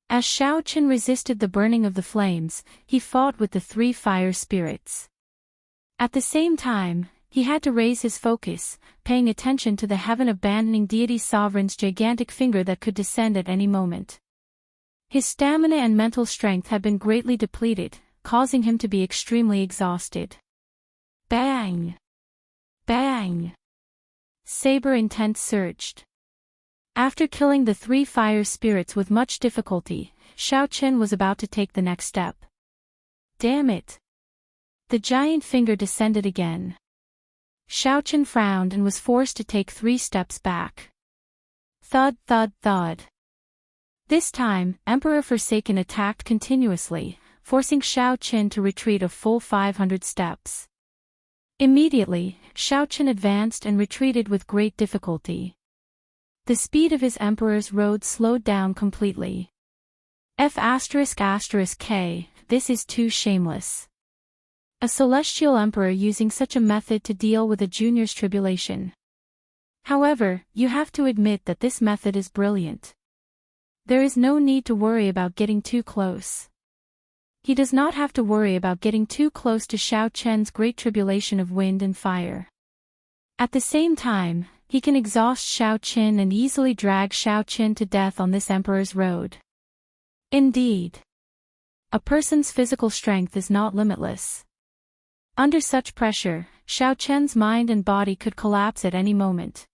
As Xiaochen resisted the burning of the flames, he fought with the 3 fire spirits. At the same time, he had to raise his focus, paying attention to the heaven-abandoning deity sovereign's gigantic finger that could descend at any moment. His stamina and mental strength had been greatly depleted, causing him to be extremely exhausted. Bang! Bang! Saber intent surged. After killing the 3 fire spirits with much difficulty, Xiaochen was about to take the next step. Damn it! The giant finger descended again. Xiaochen frowned and was forced to take 3 steps back. Thud, thud, thud. This time, Emperor Forsaken attacked continuously, forcing Xiaochen to retreat a full 500 steps. Immediately, Xiaochen advanced and retreated with great difficulty. The speed of his Emperor's road slowed down completely. F***K, this is too shameless. A celestial emperor using such a method to deal with a junior's tribulation. However, you have to admit that this method is brilliant. There is no need to worry about getting too close. He does not have to worry about getting too close to Xiaochen's great tribulation of wind and fire. At the same time, he can exhaust Xiaochen and easily drag Xiaochen to death on this emperor's road. Indeed. A person's physical strength is not limitless. Under such pressure, Xiaochen's mind and body could collapse at any moment.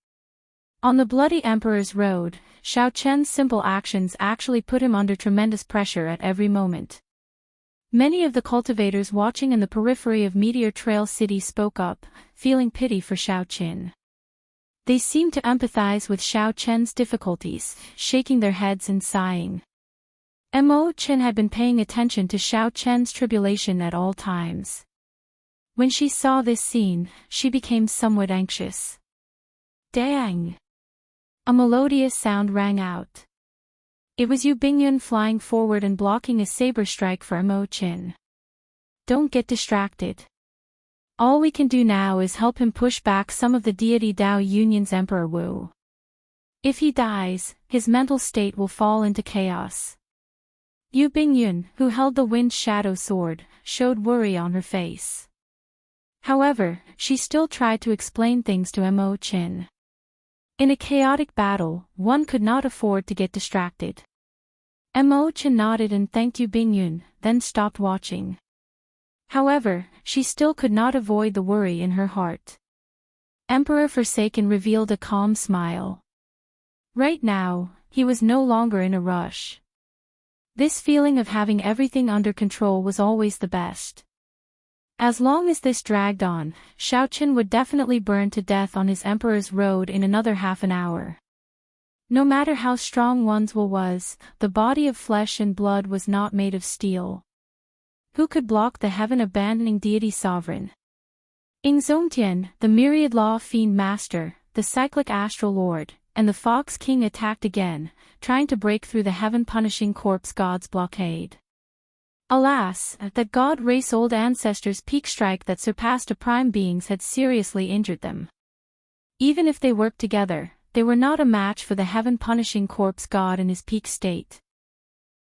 On the bloody emperor's road, Xiaochen's simple actions actually put him under tremendous pressure at every moment. Many of the cultivators watching in the periphery of Meteor Trail City spoke up, feeling pity for Xiaochen. They seemed to empathize with Xiaochen's difficulties, shaking their heads and sighing. Mo Chen had been paying attention to Xiaochen's tribulation at all times. When she saw this scene, she became somewhat anxious. Dang! A melodious sound rang out. It was Yu Bingyun flying forward and blocking a saber strike for Mo Chen. Don't get distracted. All we can do now is help him push back some of the deity Dao Union's Emperor Wu. If he dies, his mental state will fall into chaos. Yu Bingyun, who held the wind shadow sword, showed worry on her face. However, she still tried to explain things to Mo Chin. In a chaotic battle, one could not afford to get distracted. Mo Chin nodded and thanked Yu Bingyun, then stopped watching. However, she still could not avoid the worry in her heart. Emperor Forsaken revealed a calm smile. Right now, he was no longer in a rush. This feeling of having everything under control was always the best. As long as this dragged on, Xiaoqin would definitely burn to death on his Emperor's road in another half an hour. No matter how strong one's will was, the body of flesh and blood was not made of steel. Who could block the heaven-abandoning deity sovereign? Ingzongtian, the myriad law fiend master, the cyclic astral lord, and the Fox King attacked again, trying to break through the heaven-punishing corpse god's blockade. Alas, that god race-old ancestors' peak strike that surpassed a prime being's had seriously injured them. Even if they worked together, they were not a match for the heaven-punishing corpse god in his peak state.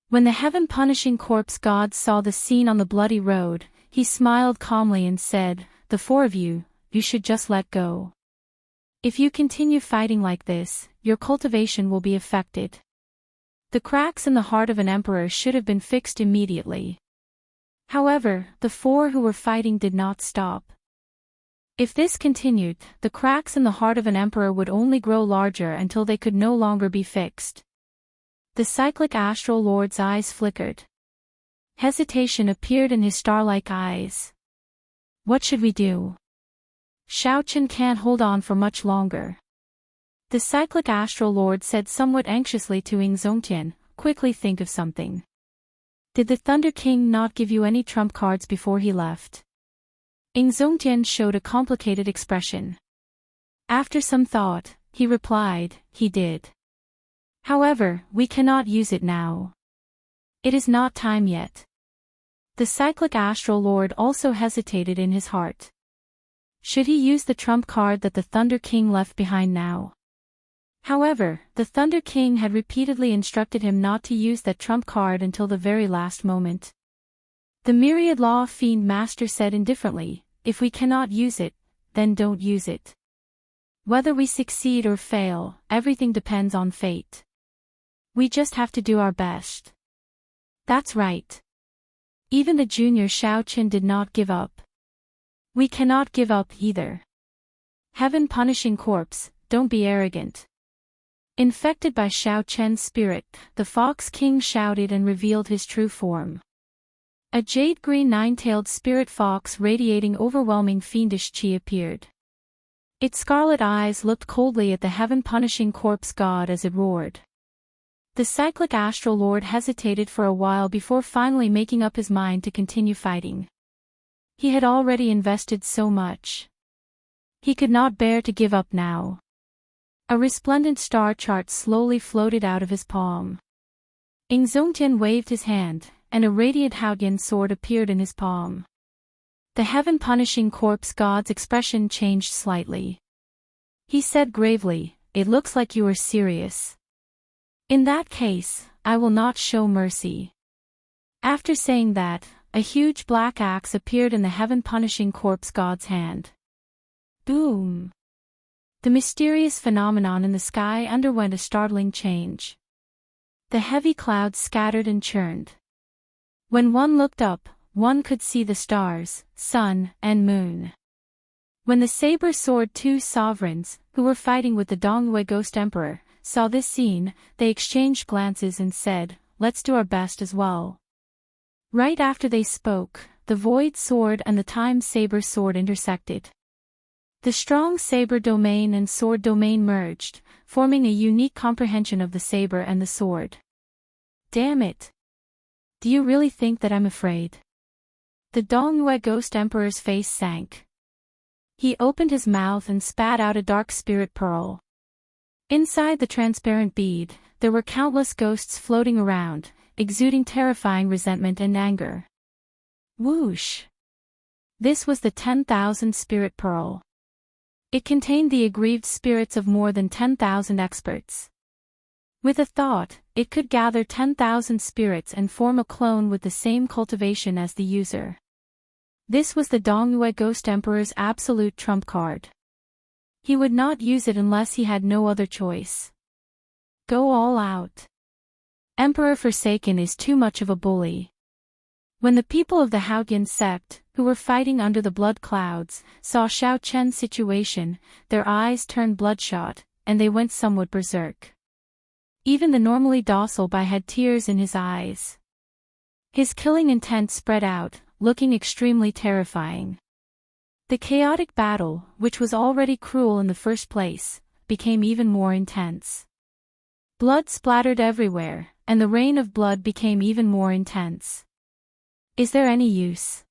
When the heaven-punishing corpse god saw the scene on the bloody road, he smiled calmly and said, "The four of you, you should just let go. If you continue fighting like this, your cultivation will be affected." The cracks in the heart of an emperor should have been fixed immediately. However, the four who were fighting did not stop. If this continued, the cracks in the heart of an emperor would only grow larger until they could no longer be fixed. The cyclic astral lord's eyes flickered. Hesitation appeared in his star-like eyes. What should we do? Xiaoqin can't hold on for much longer. The cyclic astral lord said somewhat anxiously to Ingzongtian, "Quickly think of something. Did the Thunder King not give you any trump cards before he left?" Ingzongtian showed a complicated expression. After some thought, he replied, "He did. However, we cannot use it now. It is not time yet." The cyclic astral lord also hesitated in his heart. Should he use the trump card that the Thunder King left behind now? However, the Thunder King had repeatedly instructed him not to use that trump card until the very last moment. The myriad law fiend master said indifferently, "If we cannot use it, then don't use it. Whether we succeed or fail, everything depends on fate. We just have to do our best." That's right. Even the junior Xiaoqin did not give up. We cannot give up either. Heaven-punishing corpse, don't be arrogant. Infected by Xiaoqian's spirit, the Fox King shouted and revealed his true form. A jade-green nine-tailed spirit fox radiating overwhelming fiendish chi appeared. Its scarlet eyes looked coldly at the heaven-punishing corpse god as it roared. The cyclic astral lord hesitated for a while before finally making up his mind to continue fighting. He had already invested so much. He could not bear to give up now. A resplendent star chart slowly floated out of his palm. Ingzongtian waved his hand, and a radiant Haotian sword appeared in his palm. The heaven-punishing corpse god's expression changed slightly. He said gravely, "It looks like you are serious. In that case, I will not show mercy." After saying that, a huge black axe appeared in the heaven-punishing corpse god's hand. Boom! The mysterious phenomenon in the sky underwent a startling change. The heavy clouds scattered and churned. When one looked up, one could see the stars, sun, and moon. When the saber-sword two sovereigns, who were fighting with the Dongyue Ghost Emperor, saw this scene, they exchanged glances and said, "Let's do our best as well." Right after they spoke, the Void Sword and the Time Saber Sword intersected. The strong saber domain and sword domain merged, forming a unique comprehension of the saber and the sword. Damn it! Do you really think that I'm afraid? The Dongyue Ghost Emperor's face sank. He opened his mouth and spat out a dark spirit pearl. Inside the transparent bead, there were countless ghosts floating around, exuding terrifying resentment and anger. Whoosh! This was the 10,000 spirit pearl. It contained the aggrieved spirits of more than 10,000 experts. With a thought, it could gather 10,000 spirits and form a clone with the same cultivation as the user. This was the Dongyue Ghost Emperor's absolute trump card. He would not use it unless he had no other choice. Go all out. Emperor Forsaken is too much of a bully. When the people of the Haotian sect, who were fighting under the blood clouds, saw Xiao Chen's situation, their eyes turned bloodshot, and they went somewhat berserk. Even the normally docile Bai had tears in his eyes. His killing intent spread out, looking extremely terrifying. The chaotic battle, which was already cruel in the first place, became even more intense. Blood splattered everywhere, and the rain of blood became even more intense. Is there any use?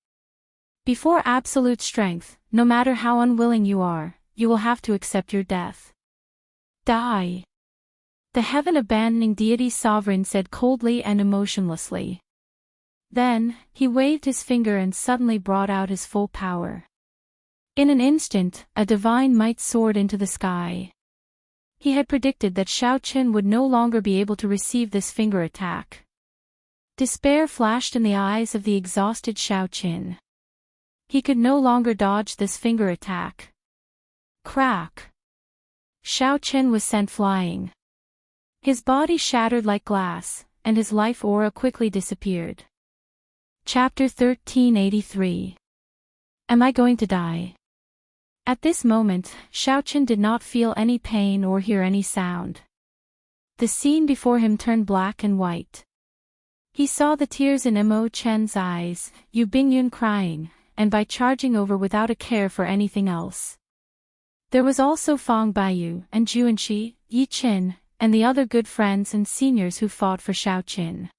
Before absolute strength, no matter how unwilling you are, you will have to accept your death. Die. The heaven-abandoning deity sovereign said coldly and emotionlessly. Then, he waved his finger and suddenly brought out his full power. In an instant, a divine might soared into the sky. He had predicted that Xiao Qin would no longer be able to receive this finger attack. Despair flashed in the eyes of the exhausted Xiao Qin. He could no longer dodge this finger attack. Crack! Xiao Qin was sent flying. His body shattered like glass, and his life aura quickly disappeared. Chapter 1383. Am I going to die? At this moment, Xiao Qin did not feel any pain or hear any sound. The scene before him turned black and white. He saw the tears in Mo Chen's eyes, Yu Bingyun crying, and Bai charging over without a care for anything else. There was also Fang Baiyu and Juanxi, Yi Qin, and the other good friends and seniors who fought for Xiao Qin.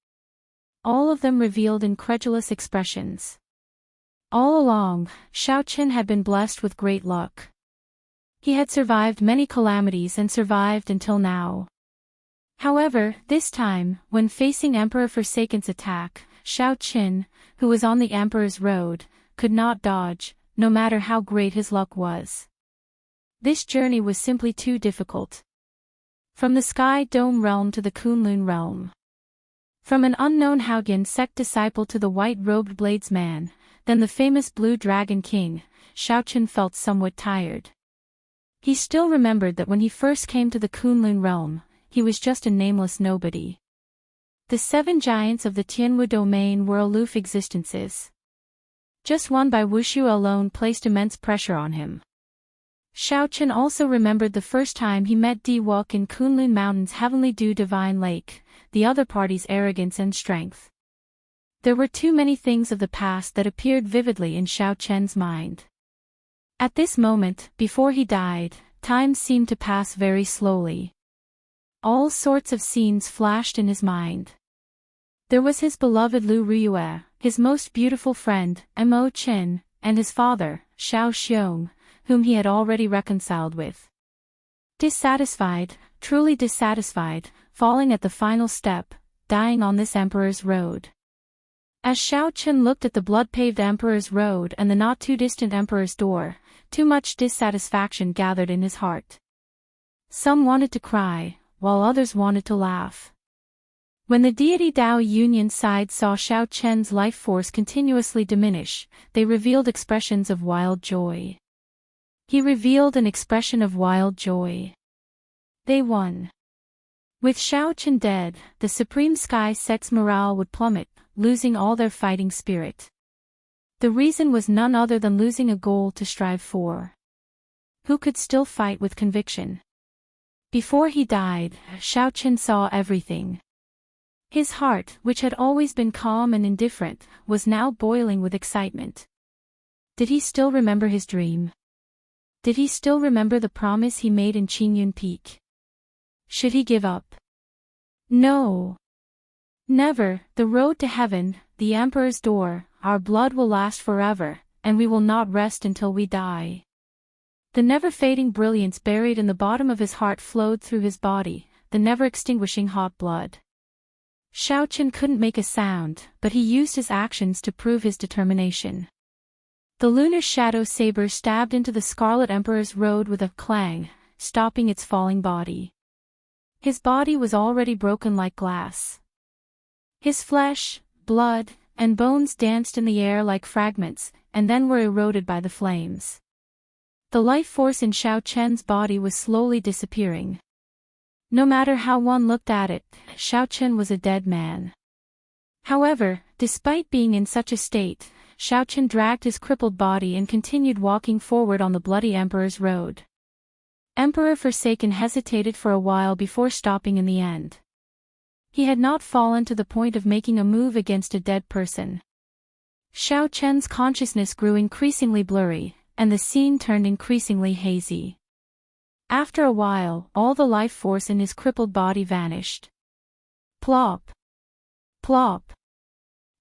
All of them revealed incredulous expressions. All along, Xiao Qin had been blessed with great luck. He had survived many calamities and survived until now. However, this time, when facing Emperor Forsaken's attack, Xiao Qin, who was on the Emperor's road, could not dodge, no matter how great his luck was. This journey was simply too difficult. From the Sky Dome realm to the Kunlun realm. From an unknown Haotian sect disciple to the white-robed bladesman, then the famous Blue Dragon King, Xiao Qin felt somewhat tired. He still remembered that when he first came to the Kunlun realm, he was just a nameless nobody. The 7 giants of the Tianwu domain were aloof existences. Just one Bai Wuxiu alone placed immense pressure on him. Xiao Qin also remembered the first time he met Di Wuk in Kunlun Mountain's Heavenly Dew Divine Lake, the other party's arrogance and strength. There were too many things of the past that appeared vividly in Xiao Chen's mind. At this moment, before he died, time seemed to pass very slowly. All sorts of scenes flashed in his mind. There was his beloved Lu Ruyue, his most beautiful friend, Mo Qin, and his father, Xiao Xiong, whom he had already reconciled with. Dissatisfied, truly dissatisfied, falling at the final step, dying on this emperor's road. As Xiao Qin looked at the blood-paved emperor's road and the not-too-distant emperor's door, too much dissatisfaction gathered in his heart. Some wanted to cry, while others wanted to laugh. When the deity Dao Union side saw Xiao Chen's life force continuously diminish, they revealed expressions of wild joy. He revealed an expression of wild joy. They won. With Xiao Qin dead, the Supreme Sky Sect's morale would plummet, losing all their fighting spirit. The reason was none other than losing a goal to strive for. Who could still fight with conviction? Before he died, Xiao Qin saw everything. His heart, which had always been calm and indifferent, was now boiling with excitement. Did he still remember his dream? Did he still remember the promise he made in Qingyun Peak? Should he give up? No. Never. The road to heaven, the Emperor's door, our blood will last forever, and we will not rest until we die. The never-fading brilliance buried in the bottom of his heart flowed through his body, the never-extinguishing hot blood. Xiao Qin couldn't make a sound, but he used his actions to prove his determination. The lunar shadow saber stabbed into the Scarlet Emperor's road with a clang, stopping its falling body. His body was already broken like glass. His flesh, blood, and bones danced in the air like fragments, and then were eroded by the flames. The life force in Xiao Chen's body was slowly disappearing. No matter how one looked at it, Xiao Chen was a dead man. However, despite being in such a state, Xiao Chen dragged his crippled body and continued walking forward on the bloody Emperor's road. Emperor Forsaken hesitated for a while before stopping in the end. He had not fallen to the point of making a move against a dead person. Xiao Chen's consciousness grew increasingly blurry, and the scene turned increasingly hazy. After a while, all the life force in his crippled body vanished. Plop! Plop!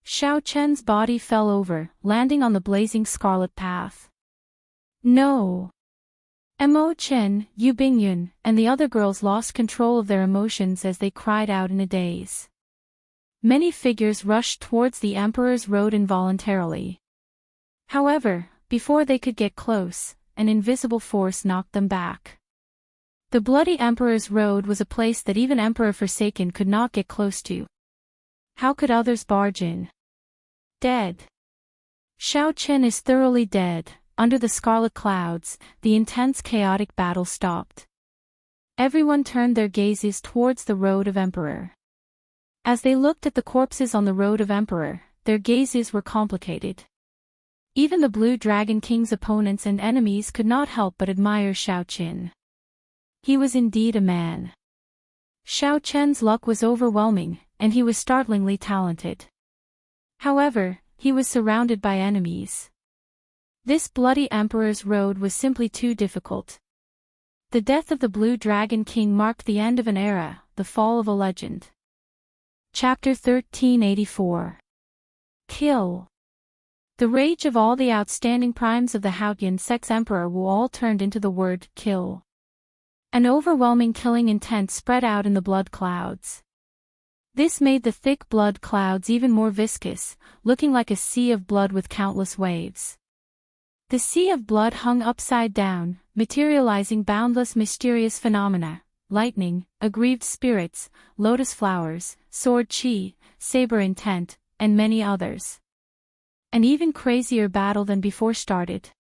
Xiao Chen's body fell over, landing on the blazing scarlet path. No! Mo Chen, Yu Bingyun, and the other girls lost control of their emotions as they cried out in a daze. Many figures rushed towards the Emperor's road involuntarily. However, before they could get close, an invisible force knocked them back. The bloody Emperor's road was a place that even Emperor Forsaken could not get close to. How could others barge in? Dead. Xiao Chen is thoroughly dead. Under the scarlet clouds, the intense chaotic battle stopped. Everyone turned their gazes towards the road of Emperor. As they looked at the corpses on the road of Emperor, their gazes were complicated. Even the Blue Dragon King's opponents and enemies could not help but admire Xiao Chen. He was indeed a man. Xiao Chen's luck was overwhelming, and he was startlingly talented. However, he was surrounded by enemies. This bloody Emperor's road was simply too difficult. The death of the Blue Dragon King marked the end of an era, the fall of a legend. Chapter 1384. Kill. The rage of all the outstanding primes of the Haotian Sex Emperor Wu all turned into the word kill. An overwhelming killing intent spread out in the blood clouds. This made the thick blood clouds even more viscous, looking like a sea of blood with countless waves. The sea of blood hung upside down, materializing boundless mysterious phenomena, lightning, aggrieved spirits, lotus flowers, sword chi, saber intent, and many others. An even crazier battle than before started.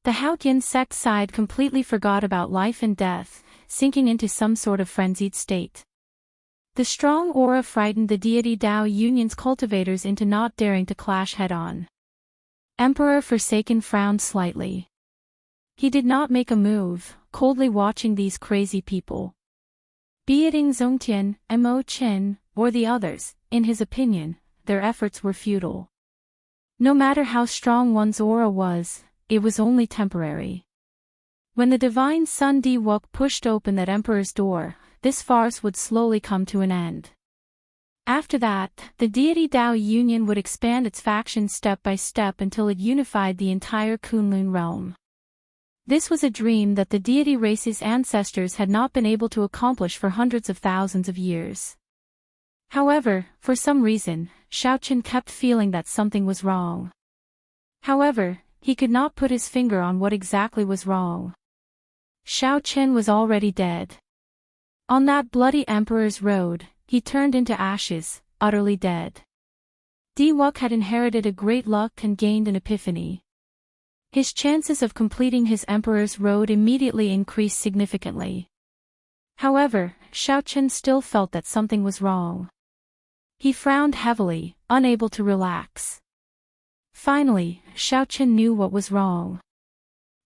The Haotian sect side completely forgot about life and death, sinking into some sort of frenzied state. The strong aura frightened the deity Dao Union's cultivators into not daring to clash head-on. Emperor Forsaken frowned slightly. He did not make a move, coldly watching these crazy people. Be it Ing Zongtian, Mo Chen, or the others, in his opinion, their efforts were futile. No matter how strong one's aura was, it was only temporary. When the divine Sun Di Wuk pushed open that emperor's door, this farce would slowly come to an end. After that, the deity Dao Union would expand its factions step by step until it unified the entire Kunlun realm. This was a dream that the deity race's ancestors had not been able to accomplish for hundreds of thousands of years. However, for some reason, Xiao Chen kept feeling that something was wrong. However, he could not put his finger on what exactly was wrong. Xiao Chen was already dead. On that bloody emperor's road, he turned into ashes, utterly dead. Di Wuk had inherited a great luck and gained an epiphany. His chances of completing his emperor's road immediately increased significantly. However, Xiao Chen still felt that something was wrong. He frowned heavily, unable to relax. Finally, Xiao Chen knew what was wrong.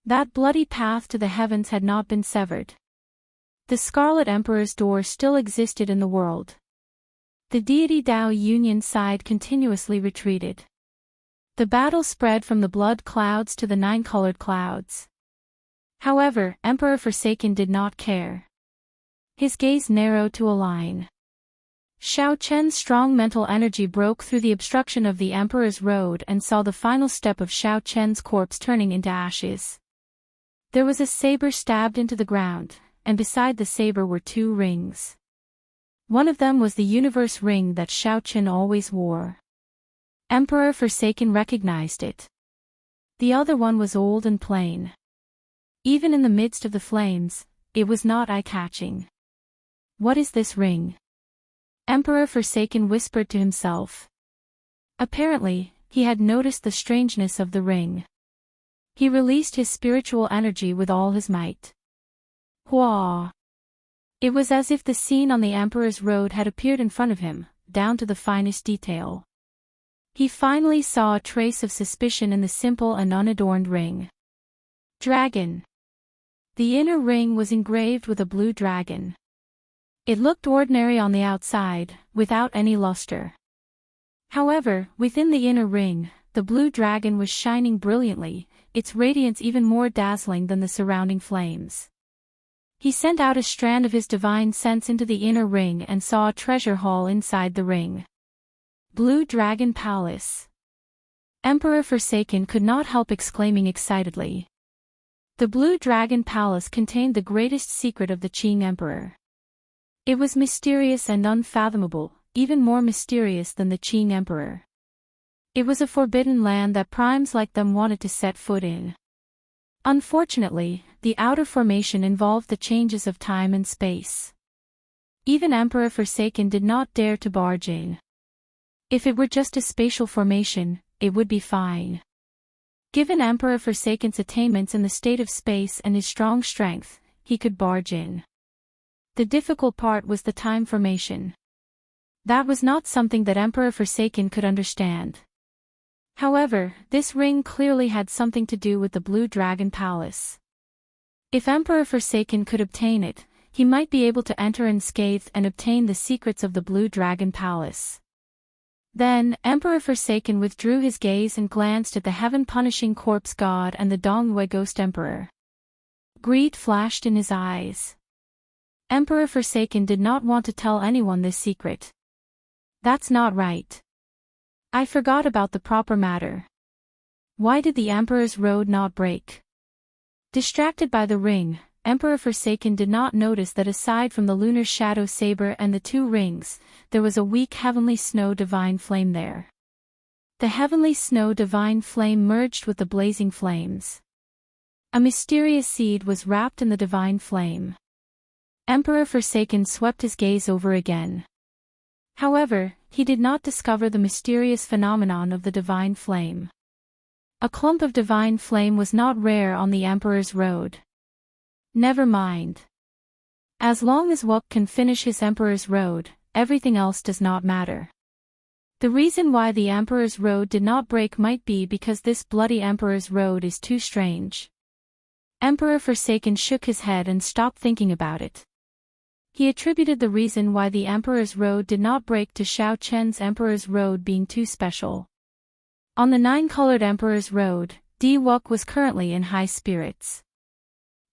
That bloody path to the heavens had not been severed. The Scarlet Emperor's door still existed in the world. The deity Dao Union side continuously retreated. The battle spread from the blood clouds to the nine-colored clouds. However, Emperor Forsaken did not care. His gaze narrowed to a line. Xiao Chen's strong mental energy broke through the obstruction of the Emperor's road and saw the final step of Xiao Chen's corpse turning into ashes. There was a saber stabbed into the ground, and beside the saber were two rings. One of them was the universe ring that Xiao Chen always wore. Emperor Forsaken recognized it. The other one was old and plain. Even in the midst of the flames, it was not eye-catching. What is this ring? Emperor Forsaken whispered to himself. Apparently, he had noticed the strangeness of the ring. He released his spiritual energy with all his might. Hua! It was as if the scene on the Emperor's Road had appeared in front of him, down to the finest detail. He finally saw a trace of suspicion in the simple and unadorned ring. Dragon. The inner ring was engraved with a blue dragon. It looked ordinary on the outside, without any luster. However, within the inner ring, the blue dragon was shining brilliantly, its radiance even more dazzling than the surrounding flames. He sent out a strand of his divine sense into the inner ring and saw a treasure hall inside the ring. Blue Dragon Palace. Emperor Forsaken could not help exclaiming excitedly. The Blue Dragon Palace contained the greatest secret of the Qing Emperor. It was mysterious and unfathomable, even more mysterious than the Qing Emperor. It was a forbidden land that primes like them wanted to set foot in. Unfortunately, the outer formation involved the changes of time and space. Even Emperor Forsaken did not dare to barge in. If it were just a spatial formation, it would be fine. Given Emperor Forsaken's attainments in the state of space and his strong strength, he could barge in. The difficult part was the time formation. That was not something that Emperor Forsaken could understand. However, this ring clearly had something to do with the Blue Dragon Palace. If Emperor Forsaken could obtain it, he might be able to enter unscathed and obtain the secrets of the Blue Dragon Palace. Then, Emperor Forsaken withdrew his gaze and glanced at the heaven-punishing corpse god and the Dongyue Ghost Emperor. Greed flashed in his eyes. Emperor Forsaken did not want to tell anyone this secret. That's not right. I forgot about the proper matter. Why did the Emperor's road not break? Distracted by the ring, Emperor Forsaken did not notice that aside from the lunar shadow saber and the two rings, there was a weak heavenly snow divine flame there. The heavenly snow divine flame merged with the blazing flames. A mysterious seed was wrapped in the divine flame. Emperor Forsaken swept his gaze over again. However, he did not discover the mysterious phenomenon of the divine flame. A clump of divine flame was not rare on the Emperor's road. Never mind. As long as Wuk can finish his Emperor's road, everything else does not matter. The reason why the Emperor's road did not break might be because this bloody Emperor's road is too strange. Emperor Forsaken shook his head and stopped thinking about it. He attributed the reason why the Emperor's road did not break to Xiao Chen's Emperor's road being too special. On the nine-colored Emperor's road, Di Wuk was currently in high spirits.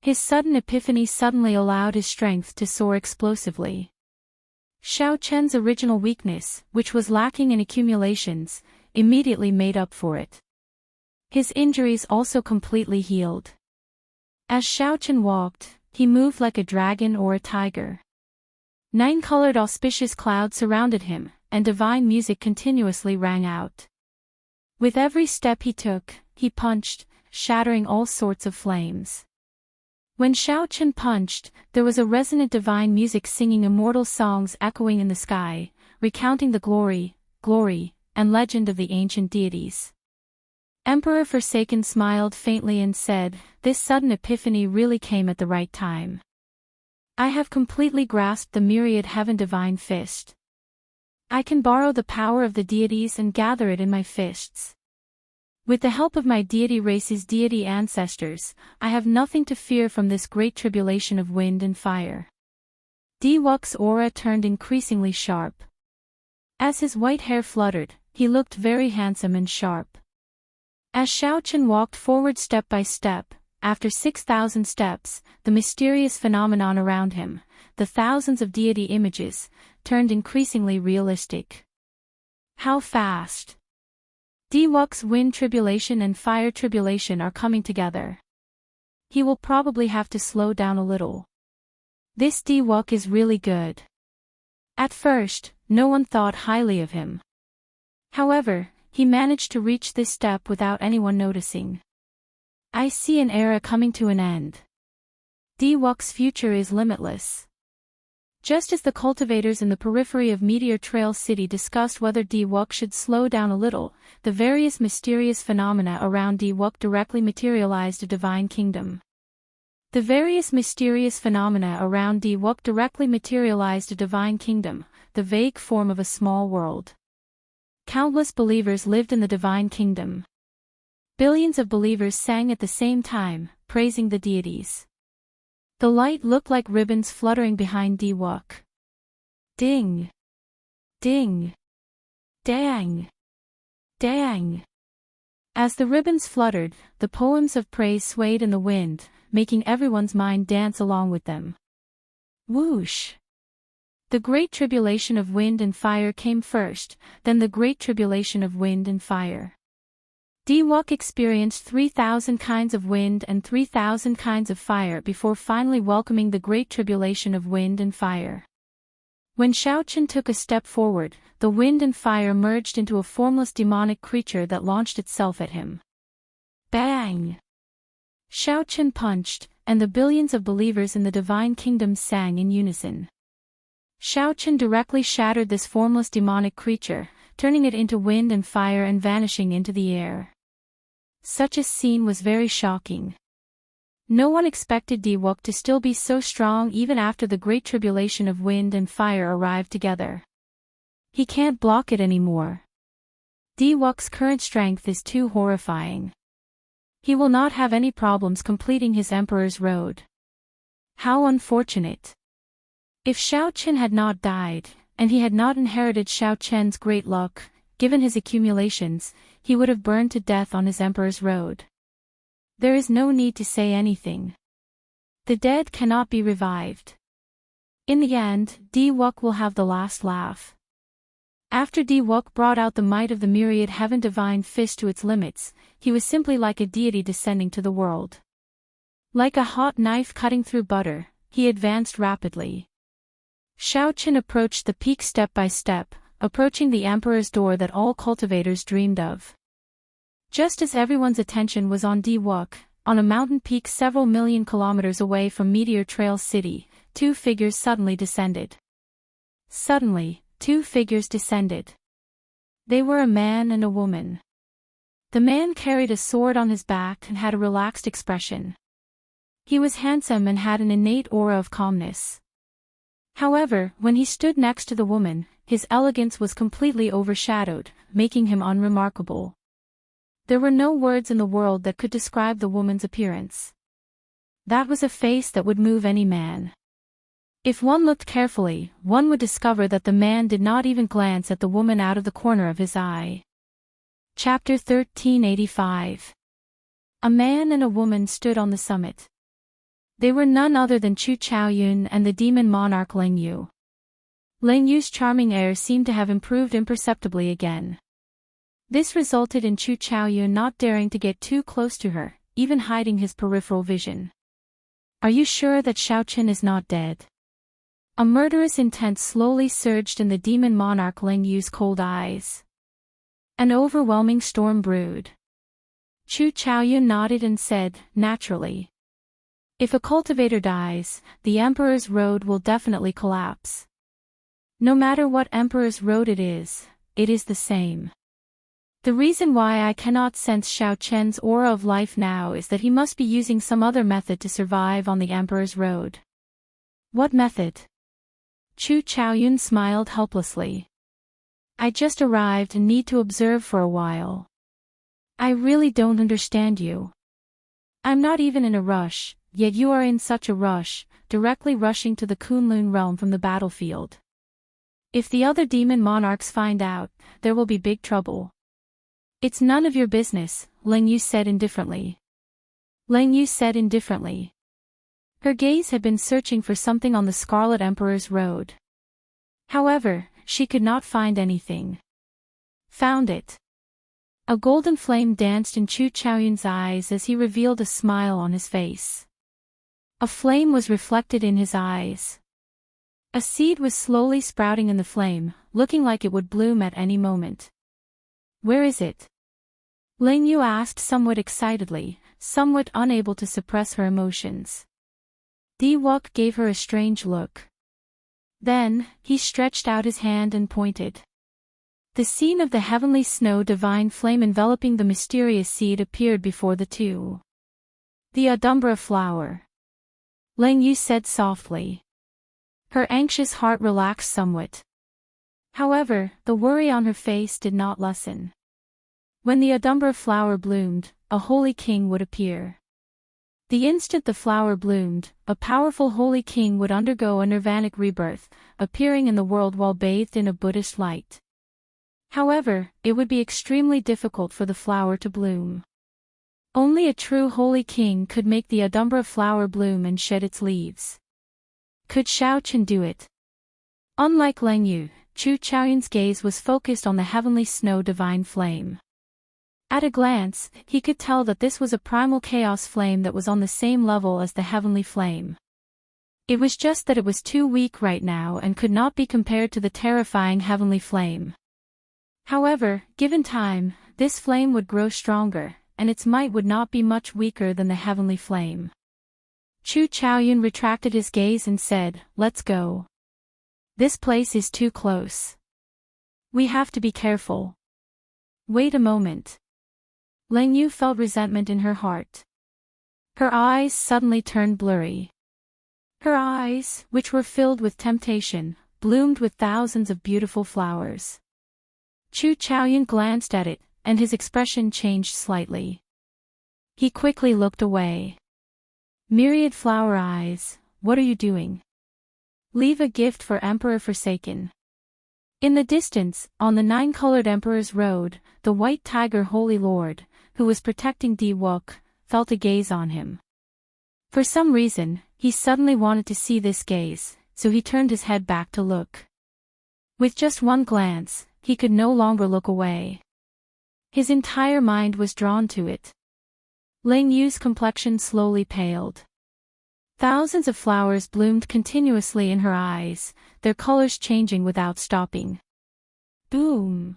His sudden epiphany suddenly allowed his strength to soar explosively. Xiao Chen's original weakness, which was lacking in accumulations, immediately made up for it. His injuries also completely healed. As Xiao Chen walked, he moved like a dragon or a tiger. Nine-colored auspicious clouds surrounded him, and divine music continuously rang out. With every step he took, he punched, shattering all sorts of flames. When Xiao Chen punched, there was a resonant divine music singing immortal songs echoing in the sky, recounting the glory, and legend of the ancient deities. Emperor Forsaken smiled faintly and said, "This sudden epiphany really came at the right time. I have completely grasped the myriad heaven divine fist. I can borrow the power of the deities and gather it in my fists. With the help of my deity race's deity ancestors, I have nothing to fear from this great tribulation of wind and fire." Di Wuk's aura turned increasingly sharp. As his white hair fluttered, he looked very handsome and sharp. As Xiao Chen walked forward step by step, after 6,000 steps, the mysterious phenomenon around him, the thousands of deity images, turned increasingly realistic. How fast! Di Wuk's wind tribulation and fire tribulation are coming together. He will probably have to slow down a little. This Di Wuk is really good. At first, no one thought highly of him. However, he managed to reach this step without anyone noticing. I see an era coming to an end. Di Wuk's future is limitless. Just as the cultivators in the periphery of Meteor Trail City discussed whether Diwok should slow down a little, the various mysterious phenomena around Diwok directly materialized a divine kingdom. The various mysterious phenomena around Diwok directly materialized a divine kingdom, the vague form of a small world. Countless believers lived in the divine kingdom. Billions of believers sang at the same time, praising the deities. The light looked like ribbons fluttering behind Diwok. Ding! Ding! Dang! Dang! As the ribbons fluttered, the poems of praise swayed in the wind, making everyone's mind dance along with them. Whoosh! The Great Tribulation of Wind and Fire came first, then the Great Tribulation of Wind and Fire. Diwok experienced 3,000 kinds of wind and 3,000 kinds of fire before finally welcoming the Great Tribulation of Wind and Fire. When Xiaochen took a step forward, the wind and fire merged into a formless demonic creature that launched itself at him. Bang! Xiaochen punched, and the billions of believers in the divine kingdom sang in unison. Xiaochen directly shattered this formless demonic creature, turning it into wind and fire and vanishing into the air. Such a scene was very shocking. No one expected Diwok to still be so strong even after the Great Tribulation of Wind and Fire arrived together. He can't block it anymore. Diwok's current strength is too horrifying. He will not have any problems completing his Emperor's Road. How unfortunate. If Xiaochen had not died, and he had not inherited Xiaochen's great luck, given his accumulations, he would have burned to death on his Emperor's Road. There is no need to say anything. The dead cannot be revived. In the end, Diwok will have the last laugh. After Diwok brought out the might of the myriad heaven divine fist to its limits, he was simply like a deity descending to the world. Like a hot knife cutting through butter, he advanced rapidly. Xiaochen approached the peak step by step, approaching the Emperor's door that all cultivators dreamed of. Just as everyone's attention was on Diwok, on a mountain peak several million kilometers away from Meteor Trail City, two figures suddenly descended. Suddenly, two figures descended. They were a man and a woman. The man carried a sword on his back and had a relaxed expression. He was handsome and had an innate aura of calmness. However, when he stood next to the woman, his elegance was completely overshadowed, making him unremarkable. There were no words in the world that could describe the woman's appearance. That was a face that would move any man. If one looked carefully, one would discover that the man did not even glance at the woman out of the corner of his eye. Chapter 1385. A man and a woman stood on the summit. They were none other than Chu Chaoyun and the demon monarch Ling Yu. Ling Yu's charming air seemed to have improved imperceptibly again. This resulted in Chu Chaoyun not daring to get too close to her, even hiding his peripheral vision. Are you sure that Xiaochen is not dead? A murderous intent slowly surged in the demon monarch Ling Yu's cold eyes. An overwhelming storm brewed. Chu Chaoyun nodded and said, naturally. If a cultivator dies, the Emperor's Road will definitely collapse. No matter what Emperor's Road it is the same. The reason why I cannot sense Xiaochen's aura of life now is that he must be using some other method to survive on the Emperor's Road. What method? Chu Chaoyun smiled helplessly. I just arrived and need to observe for a while. I really don't understand you. I'm not even in a rush, yet you are in such a rush, directly rushing to the Kunlun realm from the battlefield. If the other demon monarchs find out, there will be big trouble. It's none of your business, Ling Yu said indifferently. Ling Yu said indifferently. Her gaze had been searching for something on the Scarlet Emperor's Road. However, she could not find anything. Found it. A golden flame danced in Chu Chaoyun's eyes as he revealed a smile on his face. A flame was reflected in his eyes. A seed was slowly sprouting in the flame, looking like it would bloom at any moment. Where is it? Ling Yu asked somewhat excitedly, somewhat unable to suppress her emotions. Diwok gave her a strange look. Then, he stretched out his hand and pointed. The scene of the heavenly snow divine flame enveloping the mysterious seed appeared before the two. The Adumbra flower. Lang Yu said softly. Her anxious heart relaxed somewhat. However, the worry on her face did not lessen. When the Adumbra flower bloomed, a holy king would appear. The instant the flower bloomed, a powerful holy king would undergo a nirvanic rebirth, appearing in the world while bathed in a Buddhist light. However, it would be extremely difficult for the flower to bloom. Only a true holy king could make the Adumbra flower bloom and shed its leaves. Could Xiaoqian do it? Unlike Lang Yu, Chu Chaoyun's gaze was focused on the heavenly snow divine flame. At a glance, he could tell that this was a primal chaos flame that was on the same level as the heavenly flame. It was just that it was too weak right now and could not be compared to the terrifying heavenly flame. However, given time, this flame would grow stronger, and its might would not be much weaker than the heavenly flame. Chu Chaoyun retracted his gaze and said, "Let's go. This place is too close. We have to be careful." Wait a moment. Lang Yu felt resentment in her heart. Her eyes suddenly turned blurry. Her eyes, which were filled with temptation, bloomed with thousands of beautiful flowers. Chu Chaoyun glanced at it, and his expression changed slightly. He quickly looked away. Myriad flower eyes, what are you doing? Leave a gift for Emperor Forsaken. In the distance, on the nine-colored Emperor's Road, the White Tiger Holy Lord, who was protecting Di Wook, felt a gaze on him. For some reason, he suddenly wanted to see this gaze, so he turned his head back to look. With just one glance, he could no longer look away. His entire mind was drawn to it. Lang Yu's complexion slowly paled. Thousands of flowers bloomed continuously in her eyes, their colors changing without stopping. Boom!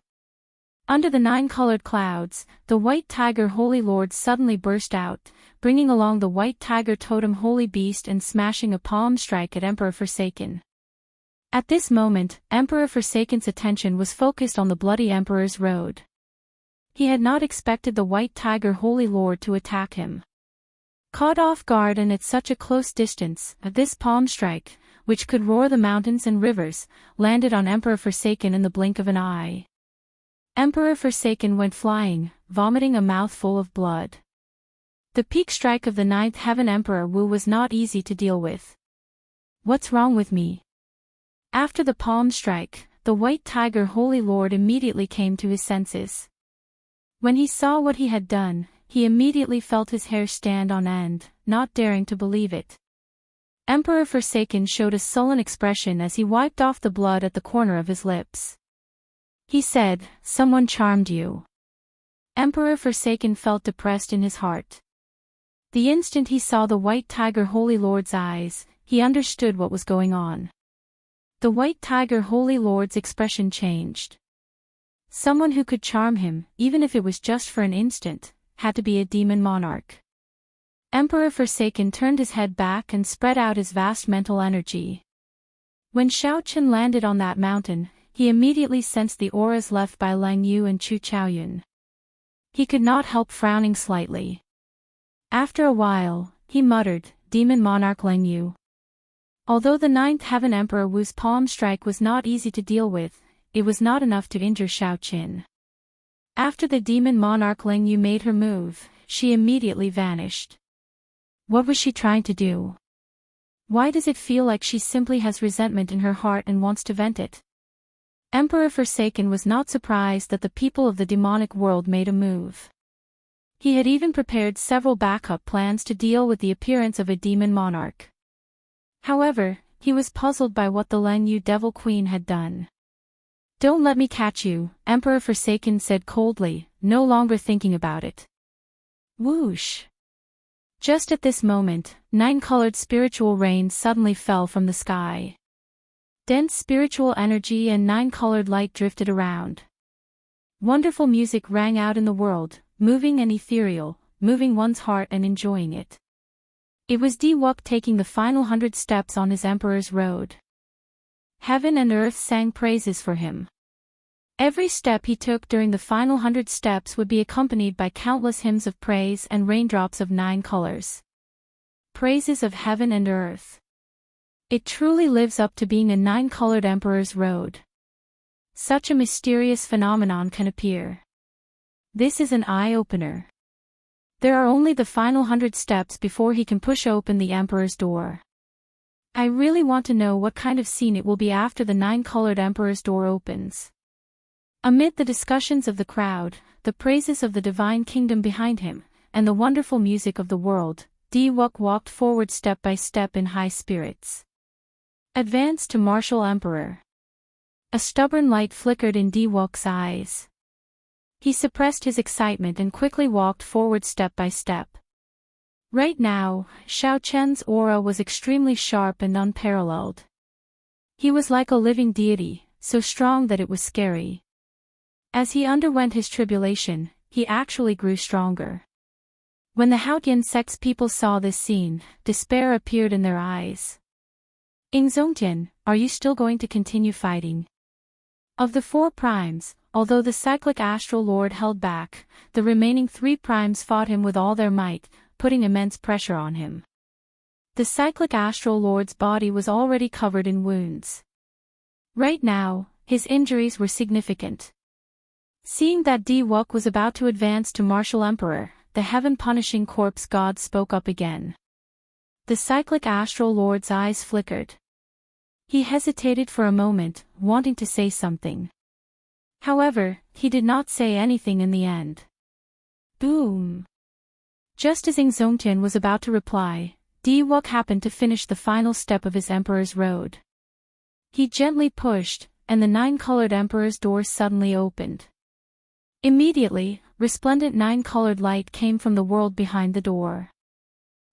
Under the nine-colored clouds, the White Tiger Holy Lord suddenly burst out, bringing along the White Tiger Totem Holy Beast and smashing a palm strike at Emperor Forsaken. At this moment, Emperor Forsaken's attention was focused on the bloody Emperor's Road. He had not expected the White Tiger Holy Lord to attack him. Caught off guard and at such a close distance, this palm strike, which could roar the mountains and rivers, landed on Emperor Forsaken in the blink of an eye. Emperor Forsaken went flying, vomiting a mouthful of blood. The peak strike of the Ninth Heaven Emperor Wu was not easy to deal with. What's wrong with me? After the palm strike, the White Tiger Holy Lord immediately came to his senses. When he saw what he had done, he immediately felt his hair stand on end, not daring to believe it. Emperor Forsaken showed a sullen expression as he wiped off the blood at the corner of his lips. He said, "Someone charmed you." Emperor Forsaken felt depressed in his heart. The instant he saw the White Tiger Holy Lord's eyes, he understood what was going on. The White Tiger Holy Lord's expression changed. Someone who could charm him, even if it was just for an instant, had to be a demon monarch. Emperor Forsaken turned his head back and spread out his vast mental energy. When Xiaoqian landed on that mountain, he immediately sensed the auras left by Lang Yu and Chu Chaoyun. He could not help frowning slightly. After a while, he muttered, "Demon monarch Lang Yu." Although the Ninth Heaven Emperor Wu's palm strike was not easy to deal with, it was not enough to injure Xiaoqian. After the demon monarch Lang Yu made her move, she immediately vanished. What was she trying to do? Why does it feel like she simply has resentment in her heart and wants to vent it? Emperor Forsaken was not surprised that the people of the demonic world made a move. He had even prepared several backup plans to deal with the appearance of a demon monarch. However, he was puzzled by what the Lang Yu Devil Queen had done. "Don't let me catch you," Emperor Forsaken said coldly, no longer thinking about it. Whoosh! Just at this moment, nine-colored spiritual rain suddenly fell from the sky. Dense spiritual energy and nine-colored light drifted around. Wonderful music rang out in the world, moving and ethereal, moving one's heart and enjoying it. It was Di Wook taking the final 100 steps on his Emperor's Road. Heaven and earth sang praises for him. Every step he took during the final 100 steps would be accompanied by countless hymns of praise and raindrops of 9 colors. Praises of heaven and earth. It truly lives up to being a 9-colored Emperor's Road. Such a mysterious phenomenon can appear. This is an eye-opener. There are only the final 100 steps before he can push open the Emperor's door. I really want to know what kind of scene it will be after the 9-colored Emperor's door opens. Amid the discussions of the crowd, the praises of the divine kingdom behind him, and the wonderful music of the world, Di-Wook walked forward step by step in high spirits. Advance to Martial Emperor. A stubborn light flickered in Di-Wook's eyes. He suppressed his excitement and quickly walked forward step by step. Right now, Xiao Chen's aura was extremely sharp and unparalleled. He was like a living deity, so strong that it was scary. As he underwent his tribulation, he actually grew stronger. When the Haotian sect's people saw this scene, despair appeared in their eyes. Enchanting, are you still going to continue fighting? Of the 4 primes, although the cyclic astral lord held back, the remaining 3 primes fought him with all their might, putting immense pressure on him. The cyclic astral lord's body was already covered in wounds. Right now, his injuries were significant. Seeing that Di-Wook was about to advance to Martial Emperor, the heaven-punishing corpse god spoke up again. The cyclic astral lord's eyes flickered. He hesitated for a moment, wanting to say something. However, he did not say anything in the end. Boom! Just as Enchanting was about to reply, Di-Wook happened to finish the final step of his Emperor's Road. He gently pushed, and the 9-colored Emperor's door suddenly opened. Immediately, resplendent 9-colored light came from the world behind the door.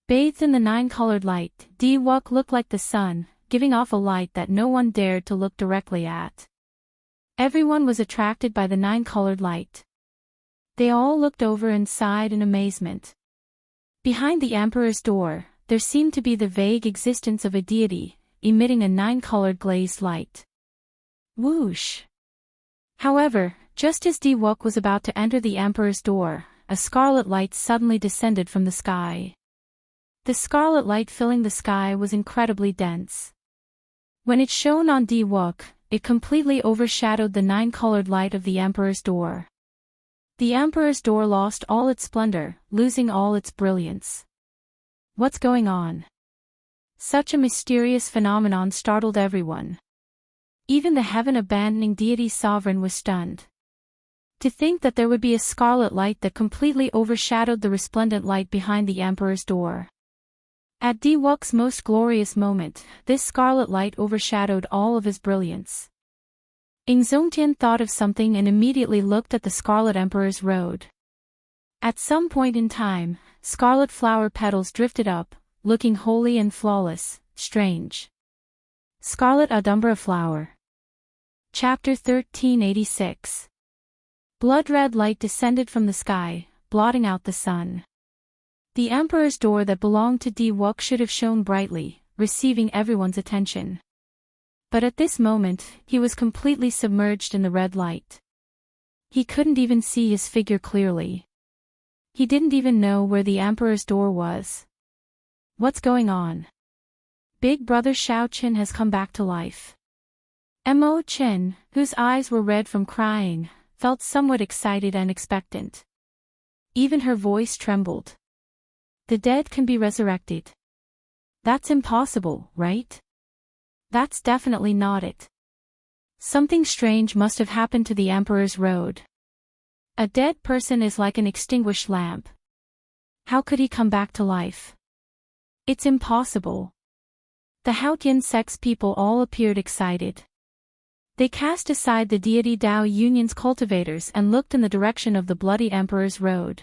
Bathed in the 9-colored light, Di-Wook looked like the sun, giving off a light that no one dared to look directly at. Everyone was attracted by the 9-colored light. They all looked over and sighed in amazement. Behind the Emperor's door, there seemed to be the vague existence of a deity, emitting a 9-colored glazed light. Whoosh! However, just as Di-Wook was about to enter the Emperor's door, a scarlet light suddenly descended from the sky. The scarlet light filling the sky was incredibly dense. When it shone on Di-Wook, it completely overshadowed the 9-colored light of the Emperor's door. The Emperor's door lost all its splendor, losing all its brilliance. What's going on? Such a mysterious phenomenon startled everyone. Even the heaven-abandoning deity sovereign was stunned. To think that there would be a scarlet light that completely overshadowed the resplendent light behind the Emperor's door. At Di-Wook's most glorious moment, this scarlet light overshadowed all of his brilliance. Enchanting thought of something and immediately looked at the Scarlet Emperor's Road. At some point in time, scarlet flower petals drifted up, looking holy and flawless, strange. Scarlet Adumbra Flower. Chapter 1386. Blood-red light descended from the sky, blotting out the sun. The Emperor's door that belonged to Di-Wook should have shone brightly, receiving everyone's attention. But at this moment, he was completely submerged in the red light. He couldn't even see his figure clearly. He didn't even know where the Emperor's door was. What's going on? Big brother Xiao Chen has come back to life. Mo Chen, whose eyes were red from crying, felt somewhat excited and expectant. Even her voice trembled. The dead can be resurrected. That's impossible, right? That's definitely not it. Something strange must have happened to the Emperor's Road. A dead person is like an extinguished lamp. How could he come back to life? It's impossible. The Haotian sect's people all appeared excited. They cast aside the deity Dao Union's cultivators and looked in the direction of the bloody Emperor's Road.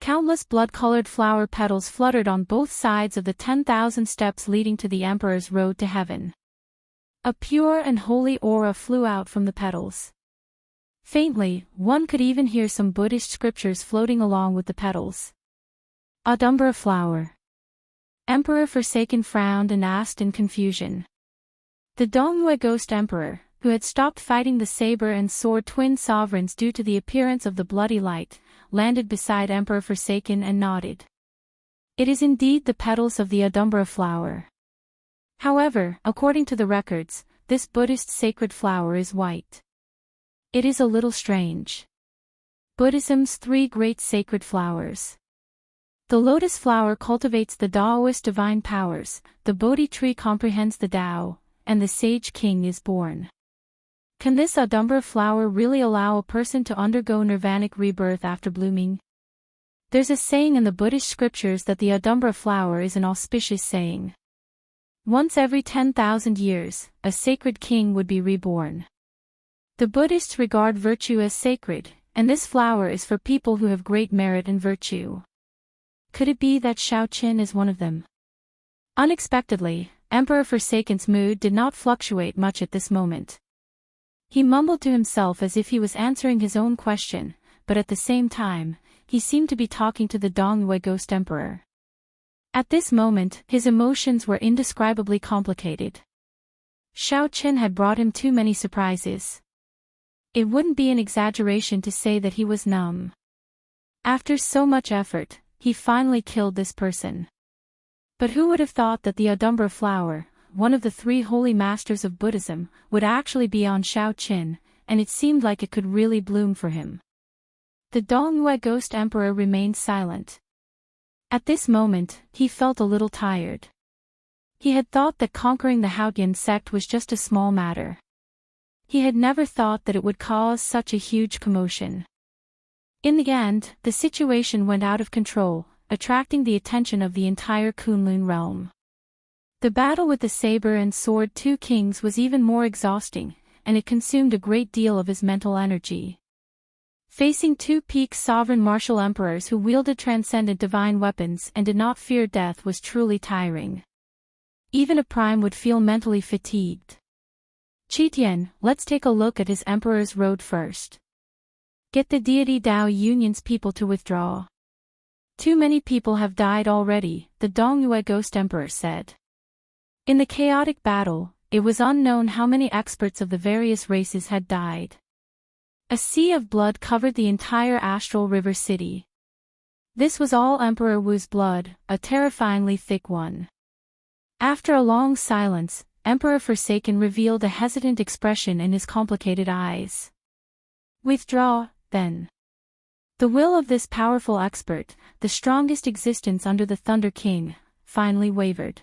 Countless blood-colored flower petals fluttered on both sides of the 10,000 steps leading to the Emperor's Road to heaven. A pure and holy aura flew out from the petals. Faintly, one could even hear some Buddhist scriptures floating along with the petals. Adumbra Flower. Emperor Forsaken frowned and asked in confusion. The Dongyue Ghost Emperor, who had stopped fighting the saber and sword twin sovereigns due to the appearance of the bloody light, landed beside Emperor Forsaken and nodded. It is indeed the petals of the Adumbra flower. However, according to the records, this Buddhist sacred flower is white. It is a little strange. Buddhism's three great sacred flowers. The lotus flower cultivates the Taoist divine powers, the Bodhi tree comprehends the Tao, and the sage king is born. Can this Adumbra flower really allow a person to undergo nirvanic rebirth after blooming? There's a saying in the Buddhist scriptures that the Adumbra flower is an auspicious saying. Once every 10,000 years, a sacred king would be reborn. The Buddhists regard virtue as sacred, and this flower is for people who have great merit and virtue. Could it be that Xiaoqin is one of them? Unexpectedly, Emperor Forsaken's mood did not fluctuate much at this moment. He mumbled to himself as if he was answering his own question, but at the same time, he seemed to be talking to the Dongyue Ghost Emperor. At this moment, his emotions were indescribably complicated. Xiaoqin had brought him too many surprises. It wouldn't be an exaggeration to say that he was numb. After so much effort, he finally killed this person. But who would have thought that the Adumbra flower, one of the three holy masters of Buddhism, would actually be on Xiaoqin, and it seemed like it could really bloom for him. The Dongyue Ghost Emperor remained silent. At this moment, he felt a little tired. He had thought that conquering the Haotian sect was just a small matter. He had never thought that it would cause such a huge commotion. In the end, the situation went out of control, attracting the attention of the entire Kunlun realm. The battle with the saber and sword two kings was even more exhausting, and it consumed a great deal of his mental energy. Facing two peak sovereign martial emperors who wielded transcendent divine weapons and did not fear death was truly tiring. Even a prime would feel mentally fatigued. Qitian, let's take a look at his emperor's road first. Get the deity Dao Union's people to withdraw. Too many people have died already, the Dongyue Ghost Emperor said. In the chaotic battle, it was unknown how many experts of the various races had died. A sea of blood covered the entire astral river city. This was all Emperor Wu's blood, a terrifyingly thick one. After a long silence, Emperor Forsaken revealed a hesitant expression in his complicated eyes. Withdraw, then. The will of this powerful expert, the strongest existence under the Thunder King, finally wavered.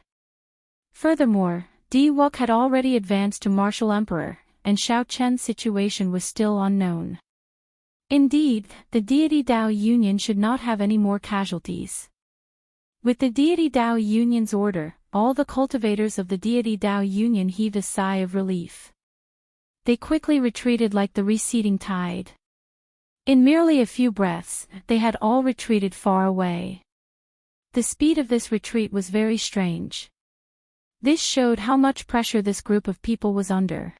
Furthermore, Di Wuk had already advanced to Martial Emperor, and Xiaoqian's situation was still unknown. Indeed, the deity Dao Union should not have any more casualties. With the deity Dao Union's order, all the cultivators of the deity Dao Union heaved a sigh of relief. They quickly retreated like the receding tide. In merely a few breaths, they had all retreated far away. The speed of this retreat was very strange. This showed how much pressure this group of people was under.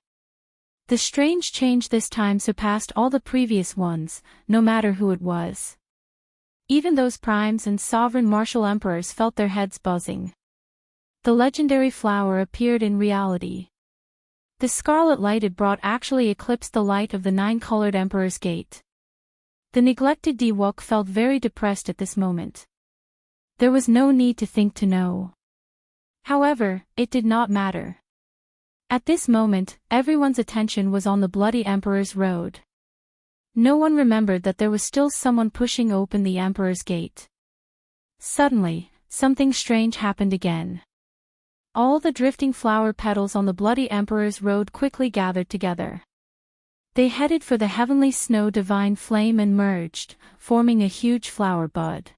The strange change this time surpassed all the previous ones, no matter who it was. Even those primes and sovereign martial emperors felt their heads buzzing. The legendary flower appeared in reality. The scarlet light it brought actually eclipsed the light of the nine-colored Emperor's Gate. The neglected Di Wuk felt very depressed at this moment. There was no need to think to know. However, it did not matter. At this moment, everyone's attention was on the bloody Emperor's road. No one remembered that there was still someone pushing open the Emperor's Gate. Suddenly, something strange happened again. All the drifting flower petals on the bloody Emperor's road quickly gathered together. They headed for the heavenly snow divine flame and merged, forming a huge flower bud.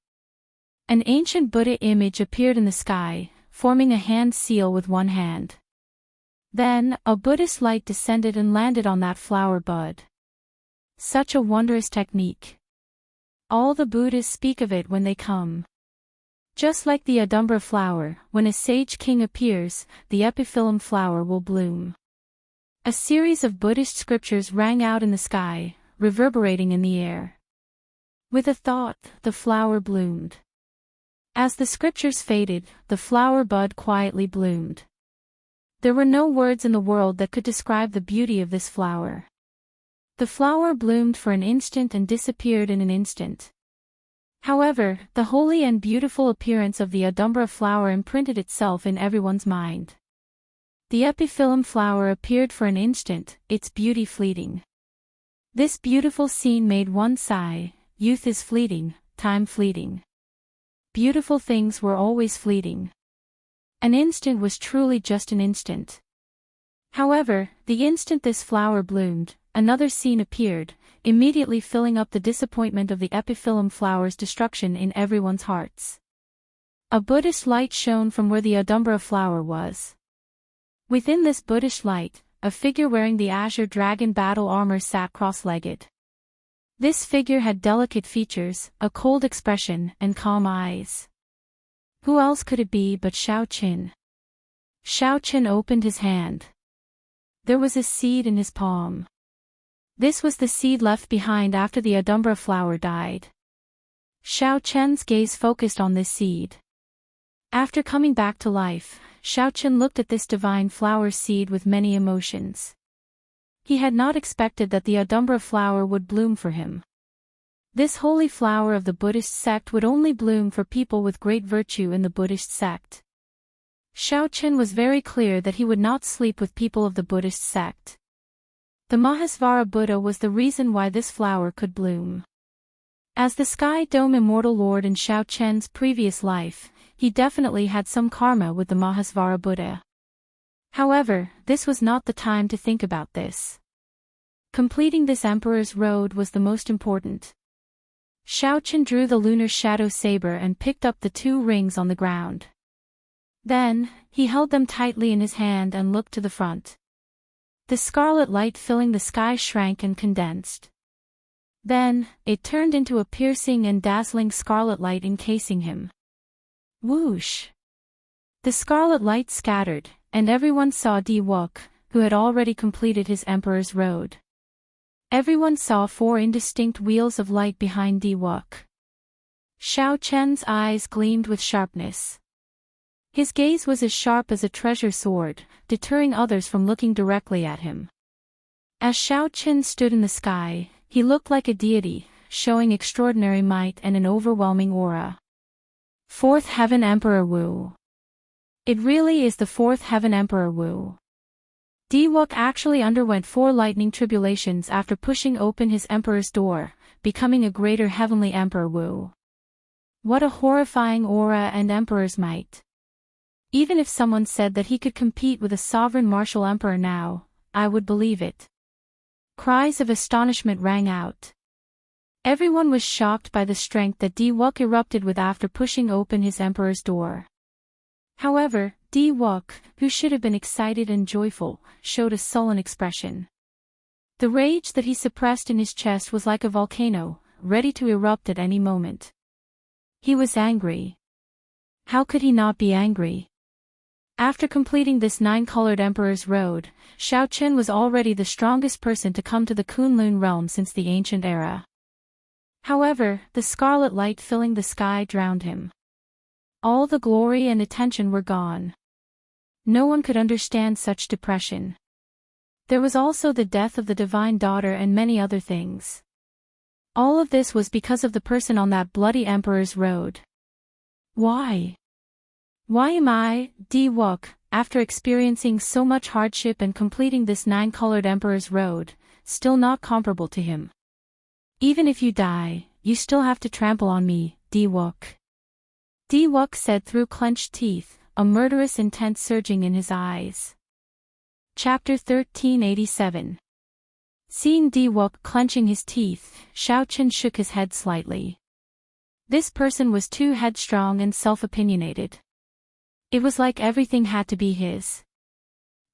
An ancient Buddha image appeared in the sky, forming a hand seal with one hand. Then, a Buddhist light descended and landed on that flower bud. Such a wondrous technique. All the Buddhas speak of it when they come. Just like the Adumbra flower, when a sage king appears, the epiphyllum flower will bloom. A series of Buddhist scriptures rang out in the sky, reverberating in the air. With a thought, the flower bloomed. As the scriptures faded, the flower bud quietly bloomed. There were no words in the world that could describe the beauty of this flower. The flower bloomed for an instant and disappeared in an instant. However, the holy and beautiful appearance of the Adumbra flower imprinted itself in everyone's mind. The epiphyllum flower appeared for an instant, its beauty fleeting. This beautiful scene made one sigh, youth is fleeting, time fleeting. Beautiful things were always fleeting. An instant was truly just an instant. However, the instant this flower bloomed, another scene appeared, immediately filling up the disappointment of the epiphyllum flower's destruction in everyone's hearts. A Buddhist light shone from where the Adumbra flower was. Within this Buddhist light, a figure wearing the azure dragon battle armor sat cross-legged. This figure had delicate features, a cold expression, and calm eyes. Who else could it be but Xiaoqin? Xiaoqin opened his hand. There was a seed in his palm. This was the seed left behind after the Adumbra flower died. Xiaoqin's gaze focused on this seed. After coming back to life, Xiaoqin looked at this divine flower seed with many emotions. He had not expected that the Adumbra flower would bloom for him. This holy flower of the Buddhist sect would only bloom for people with great virtue in the Buddhist sect. Xiaoqin was very clear that he would not sleep with people of the Buddhist sect. The Mahasvara Buddha was the reason why this flower could bloom. As the Sky Dome Immortal Lord in Xiaoqin's previous life, he definitely had some karma with the Mahasvara Buddha. However, this was not the time to think about this. Completing this Emperor's Road was the most important. Xiaoqin drew the lunar shadow saber and picked up the 2 rings on the ground. Then, he held them tightly in his hand and looked to the front. The scarlet light filling the sky shrank and condensed. Then, it turned into a piercing and dazzling scarlet light encasing him. Whoosh! The scarlet light scattered, and everyone saw Di Wook, who had already completed his Emperor's Road. Everyone saw 4 indistinct wheels of light behind Di Wook. Xiaoqin's eyes gleamed with sharpness. His gaze was as sharp as a treasure sword, deterring others from looking directly at him. As Xiaoqin stood in the sky, he looked like a deity, showing extraordinary might and an overwhelming aura. 4th Heaven Emperor Wu. It really is the 4th Heaven Emperor Wu. Di Wook actually underwent 4 lightning tribulations after pushing open his Emperor's door, becoming a greater heavenly Emperor Wu. What a horrifying aura and Emperor's might. Even if someone said that he could compete with a sovereign martial emperor now, I would believe it. Cries of astonishment rang out. Everyone was shocked by the strength that Di Wook erupted with after pushing open his Emperor's door. However, Di Wook, who should have been excited and joyful, showed a sullen expression. The rage that he suppressed in his chest was like a volcano, ready to erupt at any moment. He was angry. How could he not be angry? After completing this 9-colored Emperor's Road, Xiaoqin was already the strongest person to come to the Kunlun realm since the ancient era. However, the scarlet light filling the sky drowned him. All the glory and attention were gone. No one could understand such depression. There was also the death of the divine daughter and many other things. All of this was because of the person on that bloody Emperor's Road. Why? Why am I, Di Wook, after experiencing so much hardship and completing this 9-colored Emperor's Road, still not comparable to him? Even if you die, you still have to trample on me, Di Wook. Di Wook said through clenched teeth, a murderous intent surging in his eyes. Chapter 1387. Seeing Di Wook clenching his teeth, Xiaoqin shook his head slightly. This person was too headstrong and self-opinionated. It was like everything had to be his.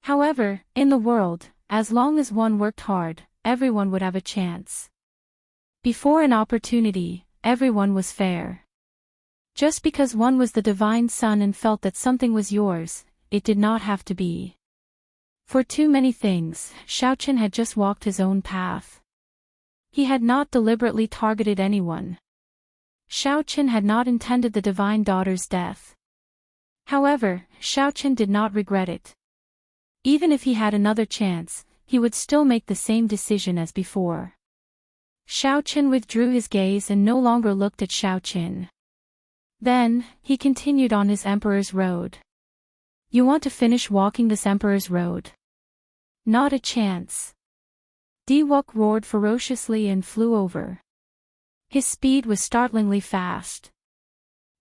However, in the world, as long as one worked hard, everyone would have a chance. Before an opportunity, everyone was fair. Just because one was the divine son and felt that something was yours, it did not have to be. For too many things, Xiaoqin had just walked his own path. He had not deliberately targeted anyone. Xiaoqin had not intended the divine daughter's death. However, Xiaoqin did not regret it. Even if he had another chance, he would still make the same decision as before. Xiaoqin withdrew his gaze and no longer looked at Xiaoqin. Then, he continued on his Emperor's Road. You want to finish walking this Emperor's Road? Not a chance. Diwok roared ferociously and flew over. His speed was startlingly fast.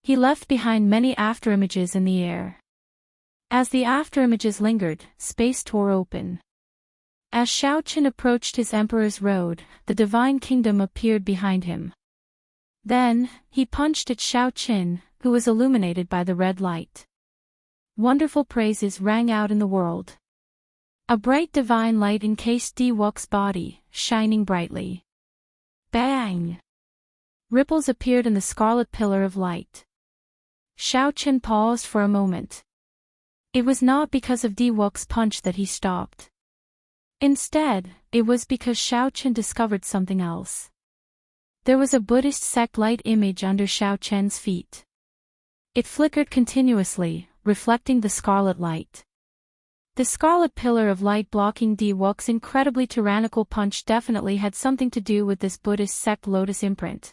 He left behind many afterimages in the air. As the afterimages lingered, space tore open. As Xiaoqin approached his Emperor's Road, the Divine Kingdom appeared behind him. Then, he punched at Xiaoqin, who was illuminated by the red light. Wonderful praises rang out in the world. A bright divine light encased Diwok's body, shining brightly. Bang! Ripples appeared in the scarlet pillar of light. Xiaoqin paused for a moment. It was not because of Diwok's punch that he stopped. Instead, it was because Xiaoqin discovered something else. There was a Buddhist sect light image under Xiaoqin's feet. It flickered continuously, reflecting the scarlet light. The scarlet pillar of light blocking Diwok's incredibly tyrannical punch definitely had something to do with this Buddhist sect lotus imprint.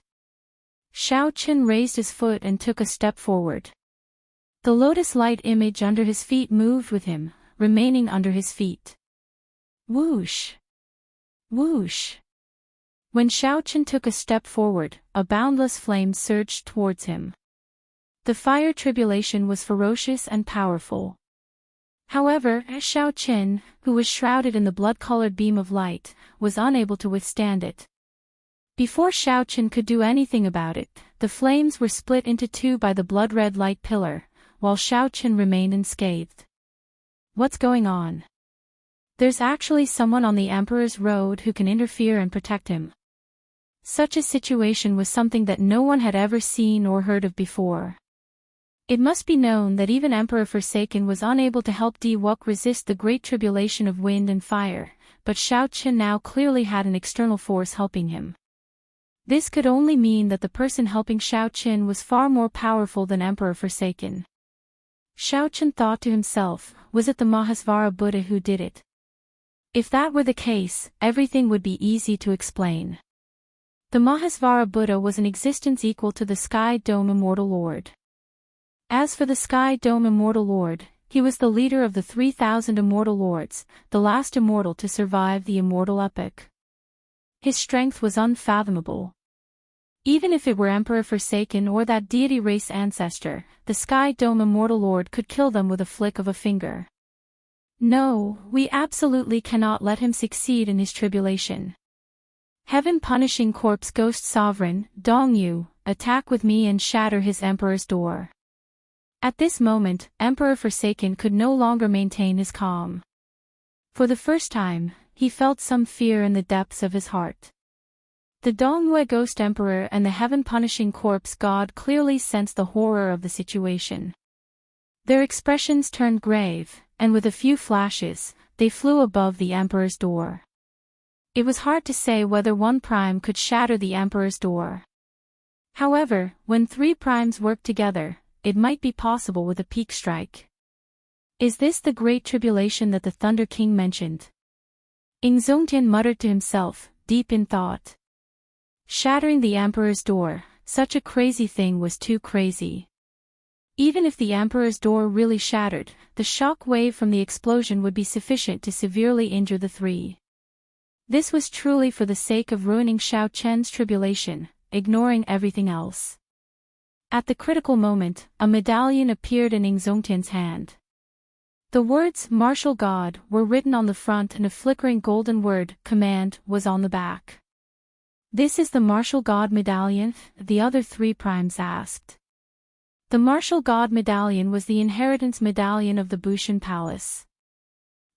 Xiaoqin raised his foot and took a step forward. The lotus light image under his feet moved with him, remaining under his feet. Whoosh! Whoosh! When Xiaoqin took a step forward, a boundless flame surged towards him. The fire tribulation was ferocious and powerful. However, Xiaoqin, who was shrouded in the blood-colored beam of light, was unable to withstand it. Before Xiaoqin could do anything about it, the flames were split into two by the blood-red light pillar, while Xiaoqin remained unscathed. What's going on? There's actually someone on the Emperor's Road who can interfere and protect him. Such a situation was something that no one had ever seen or heard of before. It must be known that even Emperor Forsaken was unable to help Diwok resist the great tribulation of wind and fire, but Xiaoqin now clearly had an external force helping him. This could only mean that the person helping Xiaoqin was far more powerful than Emperor Forsaken. Xiaoqin thought to himself, was it the Mahasvara Buddha who did it? If that were the case, everything would be easy to explain. The Mahasvara Buddha was an existence equal to the Sky Dome Immortal Lord. As for the Sky Dome Immortal Lord, he was the leader of the 3,000 Immortal Lords, the last immortal to survive the immortal epoch. His strength was unfathomable. Even if it were Emperor Forsaken or that deity race ancestor, the Sky Dome Immortal Lord could kill them with a flick of a finger. No, we absolutely cannot let him succeed in his tribulation. Heaven Punishing Corpse Ghost Sovereign, Dongyu, attack with me and shatter his Emperor's door. At this moment, Emperor Forsaken could no longer maintain his calm. For the first time, he felt some fear in the depths of his heart. The Dongyue Ghost Emperor and the Heaven Punishing Corpse God clearly sensed the horror of the situation. Their expressions turned grave, and with a few flashes, they flew above the Emperor's door. It was hard to say whether one prime could shatter the Emperor's door. However, when three primes worked together, it might be possible with a peak strike. Is this the great tribulation that the Thunder King mentioned? Ingzongtian muttered to himself, deep in thought. Shattering the Emperor's door, such a crazy thing was too crazy. Even if the Emperor's door really shattered, the shock wave from the explosion would be sufficient to severely injure the three. This was truly for the sake of ruining Xiaoqian's tribulation, ignoring everything else. At the critical moment, a medallion appeared in Ingzongtian's hand. The words, Martial God, were written on the front and a flickering golden word, Command, was on the back. This is the Martial God medallion? The other three primes asked. The Martial God medallion was the inheritance medallion of the Bushan Palace.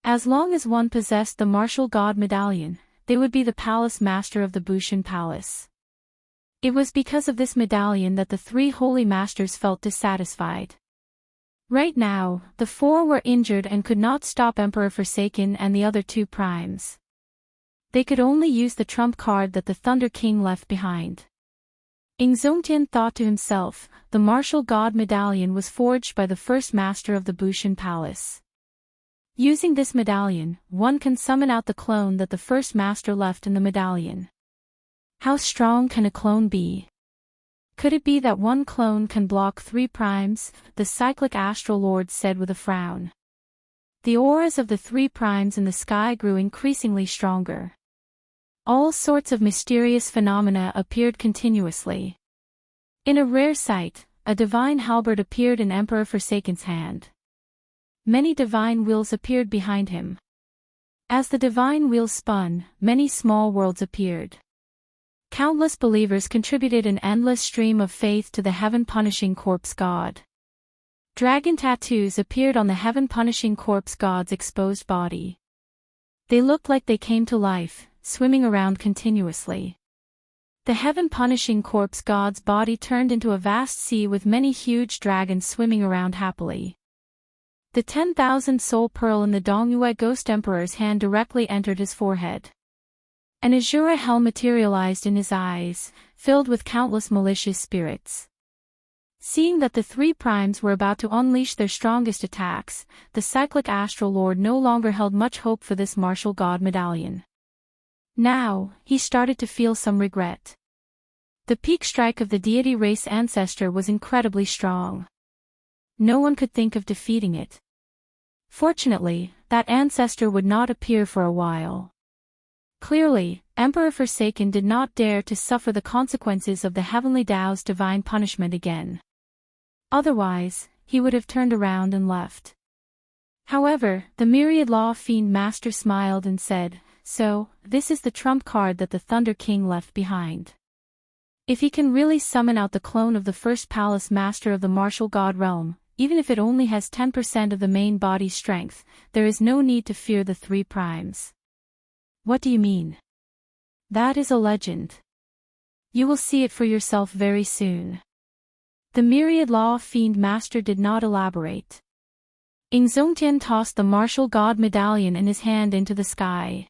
As long as one possessed the Martial God medallion, they would be the palace master of the Bushan Palace. It was because of this medallion that the three holy masters felt dissatisfied. Right now, the four were injured and could not stop Emperor Forsaken and the other two primes. They could only use the trump card that the Thunder King left behind. Ingzongtian thought to himself, the Martial God medallion was forged by the first master of the Bushan Palace. Using this medallion, one can summon out the clone that the first master left in the medallion. How strong can a clone be? Could it be that one clone can block 3 primes? The cyclic astral lord said with a frown. The auras of the 3 primes in the sky grew increasingly stronger. All sorts of mysterious phenomena appeared continuously. In a rare sight, a divine halberd appeared in Emperor Forsaken's hand. Many divine wheels appeared behind him. As the divine wheels spun, many small worlds appeared. Countless believers contributed an endless stream of faith to the heaven-punishing corpse god. Dragon tattoos appeared on the heaven-punishing corpse god's exposed body. They looked like they came to life, swimming around continuously. The heaven-punishing corpse god's body turned into a vast sea with many huge dragons swimming around happily. The 10,000 soul pearl in the Dongyue ghost emperor's hand directly entered his forehead. An azure hell materialized in his eyes, filled with countless malicious spirits. Seeing that the 3 primes were about to unleash their strongest attacks, the cyclic astral lord no longer held much hope for this martial god medallion. Now, he started to feel some regret. The peak strike of the deity race ancestor was incredibly strong. No one could think of defeating it. Fortunately, that ancestor would not appear for a while. Clearly, Emperor Forsaken did not dare to suffer the consequences of the heavenly Tao's divine punishment again. Otherwise, he would have turned around and left. However, the myriad law fiend master smiled and said, "So, this is the trump card that the Thunder King left behind. If he can really summon out the clone of the first palace master of the martial god realm, even if it only has 10% of the main body's strength, there is no need to fear the 3 primes." What do you mean? That is a legend. You will see it for yourself very soon. The myriad law fiend master did not elaborate. Enchanting tossed the martial god medallion in his hand into the sky.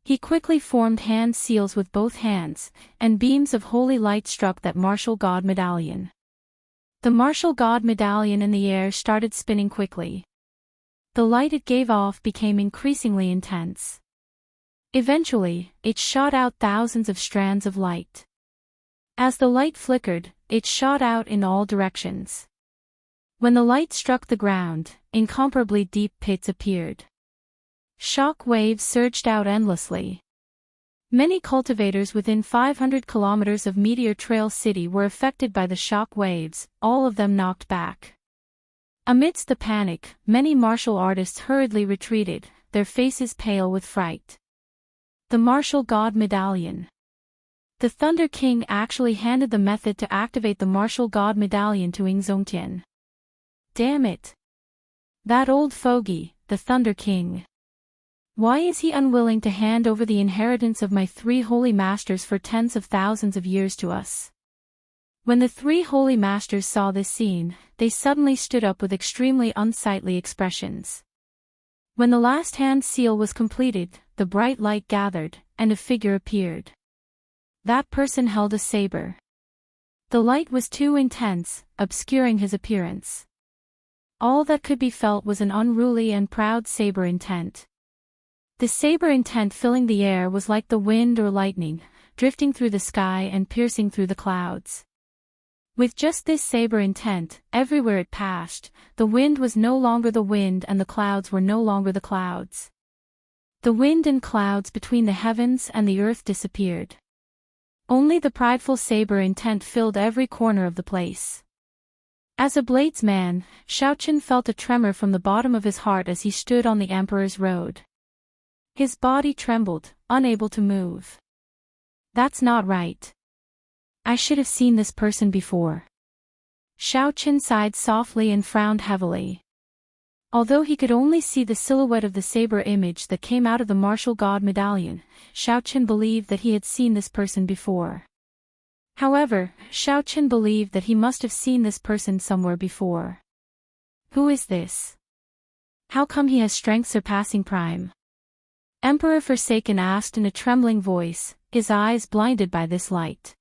He quickly formed hand seals with both hands, and beams of holy light struck that martial god medallion. The martial god medallion in the air started spinning quickly. The light it gave off became increasingly intense. Eventually, it shot out thousands of strands of light. As the light flickered, it shot out in all directions. When the light struck the ground, incomparably deep pits appeared. Shock waves surged out endlessly. Many cultivators within 500 kilometers of Meteor Trail City were affected by the shock waves, all of them knocked back. Amidst the panic, many martial artists hurriedly retreated, their faces pale with fright. The martial god medallion. The Thunder King actually handed the method to activate the martial god medallion to Enchanting. Damn it! That old fogey, the Thunder King. Why is he unwilling to hand over the inheritance of my 3 holy masters for tens of thousands of years to us? When the 3 holy masters saw this scene, they suddenly stood up with extremely unsightly expressions. When the last hand seal was completed, the bright light gathered, and a figure appeared. That person held a saber. The light was too intense, obscuring his appearance. All that could be felt was an unruly and proud saber intent. The saber intent filling the air was like the wind or lightning, drifting through the sky and piercing through the clouds. With just this saber intent, everywhere it passed, the wind was no longer the wind and the clouds were no longer the clouds. The wind and clouds between the heavens and the earth disappeared. Only the prideful saber intent filled every corner of the place. As a bladesman, Shaochen felt a tremor from the bottom of his heart as he stood on the Emperor's road. His body trembled, unable to move. That's not right. I should have seen this person before. Shaochen sighed softly and frowned heavily. Although he could only see the silhouette of the saber image that came out of the martial god medallion, Shaochen believed that he had seen this person before. However, Shaochen believed that he must have seen this person somewhere before. Who is this? How come he has strength surpassing prime? Emperor Forsaken asked in a trembling voice, his eyes blinded by this light.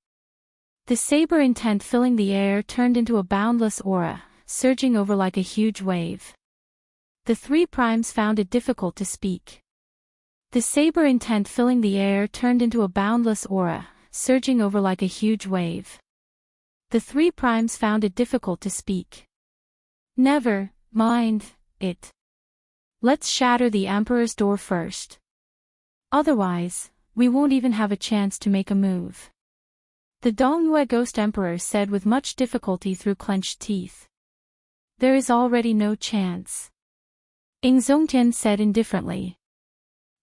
The saber intent filling the air turned into a boundless aura, surging over like a huge wave. The three primes found it difficult to speak. The saber intent filling the air turned into a boundless aura, surging over like a huge wave. The three primes found it difficult to speak. Never mind it. Let's shatter the Emperor's door first. Otherwise, we won't even have a chance to make a move. The Dongyue Ghost Emperor said with much difficulty through clenched teeth. There is already no chance. Zongtian said indifferently.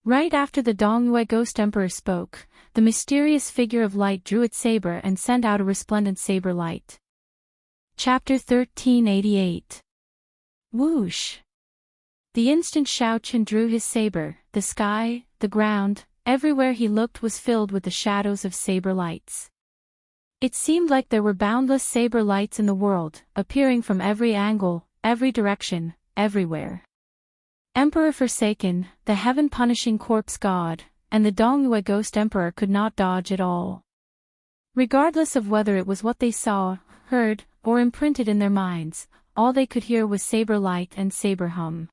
Right after the Dongyue Ghost Emperor spoke, the mysterious figure of light drew its saber and sent out a resplendent saber light. Chapter 1388. Whoosh! The instant Xiaochen drew his saber, the sky, the ground, everywhere he looked was filled with the shadows of saber lights. It seemed like there were boundless saber lights in the world, appearing from every angle, every direction, everywhere. Emperor Forsaken, the heaven-punishing corpse god, and the Dongyue Ghost Emperor could not dodge at all. Regardless of whether it was what they saw, heard, or imprinted in their minds, all they could hear was saber light and saber hum.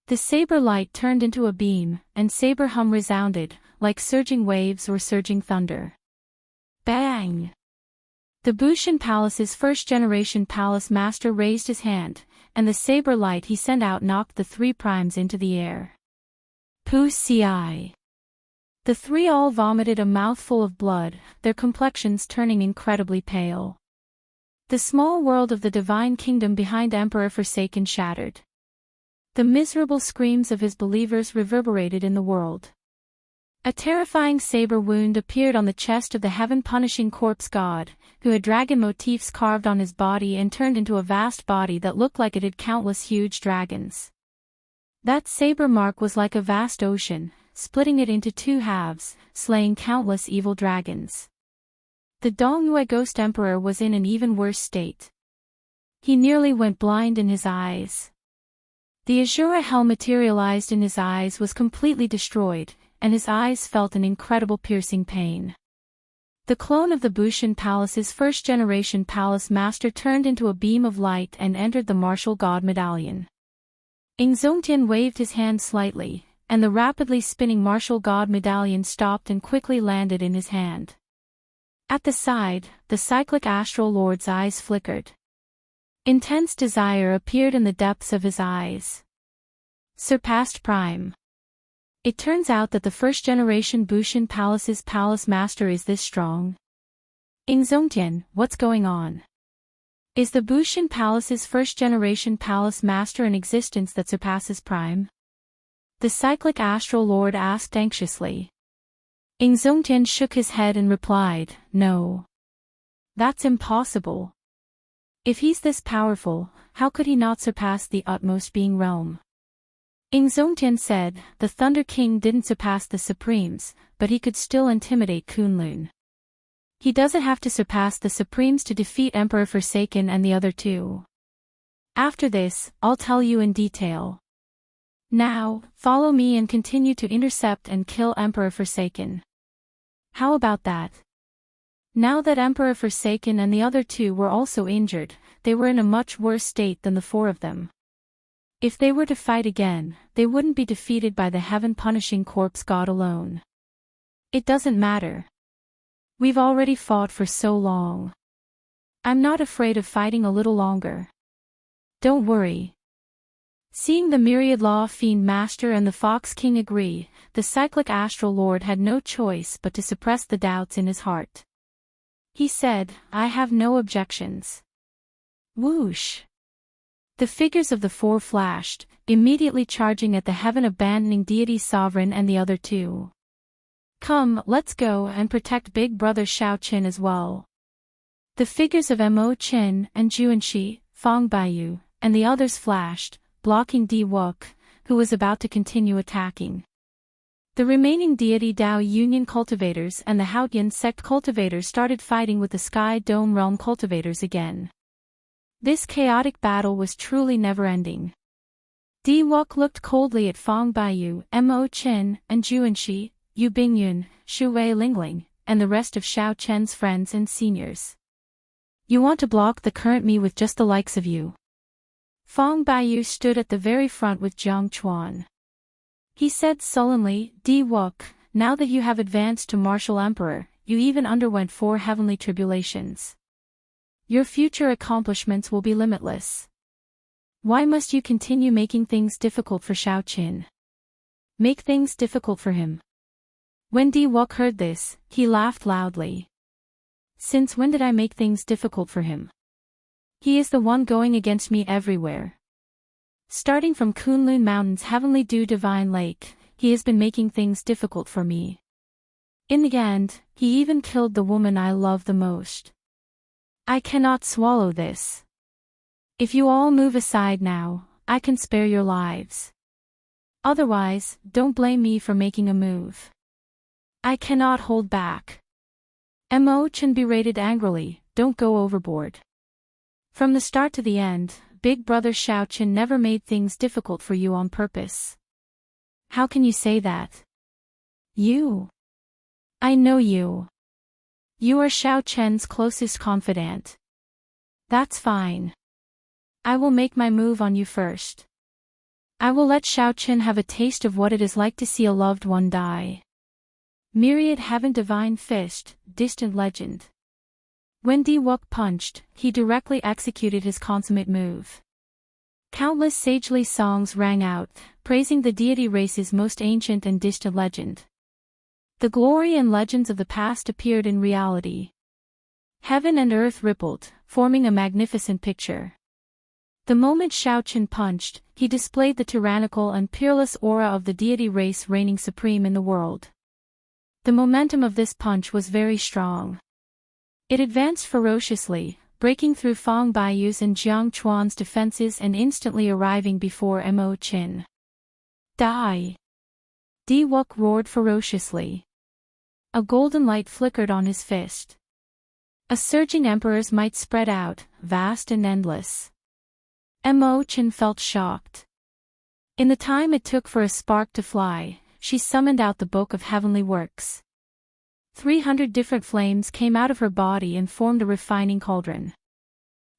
The saber light turned into a beam, and saber hum resounded, like surging waves or surging thunder. Bang! The Bushin Palace's first-generation palace master raised his hand, and the saber light he sent out knocked the three primes into the air. Pu-ci. The three all vomited a mouthful of blood, their complexions turning incredibly pale. The small world of the divine kingdom behind Emperor Forsaken shattered. The miserable screams of his believers reverberated in the world. A terrifying saber wound appeared on the chest of the heaven-punishing corpse god, who had dragon motifs carved on his body and turned into a vast body that looked like it had countless huge dragons. That saber mark was like a vast ocean, splitting it into two halves, slaying countless evil dragons. The Dongyue Ghost Emperor was in an even worse state. He nearly went blind in his eyes. The Azura hell materialized in his eyes was completely destroyed, and his eyes felt an incredible piercing pain. The clone of the Bushin Palace's first-generation palace master turned into a beam of light and entered the martial god medallion. Zongtian waved his hand slightly, and the rapidly spinning martial god medallion stopped and quickly landed in his hand. At the side, the cyclic astral lord's eyes flickered. Intense desire appeared in the depths of his eyes. Surpassed Prime. It turns out that the first-generation Bushin Palace's palace master is this strong. Zongtian, what's going on? Is the Bushin Palace's first-generation palace master an existence that surpasses Prime? The cyclic astral lord asked anxiously. Zongtian shook his head and replied, no. That's impossible. If he's this powerful, how could he not surpass the utmost being realm? Zongtian said, the Thunder King didn't surpass the Supremes, but he could still intimidate Kunlun. He doesn't have to surpass the Supremes to defeat Emperor Forsaken and the other two. After this, I'll tell you in detail. Now, follow me and continue to intercept and kill Emperor Forsaken. How about that? Now that Emperor Forsaken and the other two were also injured, they were in a much worse state than the four of them. If they were to fight again, they wouldn't be defeated by the heaven-punishing corpse god alone. It doesn't matter. We've already fought for so long. I'm not afraid of fighting a little longer. Don't worry. Seeing the Myriad Law Fiend Master and the Fox King agree, the cyclic astral lord had no choice but to suppress the doubts in his heart. He said, I have no objections. Whoosh! The figures of the four flashed, immediately charging at the heaven-abandoning deity sovereign and the other two. Come, let's go and protect Big Brother Xiaochen as well. The figures of Mo Qin and Juanxi, Fang Baiyu, and the others flashed, blocking Di Wuk, who was about to continue attacking. The remaining deity Dao Union cultivators and the Haotian sect cultivators started fighting with the Sky Dome Realm cultivators again. This chaotic battle was truly never-ending. Di Wuk looked coldly at Fang Baiyu, Mo Qin, and Juanxi, Yu Bingyun, Shu Wei Lingling, and the rest of Xiao Chen's friends and seniors. You want to block the current me with just the likes of you. Fong Baiyu stood at the very front with Jiang Chuan. He said sullenly, Di Wuk, now that you have advanced to martial emperor, you even underwent 4 heavenly tribulations. Your future accomplishments will be limitless. Why must you continue making things difficult for Xiaoqin? Make things difficult for him. When Di Wuk heard this, he laughed loudly. Since when did I make things difficult for him? He is the one going against me everywhere. Starting from Kunlun Mountain's Heavenly Dew Divine Lake, he has been making things difficult for me. In the end, he even killed the woman I love the most. I cannot swallow this. If you all move aside now, I can spare your lives. Otherwise, don't blame me for making a move. I cannot hold back. Mo Chen berated angrily, don't go overboard. From the start to the end, Big Brother Xiaoqin never made things difficult for you on purpose. How can you say that? You. I know you. You are Xiaoqian's closest confidant. That's fine. I will make my move on you first. I will let Xiaoqin have a taste of what it is like to see a loved one die. Myriad Heaven Divine Fist, Distant Legend. When Di Wuk punched, he directly executed his consummate move. Countless sagely songs rang out, praising the deity race's most ancient and distant legend. The glory and legends of the past appeared in reality. Heaven and earth rippled, forming a magnificent picture. The moment Xiaoqin punched, he displayed the tyrannical and peerless aura of the deity race reigning supreme in the world. The momentum of this punch was very strong. It advanced ferociously, breaking through Fong Baiyu's and Jiang Chuan's defenses and instantly arriving before Mo Chen. Die! Di Wuk roared ferociously. A golden light flickered on his fist. A surging emperor's might spread out, vast and endless. Mo Chen felt shocked. In the time it took for a spark to fly, she summoned out the Book of Heavenly Works. 300 different flames came out of her body and formed a refining cauldron.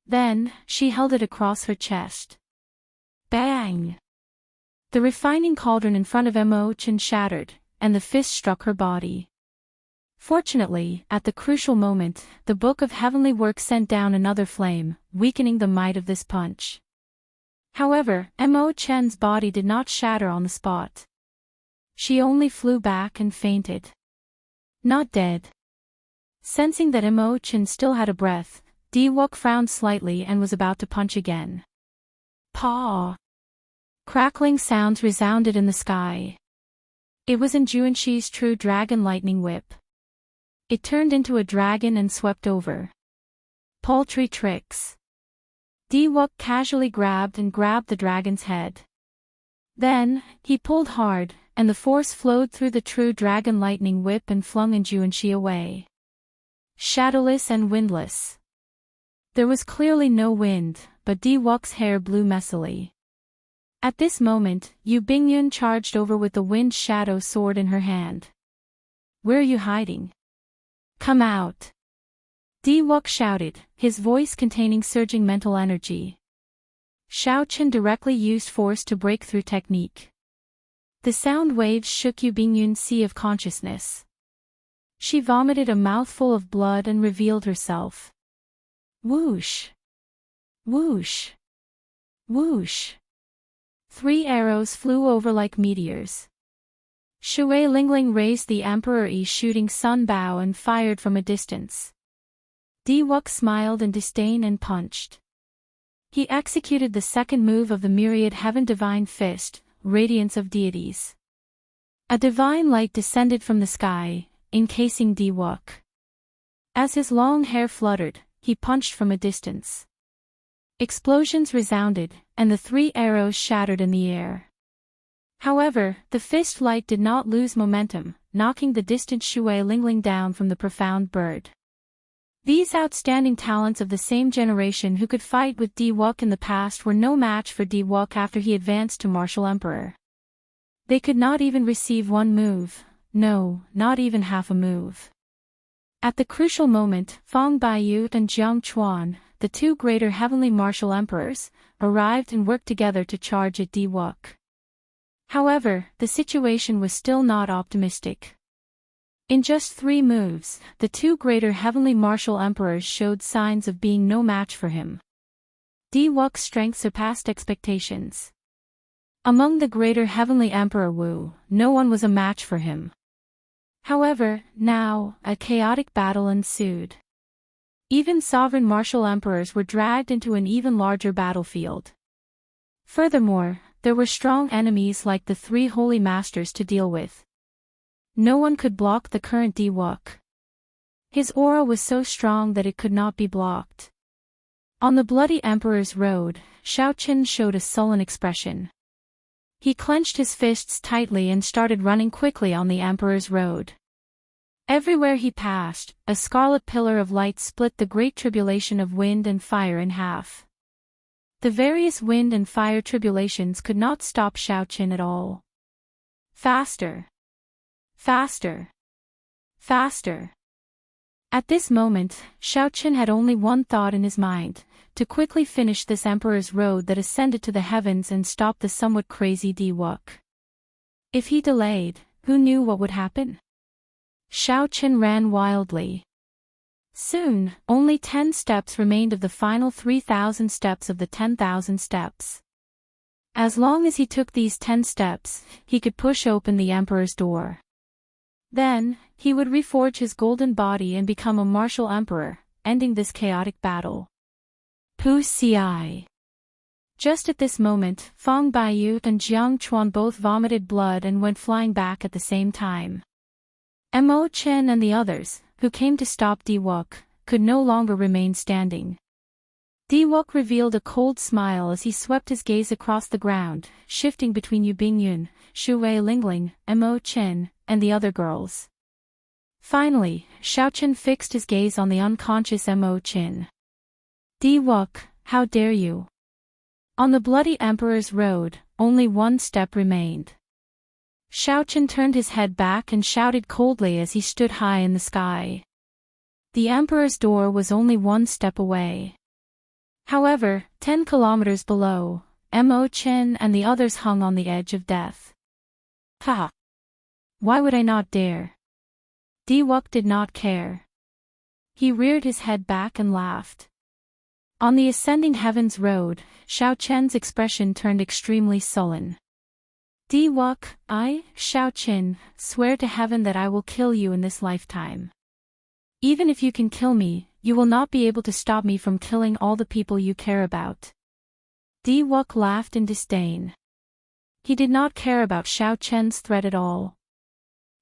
Then, she held it across her chest. Bang! The refining cauldron in front of Mo Chen shattered, and the fist struck her body. Fortunately, at the crucial moment, the Book of Heavenly Works sent down another flame, weakening the might of this punch. However, Mo Chen's body did not shatter on the spot. She only flew back and fainted. Not dead. Sensing that Mo Chen still had a breath, Di Wuk frowned slightly and was about to punch again. Paw! Crackling sounds resounded in the sky. It was in Juanxi's true dragon lightning whip. It turned into a dragon and swept over. Paltry tricks. Di Wuk casually grabbed the dragon's head. Then, he pulled hard, and the force flowed through the true dragon lightning whip and flung Juanxi away. Shadowless and windless. There was clearly no wind, but Di Wuk's hair blew messily. At this moment, Yu Bingyun charged over with the wind shadow sword in her hand. Where are you hiding? Come out! Di Wuk shouted, his voice containing surging mental energy. Xiaoqin directly used force to break through technique. The sound waves shook Yu Bingyun's sea of consciousness. She vomited a mouthful of blood and revealed herself. Whoosh! Whoosh! Whoosh! 3 arrows flew over like meteors. Shui Lingling raised the Emperor Yi shooting sun bow and fired from a distance. Di Wuk smiled in disdain and punched. He executed the second move of the Myriad Heaven Divine Fist, Radiance of Deities. A divine light descended from the sky, encasing Di Wuk. As his long hair fluttered, he punched from a distance. Explosions resounded, and the 3 arrows shattered in the air. However, the fist light did not lose momentum, knocking the distant Shui Lingling down from the profound bird. These outstanding talents of the same generation who could fight with Di Wuk in the past were no match for Di Wuk after he advanced to Martial Emperor. They could not even receive one move, no, not even half a move. At the crucial moment, Feng Baiyu and Jiang Chuan, the two greater heavenly martial emperors, arrived and worked together to charge at Diwook. However, the situation was still not optimistic. In just 3 moves, the two greater heavenly martial emperors showed signs of being no match for him. Diwook's strength surpassed expectations. Among the greater heavenly emperor Wu, no one was a match for him. However, now, a chaotic battle ensued. Even sovereign martial emperors were dragged into an even larger battlefield. Furthermore, there were strong enemies like the 3 holy masters to deal with. No one could block the current Diwook. His aura was so strong that it could not be blocked. On the Bloody Emperor's road, Xiaoqin showed a sullen expression. He clenched his fists tightly and started running quickly on the Emperor's road. Everywhere he passed, a scarlet pillar of light split the great tribulation of wind and fire in half. The various wind and fire tribulations could not stop Xiaoqin at all. Faster! Faster! Faster! At this moment, Xiaoqin had only one thought in his mind, to quickly finish this Emperor's road that ascended to the heavens and stop the somewhat crazy Diwook. If he delayed, who knew what would happen? Xiaoqin ran wildly. Soon, only 10 steps remained of the final 3,000 steps of the 10,000 steps. As long as he took these 10 steps, he could push open the Emperor's door. Then, he would reforge his golden body and become a martial emperor, ending this chaotic battle. Pu Ci. Just at this moment, Feng Baiyu and Jiang Chuan both vomited blood and went flying back at the same time. Mo Chen and the others, who came to stop Diwook, could no longer remain standing. Diwook revealed a cold smile as he swept his gaze across the ground, shifting between Yu Bingyun, Shu Wei Lingling, Mo Chen, and the other girls. Finally, Xiaoqin fixed his gaze on the unconscious Mo Chen. Diwook, how dare you? On the Bloody Emperor's road, only 1 step remained. Xiaoqin turned his head back and shouted coldly as he stood high in the sky. The Emperor's door was only 1 step away. However, 10 kilometers below, Mo Chen and the others hung on the edge of death. Ha! Why would I not dare? Diwook did not care. He reared his head back and laughed. On the ascending heavens road, Xiaoqian's expression turned extremely sullen. Diwook, I, Xiaoqin, swear to heaven that I will kill you in this lifetime. Even if you can kill me, you will not be able to stop me from killing all the people you care about. Diwook laughed in disdain. He did not care about Xiaoqian's threat at all.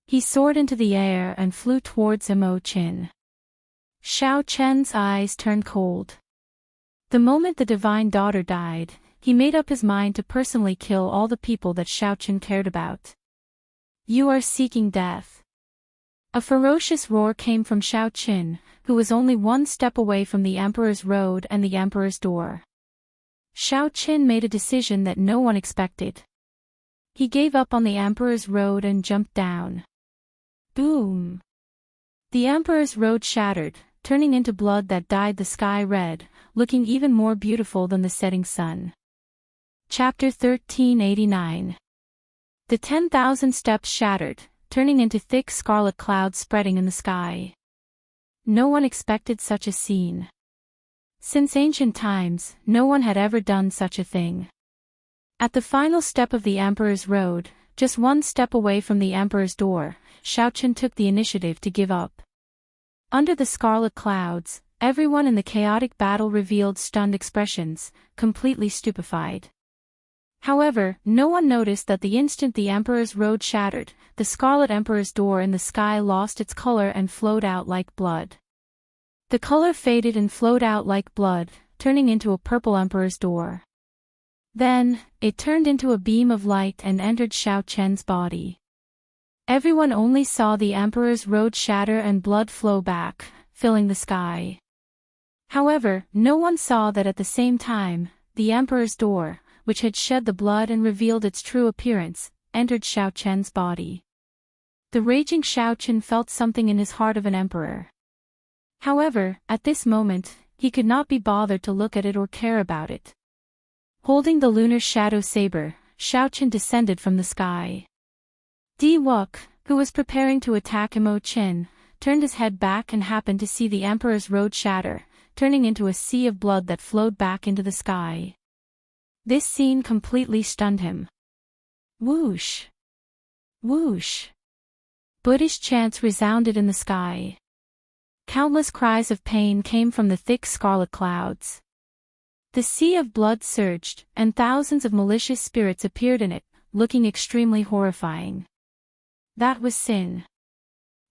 He soared into the air and flew towards Mo Chen. Xiaoqian's eyes turned cold. The moment the divine daughter died, he made up his mind to personally kill all the people that Xiaoqin cared about. You are seeking death. A ferocious roar came from Xiaoqin, who was only 1 step away from the Emperor's road and the Emperor's door. Xiaoqin made a decision that no one expected. He gave up on the Emperor's road and jumped down. Boom! The Emperor's road shattered, turning into blood that dyed the sky red, looking even more beautiful than the setting sun. Chapter 1389. The 10,000 steps shattered, turning into thick scarlet clouds spreading in the sky. No one expected such a scene. Since ancient times, no one had ever done such a thing. At the final step of the Emperor's road, just 1 step away from the Emperor's door, Xiaoqin took the initiative to give up. Under the scarlet clouds, everyone in the chaotic battle revealed stunned expressions, completely stupefied. However, no one noticed that the instant the Emperor's road shattered, the Scarlet Emperor's door in the sky lost its color and flowed out like blood. The color faded and flowed out like blood, turning into a purple Emperor's door. Then, it turned into a beam of light and entered Xiaoqian's body. Everyone only saw the Emperor's road shatter and blood flow back, filling the sky. However, no one saw that at the same time, the Emperor's door, which had shed the blood and revealed its true appearance, entered Xiaoqian's body. The raging Xiaoqian felt something in his heart of an emperor. However, at this moment, he could not be bothered to look at it or care about it. Holding the lunar shadow saber, Xiaochen descended from the sky. Di-Wuk, who was preparing to attack Imo-Chin, turned his head back and happened to see the Emperor's road shatter, turning into a sea of blood that flowed back into the sky. This scene completely stunned him. Whoosh! Whoosh! Buddhist chants resounded in the sky. Countless cries of pain came from the thick scarlet clouds. The sea of blood surged, and thousands of malicious spirits appeared in it, looking extremely horrifying. That was sin.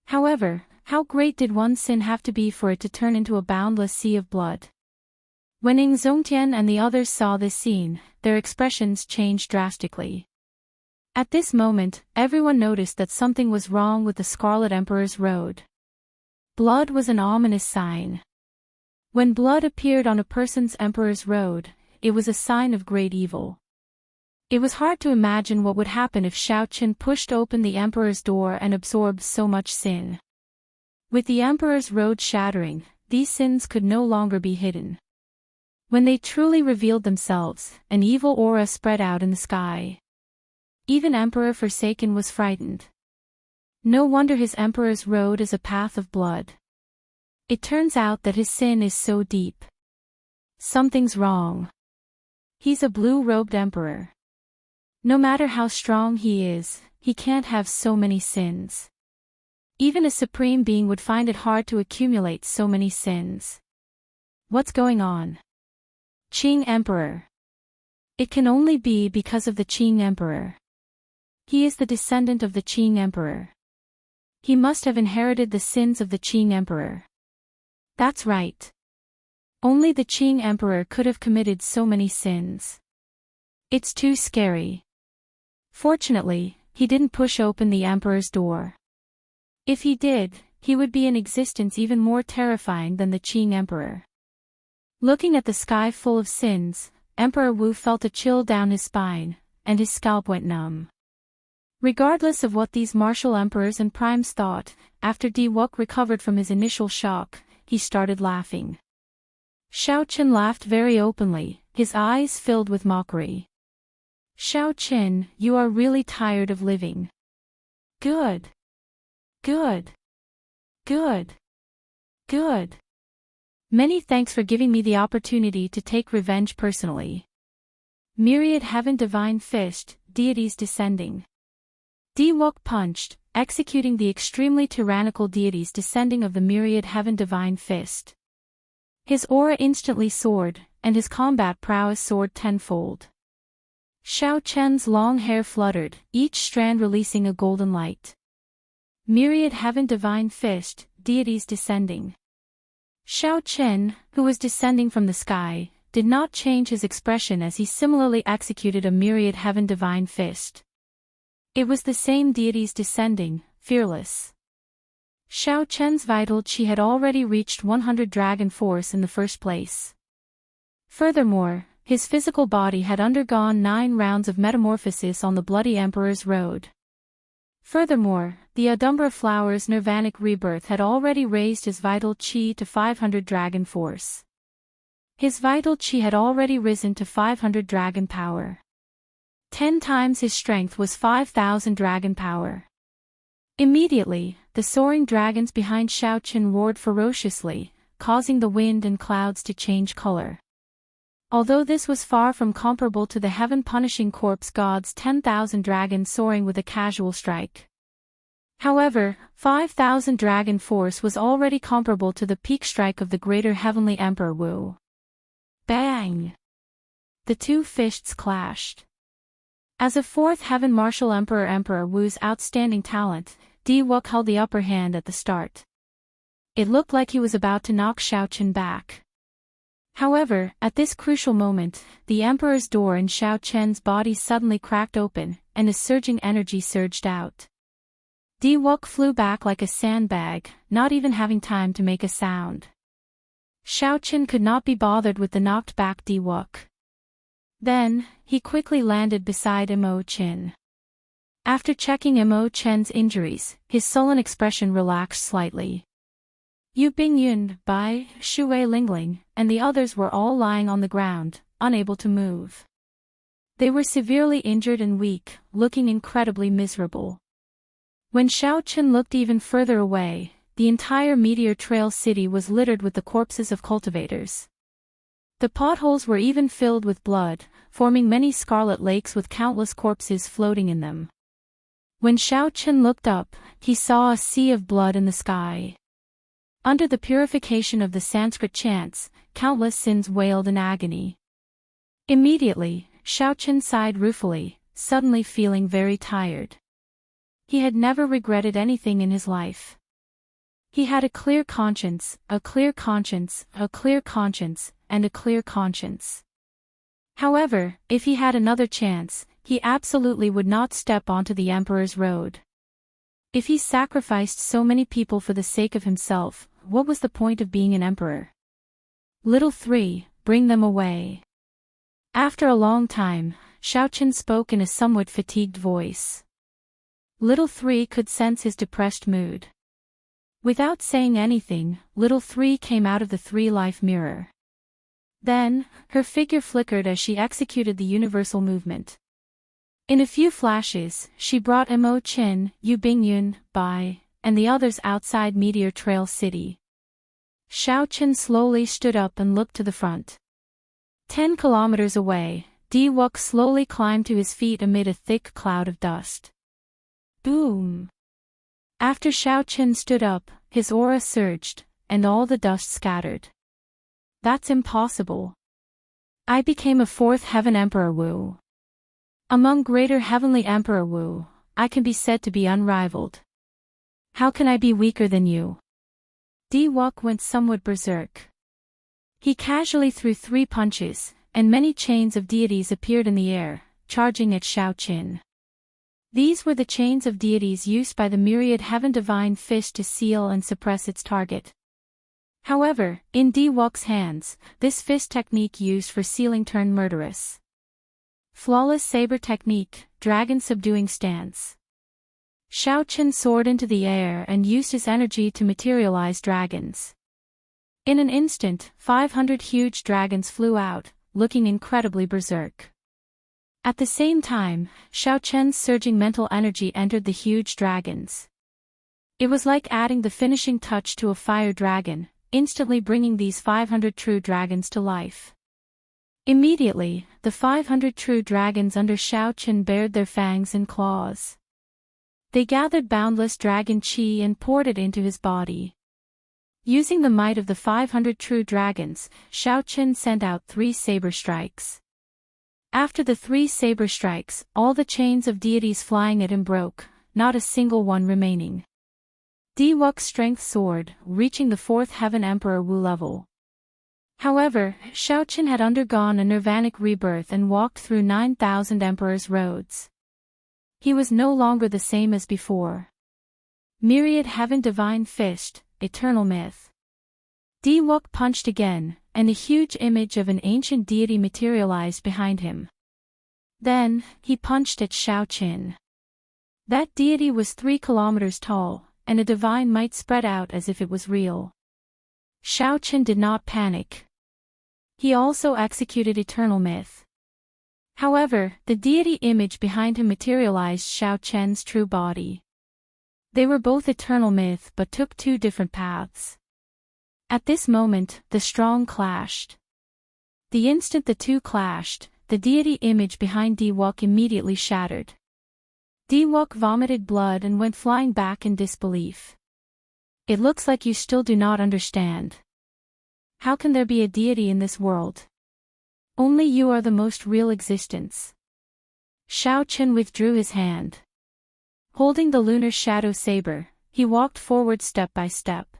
However, how great did one sin have to be for it to turn into a boundless sea of blood? When Ing Zongtian and the others saw this scene, their expressions changed drastically. At this moment, everyone noticed that something was wrong with the Scarlet Emperor's road. Blood was an ominous sign. When blood appeared on a person's emperor's road, it was a sign of great evil. It was hard to imagine what would happen if Xiaochen pushed open the emperor's door and absorbed so much sin. With the emperor's road shattering, these sins could no longer be hidden. When they truly revealed themselves, an evil aura spread out in the sky. Even Emperor Forsaken was frightened. No wonder his emperor's road is a path of blood. It turns out that his sin is so deep. Something's wrong. He's a blue-robed emperor. No matter how strong he is, he can't have so many sins. Even a supreme being would find it hard to accumulate so many sins. What's going on? Qing Emperor. It can only be because of the Qing Emperor. He is the descendant of the Qing Emperor. He must have inherited the sins of the Qing Emperor. That's right. Only the Qing Emperor could have committed so many sins. It's too scary. Fortunately, he didn't push open the Emperor's door. If he did, he would be in existence even more terrifying than the Qing Emperor. Looking at the sky full of sins, Emperor Wu felt a chill down his spine, and his scalp went numb. Regardless of what these martial emperors and primes thought, after Di-Wuk recovered from his initial shock, he started laughing. Xiaochen laughed very openly, his eyes filled with mockery. Xiaochen, you are really tired of living. Good. Good. Good. Good. Many thanks for giving me the opportunity to take revenge personally. Myriad Heaven Divine Fist, deities descending. Di-Wuk punched, executing the extremely tyrannical deities descending of the Myriad Heaven Divine Fist. His aura instantly soared, and his combat prowess soared tenfold. Xiaochen's long hair fluttered, each strand releasing a golden light. Myriad Heaven Divine Fist, deities descending. Xiaochen, who was descending from the sky, did not change his expression as he similarly executed a Myriad Heaven Divine Fist. It was the same deities descending, fearless. Xiaochen's vital qi had already reached 100 dragon force in the first place. Furthermore, his physical body had undergone 9 rounds of metamorphosis on the Bloody Emperor's road. Furthermore, the Adumbra Flower's nirvanic rebirth had already raised his vital qi to 500 dragon force. His vital qi had already risen to 500 dragon power. 10 times his strength was 5,000 dragon power. Immediately, the soaring dragons behind Xiaochen roared ferociously, causing the wind and clouds to change color. Although this was far from comparable to the heaven-punishing corpse god's 10,000 dragons soaring with a casual strike. However, 5,000 dragon force was already comparable to the peak strike of the greater heavenly Emperor Wu. Bang! The two fists clashed. As a fourth heaven martial Emperor Wu's outstanding talent, Di-Wuk held the upper hand at the start. It looked like he was about to knock Xiaochen back. However, at this crucial moment, the Emperor's door in Xiaochen's body suddenly cracked open, and a surging energy surged out. Di-Wuk flew back like a sandbag, not even having time to make a sound. Xiaochen could not be bothered with the knocked-back Di-Wuk. Then, he quickly landed beside Imo-Chin. After checking Imo-Chen's injuries, his sullen expression relaxed slightly. Yu Bingyun, Bai, Shui Lingling, and the others were all lying on the ground, unable to move. They were severely injured and weak, looking incredibly miserable. When Xiaochen looked even further away, the entire Meteor Trail city was littered with the corpses of cultivators. The potholes were even filled with blood, forming many scarlet lakes with countless corpses floating in them. When Xiaochen looked up, he saw a sea of blood in the sky. Under the purification of the Sanskrit chants, countless sins wailed in agony. Immediately, Xiaochen sighed ruefully, suddenly feeling very tired. He had never regretted anything in his life. He had a clear conscience, a clear conscience, a clear conscience, and a clear conscience. However, if he had another chance, he absolutely would not step onto the Emperor's road. If he sacrificed so many people for the sake of himself, what was the point of being an emperor? Little 3, bring them away. After a long time, Xiaochen spoke in a somewhat fatigued voice. Little 3 could sense his depressed mood. Without saying anything, Little 3 came out of the 3-life mirror. Then, her figure flickered as she executed the universal movement. In a few flashes, she brought Mo Qin, Yu Bingyun, Bai, and the others outside Meteor Trail City. Xiaochen slowly stood up and looked to the front. 10 kilometers away, Di-Wuk slowly climbed to his feet amid a thick cloud of dust. Boom! After Xiaochen stood up, his aura surged, and all the dust scattered. That's impossible. I became a 4th Heaven Emperor Wu. Among greater heavenly Emperor Wu, I can be said to be unrivaled. How can I be weaker than you? Di-Wuk went somewhat berserk. He casually threw 3 punches, and many chains of deities appeared in the air, charging at Xiaochen. These were the chains of deities used by the myriad heaven divine fist to seal and suppress its target. However, in Di-Wuk's hands, this fist technique used for sealing turned murderous. Flawless saber technique, dragon subduing stance. Xiaochen soared into the air and used his energy to materialize dragons. In an instant, 500 huge dragons flew out, looking incredibly berserk. At the same time, Xiaochen's surging mental energy entered the huge dragons. It was like adding the finishing touch to a fire dragon, instantly bringing these 500 true dragons to life. Immediately, the 500 true dragons under Xiaochen bared their fangs and claws. They gathered boundless dragon chi and poured it into his body. Using the might of the 500 true dragons, Xiaochen sent out 3 saber strikes. After the 3 saber strikes, all the chains of deities flying at him broke, not a single one remaining. Di-Wuk's strength soared, reaching the 4th Heaven Emperor Wu level. However, Xiaochen had undergone a nirvanic rebirth and walked through 9,000 emperors' roads. He was no longer the same as before. Myriad Heaven Divine Fist, Eternal Myth. Di-Wuk punched again, and a huge image of an ancient deity materialized behind him. Then, he punched at Xiaochen. That deity was 3 kilometers tall, and a divine might spread out as if it was real. Xiaochen did not panic. He also executed Eternal Myth. However, the deity image behind him materialized Xiaochen's true body. They were both Eternal Myth but took 2 different paths. At this moment, the strong clashed. The instant the 2 clashed, the deity image behind Di-Wuk immediately shattered. Di-Wuk vomited blood and went flying back in disbelief. It looks like you still do not understand. How can there be a deity in this world? Only you are the most real existence. Xiaochen withdrew his hand. Holding the lunar shadow saber, he walked forward step by step.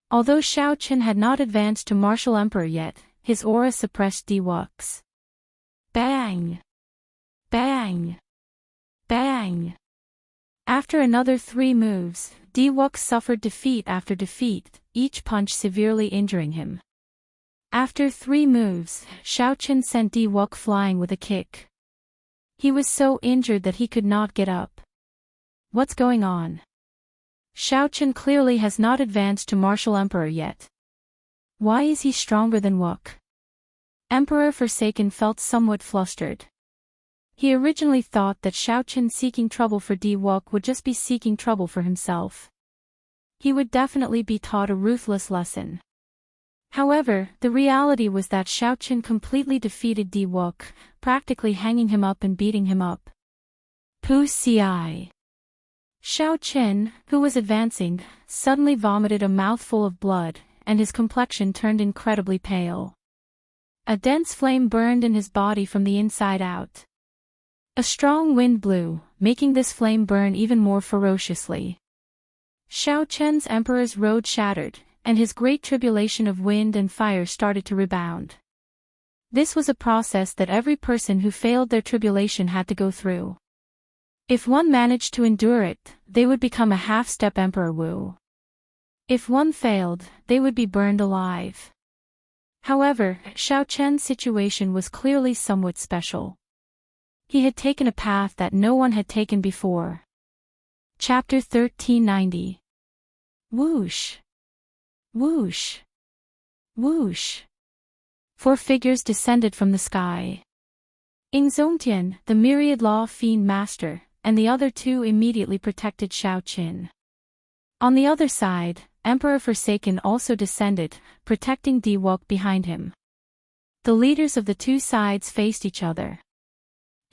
Although Xiaochen had not advanced to martial emperor yet, his aura suppressed Di-Wuk's. Bang! Bang! Bang! After another 3 moves, Di-Wuk suffered defeat after defeat, each punch severely injuring him. After 3 moves, Xiaochen sent Di-Wuk flying with a kick. He was so injured that he could not get up. What's going on? Xiaochen clearly has not advanced to martial emperor yet. Why is he stronger than Wook? Emperor Forsaken felt somewhat flustered. He originally thought that Xiaochen seeking trouble for Wook would just be seeking trouble for himself. He would definitely be taught a ruthless lesson. However, the reality was that Xiaochen completely defeated Wook, practically hanging him up and beating him up. Pu Ci. Xiaochen, who was advancing, suddenly vomited a mouthful of blood, and his complexion turned incredibly pale. A dense flame burned in his body from the inside out. A strong wind blew, making this flame burn even more ferociously. Xiaochen's emperor's road shattered, and his great tribulation of wind and fire started to rebound. This was a process that every person who failed their tribulation had to go through. If one managed to endure it, they would become a half-step Emperor Wu. If one failed, they would be burned alive. However, Xiaochen's situation was clearly somewhat special. He had taken a path that no one had taken before. Chapter 1390. Whoosh! Whoosh! Whoosh! 4 figures descended from the sky. Enchanting, the myriad law fiend master, and the other 2 immediately protected Xiaochen. On the other side, Emperor Forsaken also descended, protecting Wook behind him. The leaders of the 2 sides faced each other.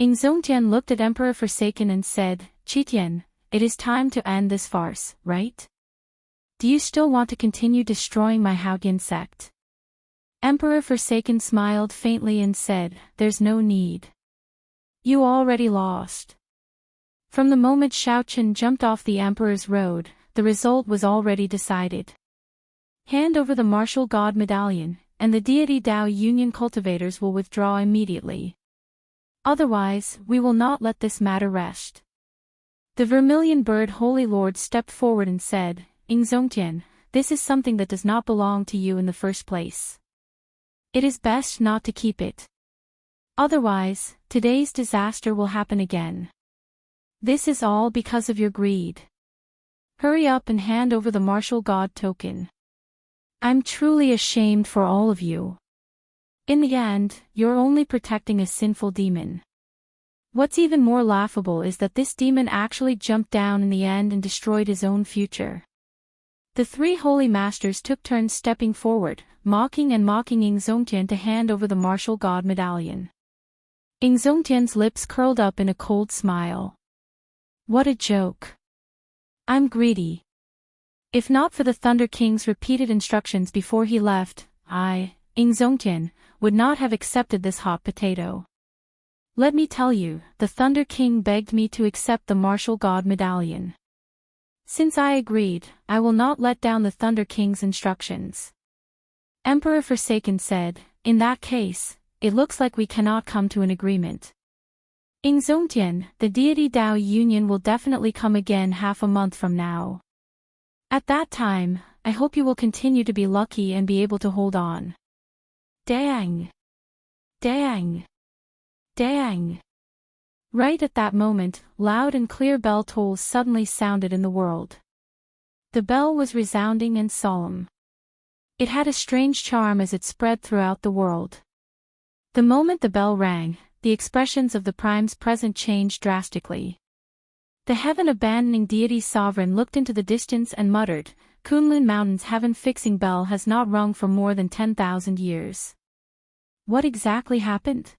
Enchanting looked at Emperor Forsaken and said, "Qitian, it is time to end this farce, right? Do you still want to continue destroying my Haoyan sect?" Emperor Forsaken smiled faintly and said, "There's no need. You already lost." From the moment Xiaochen jumped off the Emperor's road, the result was already decided. Hand over the Martial God Medallion, and the Deity Dao Union cultivators will withdraw immediately. Otherwise, we will not let this matter rest. The Vermilion Bird Holy Lord stepped forward and said, "Enchanting, this is something that does not belong to you in the first place. It is best not to keep it. Otherwise, today's disaster will happen again. This is all because of your greed. Hurry up and hand over the Martial God token. I'm truly ashamed for all of you. In the end, you're only protecting a sinful demon. What's even more laughable is that this demon actually jumped down in the end and destroyed his own future." The 3 holy masters took turns stepping forward, mocking Enchanting to hand over the Martial God Medallion. Enchanting's lips curled up in a cold smile. What a joke. I'm greedy. If not for the Thunder King's repeated instructions before he left, I, Enchanting, would not have accepted this hot potato. Let me tell you, the Thunder King begged me to accept the Martial God Medallion. Since I agreed, I will not let down the Thunder King's instructions." Emperor Forsaken said, "In that case, it looks like we cannot come to an agreement. Enchanting, the Deity Dao Union will definitely come again half a month from now. At that time, I hope you will continue to be lucky and be able to hold on." Dang! Dang! Dang! Right at that moment, loud and clear bell tolls suddenly sounded in the world. The bell was resounding and solemn. It had a strange charm as it spread throughout the world. The moment the bell rang, the expressions of the primes present changed drastically. The heaven-abandoning deity sovereign looked into the distance and muttered, "Kunlun Mountain's heaven-fixing bell has not rung for more than 10,000 years. What exactly happened?"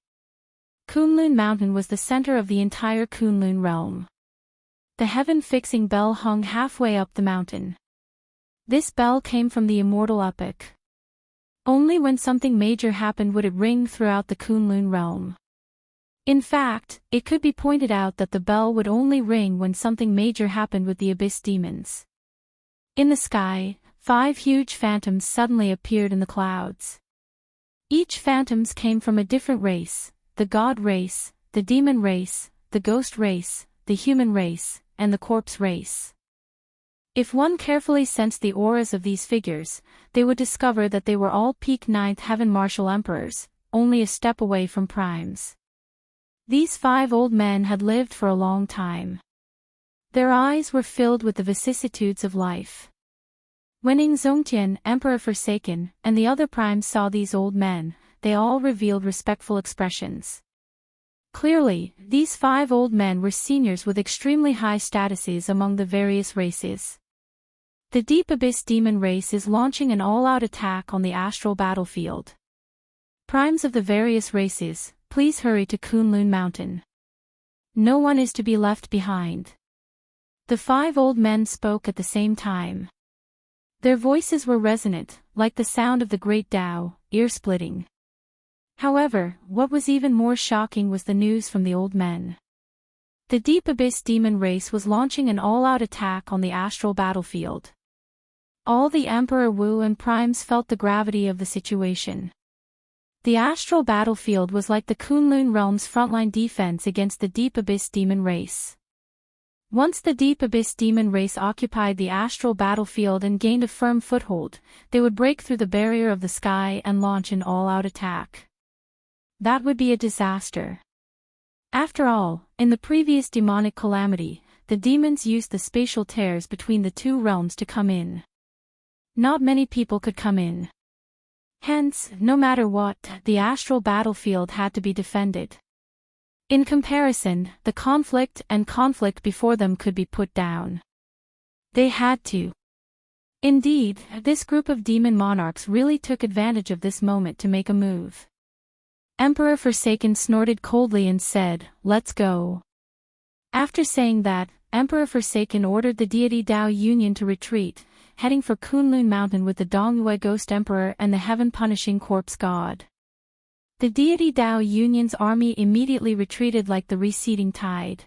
Kunlun Mountain was the center of the entire Kunlun realm. The heaven-fixing bell hung halfway up the mountain. This bell came from the Immortal epoch. Only when something major happened would it ring throughout the Kunlun realm. In fact, it could be pointed out that the bell would only ring when something major happened with the Abyss demons. In the sky, 5 huge phantoms suddenly appeared in the clouds. Each phantoms came from a different race: the God race, the Demon race, the Ghost race, the Human race, and the Corpse race. If one carefully sensed the auras of these figures, they would discover that they were all peak 9th Heaven Martial Emperors, only a step away from primes. These 5 old men had lived for a long time. Their eyes were filled with the vicissitudes of life. When Enchanting, Emperor Forsaken, and the other primes saw these old men, they all revealed respectful expressions. Clearly, these 5 old men were seniors with extremely high statuses among the various races. The Deep Abyss Demon race is launching an all-out attack on the astral battlefield. Primes of the various races, please hurry to Kunlun Mountain. No one is to be left behind. The 5 old men spoke at the same time. Their voices were resonant, like the sound of the great Tao, ear-splitting. However, what was even more shocking was the news from the old men. The Deep Abyss Demon race was launching an all-out attack on the astral battlefield. All the Emperor Wu and primes felt the gravity of the situation. The astral battlefield was like the Kunlun realm's frontline defense against the Deep Abyss Demon race. Once the Deep Abyss Demon race occupied the astral battlefield and gained a firm foothold, they would break through the barrier of the sky and launch an all-out attack. That would be a disaster. After all, in the previous demonic calamity, the demons used the spatial tears between the 2 realms to come in. Not many people could come in. Hence, no matter what, the astral battlefield had to be defended. In comparison, the conflict before them could be put down. They had to. Indeed, this group of demon monarchs really took advantage of this moment to make a move. Emperor Forsaken snorted coldly and said, "Let's go." After saying that, Emperor Forsaken ordered the deity Dao Union to retreat, heading for Kunlun Mountain with the Dongyue Ghost Emperor and the Heaven-Punishing Corpse God. The deity Dao Union's army immediately retreated like the receding tide.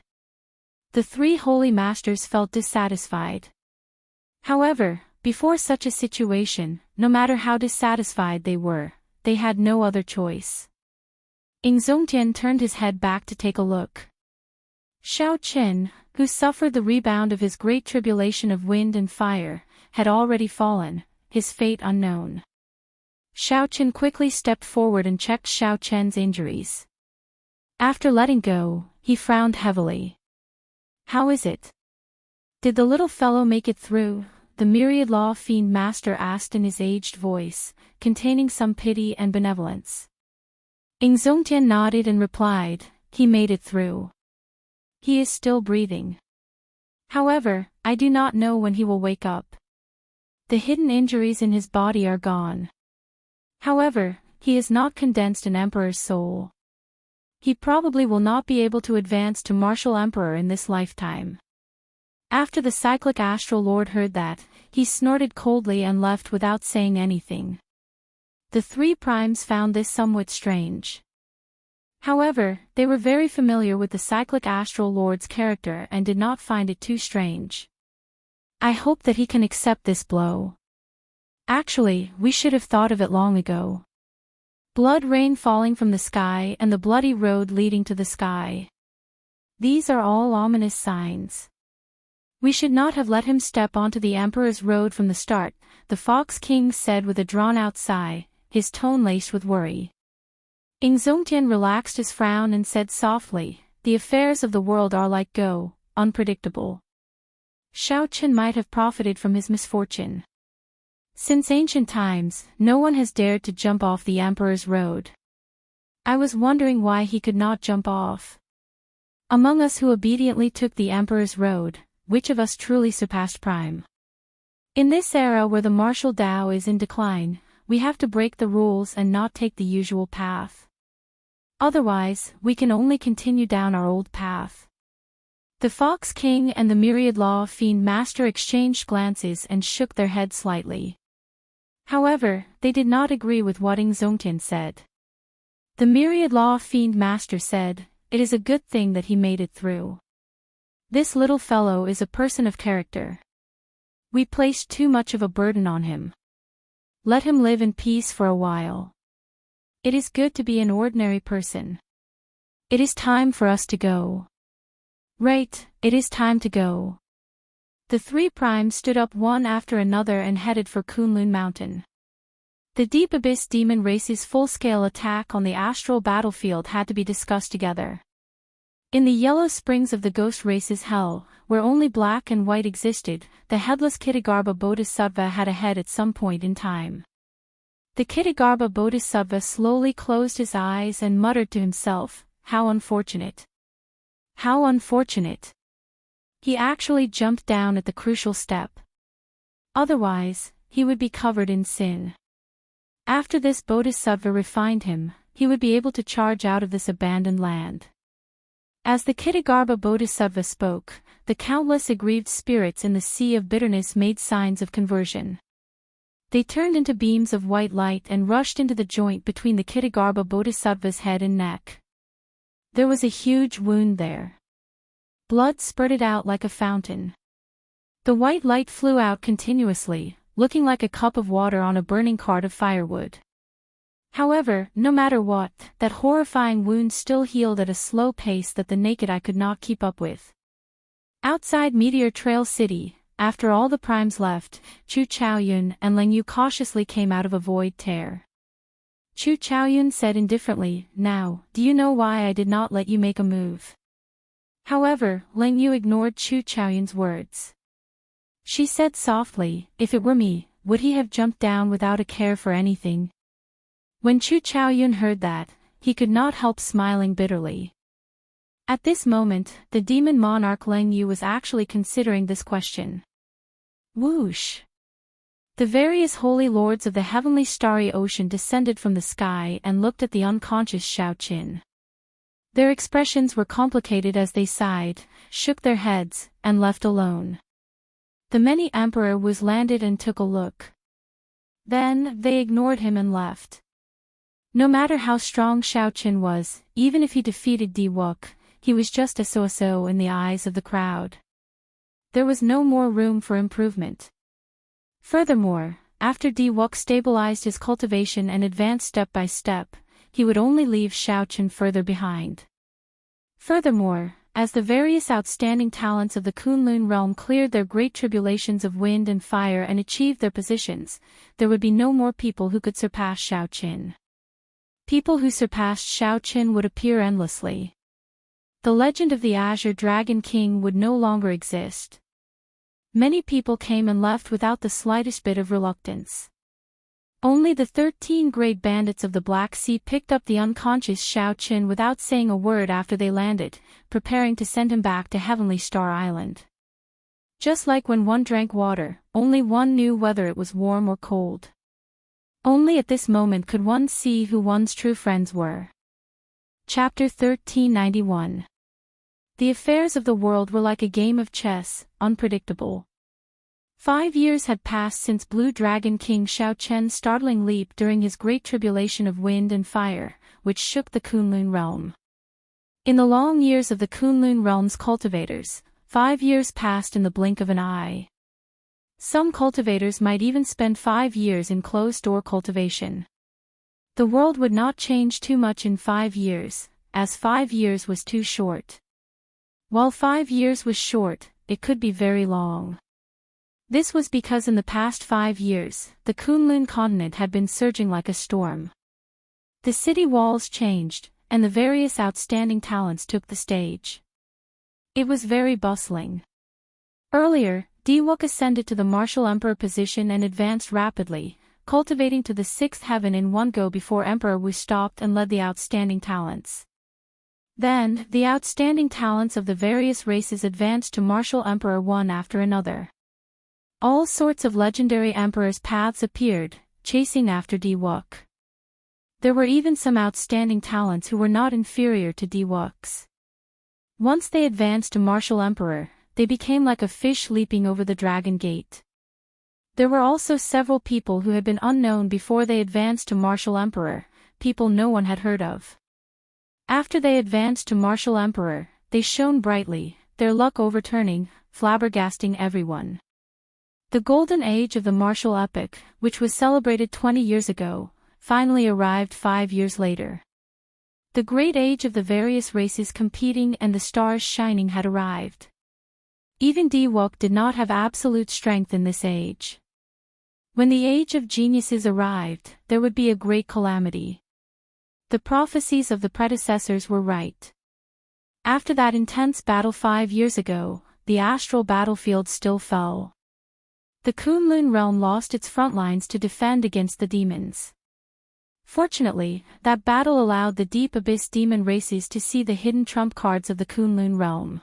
The 3 holy masters felt dissatisfied. However, before such a situation, no matter how dissatisfied they were, they had no other choice. Enchanting turned his head back to take a look. Xiaoqin, who suffered the rebound of his great tribulation of wind and fire, had already fallen, his fate unknown. Xiaoqin quickly stepped forward and checked Xiaoqian's injuries. After letting go, he frowned heavily. "How is it? Did the little fellow make it through?" the myriad law fiend master asked in his aged voice, containing some pity and benevolence. Enchanting nodded and replied, "He made it through. He is still breathing. However, I do not know when he will wake up. The hidden injuries in his body are gone. However, he has not condensed an emperor's soul. He probably will not be able to advance to martial emperor in this lifetime." After the cyclic astral lord heard that, he snorted coldly and left without saying anything. The 3 primes found this somewhat strange. However, they were very familiar with the cyclic astral lord's character and did not find it too strange. "I hope that he can accept this blow. Actually, we should have thought of it long ago. Blood rain falling from the sky and the bloody road leading to the sky. These are all ominous signs. We should not have let him step onto the Emperor's road from the start," the Fox King said with a drawn-out sigh, his tone laced with worry. Enchanting relaxed his frown and said softly, "The affairs of the world are like go, unpredictable. Xiaoqin might have profited from his misfortune. Since ancient times, no one has dared to jump off the Emperor's road. I was wondering why he could not jump off. Among us who obediently took the Emperor's road, which of us truly surpassed Prime? In this era where the martial Tao is in decline, we have to break the rules and not take the usual path. Otherwise, we can only continue down our old path." The Fox King and the Myriad Law Fiend Master exchanged glances and shook their heads slightly. However, they did not agree with what Enchanting said. The Myriad Law Fiend Master said, "It is a good thing that he made it through. This little fellow is a person of character. We placed too much of a burden on him. Let him live in peace for a while. It is good to be an ordinary person. It is time for us to go." "Right, it is time to go." The 3 primes stood up one after another and headed for Kunlun Mountain. The Deep Abyss Demon race's full-scale attack on the astral battlefield had to be discussed together. In the yellow springs of the ghost race's hell, where only black and white existed, the headless Kitagarbha Bodhisattva had a head at some point in time. The Kitagarbha Bodhisattva slowly closed his eyes and muttered to himself, "How unfortunate. How unfortunate." He actually jumped down at the crucial step. Otherwise, he would be covered in sin. After this Bodhisattva refined him, he would be able to charge out of this abandoned land. As the Kitagarbha Bodhisattva spoke, the countless aggrieved spirits in the sea of bitterness made signs of conversion. They turned into beams of white light and rushed into the joint between the Kitagarbha Bodhisattva's head and neck. There was a huge wound there. Blood spurted out like a fountain. The white light flew out continuously, looking like a cup of water on a burning cart of firewood. However, no matter what, that horrifying wound still healed at a slow pace that the naked eye could not keep up with. Outside Meteor Trail City, after all the primes left, Chu Chaoyun and Leng Yu cautiously came out of a void tear. Chu Chaoyun said indifferently, "Now, do you know why I did not let you make a move?" However, Leng Yu ignored Chu Chaoyun's words. She said softly, "If it were me, would he have jumped down without a care for anything?" When Chu Chaoyun heard that, he could not help smiling bitterly. At this moment, the demon monarch Leng Yu was actually considering this question. Whoosh! The various holy lords of the heavenly starry ocean descended from the sky and looked at the unconscious Xiao Qin. Their expressions were complicated as they sighed, shook their heads, and left alone. The many emperor was landed and took a look. Then, they ignored him and left. No matter how strong Xiao Qin was, even if he defeated Di Wuk, he was just a so-so in the eyes of the crowd. There was no more room for improvement. Furthermore, after Di Wuk stabilized his cultivation and advanced step by step, he would only leave Xiao Qin further behind. Furthermore, as the various outstanding talents of the Kunlun realm cleared their great tribulations of wind and fire and achieved their positions, there would be no more people who could surpass Xiao Qin. People who surpassed Xiao Qin would appear endlessly. The legend of the Azure Dragon King would no longer exist. Many people came and left without the slightest bit of reluctance. Only the 13 great bandits of the Black Sea picked up the unconscious Xiao Qin without saying a word after they landed, preparing to send him back to Heavenly Star Island. Just like when one drank water, only one knew whether it was warm or cold. Only at this moment could one see who one's true friends were. Chapter 1391. The affairs of the world were like a game of chess, unpredictable. 5 years had passed since Blue Dragon King Xiao Qian's startling leap during his great tribulation of wind and fire, which shook the Kunlun realm. In the long years of the Kunlun realm's cultivators, 5 years passed in the blink of an eye. Some cultivators might even spend 5 years in closed-door cultivation. The world would not change too much in 5 years, as 5 years was too short. While 5 years was short, it could be very long. This was because in the past 5 years, the Kunlun continent had been surging like a storm. The city walls changed, and the various outstanding talents took the stage. It was very bustling. Earlier, Di Wuk ascended to the martial emperor position and advanced rapidly, cultivating to the 6th heaven in one go before Emperor Wu stopped and led the outstanding talents. Then, the outstanding talents of the various races advanced to martial emperor one after another. All sorts of legendary emperors' paths appeared, chasing after Di Wuk. There were even some outstanding talents who were not inferior to Di Wuk's. Once they advanced to martial emperor, they became like a fish leaping over the dragon gate. There were also several people who had been unknown before they advanced to martial emperor, people no one had heard of. After they advanced to martial emperor, they shone brightly, their luck overturning, flabbergasting everyone. The golden age of the martial epoch, which was celebrated 20 years ago, finally arrived 5 years later. The great age of the various races competing and the stars shining had arrived. Even Di Wuk did not have absolute strength in this age. When the age of geniuses arrived, there would be a great calamity. The prophecies of the predecessors were right. After that intense battle 5 years ago, the astral battlefield still fell. The Kunlun realm lost its front lines to defend against the demons. Fortunately, that battle allowed the Deep Abyss demon races to see the hidden trump cards of the Kunlun realm.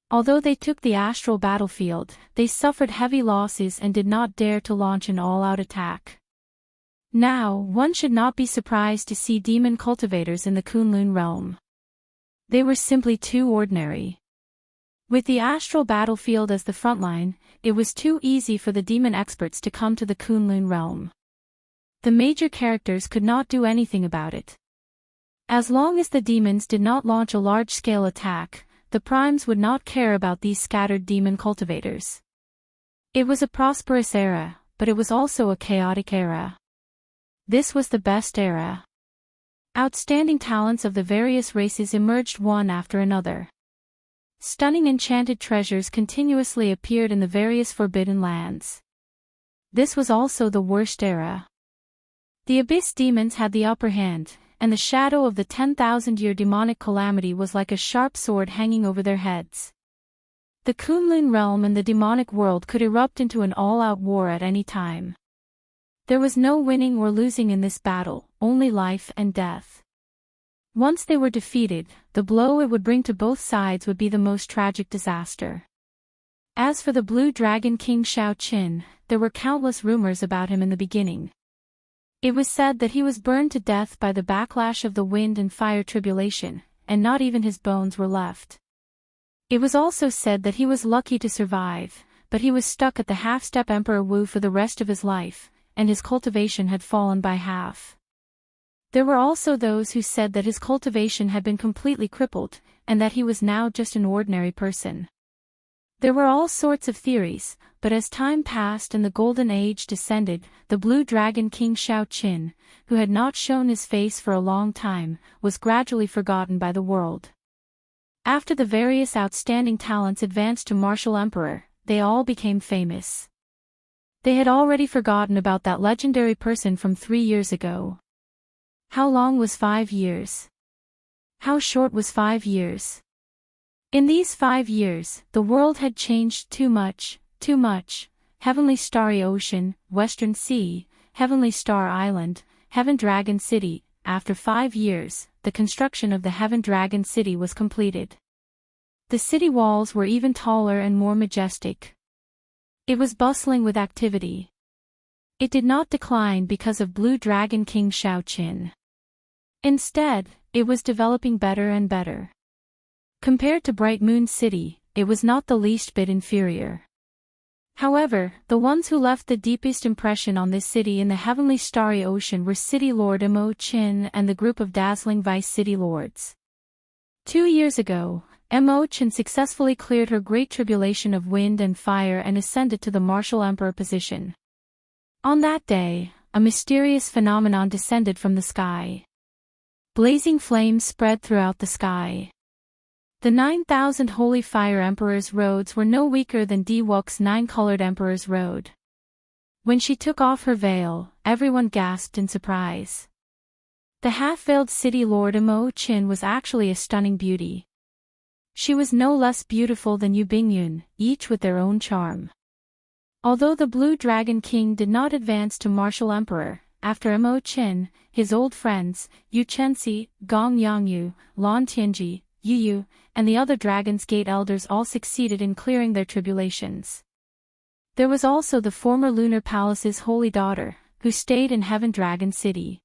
Although they took the astral battlefield, they suffered heavy losses and did not dare to launch an all-out attack. Now, one should not be surprised to see demon cultivators in the Kunlun realm. They were simply too ordinary. With the astral battlefield as the frontline, it was too easy for the demon experts to come to the Kunlun realm. The major characters could not do anything about it. As long as the demons did not launch a large-scale attack, the primes would not care about these scattered demon cultivators. It was a prosperous era, but it was also a chaotic era. This was the best era. Outstanding talents of the various races emerged one after another. Stunning enchanted treasures continuously appeared in the various forbidden lands. This was also the worst era. The Abyss demons had the upper hand, and the shadow of the 10,000-year demonic calamity was like a sharp sword hanging over their heads. The Kunlun realm and the demonic world could erupt into an all-out war at any time. There was no winning or losing in this battle, only life and death. Once they were defeated, the blow it would bring to both sides would be the most tragic disaster. As for the Blue Dragon King Shao Qin, there were countless rumors about him in the beginning. It was said that he was burned to death by the backlash of the wind and fire tribulation, and not even his bones were left. It was also said that he was lucky to survive, but he was stuck at the half-step Emperor Wu for the rest of his life, and his cultivation had fallen by half. There were also those who said that his cultivation had been completely crippled, and that he was now just an ordinary person. There were all sorts of theories, but as time passed and the Golden Age descended, the Blue Dragon King Shao Qin, who had not shown his face for a long time, was gradually forgotten by the world. After the various outstanding talents advanced to Martial Emperor, they all became famous. They had already forgotten about that legendary person from 3 years ago. How long was 5 years? How short was 5 years? In these 5 years, the world had changed too much, too much. Heavenly Starry Ocean, Western Sea, Heavenly Star Island, Heaven Dragon City. After 5 years, the construction of the Heaven Dragon City was completed. The city walls were even taller and more majestic. It was bustling with activity. It did not decline because of Blue Dragon King Shao Qin. Instead, it was developing better and better. Compared to Bright Moon City, it was not the least bit inferior. However, the ones who left the deepest impression on this city in the Heavenly Starry Ocean were City Lord Mo Qin and the group of dazzling Vice City Lords. 2 years ago, Mo Qin successfully cleared her great tribulation of wind and fire and ascended to the Martial Emperor position. On that day, a mysterious phenomenon descended from the sky. Blazing flames spread throughout the sky. The 9,000 Holy Fire Emperor's roads were no weaker than Diwok's 9-colored Emperor's road. When she took off her veil, everyone gasped in surprise. The half-veiled City Lord Mo Qin was actually a stunning beauty. She was no less beautiful than Yu Bingyun, each with their own charm. Although the Blue Dragon King did not advance to Martial Emperor, after Mo Qin, his old friends, Yu Chenxi, Gong Yangyu, Lan Tianji, Yu Yu, and the other Dragon's Gate elders all succeeded in clearing their tribulations. There was also the former Lunar Palace's holy daughter, who stayed in Heaven Dragon City.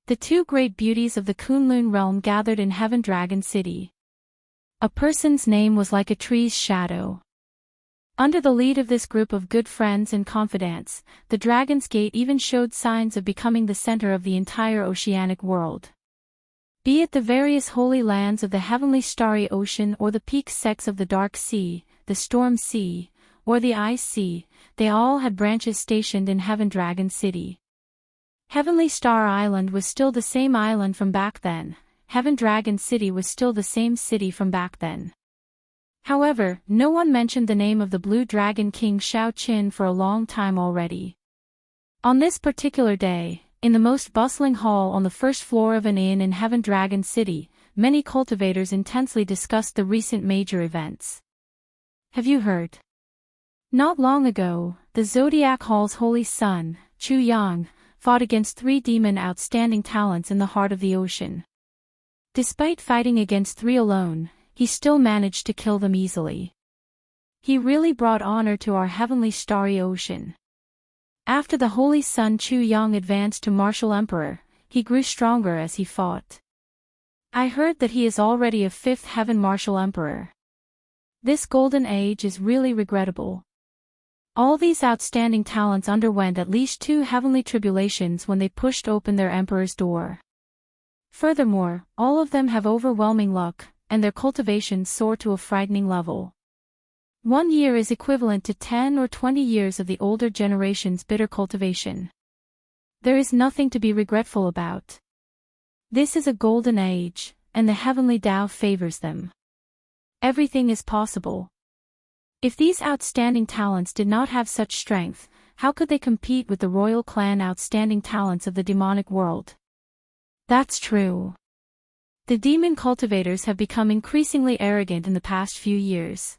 The two great beauties of the Kunlun realm gathered in Heaven Dragon City. A person's name was like a tree's shadow. Under the lead of this group of good friends and confidants, the Dragon's Gate even showed signs of becoming the center of the entire oceanic world. Be it the various holy lands of the Heavenly Starry Ocean or the peak sects of the Dark Sea, the Storm Sea, or the Ice Sea, they all had branches stationed in Heaven Dragon City. Heavenly Star Island was still the same island from back then. Heaven Dragon City was still the same city from back then. However, no one mentioned the name of the Blue Dragon King Shao Qin for a long time already. On this particular day, in the most bustling hall on the first floor of an inn in Heaven Dragon City, many cultivators intensely discussed the recent major events. Have you heard? Not long ago, the Zodiac Hall's holy son, Chu Yang, fought against 3 demon outstanding talents in the heart of the ocean. Despite fighting against 3 alone, he still managed to kill them easily. He really brought honor to our heavenly starry ocean. After the holy son Chu Yang advanced to Martial Emperor, he grew stronger as he fought. I heard that he is already a 5th Heaven Martial Emperor. This golden age is really regrettable. All these outstanding talents underwent at least 2 heavenly tribulations when they pushed open their emperor's door. Furthermore, all of them have overwhelming luck, and their cultivations soar to a frightening level. 1 year is equivalent to 10 or 20 years of the older generation's bitter cultivation. There is nothing to be regretful about. This is a golden age, and the heavenly Tao favors them. Everything is possible. If these outstanding talents did not have such strength, how could they compete with the royal clan outstanding talents of the demonic world? That's true. The demon cultivators have become increasingly arrogant in the past few years.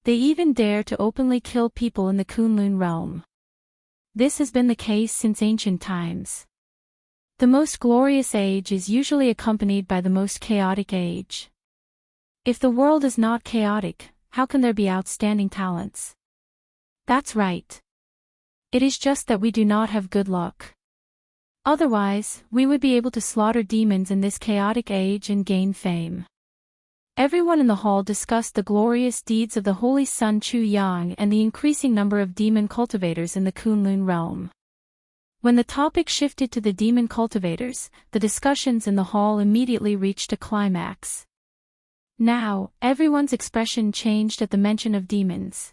They even dare to openly kill people in the Kunlun realm. This has been the case since ancient times. The most glorious age is usually accompanied by the most chaotic age. If the world is not chaotic, how can there be outstanding talents? That's right. It is just that we do not have good luck. Otherwise, we would be able to slaughter demons in this chaotic age and gain fame. Everyone in the hall discussed the glorious deeds of the holy son Chu Yang and the increasing number of demon cultivators in the Kunlun realm. When the topic shifted to the demon cultivators, the discussions in the hall immediately reached a climax. Now, everyone's expression changed at the mention of demons.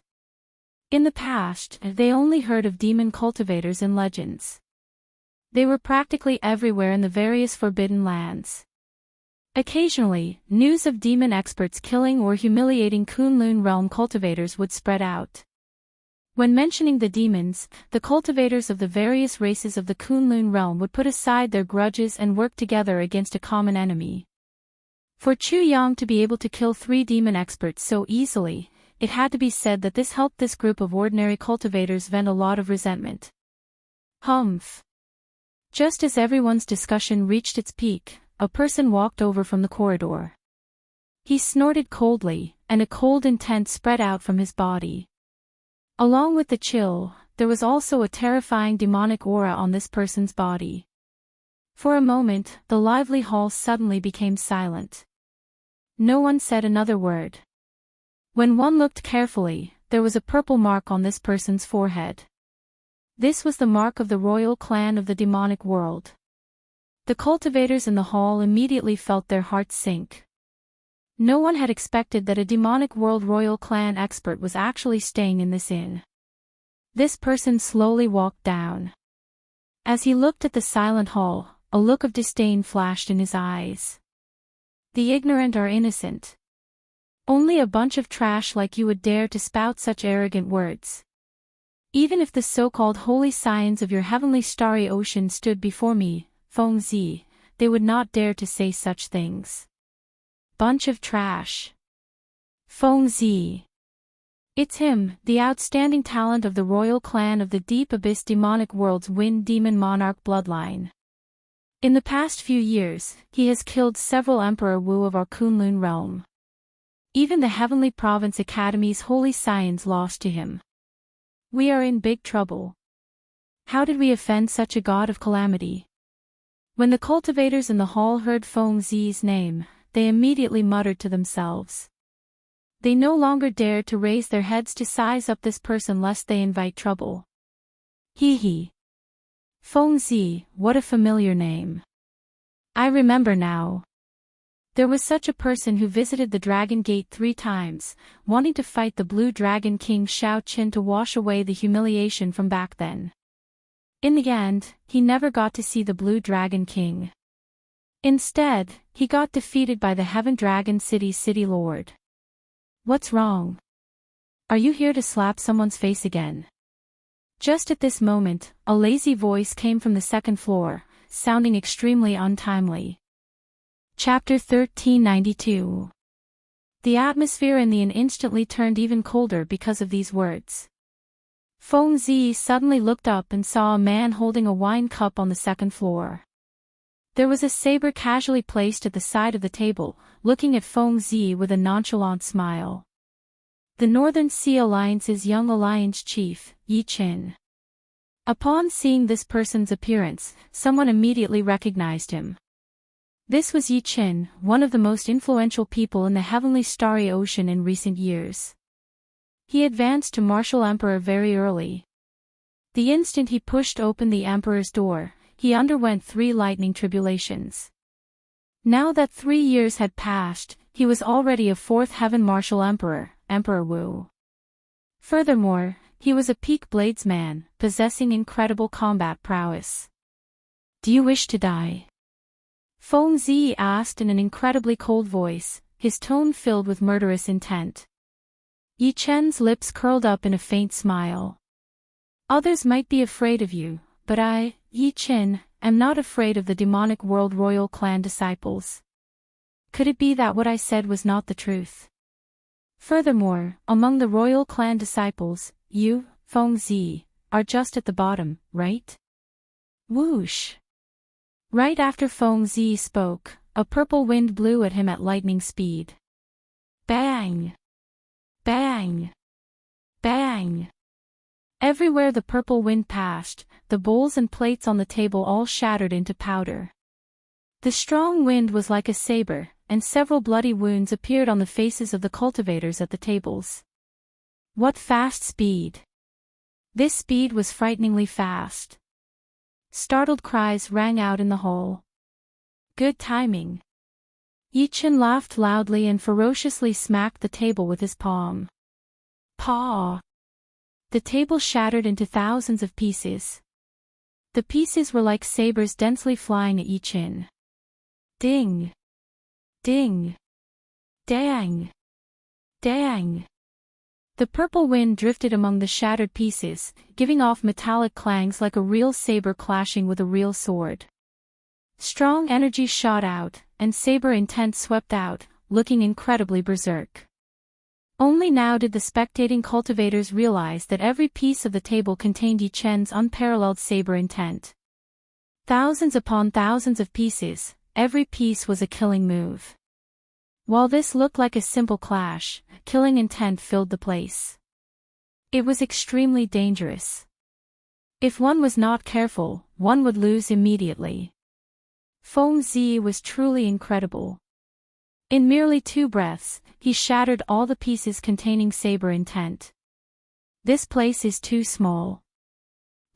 In the past, they only heard of demon cultivators in legends. They were practically everywhere in the various forbidden lands. Occasionally, news of demon experts killing or humiliating Kunlun realm cultivators would spread out. When mentioning the demons, the cultivators of the various races of the Kunlun realm would put aside their grudges and work together against a common enemy. For Chu Yang to be able to kill 3 demon experts so easily, it had to be said that this helped this group of ordinary cultivators vent a lot of resentment. Humph. Just as everyone's discussion reached its peak, a person walked over from the corridor. He snorted coldly, and a cold intent spread out from his body. Along with the chill, there was also a terrifying demonic aura on this person's body. For a moment, the lively hall suddenly became silent. No one said another word. When one looked carefully, there was a purple mark on this person's forehead. This was the mark of the royal clan of the demonic world. The cultivators in the hall immediately felt their hearts sink. No one had expected that a demonic world royal clan expert was actually staying in this inn. This person slowly walked down. As he looked at the silent hall, a look of disdain flashed in his eyes. The ignorant are innocent. Only a bunch of trash like you would dare to spout such arrogant words. Even if the so-called holy scions of your heavenly starry ocean stood before me, Feng Zi, they would not dare to say such things. Bunch of trash. Feng Zi. It's him, the outstanding talent of the royal clan of the deep abyss demonic world's wind demon monarch bloodline. In the past few years, he has killed several Emperor Wu of our Kunlun realm. Even the Heavenly Province Academy's holy scions lost to him. We are in big trouble. How did we offend such a god of calamity? When the cultivators in the hall heard Feng Zi's name, they immediately muttered to themselves. They no longer dared to raise their heads to size up this person lest they invite trouble. Hee hee. Feng Zi, what a familiar name. I remember now. There was such a person who visited the Dragon Gate 3 times, wanting to fight the Blue Dragon King Shao Qin to wash away the humiliation from back then. In the end, he never got to see the Blue Dragon King. Instead, he got defeated by the Heaven Dragon City's city lord. What's wrong? Are you here to slap someone's face again? Just at this moment, a lazy voice came from the second floor, sounding extremely untimely. Chapter 1392. The atmosphere in the inn instantly turned even colder because of these words. Feng Zi suddenly looked up and saw a man holding a wine cup on the second floor. There was a saber casually placed at the side of the table, looking at Feng Zi with a nonchalant smile. The Northern Sea Alliance's young alliance chief, Yi Qin. Upon seeing this person's appearance, someone immediately recognized him. This was Yi Qin, one of the most influential people in the heavenly starry ocean in recent years. He advanced to Martial Emperor very early. The instant he pushed open the Emperor's door, he underwent 3 lightning tribulations. Now that 3 years had passed, he was already a 4th Heaven Martial Emperor, Emperor Wu. Furthermore, he was a peak bladesman, possessing incredible combat prowess. "Do you wish to die?" Feng Zi asked in an incredibly cold voice, his tone filled with murderous intent. Yi Chen's lips curled up in a faint smile. "Others might be afraid of you, but I, Yi Qin, am not afraid of the demonic world royal clan disciples. Could it be that what I said was not the truth? Furthermore, among the royal clan disciples, you, Feng Zi, are just at the bottom, right?" Whoosh! Right after Feng Zi spoke, a purple wind blew at him at lightning speed. Bang! Bang! Bang! Everywhere the purple wind passed, the bowls and plates on the table all shattered into powder. The strong wind was like a saber, and several bloody wounds appeared on the faces of the cultivators at the tables. What fast speed! This speed was frighteningly fast. Startled cries rang out in the hall. Good timing. Yi Qin laughed loudly and ferociously smacked the table with his palm. Paw! The table shattered into thousands of pieces. The pieces were like sabers densely flying at Yi Qin. Ding! Ding! Dang! Dang! The purple wind drifted among the shattered pieces, giving off metallic clangs like a real saber clashing with a real sword. Strong energy shot out, and saber intent swept out, looking incredibly berserk. Only now did the spectating cultivators realize that every piece of the table contained Yi Chen's unparalleled saber intent. Thousands upon thousands of pieces, every piece was a killing move. While this looked like a simple clash, killing intent filled the place. It was extremely dangerous. If one was not careful, one would lose immediately. Feng Zi was truly incredible. In merely 2 breaths, he shattered all the pieces containing saber intent. This place is too small.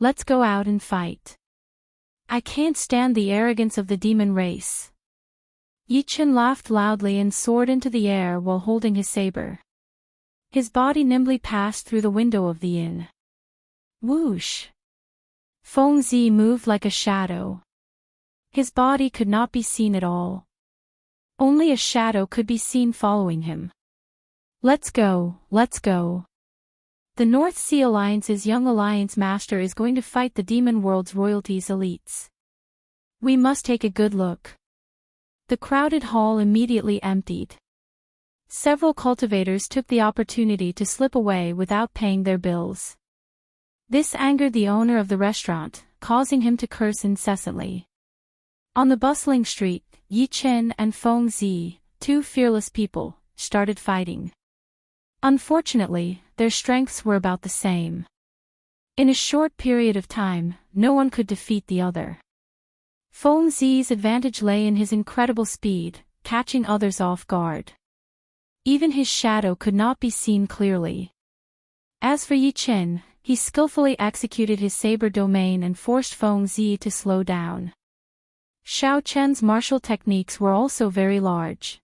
Let's go out and fight. I can't stand the arrogance of the demon race. Yi Qin laughed loudly and soared into the air while holding his saber. His body nimbly passed through the window of the inn. Whoosh! Feng Zi moved like a shadow. His body could not be seen at all. Only a shadow could be seen following him. Let's go, let's go. The North Sea Alliance's young alliance master is going to fight the demon world's royalties elites. We must take a good look. The crowded hall immediately emptied. Several cultivators took the opportunity to slip away without paying their bills. This angered the owner of the restaurant, causing him to curse incessantly. On the bustling street, Yi Qin and Feng Zi, 2 fearless people, started fighting. Unfortunately, their strengths were about the same. In a short period of time, no one could defeat the other. Feng Zi's advantage lay in his incredible speed, catching others off guard. Even his shadow could not be seen clearly. As for Yi Qin, he skillfully executed his saber domain and forced Feng Zi to slow down. Xiao Chen's martial techniques were also very large.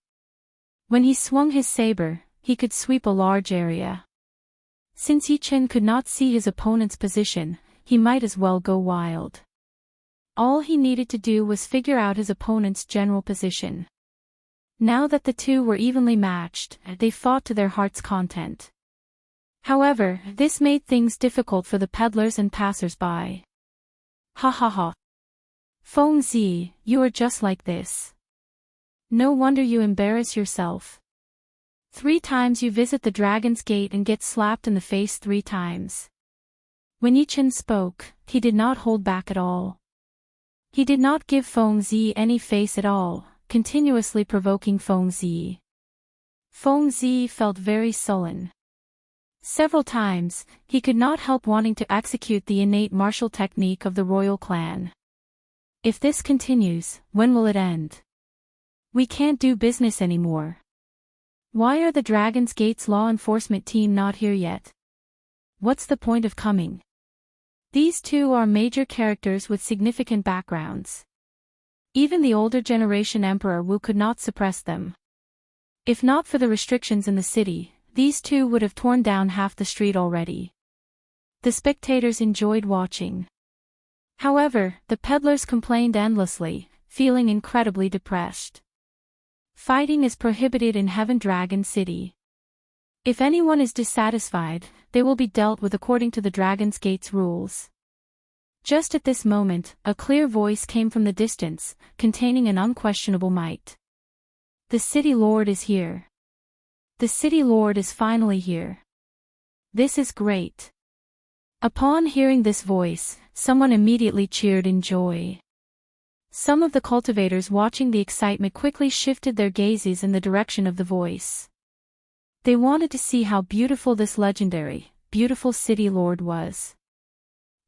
When he swung his saber, he could sweep a large area. Since Yi Qin could not see his opponent's position, he might as well go wild. All he needed to do was figure out his opponent's general position. Now that the 2 were evenly matched, they fought to their heart's content. However, this made things difficult for the peddlers and passers-by. Ha ha ha. Feng Zi, you are just like this. No wonder you embarrass yourself. 3 times you visit the Dragon's Gate and get slapped in the face 3 times. When Yi Chen spoke, he did not hold back at all. He did not give Feng Zi any face at all, continuously provoking Feng Zi. Feng Zi felt very sullen. Several times, he could not help wanting to execute the innate martial technique of the royal clan. If this continues, when will it end? We can't do business anymore. Why are the Dragon's Gate's law enforcement team not here yet? What's the point of coming? These two are major characters with significant backgrounds. Even the older generation Emperor Wu could not suppress them. If not for the restrictions in the city, these two would have torn down half the street already. The spectators enjoyed watching. However, the peddlers complained endlessly, feeling incredibly depressed. Fighting is prohibited in Heaven Dragon City. If anyone is dissatisfied, they will be dealt with according to the Dragon's Gate's rules. Just at this moment, a clear voice came from the distance, containing an unquestionable might. The City Lord is here. The City Lord is finally here. This is great. Upon hearing this voice, someone immediately cheered in joy. Some of the cultivators watching the excitement quickly shifted their gazes in the direction of the voice. They wanted to see how beautiful this legendary, beautiful City Lord was.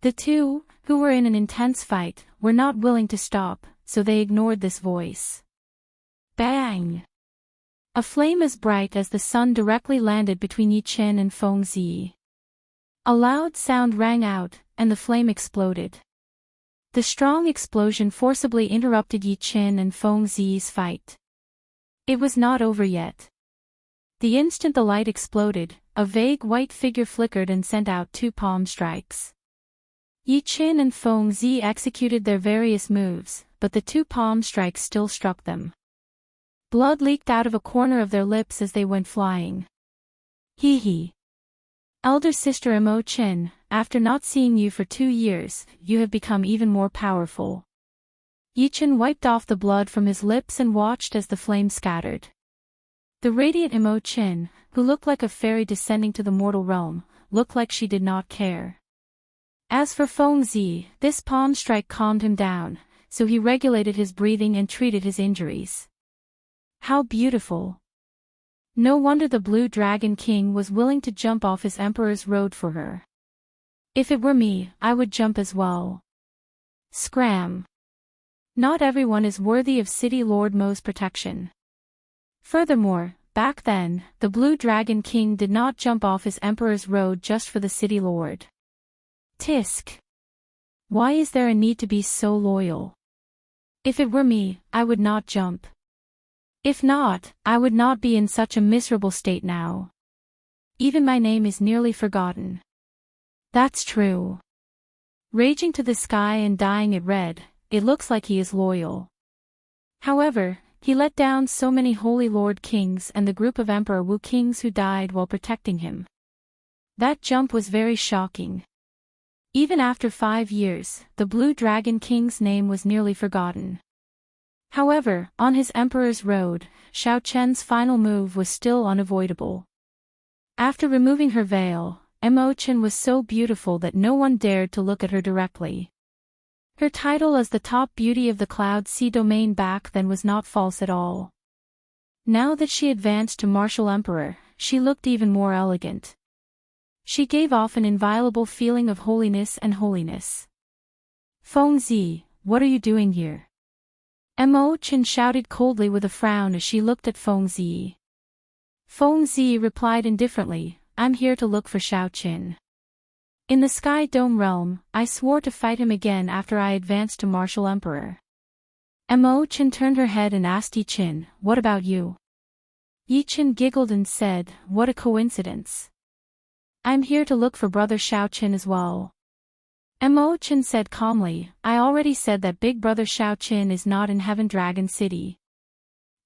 The two, who were in an intense fight, were not willing to stop, so they ignored this voice. Bang! A flame as bright as the sun directly landed between Yi Chen and Feng Zi. A loud sound rang out, and the flame exploded. The strong explosion forcibly interrupted Yi Chen and Feng Zi's fight. It was not over yet. The instant the light exploded, a vague white figure flickered and sent out 2 palm strikes. Yi Chen and Feng Zi executed their various moves, but the 2 palm strikes still struck them. Blood leaked out of a corner of their lips as they went flying. Hee hee. Elder sister Mo Chen, after not seeing you for 2 years, you have become even more powerful. Yi Chen wiped off the blood from his lips and watched as the flame scattered. The radiant Mo Chen, who looked like a fairy descending to the mortal realm, looked like she did not care. As for Feng Zi, this palm strike calmed him down, so he regulated his breathing and treated his injuries. How beautiful! No wonder the Blue Dragon King was willing to jump off his Emperor's road for her. If it were me, I would jump as well. Scram! Not everyone is worthy of City Lord Mo's protection. Furthermore, back then, the Blue Dragon King did not jump off his Emperor's road just for the City Lord. Tisk! Why is there a need to be so loyal? If it were me, I would not jump. If not, I would not be in such a miserable state now. Even my name is nearly forgotten. That's true. Raging to the sky and dyeing it red, it looks like he is loyal. However, he let down so many Holy Lord Kings and the group of Emperor Wu Kings who died while protecting him. That jump was very shocking. Even after 5 years, the Blue Dragon King's name was nearly forgotten. However, on his Emperor's road, Xiao Chen's final move was still unavoidable. After removing her veil, Mo Chen was so beautiful that no one dared to look at her directly. Her title as the top beauty of the Cloud Sea domain back then was not false at all. Now that she advanced to Martial Emperor, she looked even more elegant. She gave off an inviolable feeling of holiness and holiness. Feng Zi, what are you doing here? Mo Chen shouted coldly with a frown as she looked at Feng Zi. Feng Zi replied indifferently, I'm here to look for Xiao Qin. In the Sky Dome realm, I swore to fight him again after I advanced to Martial Emperor. Mo Chen turned her head and asked Yi Chen, what about you? Yi Chen giggled and said, what a coincidence. I'm here to look for brother Xiao Qin as well. Mo Chen said calmly, I already said that big brother Xiao Qin is not in Heaven Dragon City.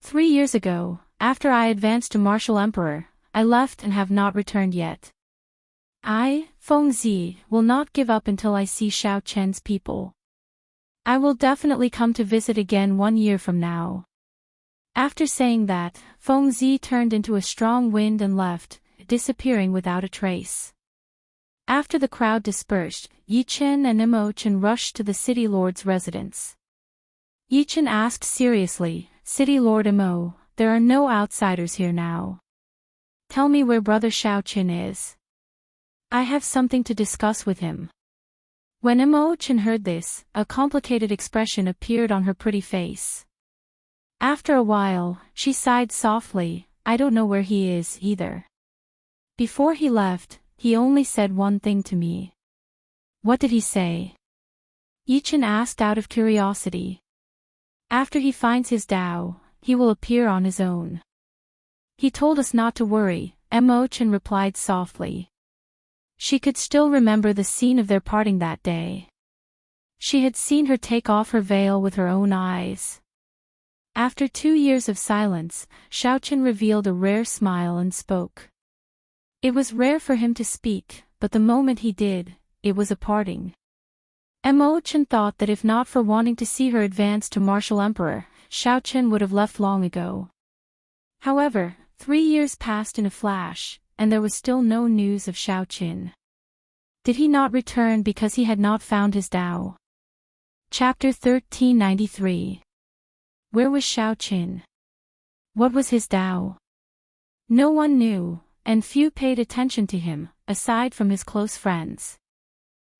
3 years ago, after I advanced to Martial Emperor, I left and have not returned yet. I, Feng Zi, will not give up until I see Xiao Chen's people. I will definitely come to visit again 1 year from now. After saying that, Feng Zi turned into a strong wind and left, disappearing without a trace. After the crowd dispersed, Yi Chen and Imochen rushed to the city lord's residence. Yi Chen asked seriously, "City Lord Imo, there are no outsiders here now. Tell me where Brother Xiaoqin is. I have something to discuss with him." When Imochen heard this, a complicated expression appeared on her pretty face. After a while, she sighed softly, "I don't know where he is either. Before he left, he only said one thing to me." "What did he say?" Yi Chen asked out of curiosity. "After he finds his Tao, he will appear on his own. He told us not to worry," Imochen replied softly. She could still remember the scene of their parting that day. She had seen her take off her veil with her own eyes. After 2 years of silence, Xiaoqin revealed a rare smile and spoke. It was rare for him to speak, but the moment he did, it was a parting. Imochen thought that if not for wanting to see her advance to martial emperor, Xiaoqin would have left long ago. However, 3 years passed in a flash, and there was still no news of Xiaoqin. Did he not return because he had not found his Tao? Chapter 1393. Where was Xiaoqin? What was his Tao? No one knew, and few paid attention to him, aside from his close friends.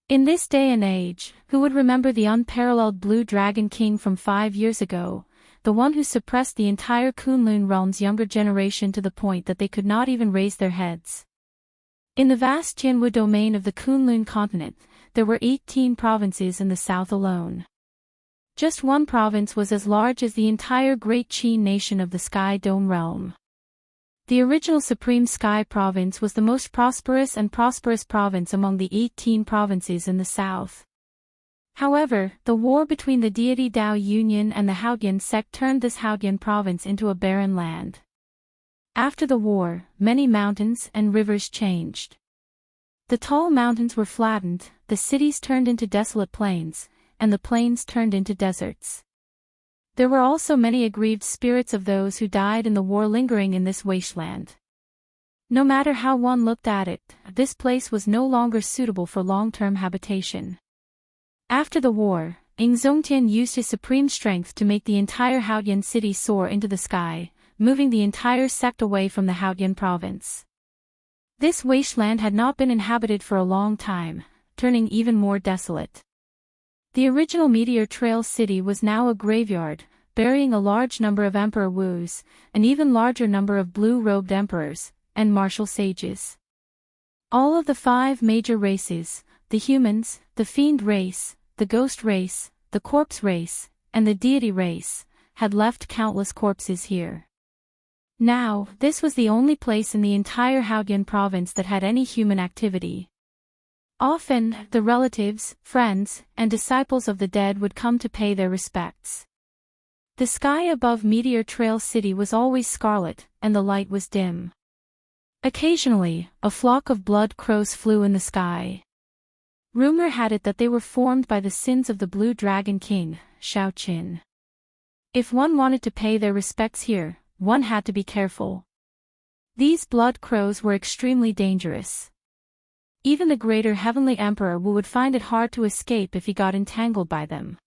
In this day and age, who would remember the unparalleled Blue Dragon King from 5 years ago, the one who suppressed the entire Kunlun realm's younger generation to the point that they could not even raise their heads? In the vast Jianwu domain of the Kunlun continent, there were 18 provinces in the south alone. Just one province was as large as the entire Great Qin nation of the Sky Dome realm. The original Supreme Sky Province was the most prosperous province among the 18 provinces in the south. However, the war between the deity Dao Union and the Haotian sect turned this Haotian province into a barren land. After the war, many mountains and rivers changed. The tall mountains were flattened, the cities turned into desolate plains, and the plains turned into deserts. There were also many aggrieved spirits of those who died in the war lingering in this wasteland. No matter how one looked at it, this place was no longer suitable for long-term habitation. After the war, Ing Zongtian used his supreme strength to make the entire Haotian city soar into the sky, moving the entire sect away from the Haotian province. This wasteland had not been inhabited for a long time, turning even more desolate. The original Meteor Trail city was now a graveyard, burying a large number of Emperor Wu's, an even larger number of blue-robed emperors, and martial sages. All of the 5 major races, the humans, the fiend race, the ghost race, the corpse race, and the deity race, had left countless corpses here. Now, this was the only place in the entire Haotian province that had any human activity. Often, the relatives, friends, and disciples of the dead would come to pay their respects. The sky above Meteor Trail City was always scarlet, and the light was dim. Occasionally, a flock of blood crows flew in the sky. Rumor had it that they were formed by the sins of the Blue Dragon King, Xiaoqin. If one wanted to pay their respects here, one had to be careful. These blood crows were extremely dangerous. Even the greater Heavenly Emperor Wu would find it hard to escape if he got entangled by them.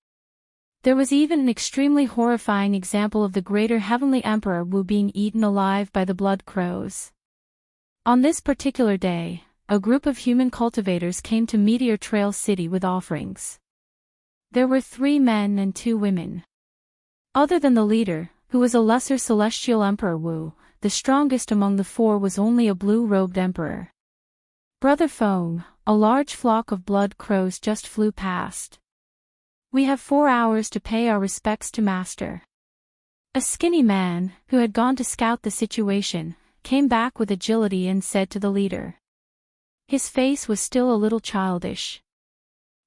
There was even an extremely horrifying example of the greater Heavenly Emperor Wu being eaten alive by the blood crows. On this particular day, a group of human cultivators came to Meteor Trail City with offerings. There were 3 men and 2 women. Other than the leader, who was a lesser celestial Emperor Wu, the strongest among the 4 was only a blue-robed emperor. Brother Feng, a large flock of blood crows just flew past. We have 4 hours to pay our respects to Master. A skinny man, who had gone to scout the situation, came back with agility and said to the leader. His face was still a little childish.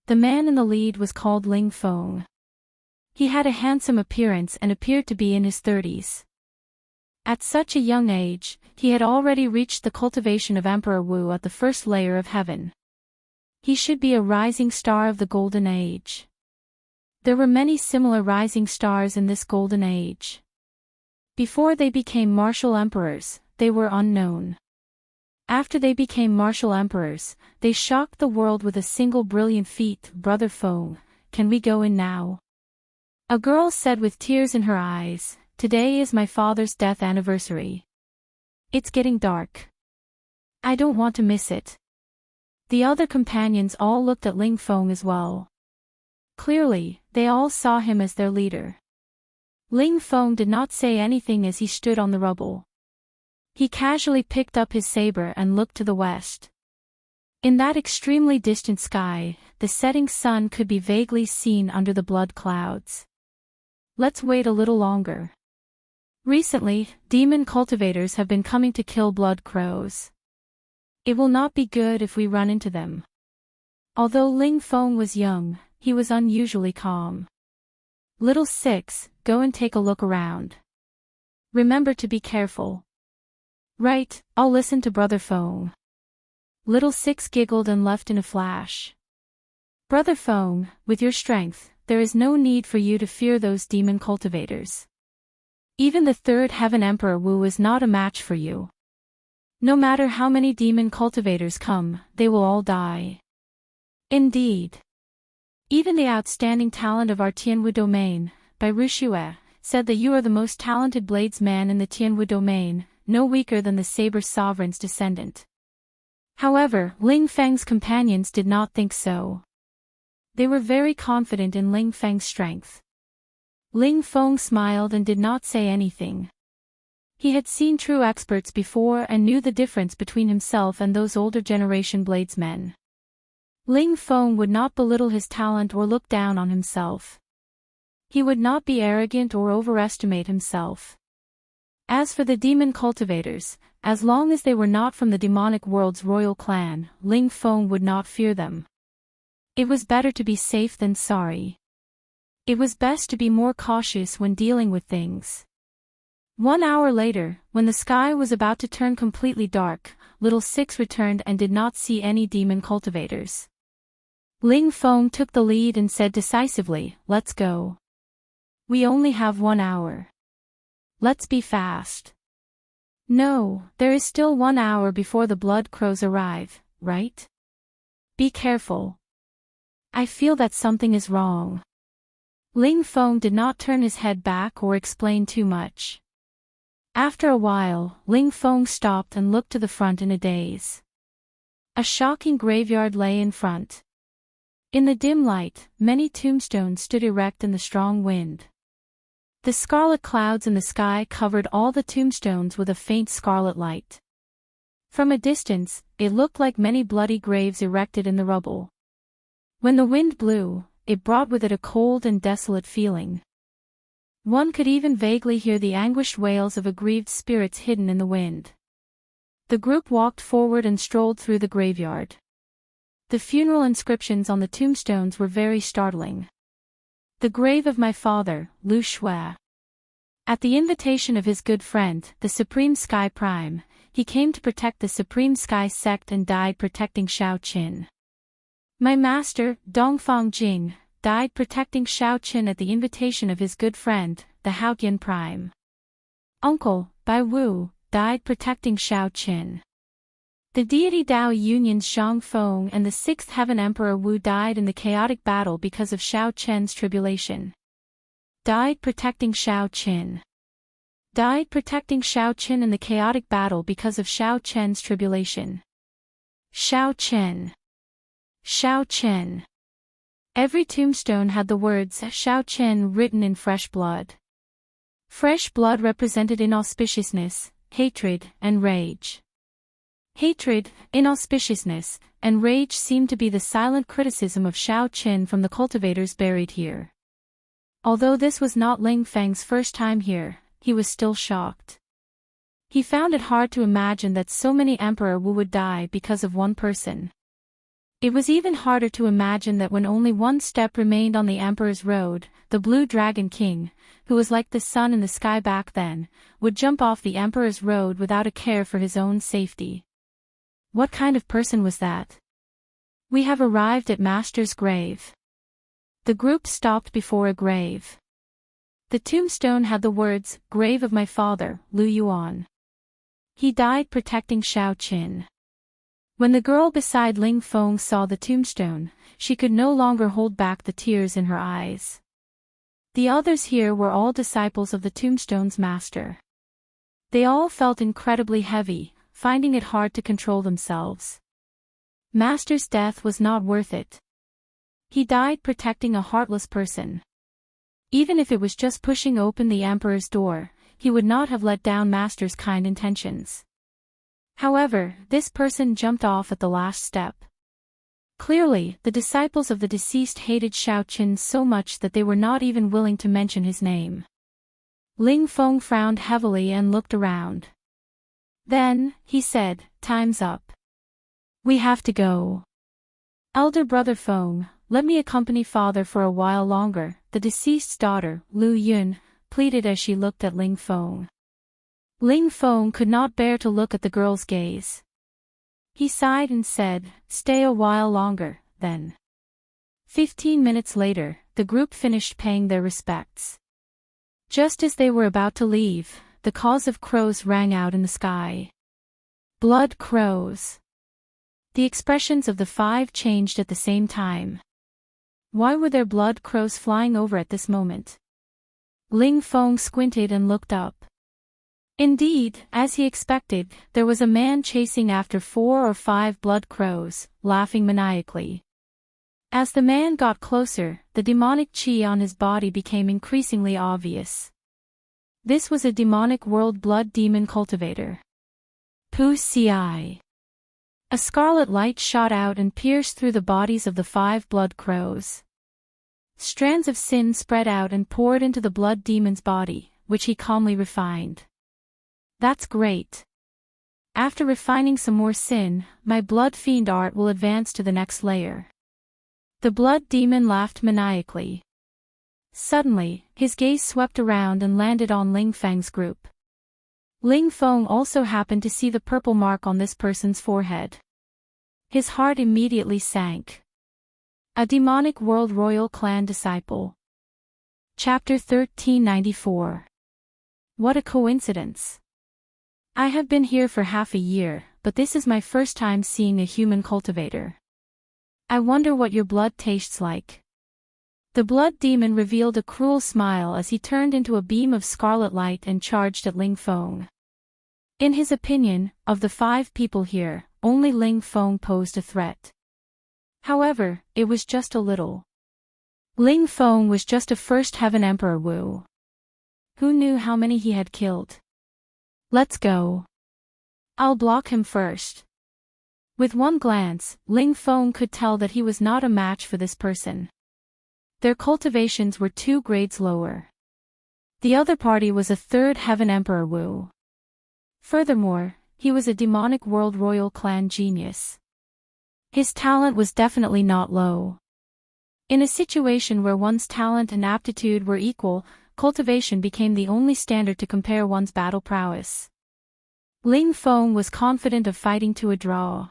The man in the lead was called Ling Feng. He had a handsome appearance and appeared to be in his 30s. At such a young age, he had already reached the cultivation of Emperor Wu at the first layer of heaven. He should be a rising star of the Golden Age. There were many similar rising stars in this Golden Age. Before they became martial emperors, they were unknown. After they became martial emperors, they shocked the world with a single brilliant feat. Brother Feng, can we go in now? A girl said with tears in her eyes, today is my father's death anniversary. It's getting dark. I don't want to miss it. The other companions all looked at Ling Feng as well. Clearly, they all saw him as their leader. Ling Feng did not say anything as he stood on the rubble. He casually picked up his saber and looked to the west. In that extremely distant sky, the setting sun could be vaguely seen under the blood clouds. Let's wait a little longer. Recently, demon cultivators have been coming to kill blood crows. It will not be good if we run into them. Although Ling Feng was young, he was unusually calm. Little Six, go and take a look around. Remember to be careful. Right, I'll listen to Brother Feng. Little Six giggled and left in a flash. Brother Feng, with your strength, there is no need for you to fear those demon cultivators. Even the third heaven Emperor Wu is not a match for you. No matter how many demon cultivators come, they will all die. Indeed. Even the outstanding talent of our Tianwu domain, by Rushue, said that you are the most talented bladesman in the Tianwu domain, no weaker than the Saber Sovereign's descendant. However, Ling Feng's companions did not think so. They were very confident in Ling Feng's strength. Ling Feng smiled and did not say anything. He had seen true experts before and knew the difference between himself and those older generation bladesmen. Ling Feng would not belittle his talent or look down on himself. He would not be arrogant or overestimate himself. As for the demon cultivators, as long as they were not from the demonic world's royal clan, Ling Feng would not fear them. It was better to be safe than sorry. It was best to be more cautious when dealing with things. 1 hour later, when the sky was about to turn completely dark, Little Six returned and did not see any demon cultivators. Ling Feng took the lead and said decisively, let's go. We only have 1 hour. Let's be fast. No, there is still 1 hour before the blood crows arrive, right? Be careful. I feel that something is wrong. Ling Feng did not turn his head back or explain too much. After a while, Ling Feng stopped and looked to the front in a daze. A shocking graveyard lay in front. In the dim light, many tombstones stood erect in the strong wind. The scarlet clouds in the sky covered all the tombstones with a faint scarlet light. From a distance, it looked like many bloody graves erected in the rubble. When the wind blew, it brought with it a cold and desolate feeling. One could even vaguely hear the anguished wails of aggrieved spirits hidden in the wind. The group walked forward and strolled through the graveyard. The funeral inscriptions on the tombstones were very startling. The grave of my father, Lu Shui. At the invitation of his good friend, the Supreme Sky Prime, he came to protect the Supreme Sky sect and died protecting Shao Qin. My master, Dongfang Jing, died protecting Shao Qin at the invitation of his good friend, the Haotian Prime. Uncle, Bai Wu, died protecting Shao Qin. The deity Dao Yunyan's Zhang Feng and the 6th Heaven Emperor Wu died in the chaotic battle because of Shao Chen's tribulation. Died protecting Shao Qin. Died protecting Shao Qin in the chaotic battle because of Shao Chen's tribulation. Shao Chen. Shao Chen. Every tombstone had the words Shao Chen written in fresh blood. Fresh blood represented inauspiciousness, hatred, and rage. Hatred, inauspiciousness, and rage seemed to be the silent criticism of Shao Qin from the cultivators buried here. Although this was not Ling Feng's first time here, he was still shocked. He found it hard to imagine that so many Emperor Wu would die because of one person. It was even harder to imagine that when only one step remained on the Emperor's road, the Blue Dragon King, who was like the sun in the sky back then, would jump off the Emperor's road without a care for his own safety. What kind of person was that? We have arrived at Master's grave. The group stopped before a grave. The tombstone had the words, "Grave of my father, Lu Yuan. He died protecting Xiaoqin." When the girl beside Ling Feng saw the tombstone, she could no longer hold back the tears in her eyes. The others here were all disciples of the tombstone's master. They all felt incredibly heavy, finding it hard to control themselves. Master's death was not worth it. He died protecting a heartless person. Even if it was just pushing open the emperor's door, he would not have let down Master's kind intentions. However, this person jumped off at the last step. Clearly, the disciples of the deceased hated Xiaoqin so much that they were not even willing to mention his name. Ling Feng frowned heavily and looked around. Then, he said, "Time's up. We have to go. Elder brother Feng, let me accompany father for a while longer," the deceased's daughter, Lu Yun, pleaded as she looked at Ling Feng. Ling Feng could not bear to look at the girl's gaze. He sighed and said, "Stay a while longer, then." 15 minutes later, the group finished paying their respects. Just as they were about to leave, the calls of crows rang out in the sky. Blood crows. The expressions of the five changed at the same time. Why were there blood crows flying over at this moment? Ling Feng squinted and looked up. Indeed, as he expected, there was a man chasing after 4 or 5 blood crows, laughing maniacally. As the man got closer, the demonic chi on his body became increasingly obvious. This was a demonic world blood demon cultivator. Pu Ci. A scarlet light shot out and pierced through the bodies of the 5 blood crows. Strands of sin spread out and poured into the blood demon's body, which he calmly refined. "That's great. After refining some more sin, my blood fiend art will advance to the next layer." The blood demon laughed maniacally. Suddenly, his gaze swept around and landed on Ling Feng's group. Ling Feng also happened to see the purple mark on this person's forehead. His heart immediately sank. A demonic world royal clan disciple. Chapter 1394. What a coincidence. I have been here for half a year, but this is my first time seeing a human cultivator. I wonder what your blood tastes like. The blood demon revealed a cruel smile as he turned into a beam of scarlet light and charged at Ling Feng. In his opinion, of the 5 people here, only Ling Feng posed a threat. However, it was just a little. Ling Feng was just a first heaven emperor Wu. Who knew how many he had killed? Let's go. I'll block him first. With one glance, Ling Feng could tell that he was not a match for this person. Their cultivations were 2 grades lower. The other party was a 3rd heaven emperor Wu. Furthermore, he was a demonic world royal clan genius. His talent was definitely not low. In a situation where one's talent and aptitude were equal, cultivation became the only standard to compare one's battle prowess. Ling Feng was confident of fighting to a draw.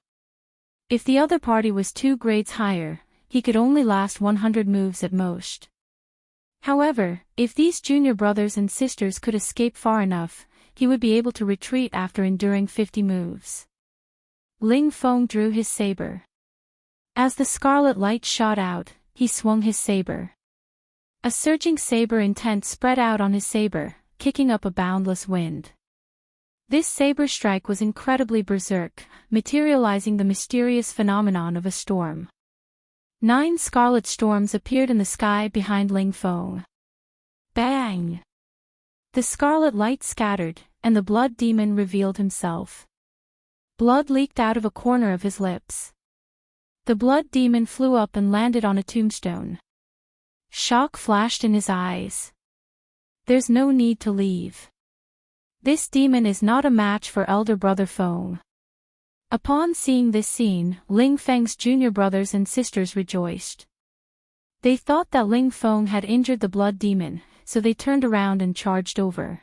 If the other party was 2 grades higher, he could only last 100 moves at most. However, if these junior brothers and sisters could escape far enough, he would be able to retreat after enduring 50 moves. Ling Feng drew his saber. As the scarlet light shot out, he swung his saber. A surging saber intent spread out on his saber, kicking up a boundless wind. This saber strike was incredibly berserk, materializing the mysterious phenomenon of a storm. 9 scarlet storms appeared in the sky behind Ling Feng. Bang! The scarlet light scattered, and the blood demon revealed himself. Blood leaked out of a corner of his lips. The blood demon flew up and landed on a tombstone. Shock flashed in his eyes. There's no need to leave. This demon is not a match for elder brother Feng. Upon seeing this scene, Ling Feng's junior brothers and sisters rejoiced. They thought that Ling Feng had injured the blood demon, so they turned around and charged over.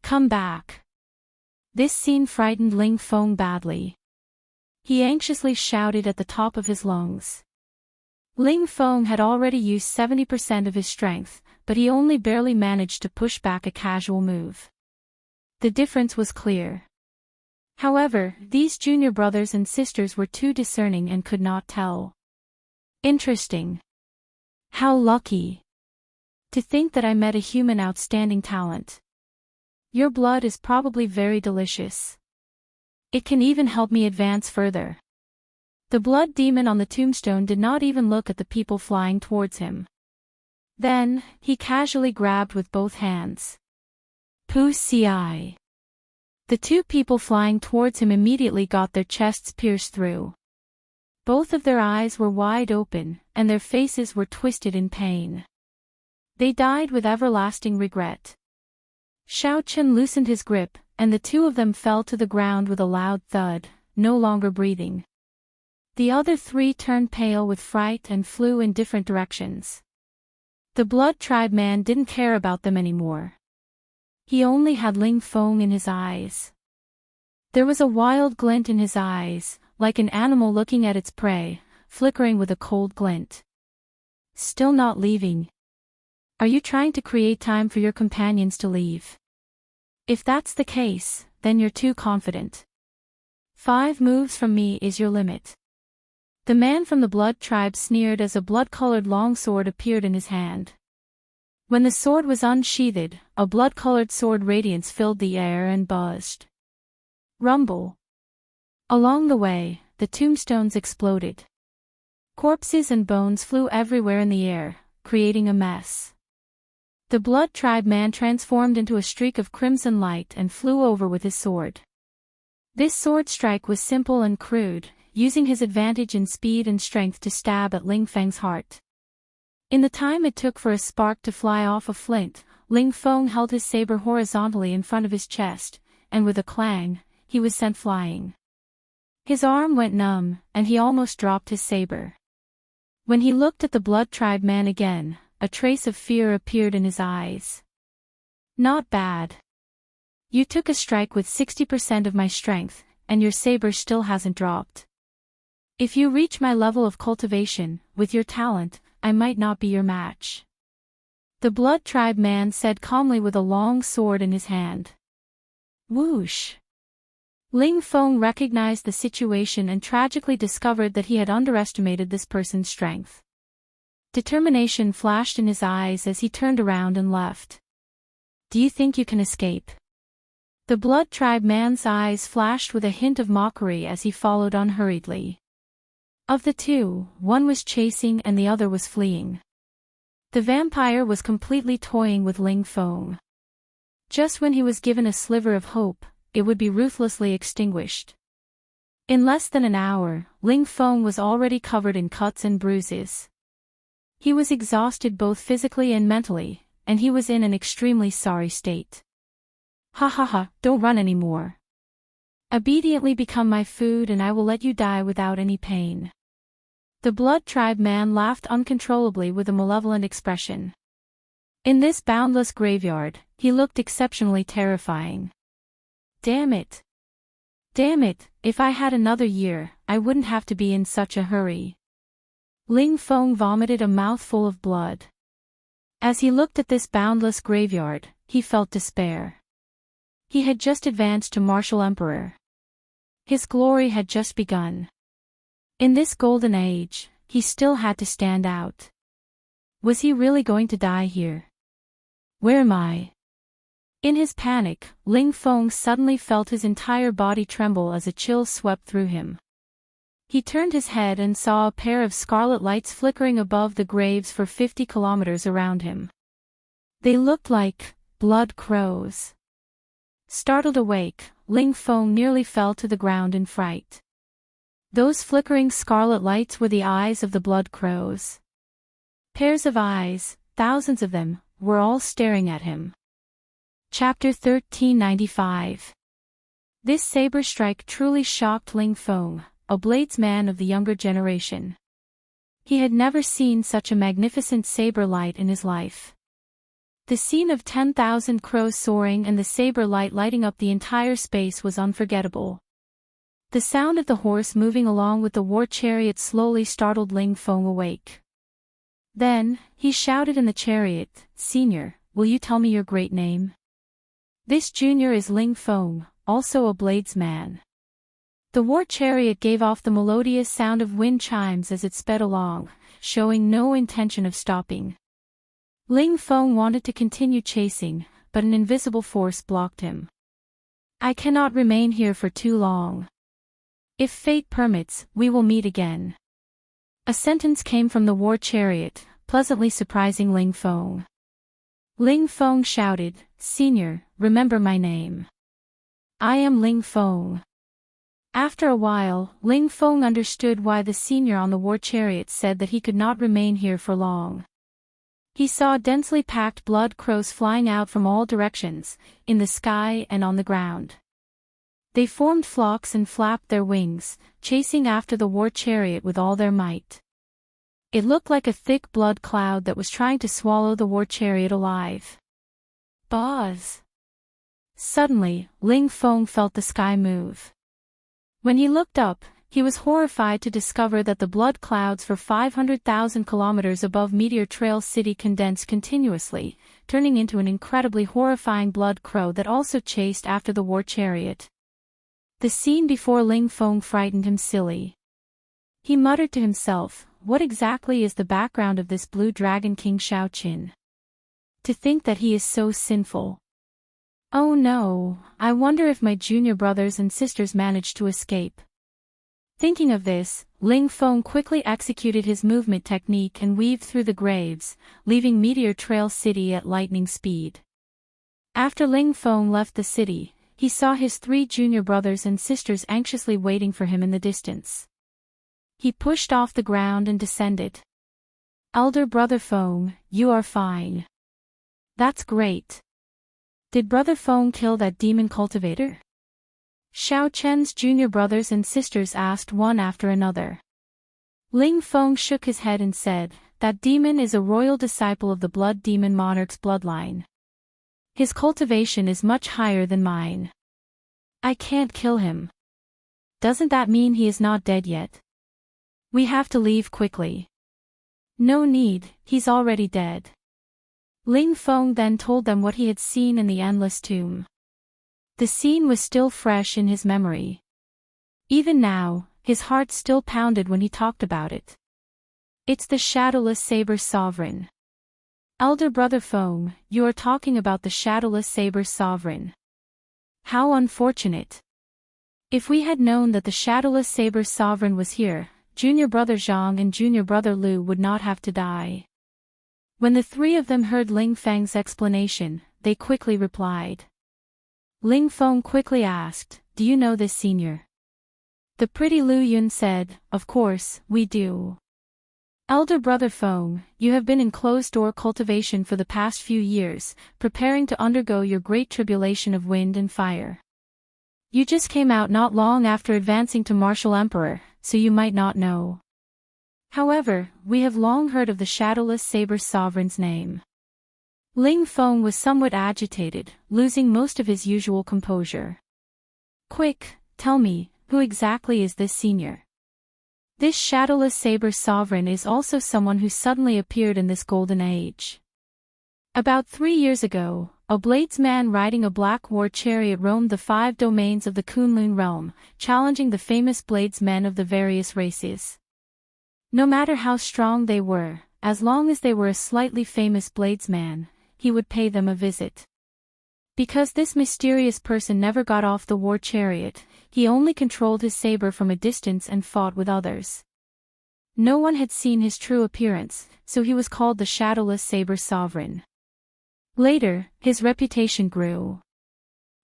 Come back. This scene frightened Ling Feng badly. He anxiously shouted at the top of his lungs. Ling Feng had already used 70% of his strength, but he only barely managed to push back a casual move. The difference was clear. However, these junior brothers and sisters were too discerning and could not tell. Interesting. How lucky. To think that I met a human outstanding talent. Your blood is probably very delicious. It can even help me advance further. The blood demon on the tombstone did not even look at the people flying towards him. Then, he casually grabbed with both hands. Pussy. The two people flying towards him immediately got their chests pierced through. Both of their eyes were wide open, and their faces were twisted in pain. They died with everlasting regret. Xiaochen loosened his grip, and the two of them fell to the ground with a loud thud, no longer breathing. The other three turned pale with fright and flew in different directions. The Blood Tribe man didn't care about them anymore. He only had Ling Feng in his eyes. There was a wild glint in his eyes, like an animal looking at its prey, flickering with a cold glint. Still not leaving? Are you trying to create time for your companions to leave? If that's the case, then you're too confident. 5 moves from me is your limit. The man from the Blood Tribe sneered as a blood-colored longsword appeared in his hand. When the sword was unsheathed, a blood-colored sword radiance filled the air and buzzed. Rumble. Along the way, the tombstones exploded. Corpses and bones flew everywhere in the air, creating a mess. The Blood Tribe man transformed into a streak of crimson light and flew over with his sword. This sword strike was simple and crude, using his advantage in speed and strength to stab at Ling Feng's heart. In the time it took for a spark to fly off a flint, Ling Feng held his saber horizontally in front of his chest, and with a clang, he was sent flying. His arm went numb, and he almost dropped his saber. When he looked at the Blood Tribe man again, a trace of fear appeared in his eyes. Not bad. You took a strike with 60% of my strength, and your saber still hasn't dropped. If you reach my level of cultivation, with your talent, I might not be your match. The Blood Tribe man said calmly with a long sword in his hand. Whoosh! Ling Feng recognized the situation and tragically discovered that he had underestimated this person's strength. Determination flashed in his eyes as he turned around and left. Do you think you can escape? The Blood Tribe man's eyes flashed with a hint of mockery as he followed unhurriedly. Of the two, one was chasing and the other was fleeing. The vampire was completely toying with Ling Feng. Just when he was given a sliver of hope, it would be ruthlessly extinguished. In less than an hour, Ling Feng was already covered in cuts and bruises. He was exhausted both physically and mentally, and he was in an extremely sorry state. Ha ha ha, don't run anymore. Obediently become my food and I will let you die without any pain. The Blood Tribe man laughed uncontrollably with a malevolent expression. In this boundless graveyard, he looked exceptionally terrifying. Damn it. Damn it, if I had another year, I wouldn't have to be in such a hurry. Ling Feng vomited a mouthful of blood. As he looked at this boundless graveyard, he felt despair. He had just advanced to martial emperor. His glory had just begun. In this golden age, he still had to stand out. Was he really going to die here? Where am I? In his panic, Ling Feng suddenly felt his entire body tremble as a chill swept through him. He turned his head and saw a pair of scarlet lights flickering above the graves for 50 kilometers around him. They looked like blood crows. Startled awake, Ling Feng nearly fell to the ground in fright. Those flickering scarlet lights were the eyes of the blood crows. Pairs of eyes, thousands of them, were all staring at him. Chapter 1395. This saber strike truly shocked Ling Feng, a bladesman of the younger generation. He had never seen such a magnificent saber light in his life. The scene of 10,000 crows soaring and the saber light lighting up the entire space was unforgettable. The sound of the horse moving along with the war chariot slowly startled Ling Feng awake. Then, he shouted in the chariot, "Senior, will you tell me your great name?" "This junior is Ling Feng, also a bladesman." The war chariot gave off the melodious sound of wind chimes as it sped along, showing no intention of stopping. Ling Feng wanted to continue chasing, but an invisible force blocked him. "I cannot remain here for too long. If fate permits, we will meet again." A sentence came from the war chariot, pleasantly surprising Ling Feng. Ling Feng shouted, "Senior, remember my name. I am Ling Feng." After a while, Ling Feng understood why the senior on the war chariot said that he could not remain here for long. He saw densely packed blood crows flying out from all directions, in the sky and on the ground. They formed flocks and flapped their wings, chasing after the war chariot with all their might. It looked like a thick blood cloud that was trying to swallow the war chariot alive. Buzz! Suddenly, Ling Feng felt the sky move. When he looked up, he was horrified to discover that the blood clouds for 500,000 kilometers above Meteor Trail City condensed continuously, turning into an incredibly horrifying blood crow that also chased after the war chariot. The scene before Ling Feng frightened him silly. He muttered to himself, "What exactly is the background of this blue dragon king Xiaoqin? To think that he is so sinful. Oh no, I wonder if my junior brothers and sisters managed to escape." Thinking of this, Ling Feng quickly executed his movement technique and weaved through the graves, leaving Meteor Trail City at lightning speed. After Ling Feng left the city, he saw his 3 junior brothers and sisters anxiously waiting for him in the distance. He pushed off the ground and descended. "Elder brother Feng, you are fine. That's great. Did brother Feng kill that demon cultivator?" Xiao Chen's junior brothers and sisters asked one after another. Ling Feng shook his head and said, "That demon is a royal disciple of the blood demon monarch's bloodline. His cultivation is much higher than mine. I can't kill him. Doesn't that mean he is not dead yet? We have to leave quickly." "No need, he's already dead." Ling Feng then told them what he had seen in the endless tomb. The scene was still fresh in his memory. Even now, his heart still pounded when he talked about it. "It's the shadowless saber sovereign." "Elder brother Feng, you are talking about the shadowless saber sovereign. How unfortunate. If we had known that the shadowless saber sovereign was here, junior brother Zhang and junior brother Lu would not have to die." When the 3 of them heard Ling Feng's explanation, they quickly replied. Ling Feng quickly asked, "Do you know this senior?" The pretty Lu Yun said, "Of course, we do. Elder brother Feng, you have been in closed-door cultivation for the past few years, preparing to undergo your great tribulation of wind and fire. You just came out not long after advancing to Martial Emperor, so you might not know. However, we have long heard of the Shadowless Saber Sovereign's name." Ling Feng was somewhat agitated, losing most of his usual composure. "Quick, tell me, who exactly is this senior? This Shadowless Saber Sovereign is also someone who suddenly appeared in this golden age. About 3 years ago, a bladesman riding a black war chariot roamed the 5 domains of the Kunlun realm, challenging the famous bladesmen of the various races. No matter how strong they were, as long as they were a slightly famous bladesman, he would pay them a visit. Because this mysterious person never got off the war chariot, he only controlled his saber from a distance and fought with others. No one had seen his true appearance, so he was called the Shadowless Saber Sovereign. Later, his reputation grew.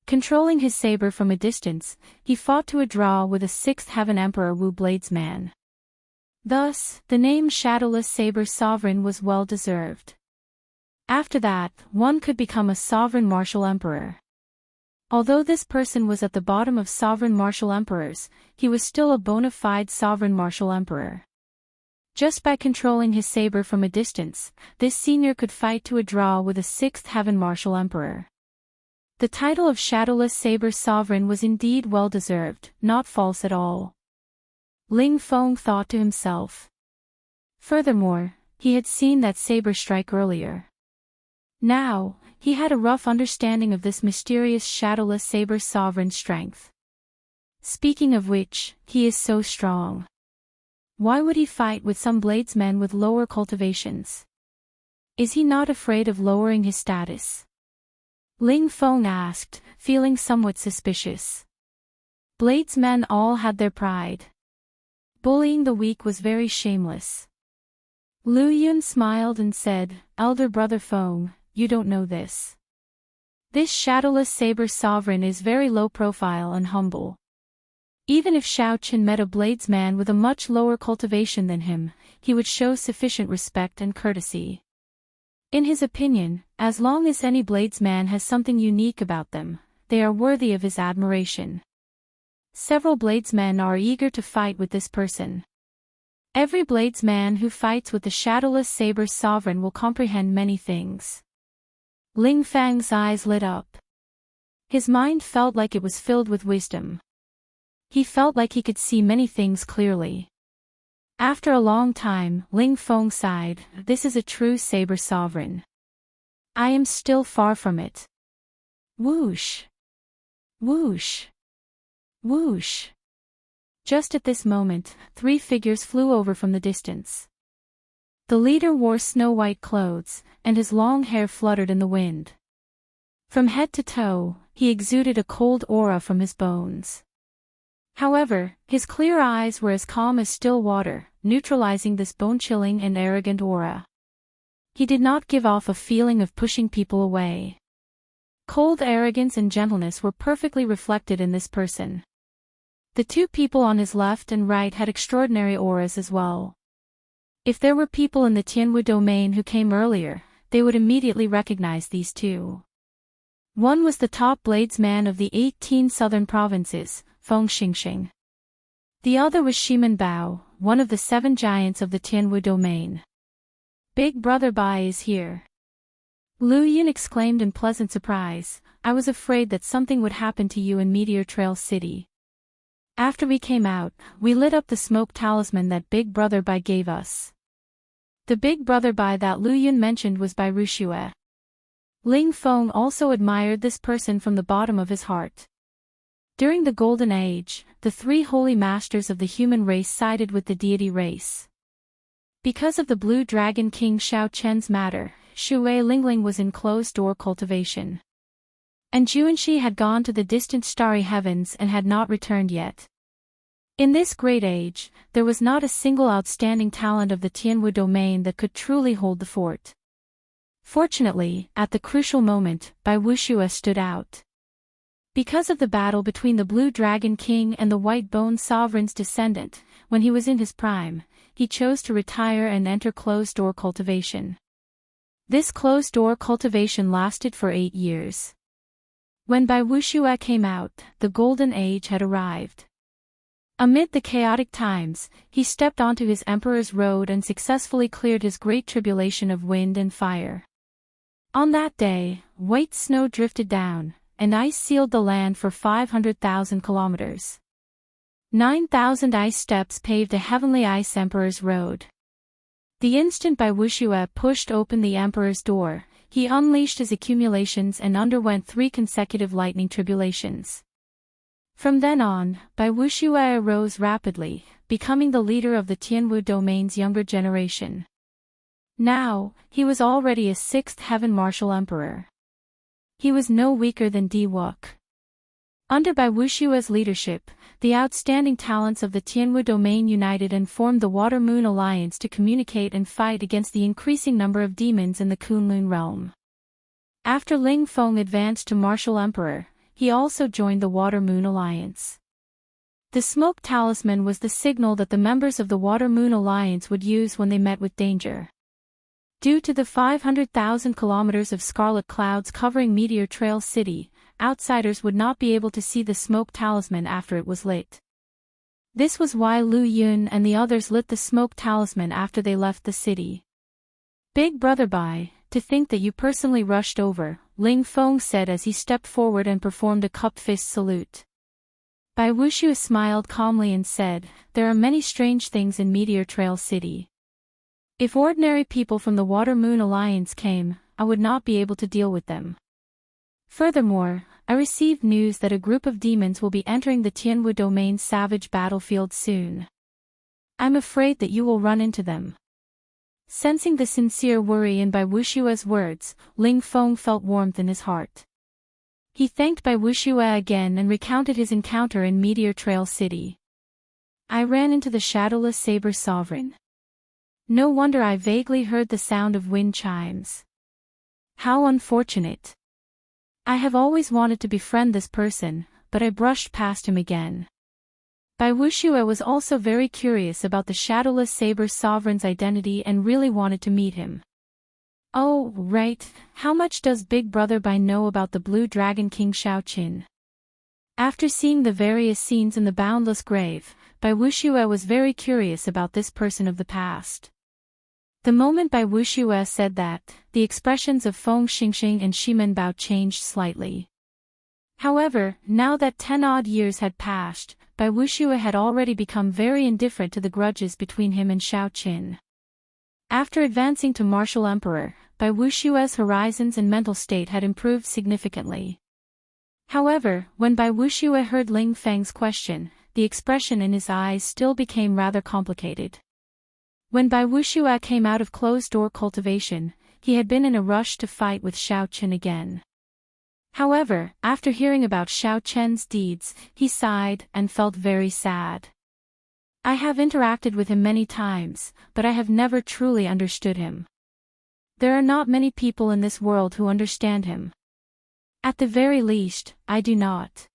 Controlling his saber from a distance, he fought to a draw with a 6th Heaven Emperor Wu Bladesman. Thus, the name Shadowless Saber Sovereign was well deserved. After that, one could become a sovereign martial emperor. Although this person was at the bottom of sovereign martial emperors, he was still a bona fide sovereign martial emperor. Just by controlling his saber from a distance, this senior could fight to a draw with a 6th Heaven martial emperor. The title of Shadowless Saber Sovereign was indeed well deserved, not false at all. Ling Feng thought to himself. Furthermore, he had seen that saber strike earlier. Now, he had a rough understanding of this mysterious shadowless saber's sovereign strength. Speaking of which, he is so strong. Why would he fight with some bladesmen with lower cultivations? Is he not afraid of lowering his status? Ling Feng asked, feeling somewhat suspicious. Bladesmen all had their pride. Bullying the weak was very shameless. Lu Yun smiled and said, Elder Brother Feng, you don't know this. This shadowless saber sovereign is very low profile and humble. Even if Xiao Qin met a bladesman with a much lower cultivation than him, he would show sufficient respect and courtesy. In his opinion, as long as any bladesman has something unique about them, they are worthy of his admiration. Several bladesmen are eager to fight with this person. Every bladesman who fights with the shadowless saber's sovereign will comprehend many things. Ling Fang's eyes lit up. His mind felt like it was filled with wisdom. He felt like he could see many things clearly. After a long time, Ling Feng sighed, this is a true saber sovereign. I am still far from it. Whoosh! Whoosh! Whoosh! Just at this moment, 3 figures flew over from the distance. The leader wore snow-white clothes, and his long hair fluttered in the wind. From head to toe, he exuded a cold aura from his bones. However, his clear eyes were as calm as still water, neutralizing this bone-chilling and arrogant aura. He did not give off a feeling of pushing people away. Cold arrogance and gentleness were perfectly reflected in this person. The 2 people on his left and right had extraordinary auras as well. If there were people in the Tianwu domain who came earlier, they would immediately recognize these 2. One was the top bladesman of the 18 southern provinces, Feng Xingxing. The other was Shiman Bao, one of the 7 giants of the Tianwu domain. Big Brother Bai is here. Lu Yun exclaimed in pleasant surprise, I was afraid that something would happen to you in Meteor Trail City. After we came out, we lit up the smoke talisman that Big Brother Bai gave us. The Big Brother Bai that Lu Yun mentioned was Bai Rushue. Ling Feng also admired this person from the bottom of his heart. During the Golden Age, the 3 holy masters of the human race sided with the deity race. Because of the Blue Dragon King Xiao Chen's matter, Shui Lingling was in closed-door cultivation. And Juanxi had gone to the distant starry heavens and had not returned yet. In this great age, there was not a single outstanding talent of the Tianwu domain that could truly hold the fort. Fortunately, at the crucial moment, Bai Wushue stood out. Because of the battle between the Blue Dragon King and the White Bone Sovereign's descendant, when he was in his prime, he chose to retire and enter closed-door cultivation. This closed-door cultivation lasted for 8 years. When Bai Wushue came out, the Golden Age had arrived. Amid the chaotic times, he stepped onto his Emperor's Road and successfully cleared his great tribulation of wind and fire. On that day, white snow drifted down, and ice sealed the land for 500,000 kilometers. 9,000 ice steps paved a heavenly ice Emperor's Road. The instant Bai Wushue pushed open the Emperor's door, he unleashed his accumulations and underwent 3 consecutive lightning tribulations. From then on, Bai Wushue arose rapidly, becoming the leader of the Tianwu domain's younger generation. Now, he was already a 6th heaven martial emperor. He was no weaker than Di Wook. Under Bai Wushue's leadership, the outstanding talents of the Tianwu domain united and formed the Water-Moon Alliance to communicate and fight against the increasing number of demons in the Kunlun realm. After Ling Feng advanced to martial emperor, he also joined the Water-Moon Alliance. The smoke talisman was the signal that the members of the Water-Moon Alliance would use when they met with danger. Due to the 500,000 kilometers of scarlet clouds covering Meteor Trail City, outsiders would not be able to see the smoke talisman after it was lit. This was why Lu Yun and the others lit the smoke talisman after they left the city. Big Brother Bai, to think that you personally rushed over, Ling Feng said as he stepped forward and performed a cupped fist salute. Bai Wushue smiled calmly and said, there are many strange things in Meteor Trail City. If ordinary people from the Water-Moon Alliance came, I would not be able to deal with them. Furthermore, I received news that a group of demons will be entering the Tianwu Domain's savage battlefield soon. I'm afraid that you will run into them. Sensing the sincere worry in Bai Wushua's words, Ling Feng felt warmth in his heart. He thanked Bai Wushua again and recounted his encounter in Meteor Trail City. I ran into the shadowless saber sovereign. No wonder I vaguely heard the sound of wind chimes. How unfortunate. I have always wanted to befriend this person, but I brushed past him again. Bai Wushua was also very curious about the shadowless saber sovereign's identity and really wanted to meet him. Oh, right, how much does Big Brother Bai know about the Blue Dragon King Xiaoqin? After seeing the various scenes in the Boundless Grave, Bai Wushua was very curious about this person of the past. The moment Bai Wushua said that, the expressions of Feng Xingxing and Shimen Bao changed slightly. However, now that 10-odd years had passed, Bai Wushua had already become very indifferent to the grudges between him and Xiaoqin. After advancing to Martial Emperor, Bai Wushua's horizons and mental state had improved significantly. However, when Bai Wushua heard Ling Feng's question, the expression in his eyes still became rather complicated. When Bai Wushua came out of closed-door cultivation, he had been in a rush to fight with Xiaoqin again. However, after hearing about Xiaoqin's deeds, he sighed and felt very sad. I have interacted with him many times, but I have never truly understood him. There are not many people in this world who understand him. At the very least, I do not.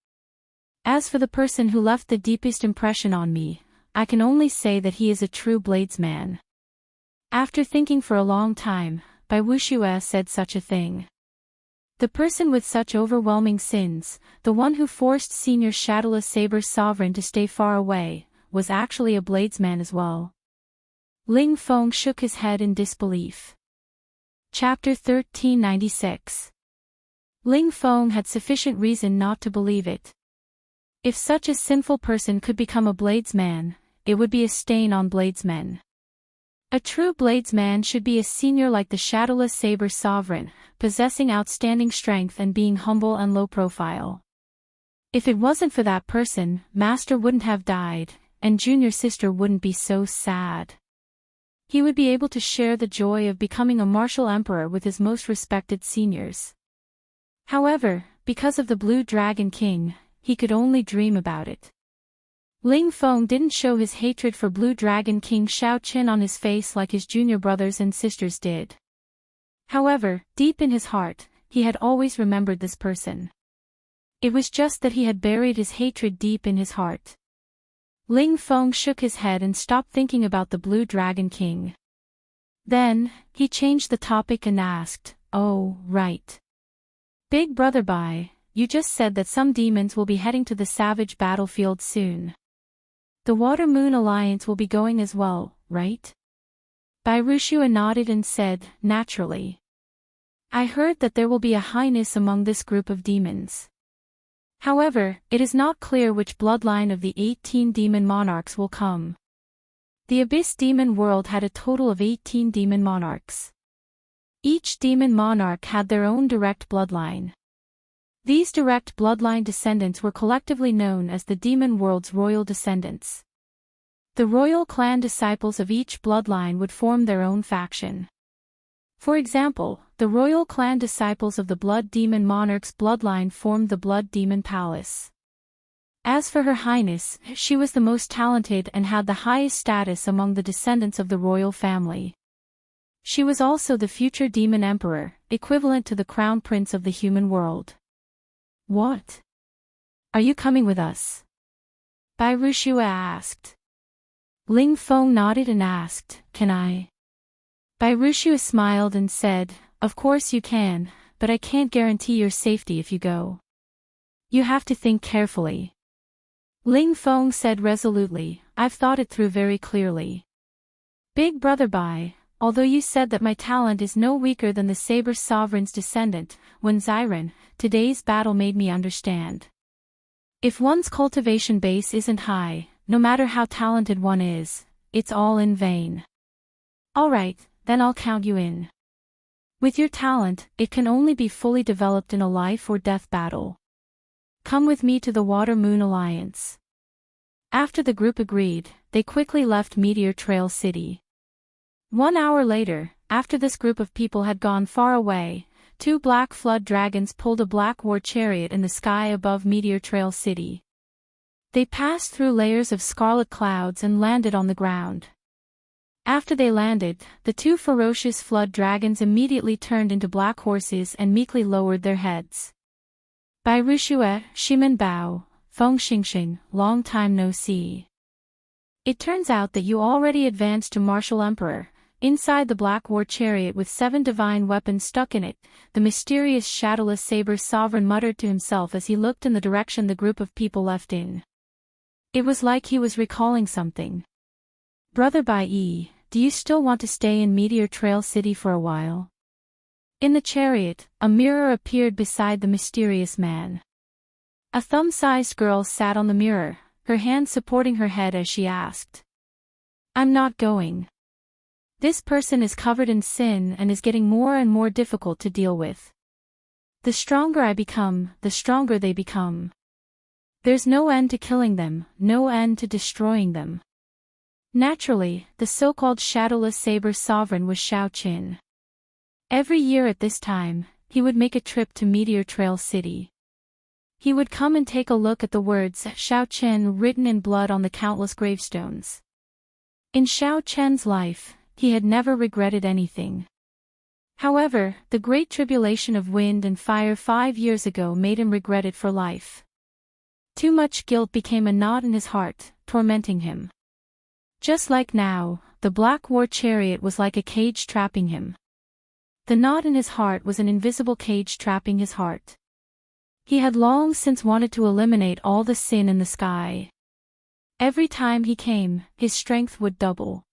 As for the person who left the deepest impression on me, I can only say that he is a true bladesman. After thinking for a long time, Bai Wushua said such a thing. The person with such overwhelming sins, the one who forced Senior Shadowless Saber Sovereign to stay far away, was actually a bladesman as well. Ling Feng shook his head in disbelief. Chapter 1396. Ling Feng had sufficient reason not to believe it. If such a sinful person could become a bladesman, it would be a stain on bladesmen. A true bladesman should be a senior like the Shadowless Saber Sovereign, possessing outstanding strength and being humble and low profile. If it wasn't for that person, Master wouldn't have died, and Junior Sister wouldn't be so sad. He would be able to share the joy of becoming a martial emperor with his most respected seniors. However, because of the Blue Dragon King, he could only dream about it. Ling Feng didn't show his hatred for Blue Dragon King Xiaoqin on his face like his junior brothers and sisters did. However, deep in his heart, he had always remembered this person. It was just that he had buried his hatred deep in his heart. Ling Feng shook his head and stopped thinking about the Blue Dragon King. Then, he changed the topic and asked, "Oh, right. Big Brother Bai, you just said that some demons will be heading to the savage battlefield soon. The Water-Moon Alliance will be going as well, right?" Bai Wushua nodded and said, "Naturally. I heard that there will be a highness among this group of demons. However, it is not clear which bloodline of the 18 demon monarchs will come. The Abyss Demon World had a total of 18 demon monarchs. Each demon monarch had their own direct bloodline. These direct bloodline descendants were collectively known as the demon world's royal descendants. The royal clan disciples of each bloodline would form their own faction. For example, the royal clan disciples of the Blood Demon Monarch's bloodline formed the Blood Demon Palace. As for Her Highness, she was the most talented and had the highest status among the descendants of the royal family. She was also the future Demon Emperor, equivalent to the Crown Prince of the human world. What? Are you coming with us? Bai Wushua asked. Ling Feng nodded and asked, "Can I?" Bai Wushua smiled and said, "Of course you can, but I can't guarantee your safety if you go. You have to think carefully." Ling Feng said resolutely, "I've thought it through very clearly. Big Brother Bai, although you said that my talent is no weaker than the Saber Sovereign's descendant, when Xiren, today's battle made me understand. If one's cultivation base isn't high, no matter how talented one is, it's all in vain. Alright, then I'll count you in. With your talent, it can only be fully developed in a life or death battle. Come with me to the Water Moon Alliance. After the group agreed, they quickly left Meteor Trail City. 1 hour later, after this group of people had gone far away, 2 black flood dragons pulled a black war chariot in the sky above Meteor Trail City. They passed through layers of scarlet clouds and landed on the ground. After they landed, the 2 ferocious flood dragons immediately turned into black horses and meekly lowered their heads. Bai Rushue, Shimen Bao, Feng Xingxing, long time no see. It turns out that you already advanced to Martial Emperor. Inside the black war chariot with 7 divine weapons stuck in it, the mysterious shadowless saber sovereign muttered to himself as he looked in the direction the group of people left in. It was like he was recalling something. Brother Bai Yi, do you still want to stay in Meteor Trail City for a while? In the chariot, a mirror appeared beside the mysterious man. A thumb-sized girl sat on the mirror, her hand supporting her head as she asked. I'm not going. This person is covered in sin and is getting more and more difficult to deal with. The stronger I become, the stronger they become. There's no end to killing them, no end to destroying them. Naturally, the so-called shadowless saber sovereign was Shao Qin. Every year at this time, he would make a trip to Meteor Trail City. He would come and take a look at the words Shao Qin written in blood on the countless gravestones. In Shao Qin's life, he had never regretted anything. However, the great tribulation of wind and fire 5 years ago made him regret it for life. Too much guilt became a knot in his heart, tormenting him. Just like now, the black war chariot was like a cage trapping him. The knot in his heart was an invisible cage trapping his heart. He had long since wanted to eliminate all the sin in the sky. Every time he came, his strength would double.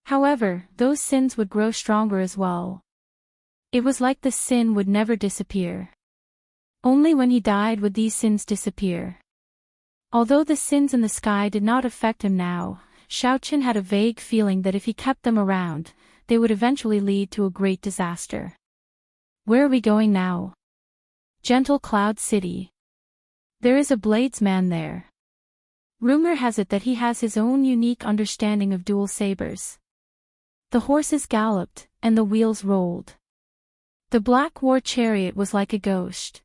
However, those sins would grow stronger as well. It was like the sin would never disappear. Only when he died would these sins disappear. Although the sins in the sky did not affect him now, Shao Qin had a vague feeling that if he kept them around, they would eventually lead to a great disaster. Where are we going now? Gentle Cloud City. There is a bladesman there. Rumor has it that he has his own unique understanding of dual sabers. The horses galloped, and the wheels rolled. The black war chariot was like a ghost.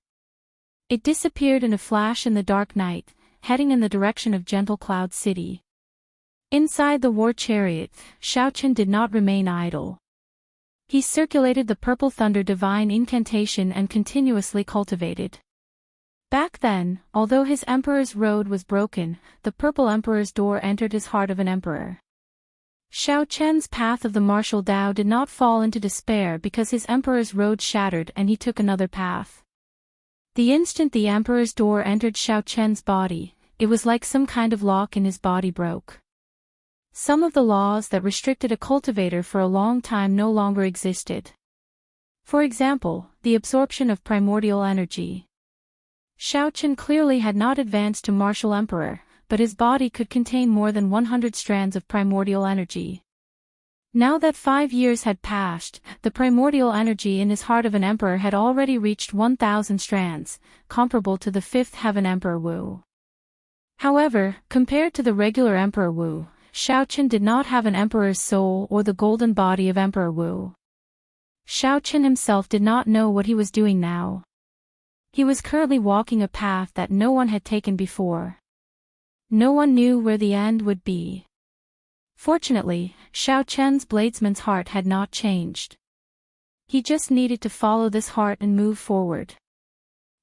It disappeared in a flash in the dark night, heading in the direction of Gentle Cloud City. Inside the war chariot, Shao Qin did not remain idle. He circulated the Purple Thunder divine incantation and continuously cultivated. Back then, although his emperor's road was broken, the Purple Emperor's door entered his heart of an emperor. Shao Qian's path of the martial Tao did not fall into despair because his emperor's road shattered and he took another path. The instant the emperor's door entered Shao Qian's body, it was like some kind of lock in his body broke. Some of the laws that restricted a cultivator for a long time no longer existed. For example, the absorption of primordial energy. Shao Qin clearly had not advanced to martial emperor, but his body could contain more than 100 strands of primordial energy. Now that 5 years had passed, the primordial energy in his heart of an emperor had already reached 1,000 strands, comparable to the 5th heaven Emperor Wu. However, compared to the regular Emperor Wu, Shao Qin did not have an emperor's soul or the golden body of Emperor Wu. Shao Qin himself did not know what he was doing now. He was currently walking a path that no one had taken before. No one knew where the end would be. Fortunately, Shao Qian's bladesman's heart had not changed. He just needed to follow this heart and move forward.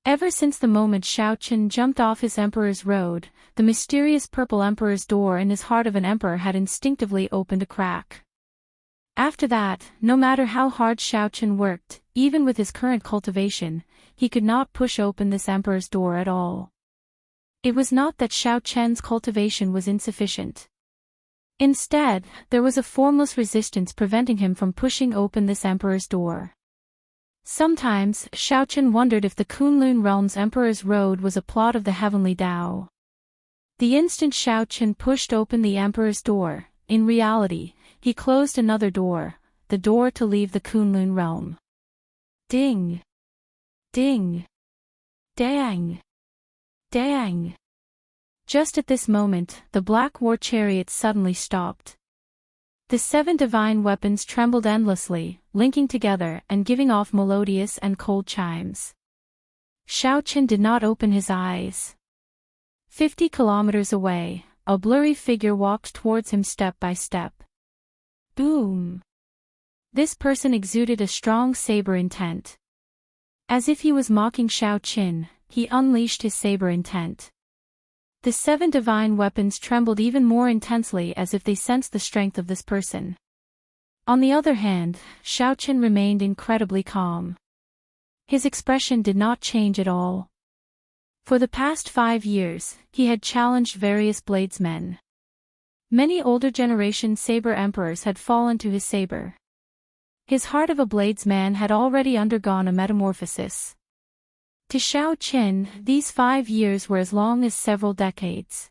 Ever since the moment Shao Qin jumped off his emperor's road, the mysterious purple emperor's door in his heart of an emperor had instinctively opened a crack. After that, no matter how hard Shao Qin worked, even with his current cultivation, he could not push open this emperor's door at all. It was not that Shao Qian's cultivation was insufficient. Instead, there was a formless resistance preventing him from pushing open this emperor's door. Sometimes, Shao Qin wondered if the Kunlun realm's emperor's road was a plot of the heavenly Tao. The instant Shao Qin pushed open the emperor's door, in reality, he closed another door, the door to leave the Kunlun realm. Ding! Ding! Dang! Dang! Just at this moment, the black war chariot suddenly stopped. The 7 divine weapons trembled endlessly, linking together and giving off melodious and cold chimes. Xiaoqin did not open his eyes. 50 kilometers away, a blurry figure walked towards him step by step. Boom! This person exuded a strong saber intent. As if he was mocking Xiaoqin, he unleashed his saber intent. The 7 divine weapons trembled even more intensely as if they sensed the strength of this person. On the other hand, Xiaoqin remained incredibly calm. His expression did not change at all. For the past 5 years, he had challenged various bladesmen. Many older generation saber emperors had fallen to his saber. His heart of a bladesman had already undergone a metamorphosis. To Xiaoqin, these 5 years were as long as several decades.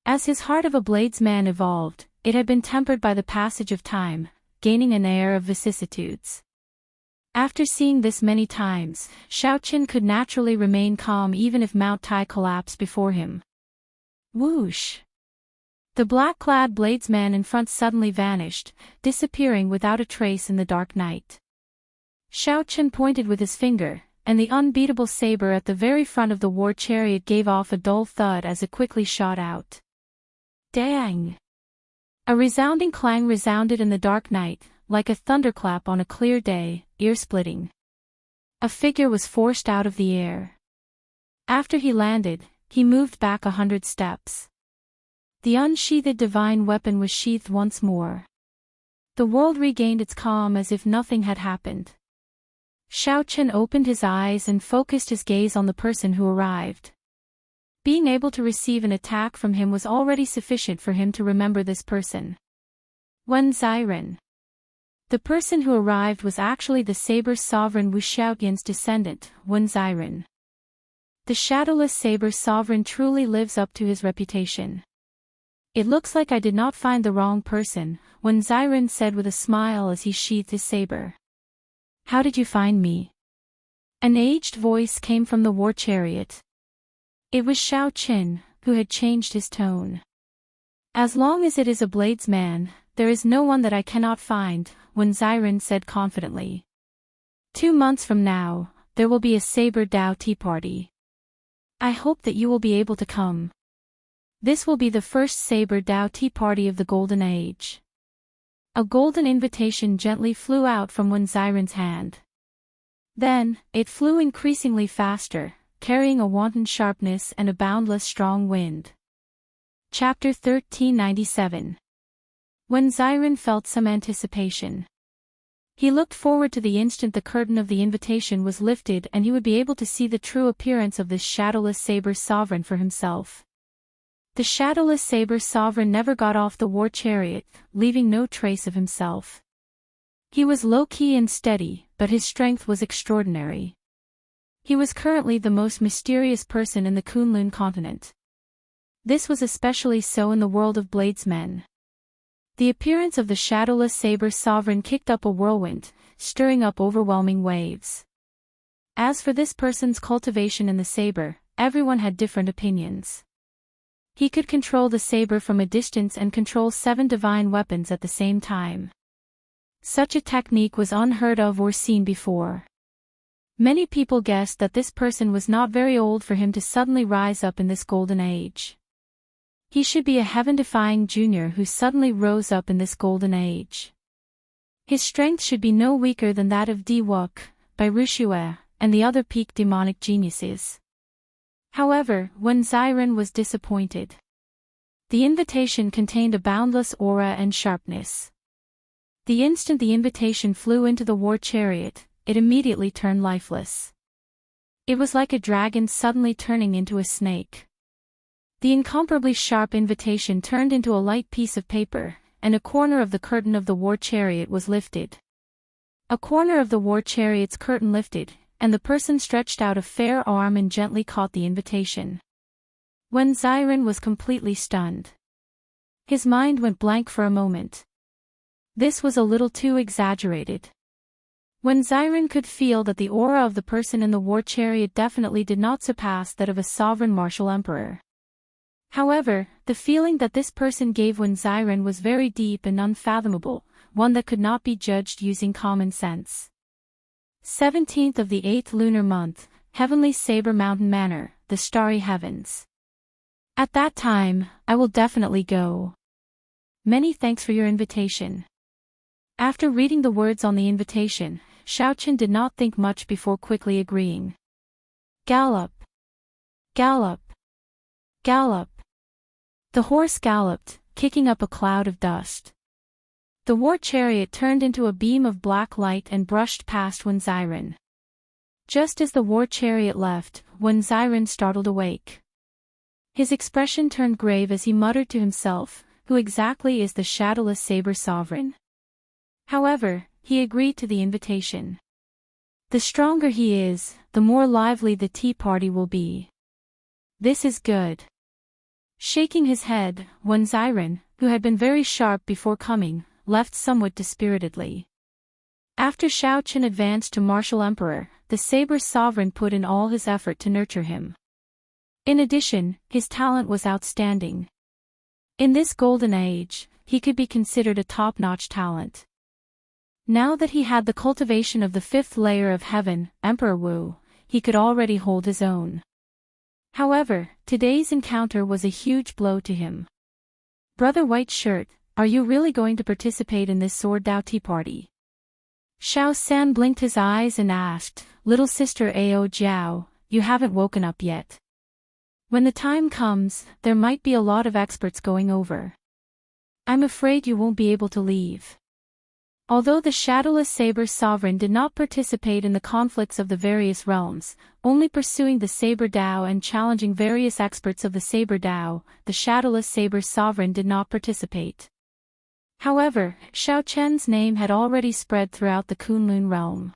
As his heart of a bladesman evolved, it had been tempered by the passage of time, gaining an air of vicissitudes. After seeing this many times, Xiaoqin could naturally remain calm even if Mount Tai collapsed before him. Whoosh! The black-clad bladesman in front suddenly vanished, disappearing without a trace in the dark night. Xiaoqin pointed with his finger, and the unbeatable saber at the very front of the war chariot gave off a dull thud as it quickly shot out. Dang! A resounding clang resounded in the dark night, like a thunderclap on a clear day, ear-splitting. A figure was forced out of the air. After he landed, he moved back 100 steps. The unsheathed divine weapon was sheathed once more. The world regained its calm as if nothing had happened. Xiaoqin opened his eyes and focused his gaze on the person who arrived. Being able to receive an attack from him was already sufficient for him to remember this person. Wen Xiren. The person who arrived was actually the saber sovereign Wu Xiaoyan's descendant, Wen Xiren. The shadowless saber sovereign truly lives up to his reputation. It looks like I did not find the wrong person, Wen Xiren said with a smile as he sheathed his saber. How did you find me? An aged voice came from the war chariot. It was Xiaoqin, who had changed his tone. As long as it is a bladesman, there is no one that I cannot find, Wen Xiren said confidently. 2 months from now, there will be a Saber Dao tea party. I hope that you will be able to come. This will be the first Saber Dao tea party of the Golden Age. A golden invitation gently flew out from Wen Xiren's hand. Then, it flew increasingly faster, carrying a wanton sharpness and a boundless strong wind. Chapter 1397. Wen Xiren felt some anticipation. He looked forward to the instant the curtain of the invitation was lifted and he would be able to see the true appearance of this shadowless saber sovereign for himself. The shadowless saber sovereign never got off the war chariot, leaving no trace of himself. He was low-key and steady, but his strength was extraordinary. He was currently the most mysterious person in the Kunlun continent. This was especially so in the world of bladesmen. The appearance of the shadowless saber sovereign kicked up a whirlwind, stirring up overwhelming waves. As for this person's cultivation in the saber, everyone had different opinions. He could control the saber from a distance and control 7 divine weapons at the same time. Such a technique was unheard of or seen before. Many people guessed that this person was not very old for him to suddenly rise up in this golden age. He should be a heaven-defying junior who suddenly rose up in this golden age. His strength should be no weaker than that of Di Wuk, Bai Rushue, and the other peak demonic geniuses. However, Wen Xiren was disappointed. The invitation contained a boundless aura and sharpness. The instant the invitation flew into the war chariot, it immediately turned lifeless. It was like a dragon suddenly turning into a snake. The incomparably sharp invitation turned into a light piece of paper, and a corner of the curtain of the war chariot was lifted. A corner of the war chariot's curtain lifted, and the person stretched out a fair arm and gently caught the invitation. Wen Xiren was completely stunned. His mind went blank for a moment. This was a little too exaggerated. When Xiren could feel that the aura of the person in the war chariot definitely did not surpass that of a sovereign martial emperor. However, the feeling that this person gave when Xiren was very deep and unfathomable, one that could not be judged using common sense. 17th of the 8th lunar month, Heavenly Saber Mountain Manor, the Starry Heavens. At that time, I will definitely go. Many thanks for your invitation. After reading the words on the invitation, Xiaochen did not think much before quickly agreeing. Gallop! Gallop! Gallop! The horse galloped, kicking up a cloud of dust. The war chariot turned into a beam of black light and brushed past Wen Xiren. Just as the war chariot left, Wen Xiren startled awake. His expression turned grave as he muttered to himself, who exactly is the shadowless saber sovereign? However, he agreed to the invitation. The stronger he is, the more lively the tea party will be. This is good. Shaking his head, Wen Xiren, who had been very sharp before coming, left somewhat dispiritedly. After Xiaochen advanced to martial emperor, the saber sovereign put in all his effort to nurture him. In addition, his talent was outstanding. In this golden age, he could be considered a top-notch talent. Now that he had the cultivation of the 5th layer of heaven, Emperor Wu, he could already hold his own. However, today's encounter was a huge blow to him. Brother White Shirt, are you really going to participate in this sword Dao tea party? Xiao San blinked his eyes and asked, Little sister Ao Jiao, you haven't woken up yet. When the time comes, there might be a lot of experts going over. I'm afraid you won't be able to leave. Although the shadowless saber sovereign did not participate in the conflicts of the various realms, only pursuing the saber Dao and challenging various experts of the saber Dao, the shadowless saber sovereign did not participate. However, Xiaochen's name had already spread throughout the Kunlun realm.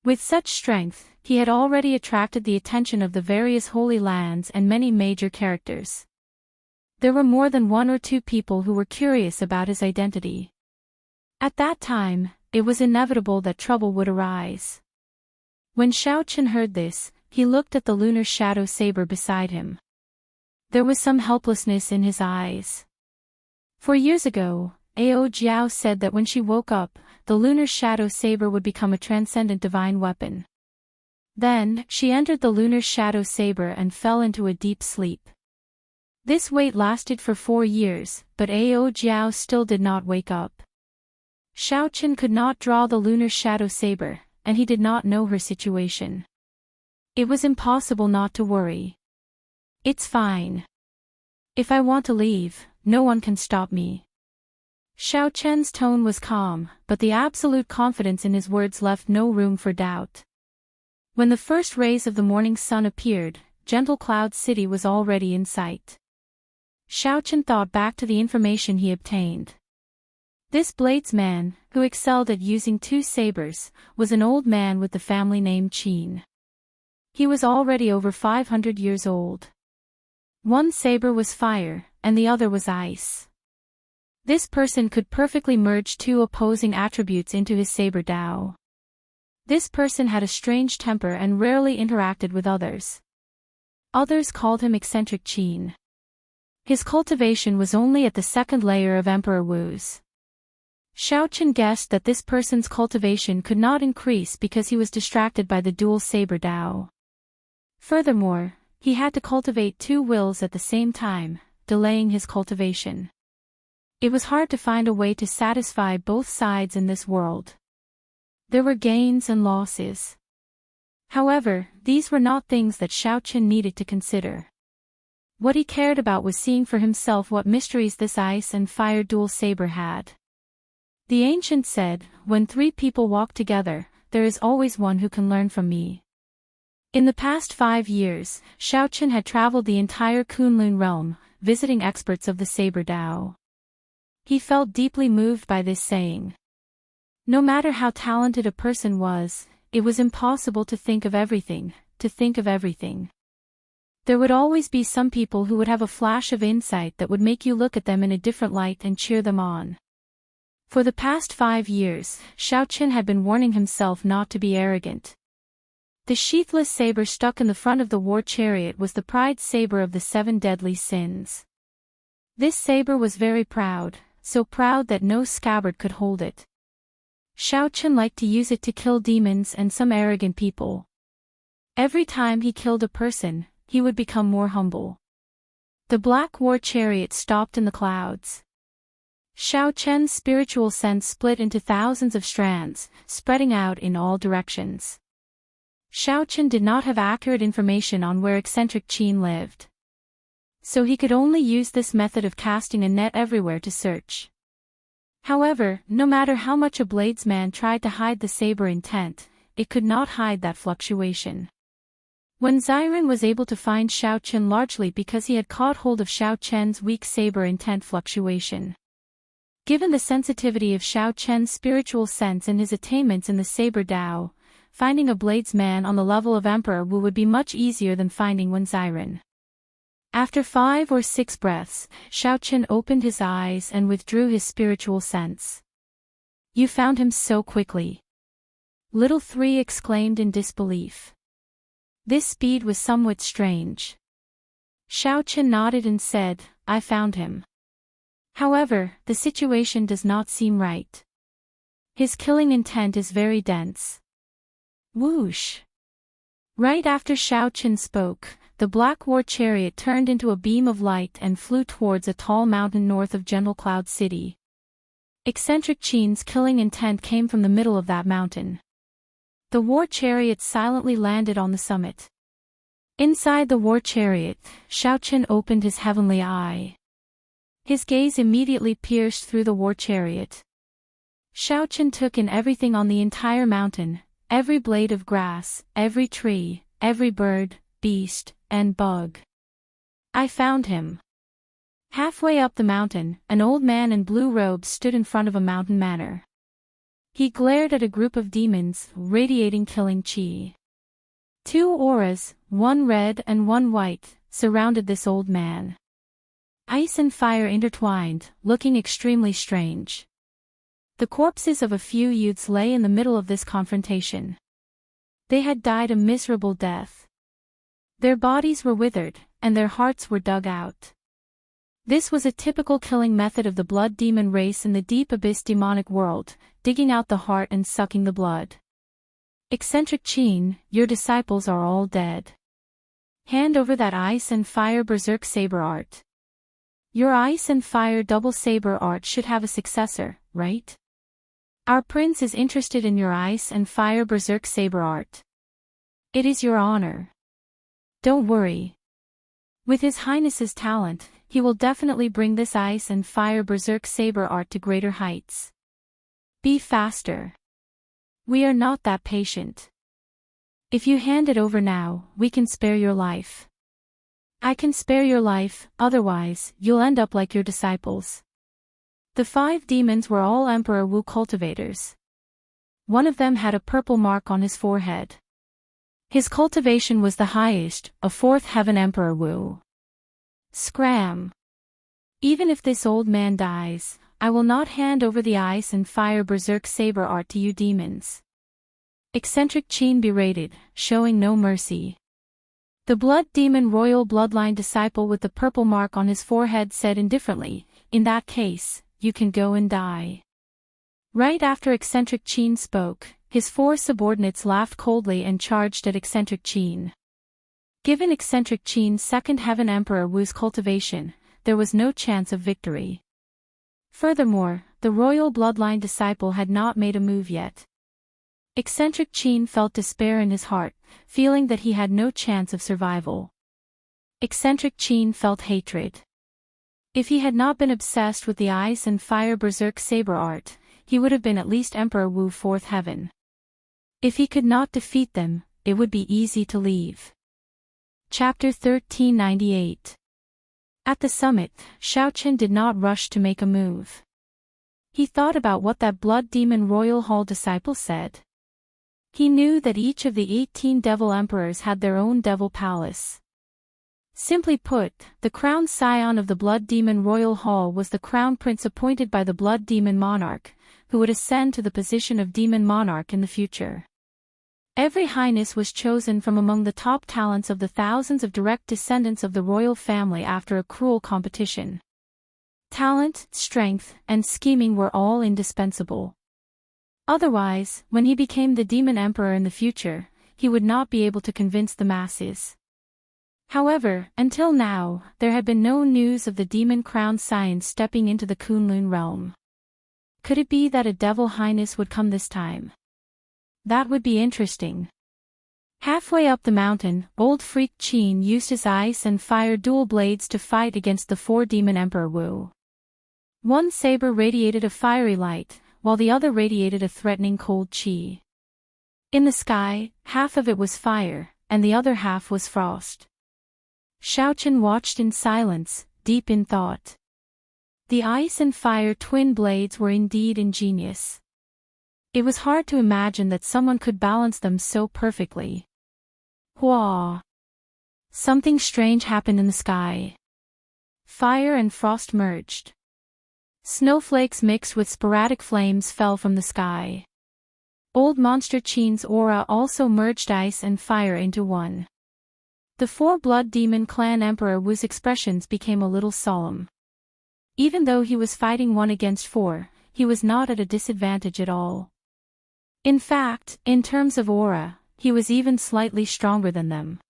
With such strength, he had already attracted the attention of the various holy lands and many major characters. There were more than 1 or 2 people who were curious about his identity. At that time, it was inevitable that trouble would arise. When Xiaochen heard this, he looked at the lunar shadow saber beside him. There was some helplessness in his eyes. 4 years ago, Ao Jiao said that when she woke up, the lunar shadow saber would become a transcendent divine weapon. Then, she entered the lunar shadow saber and fell into a deep sleep. This wait lasted for 4 years, but Ao Jiao still did not wake up. Xiaochen could not draw the lunar shadow saber, and he did not know her situation. It was impossible not to worry. It's fine. If I want to leave, no one can stop me. Xiaochen's tone was calm, but the absolute confidence in his words left no room for doubt. When the first rays of the morning sun appeared, Gentle Cloud City was already in sight. Xiaochen thought back to the information he obtained. This bladesman, who excelled at using 2 sabers, was an old man with the family name Qin. He was already over 500 years old. One saber was fire, and the other was ice. This person could perfectly merge 2 opposing attributes into his saber Dao. This person had a strange temper and rarely interacted with others. Others called him eccentric Qin. His cultivation was only at the 2nd layer of Emperor Wu's. Xiaochen guessed that this person's cultivation could not increase because he was distracted by the dual saber Dao. Furthermore, he had to cultivate 2 wills at the same time, delaying his cultivation. It was hard to find a way to satisfy both sides in this world. There were gains and losses. However, these were not things that Xiaochen needed to consider. What he cared about was seeing for himself what mysteries this ice and fire dual saber had. The ancient said, when 3 people walk together, there is always one who can learn from me. In the past 5 years, Xiaochen had traveled the entire Kunlun realm, visiting experts of the saber Dao. He felt deeply moved by this saying. No matter how talented a person was, it was impossible to think of everything. There would always be some people who would have a flash of insight that would make you look at them in a different light and cheer them on. For the past 5 years, Xiaochen had been warning himself not to be arrogant. The sheathless saber stuck in the front of the war chariot was the pride saber of the 7 deadly sins. This saber was very proud, so proud that no scabbard could hold it. Xiaochen liked to use it to kill demons and some arrogant people. Every time he killed a person, he would become more humble. The black war chariot stopped in the clouds. Xiaochen's spiritual sense split into thousands of strands, spreading out in all directions. Xiaochen did not have accurate information on where eccentric Qin lived. So he could only use this method of casting a net everywhere to search. However, no matter how much a bladesman tried to hide the saber intent, it could not hide that fluctuation. When Xiren was able to find Xiaochen largely because he had caught hold of Xiaochen's weak saber intent fluctuation. Given the sensitivity of Xiaochen's spiritual sense and his attainments in the saber Dao, finding a bladesman on the level of Emperor Wu would be much easier than finding one Xiren. After 5 or 6 breaths, Xiaochen opened his eyes and withdrew his spiritual sense. "You found him so quickly." Little Three exclaimed in disbelief. This speed was somewhat strange. Xiaochen nodded and said, "I found him. However, the situation does not seem right. His killing intent is very dense." Whoosh! Right after Xiaochen spoke, the black war chariot turned into a beam of light and flew towards a tall mountain north of Gentle Cloud City. Eccentric Qin's killing intent came from the middle of that mountain. The war chariot silently landed on the summit. Inside the war chariot, Xiaochen opened his heavenly eye. His gaze immediately pierced through the war chariot. Xiaochen took in everything on the entire mountain, every blade of grass, every tree, every bird, beast, and bug. "I found him." Halfway up the mountain, an old man in blue robes stood in front of a mountain manor. He glared at a group of demons, radiating killing chi. 2 auras, one red and one white, surrounded this old man. Ice and fire intertwined, looking extremely strange. The corpses of a few youths lay in the middle of this confrontation. They had died a miserable death. Their bodies were withered, and their hearts were dug out. This was a typical killing method of the blood demon race in the deep abyss demonic world, digging out the heart and sucking the blood. "Eccentric Qin, your disciples are all dead. Hand over that ice and fire berserk saber art. Your ice and fire double saber art should have a successor, right? Our prince is interested in your ice and fire berserk saber art. It is your honor. Don't worry. With His Highness's talent, he will definitely bring this ice and fire berserk saber art to greater heights. Be faster. We are not that patient. If you hand it over now, we can spare your life. I can spare your life, otherwise, you'll end up like your disciples." The 5 demons were all Emperor Wu cultivators. One of them had a purple mark on his forehead. His cultivation was the highest, a 4th heaven Emperor Wu. Scram! Even if this old man dies, I will not hand over the ice and fire berserk saber art to you demons. Eccentric Qin berated, showing no mercy. The blood demon royal bloodline disciple with the purple mark on his forehead said indifferently, "In that case, you can go and die." Right after Eccentric Qin spoke, his 4 subordinates laughed coldly and charged at Eccentric Qin. Given Eccentric Qin's 2nd heaven Emperor Wu's cultivation, there was no chance of victory. Furthermore, the royal bloodline disciple had not made a move yet. Eccentric Qin felt despair in his heart, feeling that he had no chance of survival. Eccentric Qin felt hatred. If he had not been obsessed with the ice and fire berserk saber art, he would have been at least Emperor Wu 4th heaven. If he could not defeat them, it would be easy to leave. Chapter 1398. At the summit, Xiaochen did not rush to make a move. He thought about what that blood demon royal hall disciple said. He knew that each of the 18 devil emperors had their own devil palace. Simply put, the crowned scion of the Blood Demon Royal Hall was the crown prince appointed by the Blood Demon Monarch, who would ascend to the position of Demon Monarch in the future. Every highness was chosen from among the top talents of the thousands of direct descendants of the royal family after a cruel competition. Talent, strength, and scheming were all indispensable. Otherwise, when he became the Demon Emperor in the future, he would not be able to convince the masses. However, until now, there had been no news of the demon-crowned scion stepping into the Kunlun realm. Could it be that a devil highness would come this time? That would be interesting. Halfway up the mountain, old freak Qin used his ice and fire dual blades to fight against the four Demon Emperor Wu. One saber radiated a fiery light, while the other radiated a threatening cold chi. In the sky, half of it was fire, and the other half was frost. Xiaochen watched in silence, deep in thought. The ice and fire twin blades were indeed ingenious. It was hard to imagine that someone could balance them so perfectly. Hua! Something strange happened in the sky. Fire and frost merged. Snowflakes mixed with sporadic flames fell from the sky. Old Monster Qin's aura also merged ice and fire into one. The four Blood Demon Clan Emperor Wu's expressions became a little solemn. Even though he was fighting 1 against 4, he was not at a disadvantage at all. In fact, in terms of aura, he was even slightly stronger than them.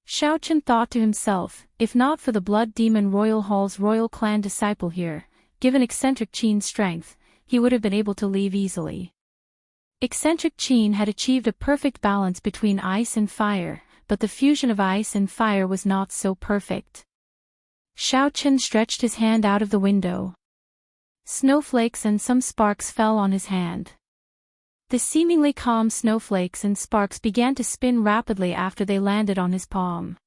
Xiaochen thought to himself, if not for the Blood Demon Royal Hall's royal clan disciple here, given eccentric Qin's strength, he would have been able to leave easily. Eccentric Qin had achieved a perfect balance between ice and fire, but the fusion of ice and fire was not so perfect. Xiaochen stretched his hand out of the window. Snowflakes and some sparks fell on his hand. The seemingly calm snowflakes and sparks began to spin rapidly after they landed on his palm.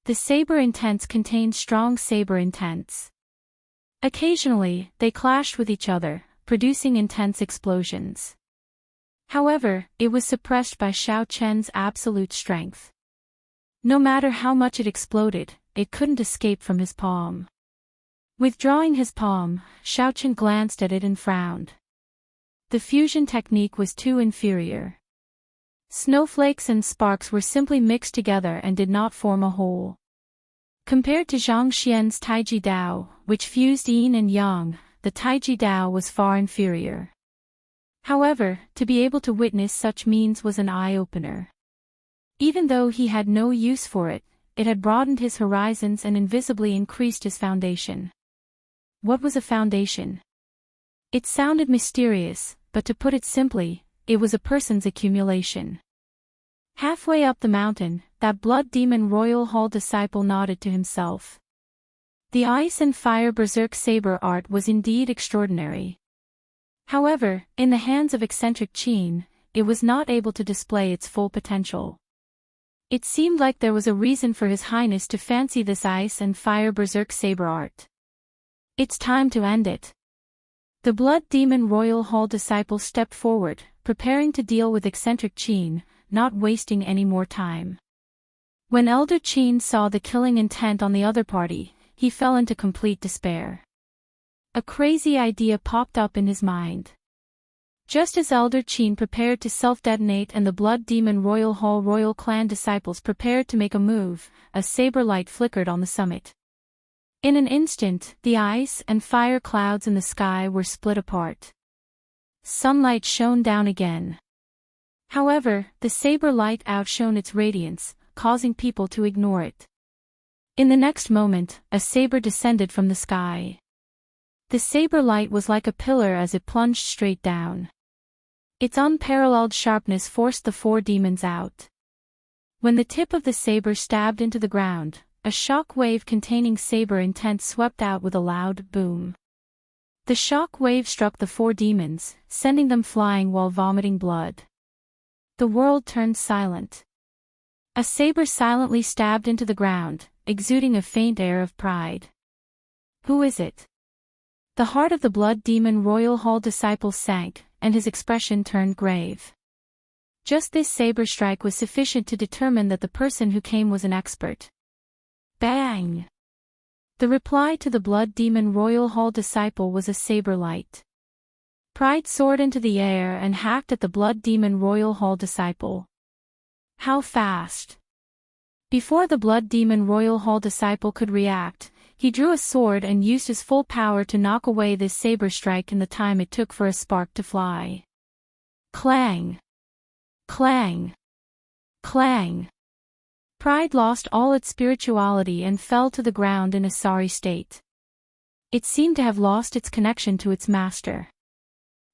The saber intents contained strong saber intents. Occasionally, they clashed with each other, producing intense explosions. However, it was suppressed by Xiaochen's absolute strength. No matter how much it exploded, it couldn't escape from his palm. Withdrawing his palm, Xiaochen glanced at it and frowned. The fusion technique was too inferior. Snowflakes and sparks were simply mixed together and did not form a whole. Compared to Zhang Xian's Taiji Dao, which fused yin and yang, the Taiji Dao was far inferior. However, to be able to witness such means was an eye-opener. Even though he had no use for it, it had broadened his horizons and invisibly increased his foundation. What was a foundation? It sounded mysterious, but to put it simply, it was a person's accumulation. Halfway up the mountain, that Blood Demon Royal Hall disciple nodded to himself. The ice and fire berserk saber art was indeed extraordinary. However, in the hands of eccentric Qin, it was not able to display its full potential. It seemed like there was a reason for His Highness to fancy this ice and fire berserk saber art. It's time to end it. The Blood Demon Royal Hall disciple stepped forward, preparing to deal with eccentric Qin, not wasting any more time. When Elder Qin saw the killing intent on the other party, he fell into complete despair. A crazy idea popped up in his mind. Just as Elder Qin prepared to self-detonate and the Blood Demon Royal Hall royal clan disciples prepared to make a move, a saber light flickered on the summit. In an instant, the ice and fire clouds in the sky were split apart. Sunlight shone down again. However, the saber light outshone its radiance, causing people to ignore it. In the next moment, a saber descended from the sky. The saber light was like a pillar as it plunged straight down. Its unparalleled sharpness forced the four demons out. When the tip of the saber stabbed into the ground, a shock wave containing saber intent swept out with a loud boom. The shock wave struck the four demons, sending them flying while vomiting blood. The world turned silent. A saber silently stabbed into the ground, exuding a faint air of pride. Who is it? The heart of the Blood Demon Royal Hall disciple sank, and his expression turned grave. Just this saber strike was sufficient to determine that the person who came was an expert. Bang! The reply to the Blood Demon Royal Hall disciple was a saber light. Pride soared into the air and hacked at the Blood Demon Royal Hall disciple. How fast! Before the Blood Demon Royal Hall disciple could react, he drew a sword and used his full power to knock away this saber strike in the time it took for a spark to fly. Clang! Clang! Clang! Pride lost all its spirituality and fell to the ground in a sorry state. It seemed to have lost its connection to its master.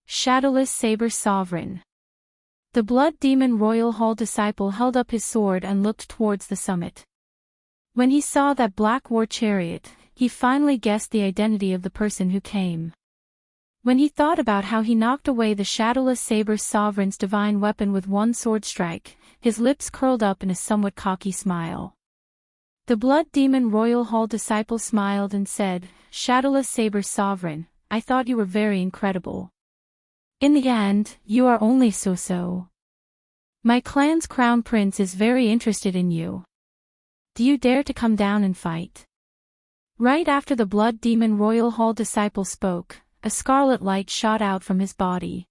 Shadowless Saber Sovereign. The Blood Demon Royal Hall disciple held up his sword and looked towards the summit. When he saw that black war chariot, he finally guessed the identity of the person who came. When he thought about how he knocked away the Shadowless Saber Sovereign's divine weapon with one sword strike, his lips curled up in a somewhat cocky smile. The Blood Demon Royal Hall disciple smiled and said, "Shadowless Saber Sovereign, I thought you were very incredible. In the end, you are only so-so. My clan's crown prince is very interested in you. Do you dare to come down and fight?" Right after the Blood Demon Royal Hall disciple spoke, a scarlet light shot out from his body.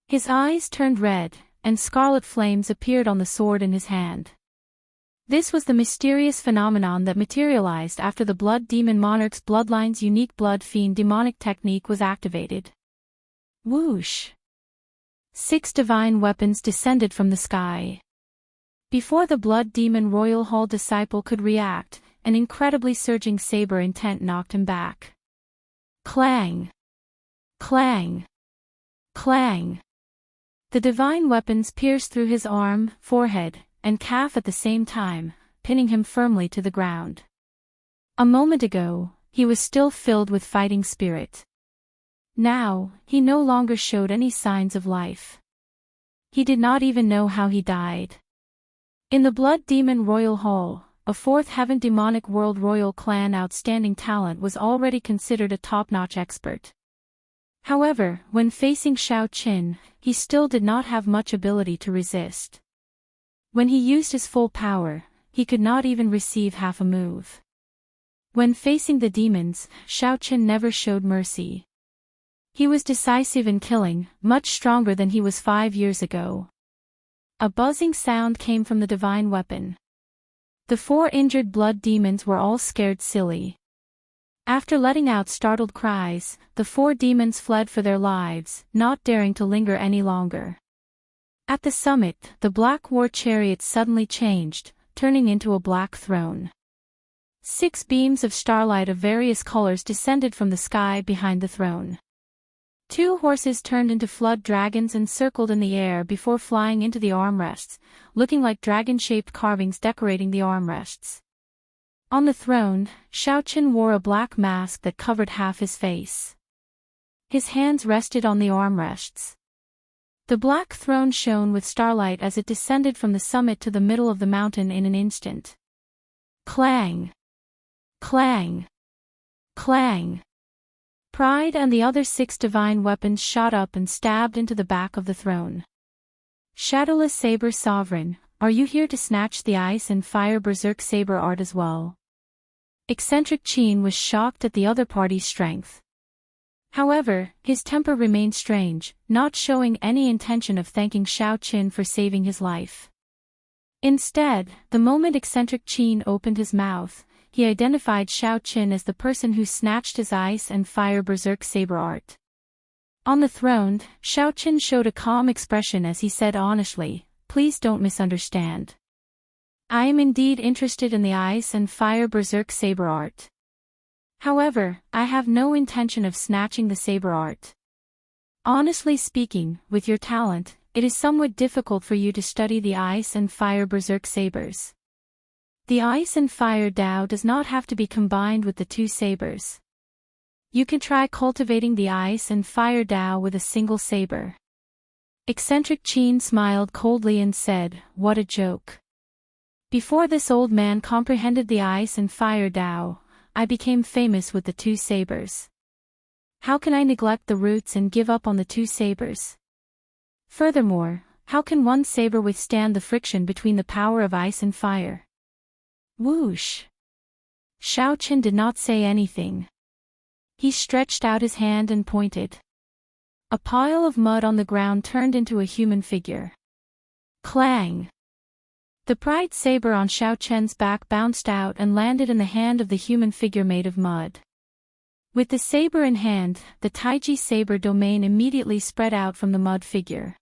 His eyes turned red, and scarlet flames appeared on the sword in his hand. This was the mysterious phenomenon that materialized after the Blood Demon Monarch's bloodline's unique Blood Fiend demonic technique was activated. Whoosh! 6 divine weapons descended from the sky. Before the Blood Demon Royal Hall disciple could react, an incredibly surging saber intent knocked him back. Clang! Clang! Clang! The divine weapons pierced through his arm, forehead, and calf at the same time, pinning him firmly to the ground. A moment ago, he was still filled with fighting spirit. Now, he no longer showed any signs of life. He did not even know how he died. In the Blood Demon Royal Hall, a 4th Heaven Demonic World Royal Clan outstanding talent was already considered a top-notch expert. However, when facing Shao Qin, he still did not have much ability to resist. When he used his full power, he could not even receive half a move. When facing the demons, Shao Qin never showed mercy. He was decisive in killing, much stronger than he was 5 years ago. A buzzing sound came from the divine weapon. The 4 injured blood demons were all scared silly. After letting out startled cries, the 4 demons fled for their lives, not daring to linger any longer. At the summit, the black war chariot suddenly changed, turning into a black throne. 6 beams of starlight of various colors descended from the sky behind the throne. 2 horses turned into flood dragons and circled in the air before flying into the armrests, looking like dragon-shaped carvings decorating the armrests. On the throne, Shao Qin wore a black mask that covered half his face. His hands rested on the armrests. The black throne shone with starlight as it descended from the summit to the middle of the mountain in an instant. Clang! Clang! Clang! Pride and the other 6 divine weapons shot up and stabbed into the back of the throne. Shadowless Saber Sovereign, are you here to snatch the ice and fire berserk saber art as well? Eccentric Qin was shocked at the other party's strength. However, his temper remained strange, not showing any intention of thanking Shao Qin for saving his life. Instead, the moment Eccentric Qin opened his mouth, he identified Shao Qin as the person who snatched his ice and fire berserk saber art. On the throne, Shao Qin showed a calm expression as he said honestly, "Please don't misunderstand. I am indeed interested in the ice and fire berserk saber art. However, I have no intention of snatching the saber art. Honestly speaking, with your talent, it is somewhat difficult for you to study the ice and fire berserk sabers. The ice and fire Dao does not have to be combined with the 2 sabers. You can try cultivating the ice and fire Dao with a single saber." Eccentric Qin smiled coldly and said, "What a joke. Before this old man comprehended the ice and fire Dao, I became famous with the 2 sabers. How can I neglect the roots and give up on the 2 sabers? Furthermore, how can one saber withstand the friction between the power of ice and fire?" Whoosh! Xiaochen did not say anything. He stretched out his hand and pointed. A pile of mud on the ground turned into a human figure. Clang! The pride saber on Xiaochen's back bounced out and landed in the hand of the human figure made of mud. With the saber in hand, the Taiji saber domain immediately spread out from the mud figure.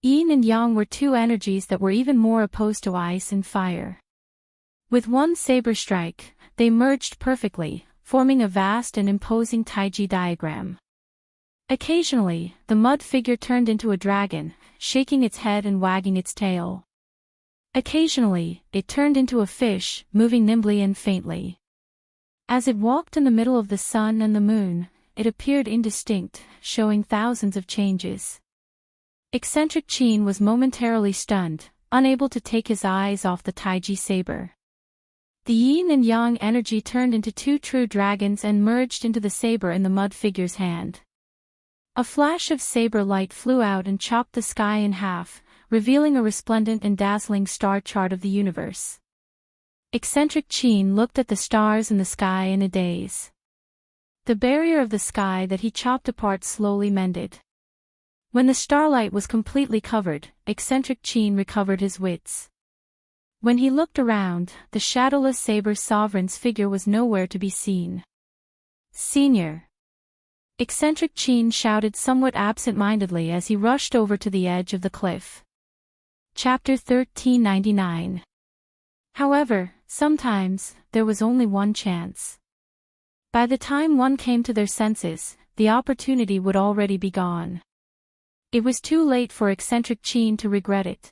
Yin and Yang were two energies that were even more opposed to ice and fire. With one saber strike, they merged perfectly, forming a vast and imposing Taiji diagram. Occasionally, the mud figure turned into a dragon, shaking its head and wagging its tail. Occasionally, it turned into a fish, moving nimbly and faintly. As it walked in the middle of the sun and the moon, it appeared indistinct, showing thousands of changes. Eccentric Qin was momentarily stunned, unable to take his eyes off the Taiji saber. The yin and yang energy turned into two true dragons and merged into the saber in the mud figure's hand. A flash of saber light flew out and chopped the sky in half, revealing a resplendent and dazzling star chart of the universe. Eccentric Qin looked at the stars in the sky in a daze. The barrier of the sky that he chopped apart slowly mended. When the starlight was completely covered, Eccentric Qin recovered his wits. When he looked around, the shadowless saber sovereign's figure was nowhere to be seen. "Senior!" Eccentric Qin shouted somewhat absent-mindedly as he rushed over to the edge of the cliff. Chapter 1399. However, sometimes, there was only one chance. By the time one came to their senses, the opportunity would already be gone. It was too late for Eccentric Qin to regret it.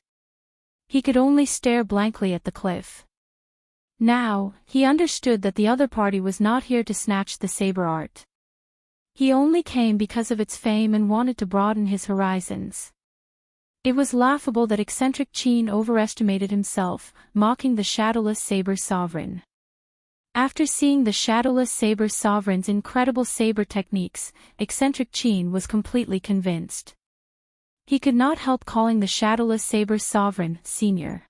He could only stare blankly at the cliff. Now, he understood that the other party was not here to snatch the saber art. He only came because of its fame and wanted to broaden his horizons. It was laughable that Eccentric Qin overestimated himself, mocking the shadowless saber sovereign. After seeing the shadowless saber sovereign's incredible saber techniques, Eccentric Qin was completely convinced. He could not help calling the shadowless saber sovereign senior.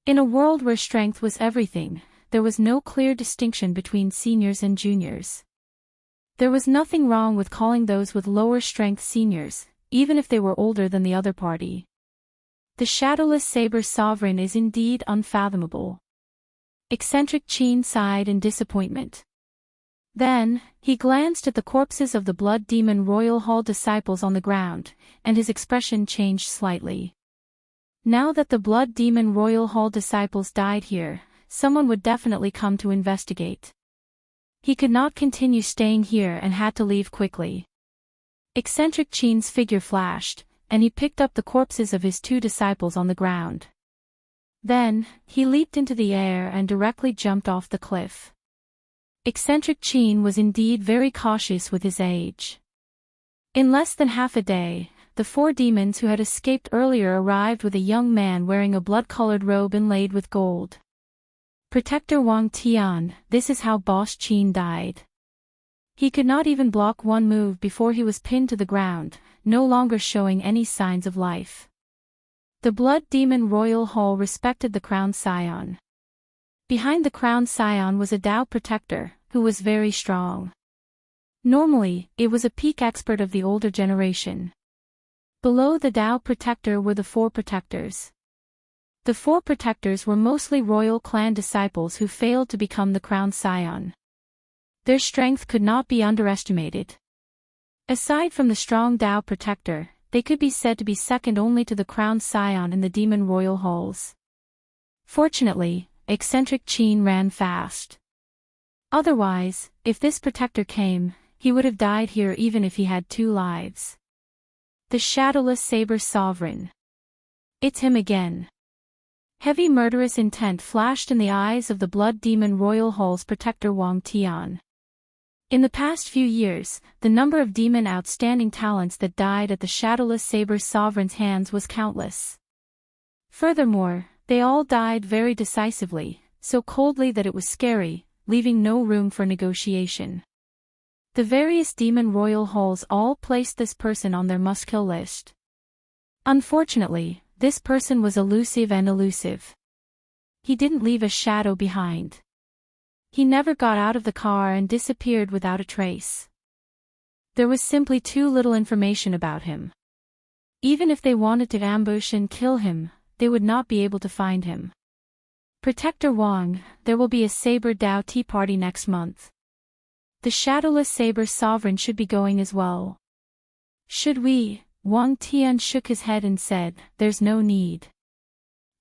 In a world where strength was everything, there was no clear distinction between seniors and juniors. There was nothing wrong with calling those with lower strength seniors, even if they were older than the other party. The shadowless saber sovereign is indeed unfathomable. Eccentric Qin sighed in disappointment. Then, he glanced at the corpses of the Blood Demon Royal Hall disciples on the ground, and his expression changed slightly. Now that the Blood Demon Royal Hall disciples died here, someone would definitely come to investigate. He could not continue staying here and had to leave quickly. Eccentric Qin's figure flashed, and he picked up the corpses of his two disciples on the ground. Then, he leaped into the air and directly jumped off the cliff. Eccentric Qin was indeed very cautious with his age. In less than half a day, the four demons who had escaped earlier arrived with a young man wearing a blood-colored robe inlaid with gold. Protector Wang Tian, this is how Boss Qin died. He could not even block one move before he was pinned to the ground, no longer showing any signs of life. The Blood Demon Royal Hall respected the Crown Scion. Behind the Crown Scion was a Dao Protector, who was very strong. Normally, it was a peak expert of the older generation. Below the Dao Protector were the four Protectors. The four Protectors were mostly royal clan disciples who failed to become the Crown Scion. Their strength could not be underestimated. Aside from the strong Dao Protector, they could be said to be second only to the Crown Scion in the Demon Royal Halls. Fortunately, Eccentric Qin ran fast. Otherwise, if this protector came, he would have died here even if he had 2 lives. The shadowless saber sovereign. It's him again. Heavy murderous intent flashed in the eyes of the Blood Demon Royal Hall's protector Wang Tian. In the past few years, the number of demon outstanding talents that died at the shadowless saber sovereign's hands was countless. Furthermore, they all died very decisively, so coldly that it was scary, leaving no room for negotiation. The various demon royal halls all placed this person on their must-kill list. Unfortunately, this person was elusive and elusive. He didn't leave a shadow behind. He never got out of the car and disappeared without a trace. There was simply too little information about him. Even if they wanted to ambush and kill him, they would not be able to find him. Protector Wang, there will be a Saber Dao tea party next month. The Shadowless Saber Sovereign should be going as well. Should we? Wang Tian shook his head and said, there's no need.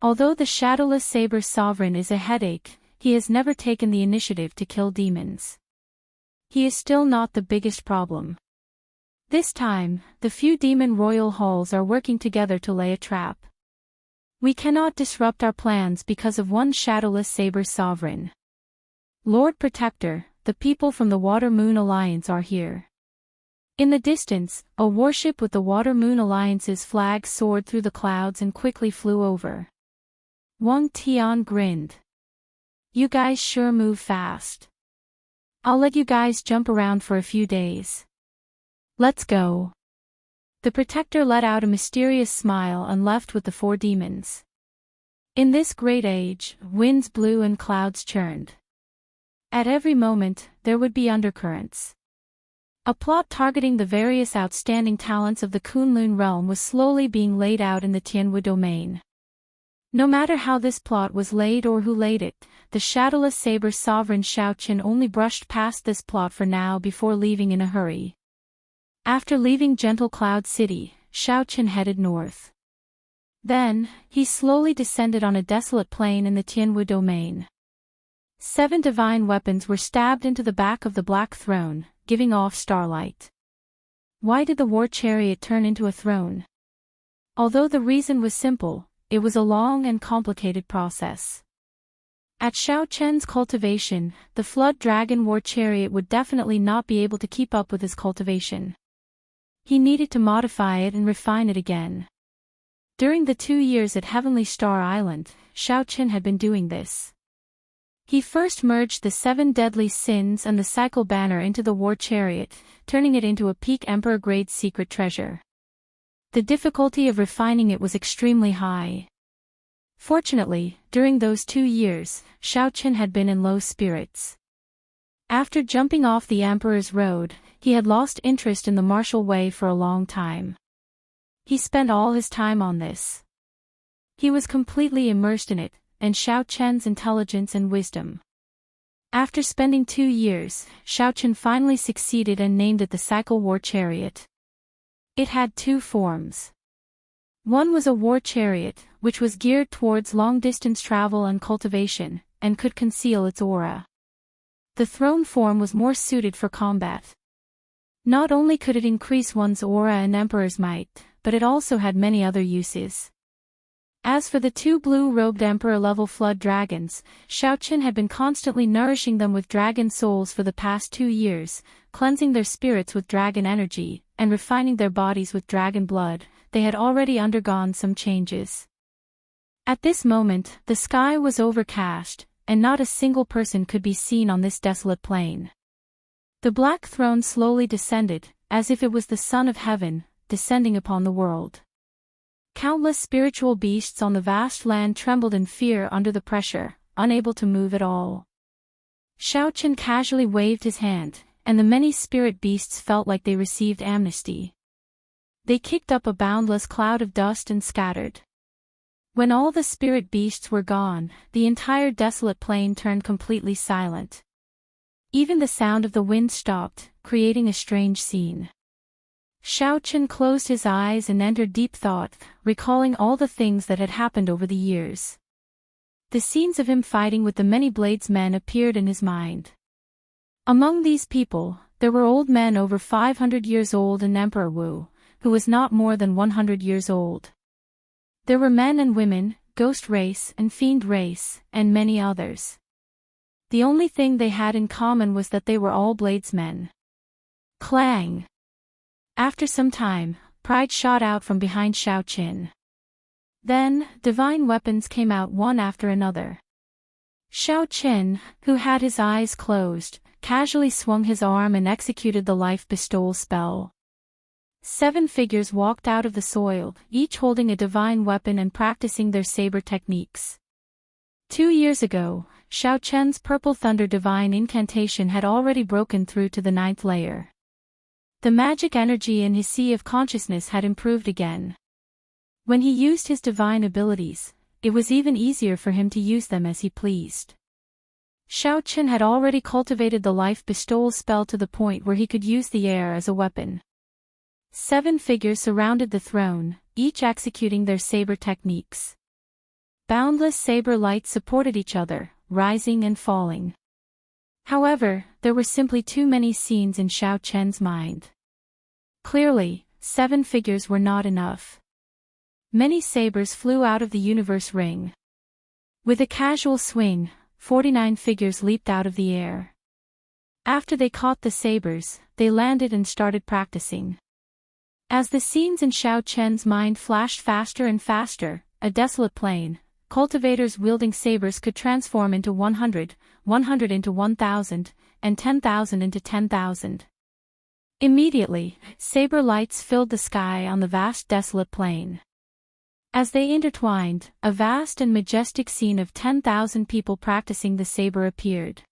Although the Shadowless Saber Sovereign is a headache, he has never taken the initiative to kill demons. He is still not the biggest problem. This time, the few demon royal halls are working together to lay a trap. We cannot disrupt our plans because of one Shadowless Saber Sovereign. Lord Protector, the people from the Water Moon Alliance are here. In the distance, a warship with the Water Moon Alliance's flag soared through the clouds and quickly flew over. Wang Tian grinned. You guys sure move fast. I'll let you guys jump around for a few days. Let's go. The Protector let out a mysterious smile and left with the 4 demons. In this great age, winds blew and clouds churned. At every moment, there would be undercurrents. A plot targeting the various outstanding talents of the Kunlun realm was slowly being laid out in the Tianwu domain. No matter how this plot was laid or who laid it, the Shadowless Saber Sovereign Xiaoqin only brushed past this plot for now before leaving in a hurry. After leaving Gentle Cloud City, Xiaoqin headed north. Then, he slowly descended on a desolate plain in the Tianwu domain. 7 divine weapons were stabbed into the back of the Black Throne, giving off starlight. Why did the war chariot turn into a throne? Although the reason was simple, it was a long and complicated process. At Xiaoqian's cultivation, the Flood Dragon war chariot would definitely not be able to keep up with his cultivation. He needed to modify it and refine it again. During the 2 years at Heavenly Star Island, Xiaoqin had been doing this. He first merged the 7 deadly sins and the cycle banner into the war chariot, turning it into a peak emperor-grade secret treasure. The difficulty of refining it was extremely high. Fortunately, during those 2 years, Xiaoqin had been in low spirits. After jumping off the Emperor's Road, he had lost interest in the martial way for a long time. He spent all his time on this. He was completely immersed in it, and Xiaoqian's intelligence and wisdom. After spending 2 years, Xiaoqin finally succeeded and named it the Cycle War Chariot. It had 2 forms. One was a war chariot, which was geared towards long-distance travel and cultivation, and could conceal its aura. The throne form was more suited for combat. Not only could it increase one's aura and emperor's might, but it also had many other uses. As for the 2 blue-robed emperor-level flood dragons, Xiaoqin had been constantly nourishing them with dragon souls for the past 2 years, cleansing their spirits with dragon energy, and refining their bodies with dragon blood. They had already undergone some changes. At this moment, the sky was overcast, and not a single person could be seen on this desolate plain. The Black Throne slowly descended, as if it was the Son of Heaven, descending upon the world. Countless spiritual beasts on the vast land trembled in fear under the pressure, unable to move at all. Xiaoqin casually waved his hand, and the many spirit beasts felt like they received amnesty. They kicked up a boundless cloud of dust and scattered. When all the spirit beasts were gone, the entire desolate plain turned completely silent. Even the sound of the wind stopped, creating a strange scene. Xiaoqin closed his eyes and entered deep thought, recalling all the things that had happened over the years. The scenes of him fighting with the many Blades men appeared in his mind. Among these people, there were old men over 500 years old and Emperor Wu, who was not more than 100 years old. There were men and women, ghost race and fiend race, and many others. The only thing they had in common was that they were all bladesmen. Clang! After some time, pride shot out from behind Xiaoqin. Then, divine weapons came out one after another. Xiaoqin, who had his eyes closed, casually swung his arm and executed the life bestowal spell. 7 figures walked out of the soil, each holding a divine weapon and practicing their saber techniques. 2 years ago, Xiao Chen's Purple Thunder Divine Incantation had already broken through to the 9th layer. The magic energy in his sea of consciousness had improved again. When he used his divine abilities, it was even easier for him to use them as he pleased. Xiao Chen had already cultivated the life bestowal spell to the point where he could use the air as a weapon. 7 figures surrounded the throne, each executing their saber techniques. Boundless saber lights supported each other, rising and falling. However, there were simply too many scenes in Xiao Chen's mind. Clearly, 7 figures were not enough. Many sabers flew out of the universe ring. With a casual swing, 49 figures leaped out of the air. After they caught the sabers, they landed and started practicing. As the scenes in Xiao Chen's mind flashed faster and faster, a desolate plain, cultivators wielding sabers could transform into 100, 100 into 1,000, and 10,000 into 10,000. Immediately, saber lights filled the sky on the vast desolate plain. As they intertwined, a vast and majestic scene of 10,000 people practicing the saber appeared.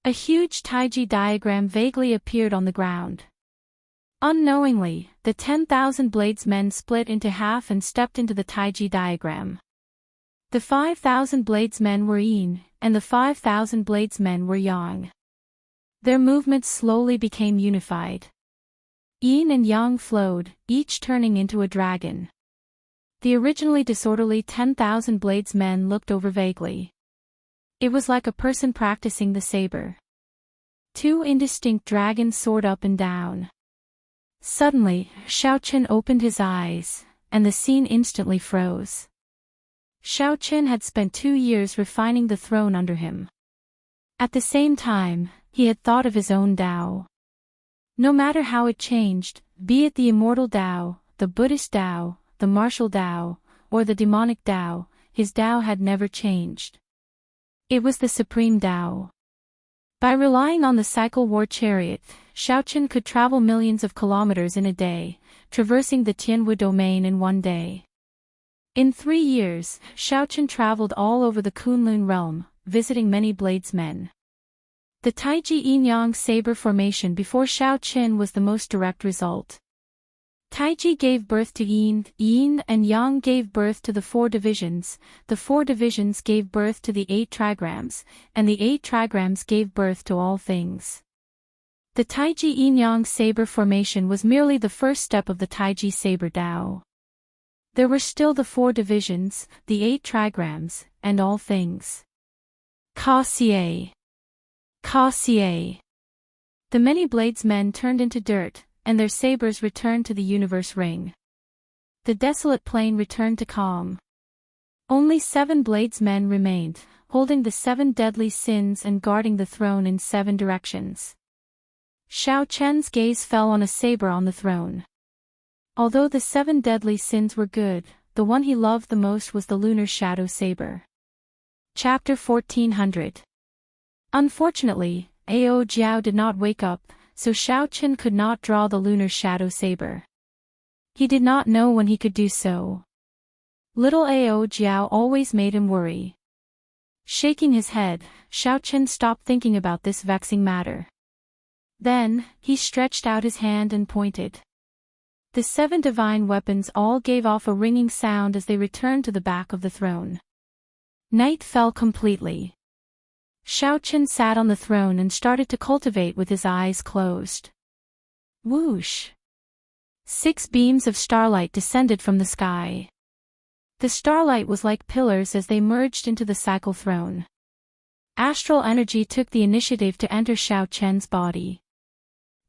A huge Taiji diagram vaguely appeared on the ground. Unknowingly, the 10,000 bladesmen split into half and stepped into the Taiji diagram. The 5,000 bladesmen were yin, and the 5,000 bladesmen were yang. Their movements slowly became unified. Yin and yang flowed, each turning into a dragon. The originally disorderly 10,000 bladesmen looked over vaguely. It was like a person practicing the saber. 2 indistinct dragons soared up and down. Suddenly, Xiao Chen opened his eyes, and the scene instantly froze. Xiao Chen had spent 2 years refining the throne under him. At the same time, he had thought of his own Tao. No matter how it changed, be it the Immortal Tao, the Buddhist Tao, the martial Tao, or the demonic Tao, his Tao had never changed. It was the supreme Tao. By relying on the cycle war chariot, Xiao Chen could travel millions of kilometers in a day, traversing the Tianwu domain in 1 day. In 3 years, Xiao Chen traveled all over the Kunlun realm, visiting many bladesmen. The Taiji Yin-Yang saber formation before Xiao Chen was the most direct result. Taiji gave birth to Yin, Yin and Yang gave birth to the 4 divisions, the 4 divisions gave birth to the 8 trigrams, and the 8 trigrams gave birth to all things. The Taiji Yin-Yang saber formation was merely the first step of the Taiji saber Tao. There were still the 4 divisions, the 8 trigrams, and all things. Ka Xie. Ka Xie. The many bladesmen turned into dirt, and their sabers returned to the universe ring. The desolate plain returned to calm. Only 7 bladesmen remained, holding the 7 deadly sins and guarding the throne in 7 directions. Xiao Chen's gaze fell on a saber on the throne. Although the 7 deadly sins were good, the one he loved the most was the lunar shadow saber. Chapter 1400. Unfortunately, Ao Jiao did not wake up, so Xiao Chen could not draw the lunar shadow saber. He did not know when he could do so. Little Ao Jiao always made him worry. Shaking his head, Xiao Chen stopped thinking about this vexing matter. Then, he stretched out his hand and pointed. The 7 divine weapons all gave off a ringing sound as they returned to the back of the throne. Night fell completely. Xiao Chen sat on the throne and started to cultivate with his eyes closed. Whoosh! 6 beams of starlight descended from the sky. The starlight was like pillars as they merged into the cycle throne. Astral energy took the initiative to enter Xiao Chen's body.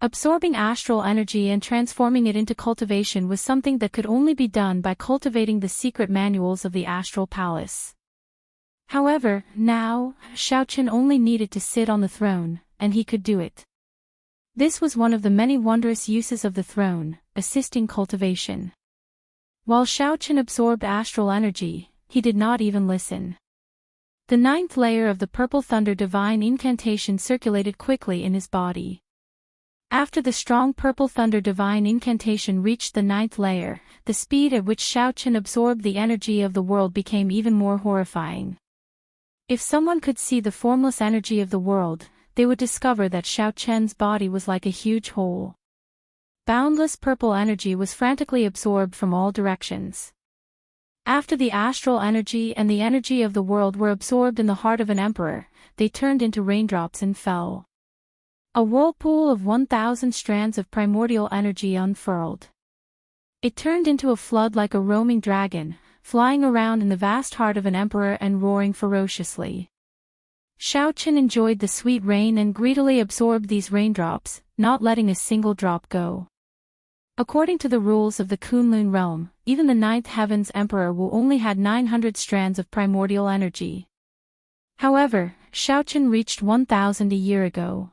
Absorbing astral energy and transforming it into cultivation was something that could only be done by cultivating the secret manuals of the Astral Palace. However, now, Xiao Chen only needed to sit on the throne, and he could do it. This was one of the many wondrous uses of the throne, assisting cultivation. While Xiao Chen absorbed astral energy, he did not even listen. The 9th layer of the Purple Thunder Divine Incantation circulated quickly in his body. After the strong Purple Thunder Divine Incantation reached the 9th layer, the speed at which Xiao Chen absorbed the energy of the world became even more horrifying. If someone could see the formless energy of the world, they would discover that Xiao Chen's body was like a huge hole. Boundless purple energy was frantically absorbed from all directions. After the astral energy and the energy of the world were absorbed in the heart of an emperor, they turned into raindrops and fell. A whirlpool of 1,000 strands of primordial energy unfurled. It turned into a flood like a roaming dragon, flying around in the vast heart of an emperor and roaring ferociously. Xiao Chen enjoyed the sweet rain and greedily absorbed these raindrops, not letting a single drop go. According to the rules of the Kunlun realm, even the ninth heaven's emperor Wu only had 900 strands of primordial energy. However, Xiao Chen reached 1,000 a year ago.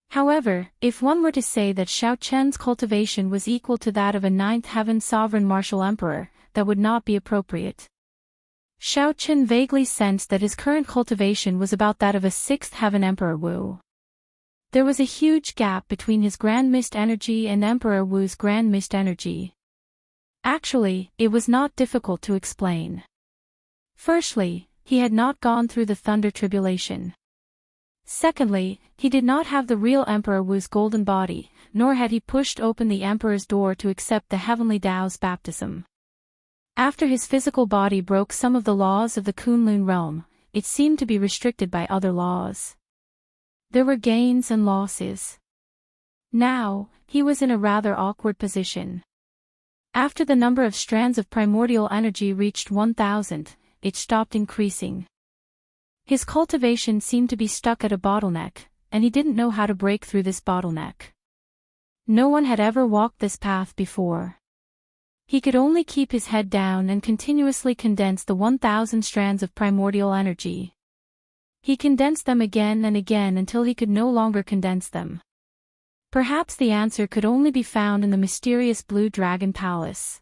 However, if one were to say that Xiao Chen's cultivation was equal to that of a ninth heaven sovereign martial emperor, that would not be appropriate. Xiao Chen vaguely sensed that his current cultivation was about that of a sixth heaven emperor Wu. There was a huge gap between his grand mist energy and Emperor Wu's grand mist energy. Actually, it was not difficult to explain. Firstly, he had not gone through the thunder tribulation. Secondly, he did not have the real Emperor Wu's golden body, nor had he pushed open the Emperor's door to accept the heavenly Tao's baptism. After his physical body broke some of the laws of the Kunlun realm, it seemed to be restricted by other laws. There were gains and losses. Now, he was in a rather awkward position. After the number of strands of primordial energy reached 1,000, it stopped increasing. His cultivation seemed to be stuck at a bottleneck, and he didn't know how to break through this bottleneck. No one had ever walked this path before. He could only keep his head down and continuously condense the 1,000 strands of primordial energy. He condensed them again and again until he could no longer condense them. Perhaps the answer could only be found in the mysterious Blue Dragon Palace.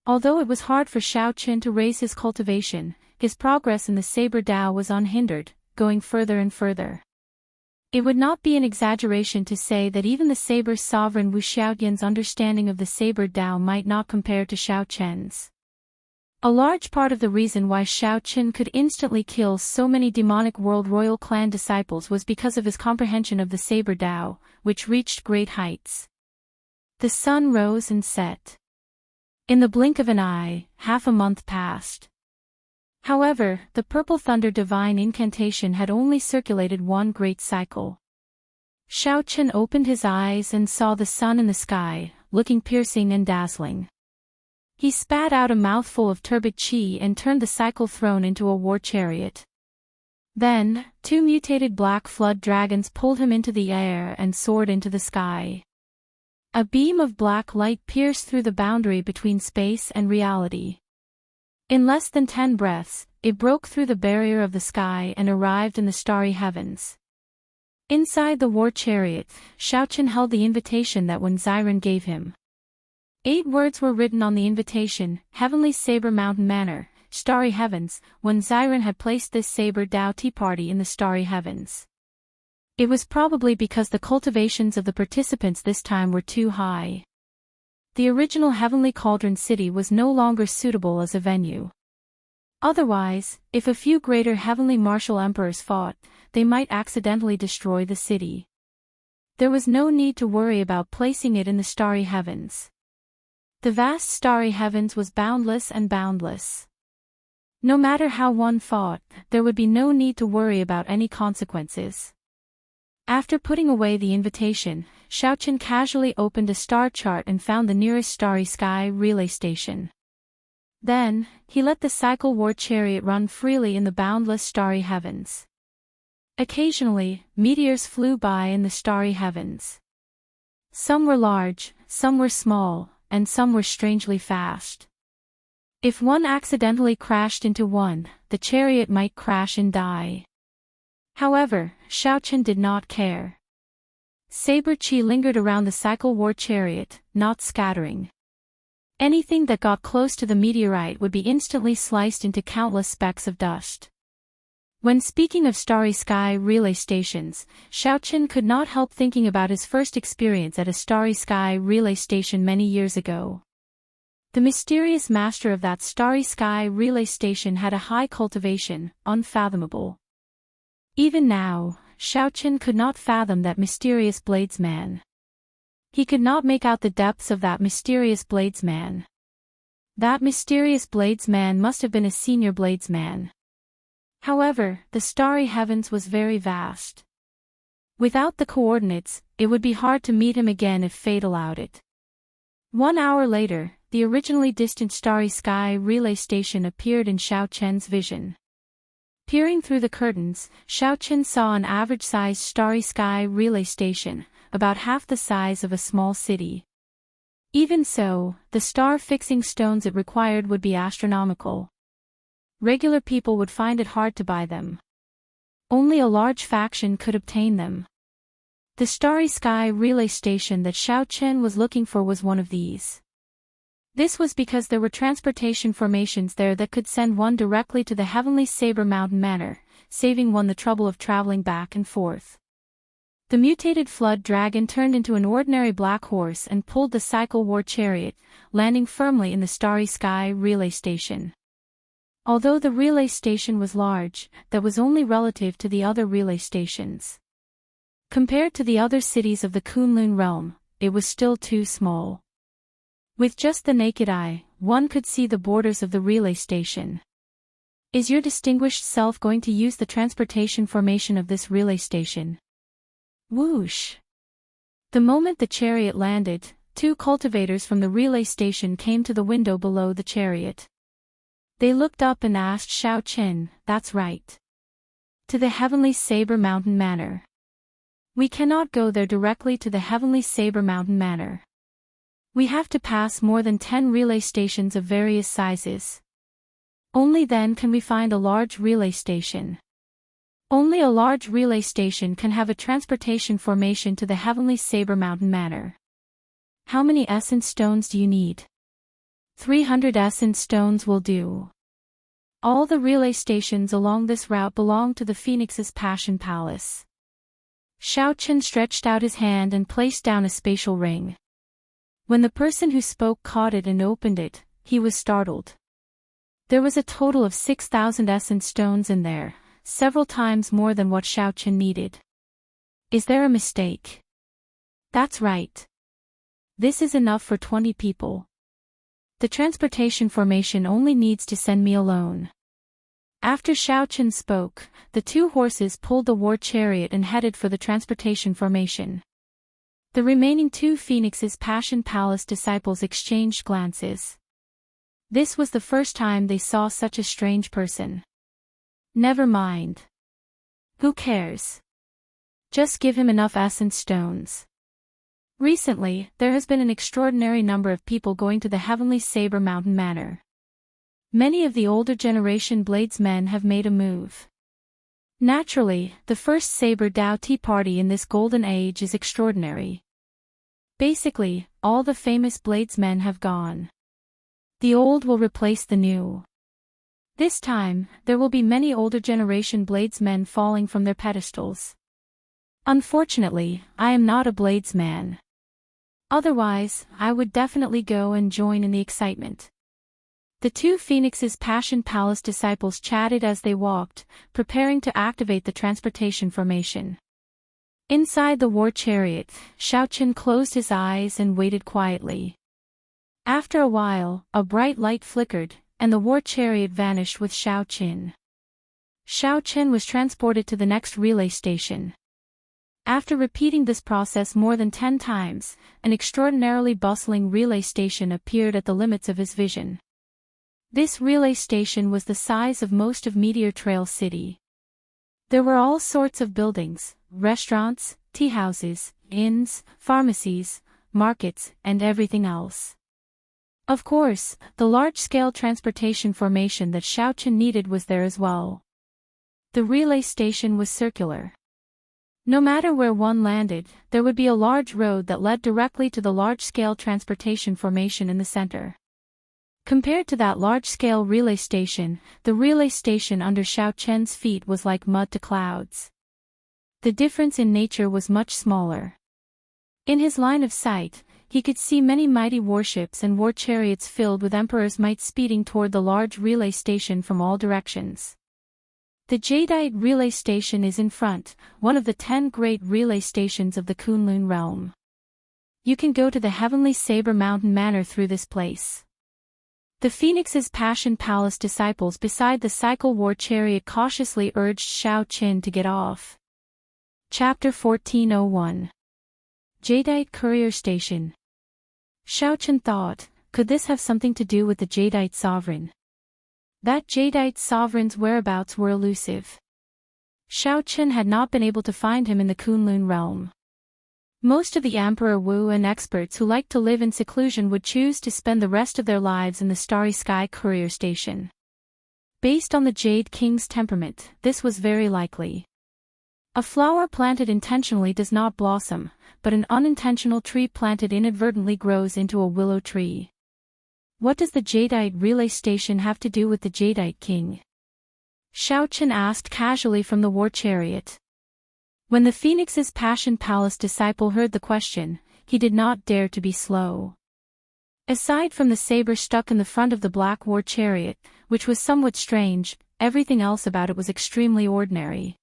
Although it was hard for Xiao Chen to raise his cultivation, his progress in the Saber Tao was unhindered, going further and further. It would not be an exaggeration to say that even the Saber's sovereign Wu Xiaoyan's understanding of the Saber Tao might not compare to Xiao Chen's. A large part of the reason why Xiao Chen could instantly kill so many demonic world royal clan disciples was because of his comprehension of the Saber Tao, which reached great heights. The sun rose and set. In the blink of an eye, half a month passed. However, the purple thunder divine incantation had only circulated one great cycle. Xiao Chen opened his eyes and saw the sun in the sky, looking piercing and dazzling. He spat out a mouthful of turbid qi and turned the cycle throne into a war chariot. Then, two mutated black flood dragons pulled him into the air and soared into the sky. A beam of black light pierced through the boundary between space and reality. In less than 10 breaths, it broke through the barrier of the sky and arrived in the starry heavens. Inside the war chariot, Xiao Chen held the invitation that Wen Xiren gave him. 8 words were written on the invitation: Heavenly Saber Mountain Manor, Starry Heavens. Wen Xiren had placed this Saber Tao tea party in the starry heavens. It was probably because the cultivations of the participants this time were too high. The original Heavenly Cauldron City was no longer suitable as a venue. Otherwise, if a few greater heavenly martial emperors fought, they might accidentally destroy the city. There was no need to worry about placing it in the starry heavens. The vast starry heavens was boundless and boundless. No matter how one fought, there would be no need to worry about any consequences. After putting away the invitation, Xiao Chen casually opened a star chart and found the nearest starry sky relay station. Then, he let the cycle war chariot run freely in the boundless starry heavens. Occasionally, meteors flew by in the starry heavens. Some were large, some were small, and some were strangely fast. If one accidentally crashed into one, the chariot might crash and die. However, Xiao Chen did not care. Saber Qi lingered around the cycle war chariot, not scattering. Anything that got close to the meteorite would be instantly sliced into countless specks of dust. When speaking of starry sky relay stations, Xiao Chen could not help thinking about his first experience at a starry sky relay station many years ago. The mysterious master of that starry sky relay station had a high cultivation, unfathomable. Even now, Xiaochen could not fathom that mysterious bladesman. He could not make out the depths of that mysterious bladesman. That mysterious bladesman must have been a senior bladesman. However, the starry heavens was very vast. Without the coordinates, it would be hard to meet him again if fate allowed it. 1 hour later, the originally distant starry sky relay station appeared in Xiaochen's vision. Peering through the curtains, Xiaochen saw an average-sized starry sky relay station, about half the size of a small city. Even so, the star-fixing stones it required would be astronomical. Regular people would find it hard to buy them. Only a large faction could obtain them. The starry sky relay station that Xiaochen was looking for was one of these. This was because there were transportation formations there that could send one directly to the heavenly Saber Mountain Manor, saving one the trouble of traveling back and forth. The mutated flood dragon turned into an ordinary black horse and pulled the cycle war chariot, landing firmly in the starry sky relay station. Although the relay station was large, that was only relative to the other relay stations. Compared to the other cities of the Kunlun realm, it was still too small. With just the naked eye, one could see the borders of the relay station. Is your distinguished self going to use the transportation formation of this relay station? Whoosh! The moment the chariot landed, 2 cultivators from the relay station came to the window below the chariot. They looked up and asked Xiaochen, "That's right. To the Heavenly Saber Mountain Manor." "We cannot go there directly to the Heavenly Saber Mountain Manor. We have to pass more than 10 relay stations of various sizes. Only then can we find a large relay station. Only a large relay station can have a transportation formation to the Heavenly Saber Mountain Manor. How many essence stones do you need?" 300 essence stones will do. All the relay stations along this route belong to the Phoenix's Passion Palace. Xiaochen stretched out his hand and placed down a spatial ring. When the person who spoke caught it and opened it, he was startled. There was a total of 6,000 essence stones in there, several times more than what Xiaochen needed. Is there a mistake? That's right. This is enough for 20 people. The transportation formation only needs to send me alone. After Xiaochen spoke, the 2 horses pulled the war chariot and headed for the transportation formation. The remaining 2 Phoenix's Passion Palace disciples exchanged glances. This was the first time they saw such a strange person. Never mind. Who cares? Just give him enough essence stones. Recently, there has been an extraordinary number of people going to the Heavenly Saber Mountain Manor. Many of the older generation bladesmen have made a move. Naturally, the first Saber Dao Tea Party in this golden age is extraordinary. Basically, all the famous bladesmen have gone. The old will replace the new. This time, there will be many older generation bladesmen falling from their pedestals. Unfortunately, I am not a bladesman. Otherwise, I would definitely go and join in the excitement. The 2 Phoenix's Passion Palace disciples chatted as they walked, preparing to activate the transportation formation. Inside the war chariot, Xiaochen closed his eyes and waited quietly. After a while, a bright light flickered, and the war chariot vanished with Xiaochen. Xiaochen was transported to the next relay station. After repeating this process more than 10 times, an extraordinarily bustling relay station appeared at the limits of his vision. This relay station was the size of most of Meteor Trail City. There were all sorts of buildings, restaurants, tea houses, inns, pharmacies, markets, and everything else. Of course, the large-scale transportation formation that Xiaochen needed was there as well. The relay station was circular. No matter where one landed, there would be a large road that led directly to the large-scale transportation formation in the center. Compared to that large-scale relay station, the relay station under Xiaochen's feet was like mud to clouds. The difference in nature was much smaller. In his line of sight, he could see many mighty warships and war chariots filled with Emperor's might speeding toward the large relay station from all directions. The Jadeite relay station is in front, one of the 10 great relay stations of the Kunlun realm. You can go to the Heavenly Saber Mountain Manor through this place. The Phoenix's Passion Palace disciples beside the cycle war chariot cautiously urged Xiao Qin to get off. Chapter 1401. Jadeite Courier Station. Xiao Qin thought, could this have something to do with the Jadeite sovereign? That Jadeite sovereign's whereabouts were elusive. Xiao Qin had not been able to find him in the Kunlun realm. Most of the Emperor Wu and experts who liked to live in seclusion would choose to spend the rest of their lives in the Starry Sky Courier Station. Based on the Jade King's temperament, this was very likely. A flower planted intentionally does not blossom, but an unintentional tree planted inadvertently grows into a willow tree. What does the Jadeite relay station have to do with the Jadeite king? Xiao Qin asked casually from the war chariot. When the Phoenix's Passion Palace disciple heard the question, he did not dare to be slow. Aside from the saber stuck in the front of the black war chariot, which was somewhat strange, everything else about it was extremely ordinary.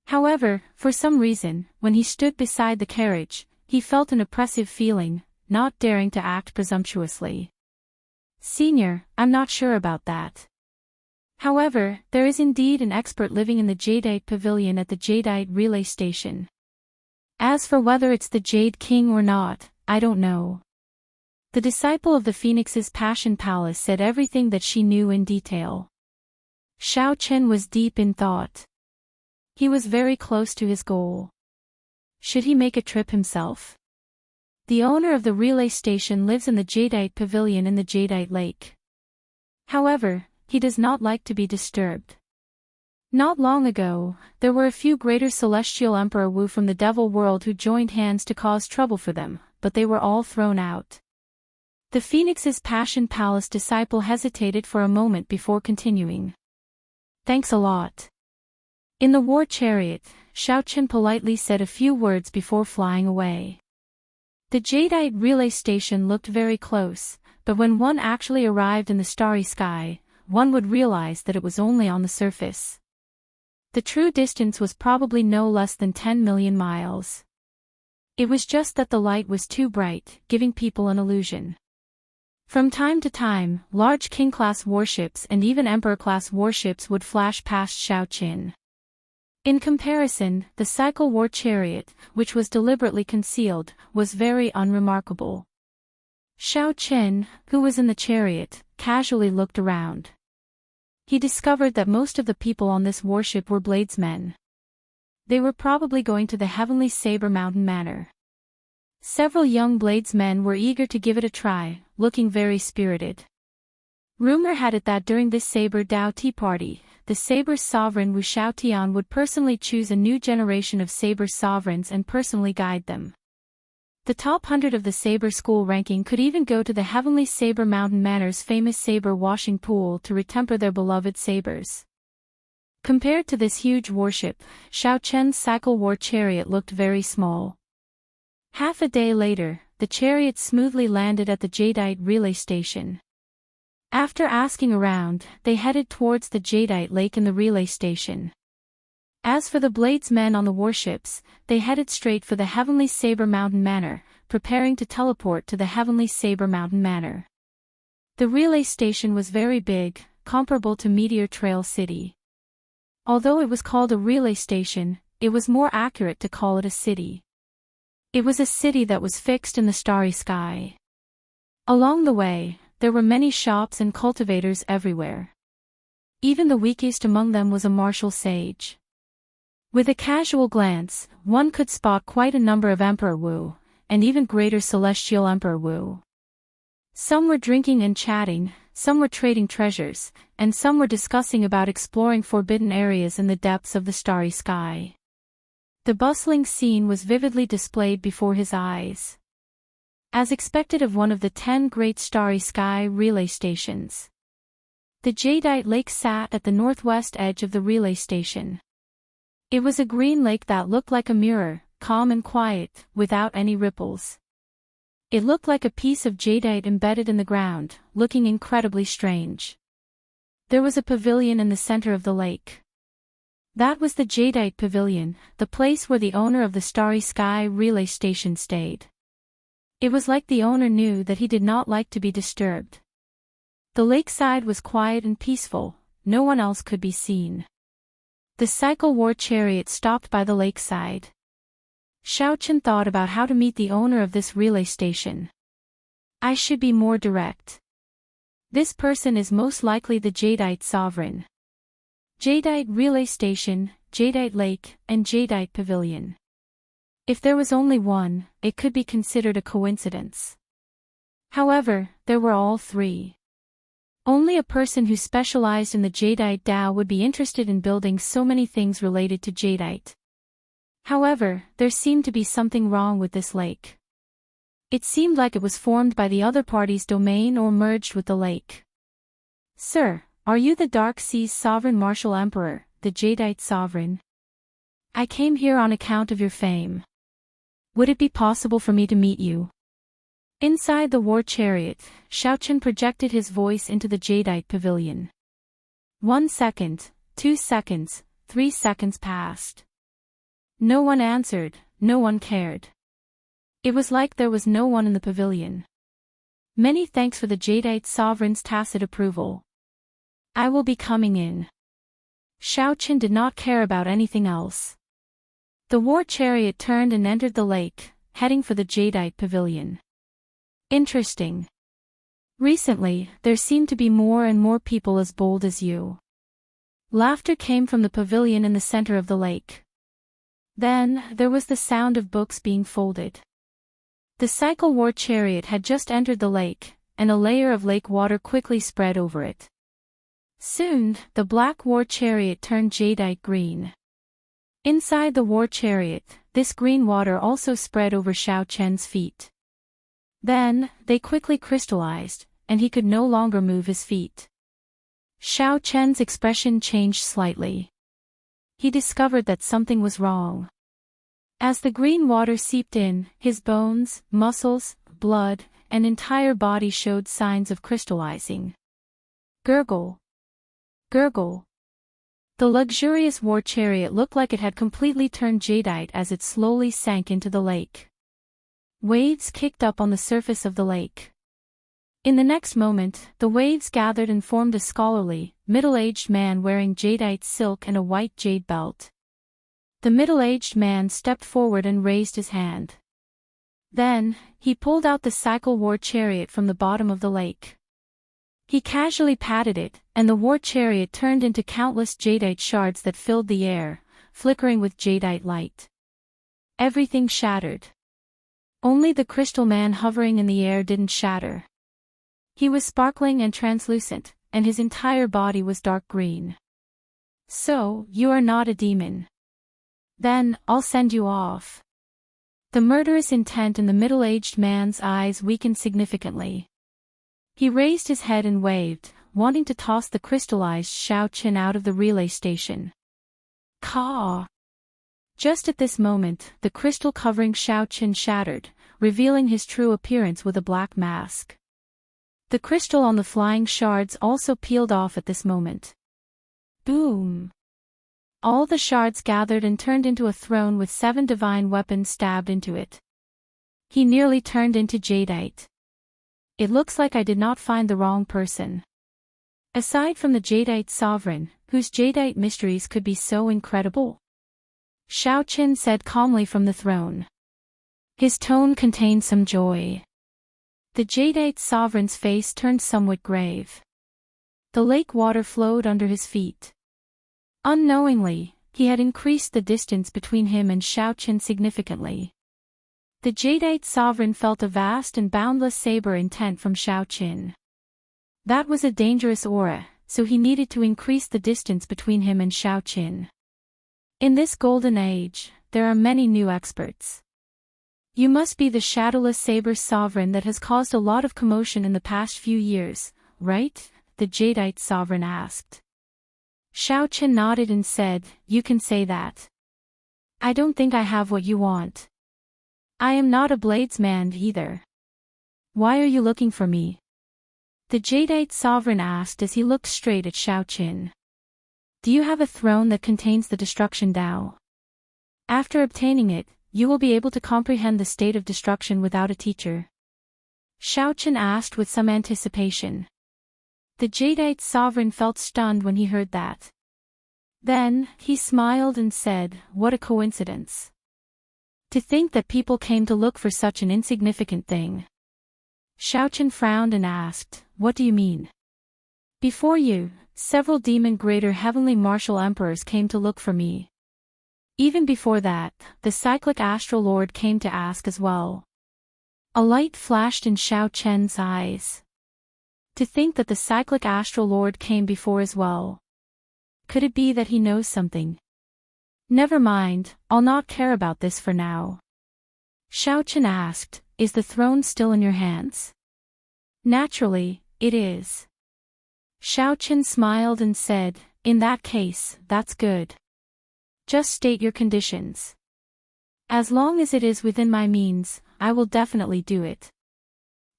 However, for some reason, when he stood beside the carriage, he felt an oppressive feeling, not daring to act presumptuously. Senior, I'm not sure about that. However, there is indeed an expert living in the Jadeite Pavilion at the Jadeite Relay Station. As for whether it's the Jade King or not, I don't know. The disciple of the Phoenix's Passion Palace said everything that she knew in detail. Xiao Qin was deep in thought. He was very close to his goal. Should he make a trip himself? The owner of the relay station lives in the Jadeite Pavilion in the Jadeite Lake. However, he does not like to be disturbed. Not long ago, there were a few greater celestial Emperor Wu from the Devil World who joined hands to cause trouble for them, but they were all thrown out. The Phoenix's Passion Palace disciple hesitated for a moment before continuing. Thanks a lot. In the war chariot, Xiao Qin politely said a few words before flying away. The Jadeite relay station looked very close, but when one actually arrived in the starry sky, one would realize that it was only on the surface. The true distance was probably no less than 10 million miles. It was just that the light was too bright, giving people an illusion. From time to time, large King-class warships and even Emperor-class warships would flash past Xiao Qin. In comparison, the cycle war chariot, which was deliberately concealed, was very unremarkable. Xiao Qin, who was in the chariot, casually looked around. He discovered that most of the people on this warship were bladesmen. They were probably going to the Heavenly Saber Mountain Manor. Several young bladesmen were eager to give it a try, looking very spirited. Rumor had it that during this Saber Dao Tea Party, the Saber's sovereign Wu Xiaotian would personally choose a new generation of Saber sovereigns and personally guide them. The top 100 of the Saber school ranking could even go to the Heavenly Saber Mountain Manor's famous saber washing pool to retemper their beloved sabers. Compared to this huge warship, Xiao Qin's cycle war chariot looked very small. Half a day later, the chariot smoothly landed at the Jadeite relay station. After asking around, they headed towards the Jadeite Lake in the relay station. As for the bladesmen on the warships, they headed straight for the Heavenly Saber Mountain Manor, preparing to teleport to the Heavenly Saber Mountain Manor. The relay station was very big, comparable to Meteor Trail City. Although it was called a relay station, it was more accurate to call it a city. It was a city that was fixed in the starry sky. Along the way, there were many shops and cultivators everywhere. Even the weakest among them was a martial sage. With a casual glance, one could spot quite a number of Emperor Wu, and even greater Celestial Emperor Wu. Some were drinking and chatting, some were trading treasures, and some were discussing about exploring forbidden areas in the depths of the starry sky. The bustling scene was vividly displayed before his eyes. As expected of one of the 10 great starry sky relay stations. The Jadeite Lake sat at the northwest edge of the relay station. It was a green lake that looked like a mirror, calm and quiet, without any ripples. It looked like a piece of jadeite embedded in the ground, looking incredibly strange. There was a pavilion in the center of the lake. That was the jadeite pavilion, the place where the owner of the Starry Sky relay station stayed. It was like the owner knew that he did not like to be disturbed. The lakeside was quiet and peaceful, no one else could be seen. The cycle war chariot stopped by the lakeside. Xiaochen thought about how to meet the owner of this relay station. I should be more direct. This person is most likely the Jadeite Sovereign. Jadeite Relay Station, Jadeite Lake, and Jadeite Pavilion. If there was only one, it could be considered a coincidence. However, there were all three. Only a person who specialized in the Jadeite Dao would be interested in building so many things related to Jadeite. However, there seemed to be something wrong with this lake. It seemed like it was formed by the other party's domain or merged with the lake. Sir, are you the Dark Sea's Sovereign Martial Emperor, the Jadeite Sovereign? I came here on account of your fame. Would it be possible for me to meet you? Inside the war chariot, Xiaochen projected his voice into the Jadeite pavilion. 1 second, 2 seconds, 3 seconds passed. No one answered, no one cared. It was like there was no one in the pavilion. Many thanks for the Jadeite Sovereign's tacit approval. I will be coming in. Xiaochen did not care about anything else. The war chariot turned and entered the lake, heading for the Jadeite pavilion. Interesting. Recently, there seem to be more and more people as bold as you. Laughter came from the pavilion in the center of the lake. Then, there was the sound of books being folded. The cycle war chariot had just entered the lake, and a layer of lake water quickly spread over it. Soon, the black war chariot turned jadeite green. Inside the war chariot, this green water also spread over Xiaochen's feet. Then, they quickly crystallized, and he could no longer move his feet. Xiaochen's expression changed slightly. He discovered that something was wrong. As the green water seeped in, his bones, muscles, blood, and entire body showed signs of crystallizing. Gurgle. Gurgle. The luxurious war chariot looked like it had completely turned jadeite as it slowly sank into the lake. Waves kicked up on the surface of the lake. In the next moment, the waves gathered and formed a scholarly, middle-aged man wearing jadeite silk and a white jade belt. The middle-aged man stepped forward and raised his hand. Then, he pulled out the cycle war chariot from the bottom of the lake. He casually patted it, and the war chariot turned into countless jadeite shards that filled the air, flickering with jadeite light. Everything shattered. Only the crystal man hovering in the air didn't shatter. He was sparkling and translucent, and his entire body was dark green. So, you are not a demon. Then, I'll send you off. The murderous intent in the middle-aged man's eyes weakened significantly. He raised his head and waved, wanting to toss the crystallized Xiaochen out of the relay station. Caw! Just at this moment, the crystal covering Xiaochen shattered, revealing his true appearance with a black mask. The crystal on the flying shards also peeled off at this moment. Boom! All the shards gathered and turned into a throne with 7 divine weapons stabbed into it. He nearly turned into jadeite. It looks like I did not find the wrong person. Aside from the Jadeite Sovereign, whose jadeite mysteries could be so incredible? Xiaochen said calmly from the throne. His tone contained some joy. The Jadeite Sovereign's face turned somewhat grave. The lake water flowed under his feet. Unknowingly, he had increased the distance between him and Xiaochen significantly. The Jadeite Sovereign felt a vast and boundless saber intent from Xiaochen. That was a dangerous aura, so he needed to increase the distance between him and Xiaochen. In this golden age, there are many new experts. You must be the shadowless saber sovereign that has caused a lot of commotion in the past few years, right? The Jadeite Sovereign asked. Xiaochen nodded and said, You can say that. I don't think I have what you want. I am not a bladesman either. Why are you looking for me? The Jadeite sovereign asked as he looked straight at Xiaoqin. Do you have a throne that contains the destruction Tao? After obtaining it, you will be able to comprehend the state of destruction without a teacher. Xiaoqin asked with some anticipation. The Jadeite sovereign felt stunned when he heard that. Then, he smiled and said, what a coincidence. To think that people came to look for such an insignificant thing. Xiaoqin frowned and asked, what do you mean? Before you, several demon greater heavenly martial emperors came to look for me. Even before that, the cyclic astral lord came to ask as well. A light flashed in Xiaoqian's eyes. To think that the cyclic astral lord came before as well. Could it be that he knows something? Never mind, I'll not care about this for now. Xiaoqin asked, is the throne still in your hands? Naturally, it is. Xiaoqin smiled and said, in that case, that's good. Just state your conditions. As long as it is within my means, I will definitely do it.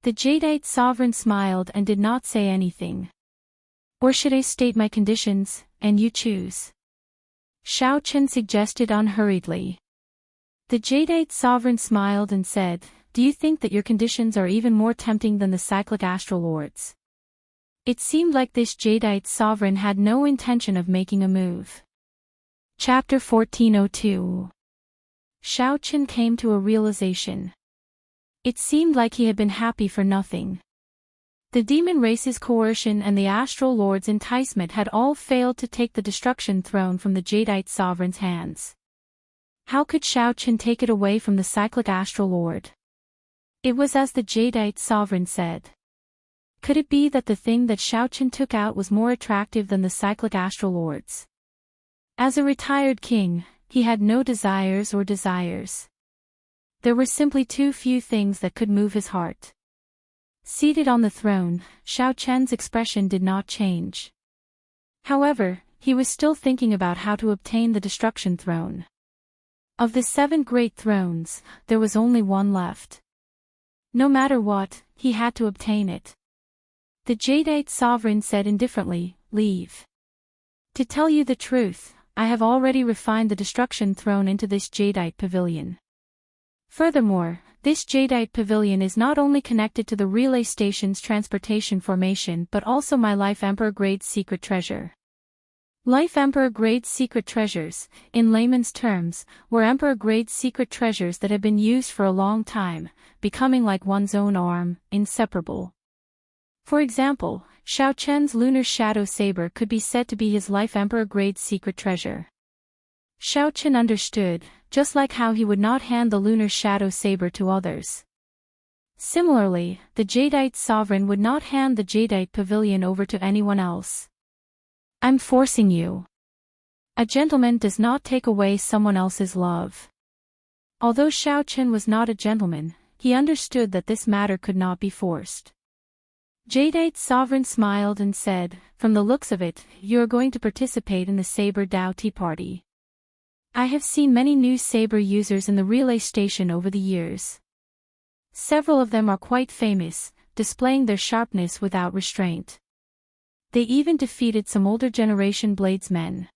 The Jadeite sovereign smiled and did not say anything. Or should I state my conditions, and you choose? Xiaoqin suggested unhurriedly. The Jadeite sovereign smiled and said, do you think that your conditions are even more tempting than the cyclic astral lords? It seemed like this Jadeite sovereign had no intention of making a move. Chapter 1402. Xiaoqin came to a realization. It seemed like he had been happy for nothing. The demon race's coercion and the astral lord's enticement had all failed to take the destruction throne from the Jadeite sovereign's hands. How could Xiaoqin take it away from the cyclic astral lord? It was as the Jadeite sovereign said. Could it be that the thing that Xiaoqin took out was more attractive than the cyclic astral lords? As a retired king, he had no desires or desires. There were simply too few things that could move his heart. Seated on the throne, Xiaoqian's expression did not change. However, he was still thinking about how to obtain the destruction throne. Of the 7 great thrones, there was only one left. No matter what, he had to obtain it. The Jadeite sovereign said indifferently, leave. To tell you the truth, I have already refined the destruction throne into this Jadeite pavilion. Furthermore, this Jadeite pavilion is not only connected to the relay station's transportation formation but also my Life Emperor grade secret treasure. Life Emperor grade secret treasures, in layman's terms, were Emperor grade secret treasures that had been used for a long time, becoming like one's own arm, inseparable. For example, Xiaoqian's lunar shadow saber could be said to be his Life Emperor grade secret treasure. Xiaoqin understood, just like how he would not hand the lunar shadow saber to others. Similarly, the Jadeite sovereign would not hand the Jadeite pavilion over to anyone else. I'm forcing you. A gentleman does not take away someone else's love. Although Xiaoqin was not a gentleman, he understood that this matter could not be forced. Jadeite sovereign smiled and said, from the looks of it, you are going to participate in the Saber Dao Tea Party. I have seen many new saber users in the relay station over the years. Several of them are quite famous, displaying their sharpness without restraint. They even defeated some older generation bladesmen.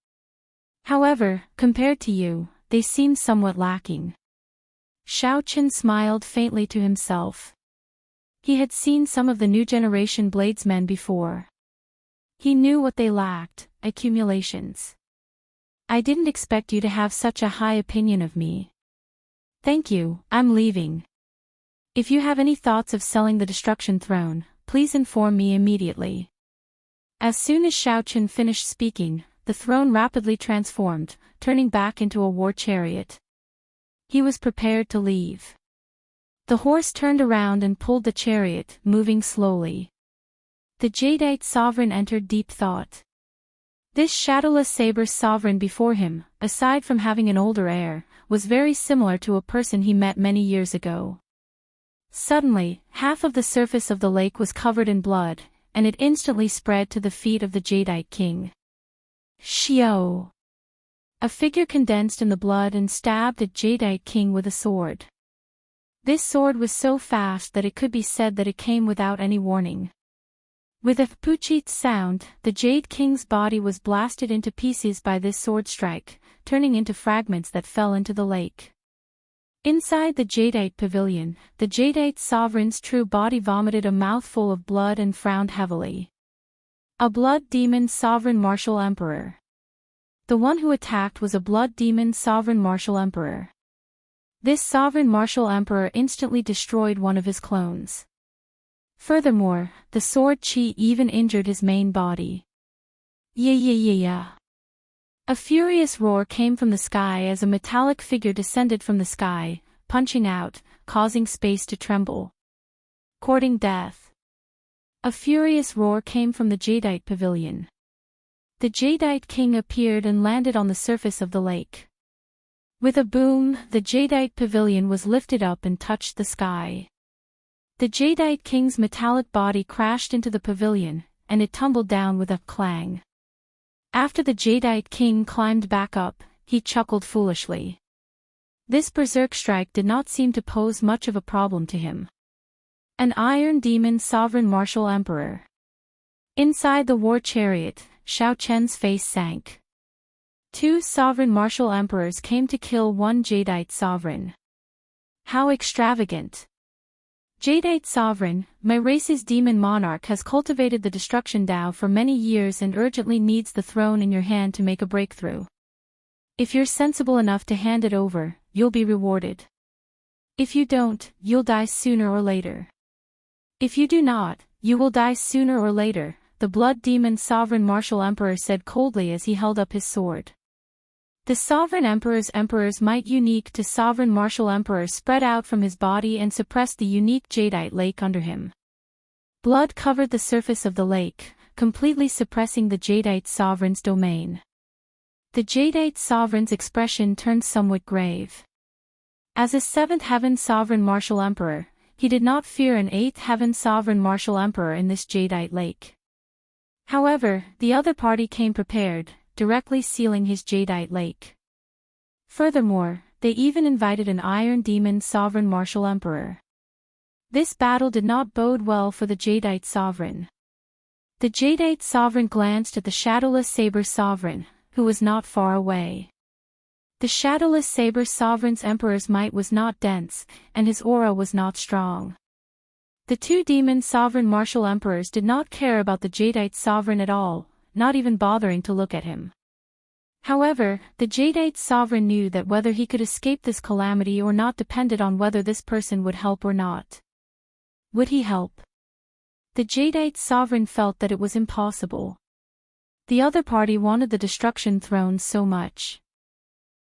However, compared to you, they seem somewhat lacking. Xiaoqin smiled faintly to himself. He had seen some of the new generation bladesmen before. He knew what they lacked, accumulations. I didn't expect you to have such a high opinion of me. Thank you, I'm leaving. If you have any thoughts of selling the destruction throne, please inform me immediately. As soon as Xiaoqin finished speaking, the throne rapidly transformed, turning back into a war chariot. He was prepared to leave. The horse turned around and pulled the chariot, moving slowly. The Jadeite sovereign entered deep thought. This shadowless saber sovereign before him, aside from having an older heir, was very similar to a person he met many years ago. Suddenly, half of the surface of the lake was covered in blood, and it instantly spread to the feet of the Jadeite king. Xiao! A figure condensed in the blood and stabbed at Jadeite king with a sword. This sword was so fast that it could be said that it came without any warning. With a poochit sound, the Jade King's body was blasted into pieces by this sword strike, turning into fragments that fell into the lake. Inside the Jadeite pavilion, the Jadeite sovereign's true body vomited a mouthful of blood and frowned heavily. A blood demon sovereign martial emperor. The one who attacked was a blood demon sovereign martial emperor. This sovereign martial emperor instantly destroyed one of his clones. Furthermore, the sword chi even injured his main body. Yeah. A furious roar came from the sky as a metallic figure descended from the sky, punching out, causing space to tremble. Courting death. A furious roar came from the Jadeite pavilion. The Jadeite king appeared and landed on the surface of the lake. With a boom, the Jadeite pavilion was lifted up and touched the sky. The Jadeite king's metallic body crashed into the pavilion, and it tumbled down with a clang. After the Jadeite king climbed back up, he chuckled foolishly. This berserk strike did not seem to pose much of a problem to him. An iron demon sovereign martial emperor. Inside the war chariot, Xiao Chen's face sank. 2 sovereign martial emperors came to kill 1 Jadeite sovereign. How extravagant! Jadeite sovereign, my race's demon monarch has cultivated the destruction Tao for many years and urgently needs the throne in your hand to make a breakthrough. If you're sensible enough to hand it over, you'll be rewarded. If you don't, you'll die sooner or later. If you do not, you will die sooner or later, the blood demon sovereign martial emperor said coldly as he held up his sword. The sovereign emperor's might unique to sovereign martial emperor spread out from his body and suppressed the unique Jadeite lake under him. Blood covered the surface of the lake, completely suppressing the Jadeite sovereign's domain. The Jadeite sovereign's expression turned somewhat grave. As a 7th heaven sovereign martial emperor, he did not fear an 8th heaven sovereign martial emperor in this Jadeite lake. However, the other party came prepared, directly sealing his Jadeite lake. Furthermore, they even invited an iron demon sovereign martial emperor. This battle did not bode well for the Jadeite sovereign. The Jadeite sovereign glanced at the shadowless saber sovereign, who was not far away. The shadowless saber sovereign's emperor's might was not dense, and his aura was not strong. The 2 demon sovereign martial emperors did not care about the Jadeite sovereign at all, not even bothering to look at him. However, the Jadeite sovereign knew that whether he could escape this calamity or not depended on whether this person would help or not. Would he help? The Jadeite sovereign felt that it was impossible. The other party wanted the destruction throne so much.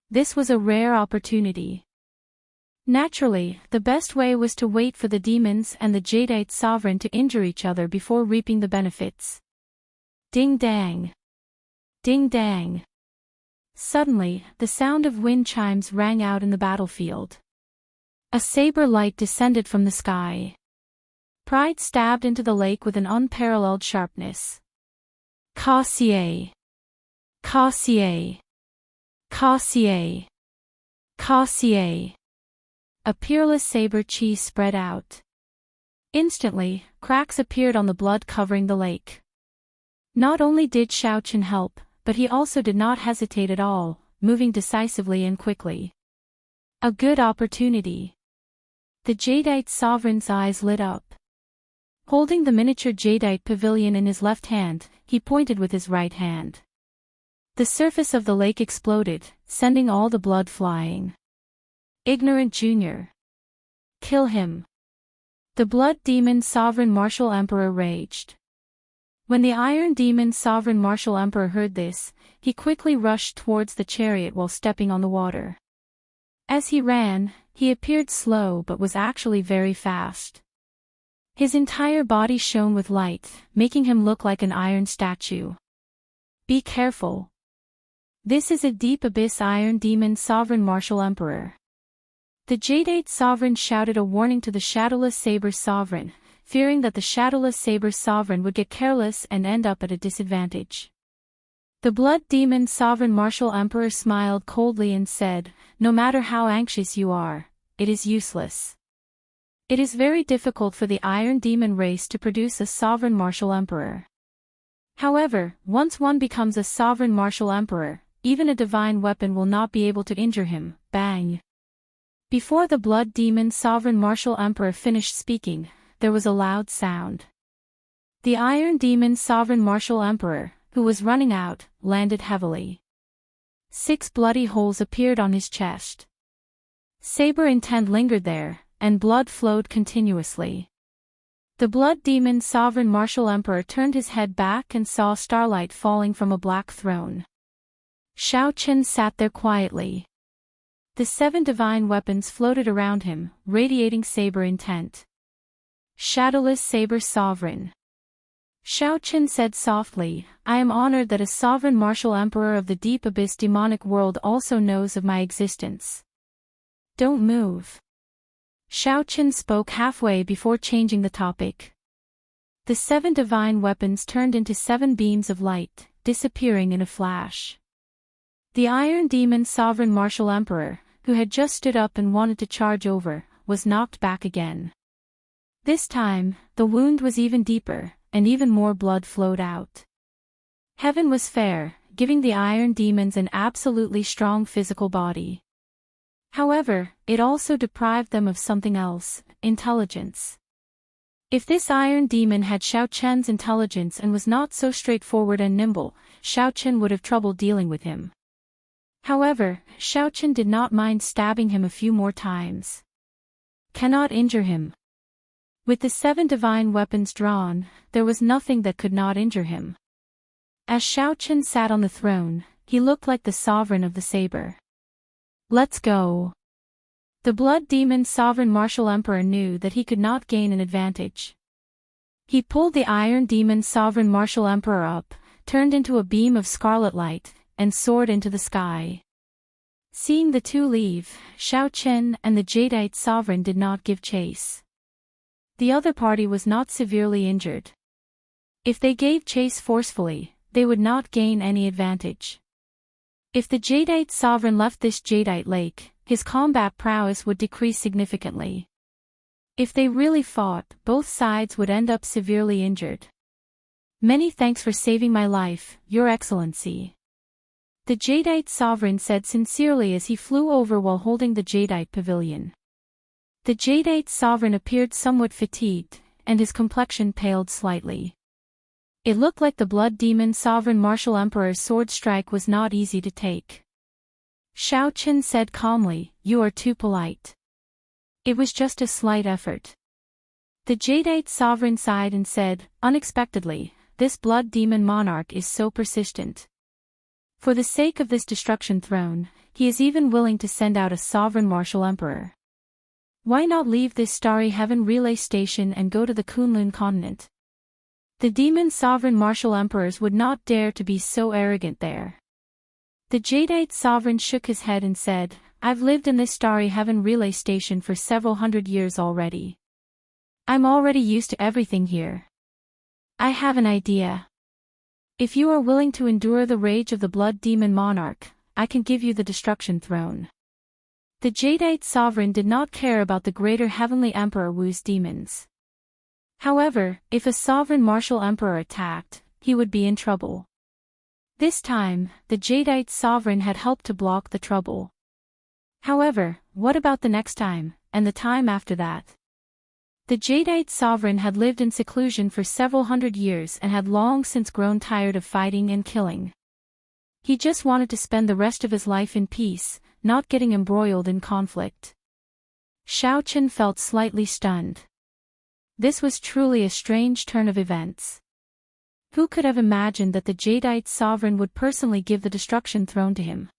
This was a rare opportunity. Naturally, the best way was to wait for the demons and the Jadeite sovereign to injure each other before reaping the benefits. Ding dang! Ding dang! Suddenly, the sound of wind chimes rang out in the battlefield. A saber light descended from the sky. Pride stabbed into the lake with an unparalleled sharpness. Cassier! Cassier! Cassier! Cassier! A peerless saber chi spread out. Instantly, cracks appeared on the blood covering the lake. Not only did Xiao Chen help, but he also did not hesitate at all, moving decisively and quickly. A good opportunity. The Jadeite sovereign's eyes lit up. Holding the miniature Jadeite pavilion in his left hand, he pointed with his right hand. The surface of the lake exploded, sending all the blood flying. Ignorant Junior. Kill him. The blood demon sovereign martial emperor raged. When the iron demon sovereign martial emperor heard this, he quickly rushed towards the chariot while stepping on the water. As he ran, he appeared slow but was actually very fast. His entire body shone with light, making him look like an iron statue. Be careful. This is a deep abyss iron demon sovereign martial emperor. The Jadeite sovereign shouted a warning to the shadowless saber sovereign, fearing that the shadowless saber sovereign would get careless and end up at a disadvantage. The blood demon sovereign martial emperor smiled coldly and said, "No matter how anxious you are, it is useless. It is very difficult for the Iron Demon race to produce a sovereign martial emperor. However, once one becomes a sovereign martial emperor, even a divine weapon will not be able to injure him. Bang! Before the Blood Demon sovereign martial emperor finished speaking, there was a loud sound. The Iron Demon sovereign martial emperor, who was running out, landed heavily. 6 bloody holes appeared on his chest. Saber Intent lingered there, and blood flowed continuously. The Blood Demon sovereign martial emperor turned his head back and saw starlight falling from a black throne. Shao Chen sat there quietly. The 7 divine weapons floated around him, radiating Saber Intent. Shadowless Saber Sovereign. Shao Chen said softly, I am honored that a sovereign martial emperor of the deep abyss demonic world also knows of my existence. Don't move. Shao Chen spoke halfway before changing the topic. The 7 divine weapons turned into 7 beams of light, disappearing in a flash. The Iron Demon sovereign martial emperor, who had just stood up and wanted to charge over, was knocked back again. This time, the wound was even deeper, and even more blood flowed out. Heaven was fair, giving the Iron Demons an absolutely strong physical body. However, it also deprived them of something else, intelligence. If this Iron Demon had Shao Chen's intelligence and was not so straightforward and nimble, Shao Chen would have trouble dealing with him. However, Shao Chen did not mind stabbing him a few more times. Cannot injure him. With the 7 divine weapons drawn, there was nothing that could not injure him. As Shao Chen sat on the throne, he looked like the sovereign of the saber. Let's go. The Blood Demon sovereign martial emperor knew that he could not gain an advantage. He pulled the Iron Demon sovereign martial emperor up, turned into a beam of scarlet light, and soared into the sky. Seeing the 2 leave, Shao Chen and the Jadeite sovereign did not give chase. The other party was not severely injured. If they gave chase forcefully, they would not gain any advantage. If the Jadeite sovereign left this Jadeite lake, his combat prowess would decrease significantly. If they really fought, both sides would end up severely injured. Many thanks for saving my life, Your Excellency. The Jadeite sovereign said sincerely as he flew over while holding the Jadeite pavilion. The Jadeite sovereign appeared somewhat fatigued, and his complexion paled slightly. It looked like the Blood Demon sovereign martial emperor's sword strike was not easy to take. Shao Chen said calmly, You are too polite. It was just a slight effort. The Jadeite sovereign sighed and said, Unexpectedly, this Blood Demon monarch is so persistent. For the sake of this destruction throne, he is even willing to send out a sovereign martial emperor. Why not leave this starry heaven relay station and go to the Kunlun continent? The demon sovereign martial emperors would not dare to be so arrogant there. The Jadeite sovereign shook his head and said, I've lived in this starry heaven relay station for several hundred years already. I'm already used to everything here. I have an idea. If you are willing to endure the rage of the Blood Demon monarch, I can give you the destruction throne. The Jadeite sovereign did not care about the greater heavenly emperor Wu's demons. However, if a sovereign martial emperor attacked, he would be in trouble. This time, the Jadeite sovereign had helped to block the trouble. However, what about the next time, and the time after that? The Jadeite sovereign had lived in seclusion for several hundred years and had long since grown tired of fighting and killing. He just wanted to spend the rest of his life in peace, not getting embroiled in conflict. Shao Chen felt slightly stunned. This was truly a strange turn of events. Who could have imagined that the Jadeite sovereign would personally give the destruction throne to him?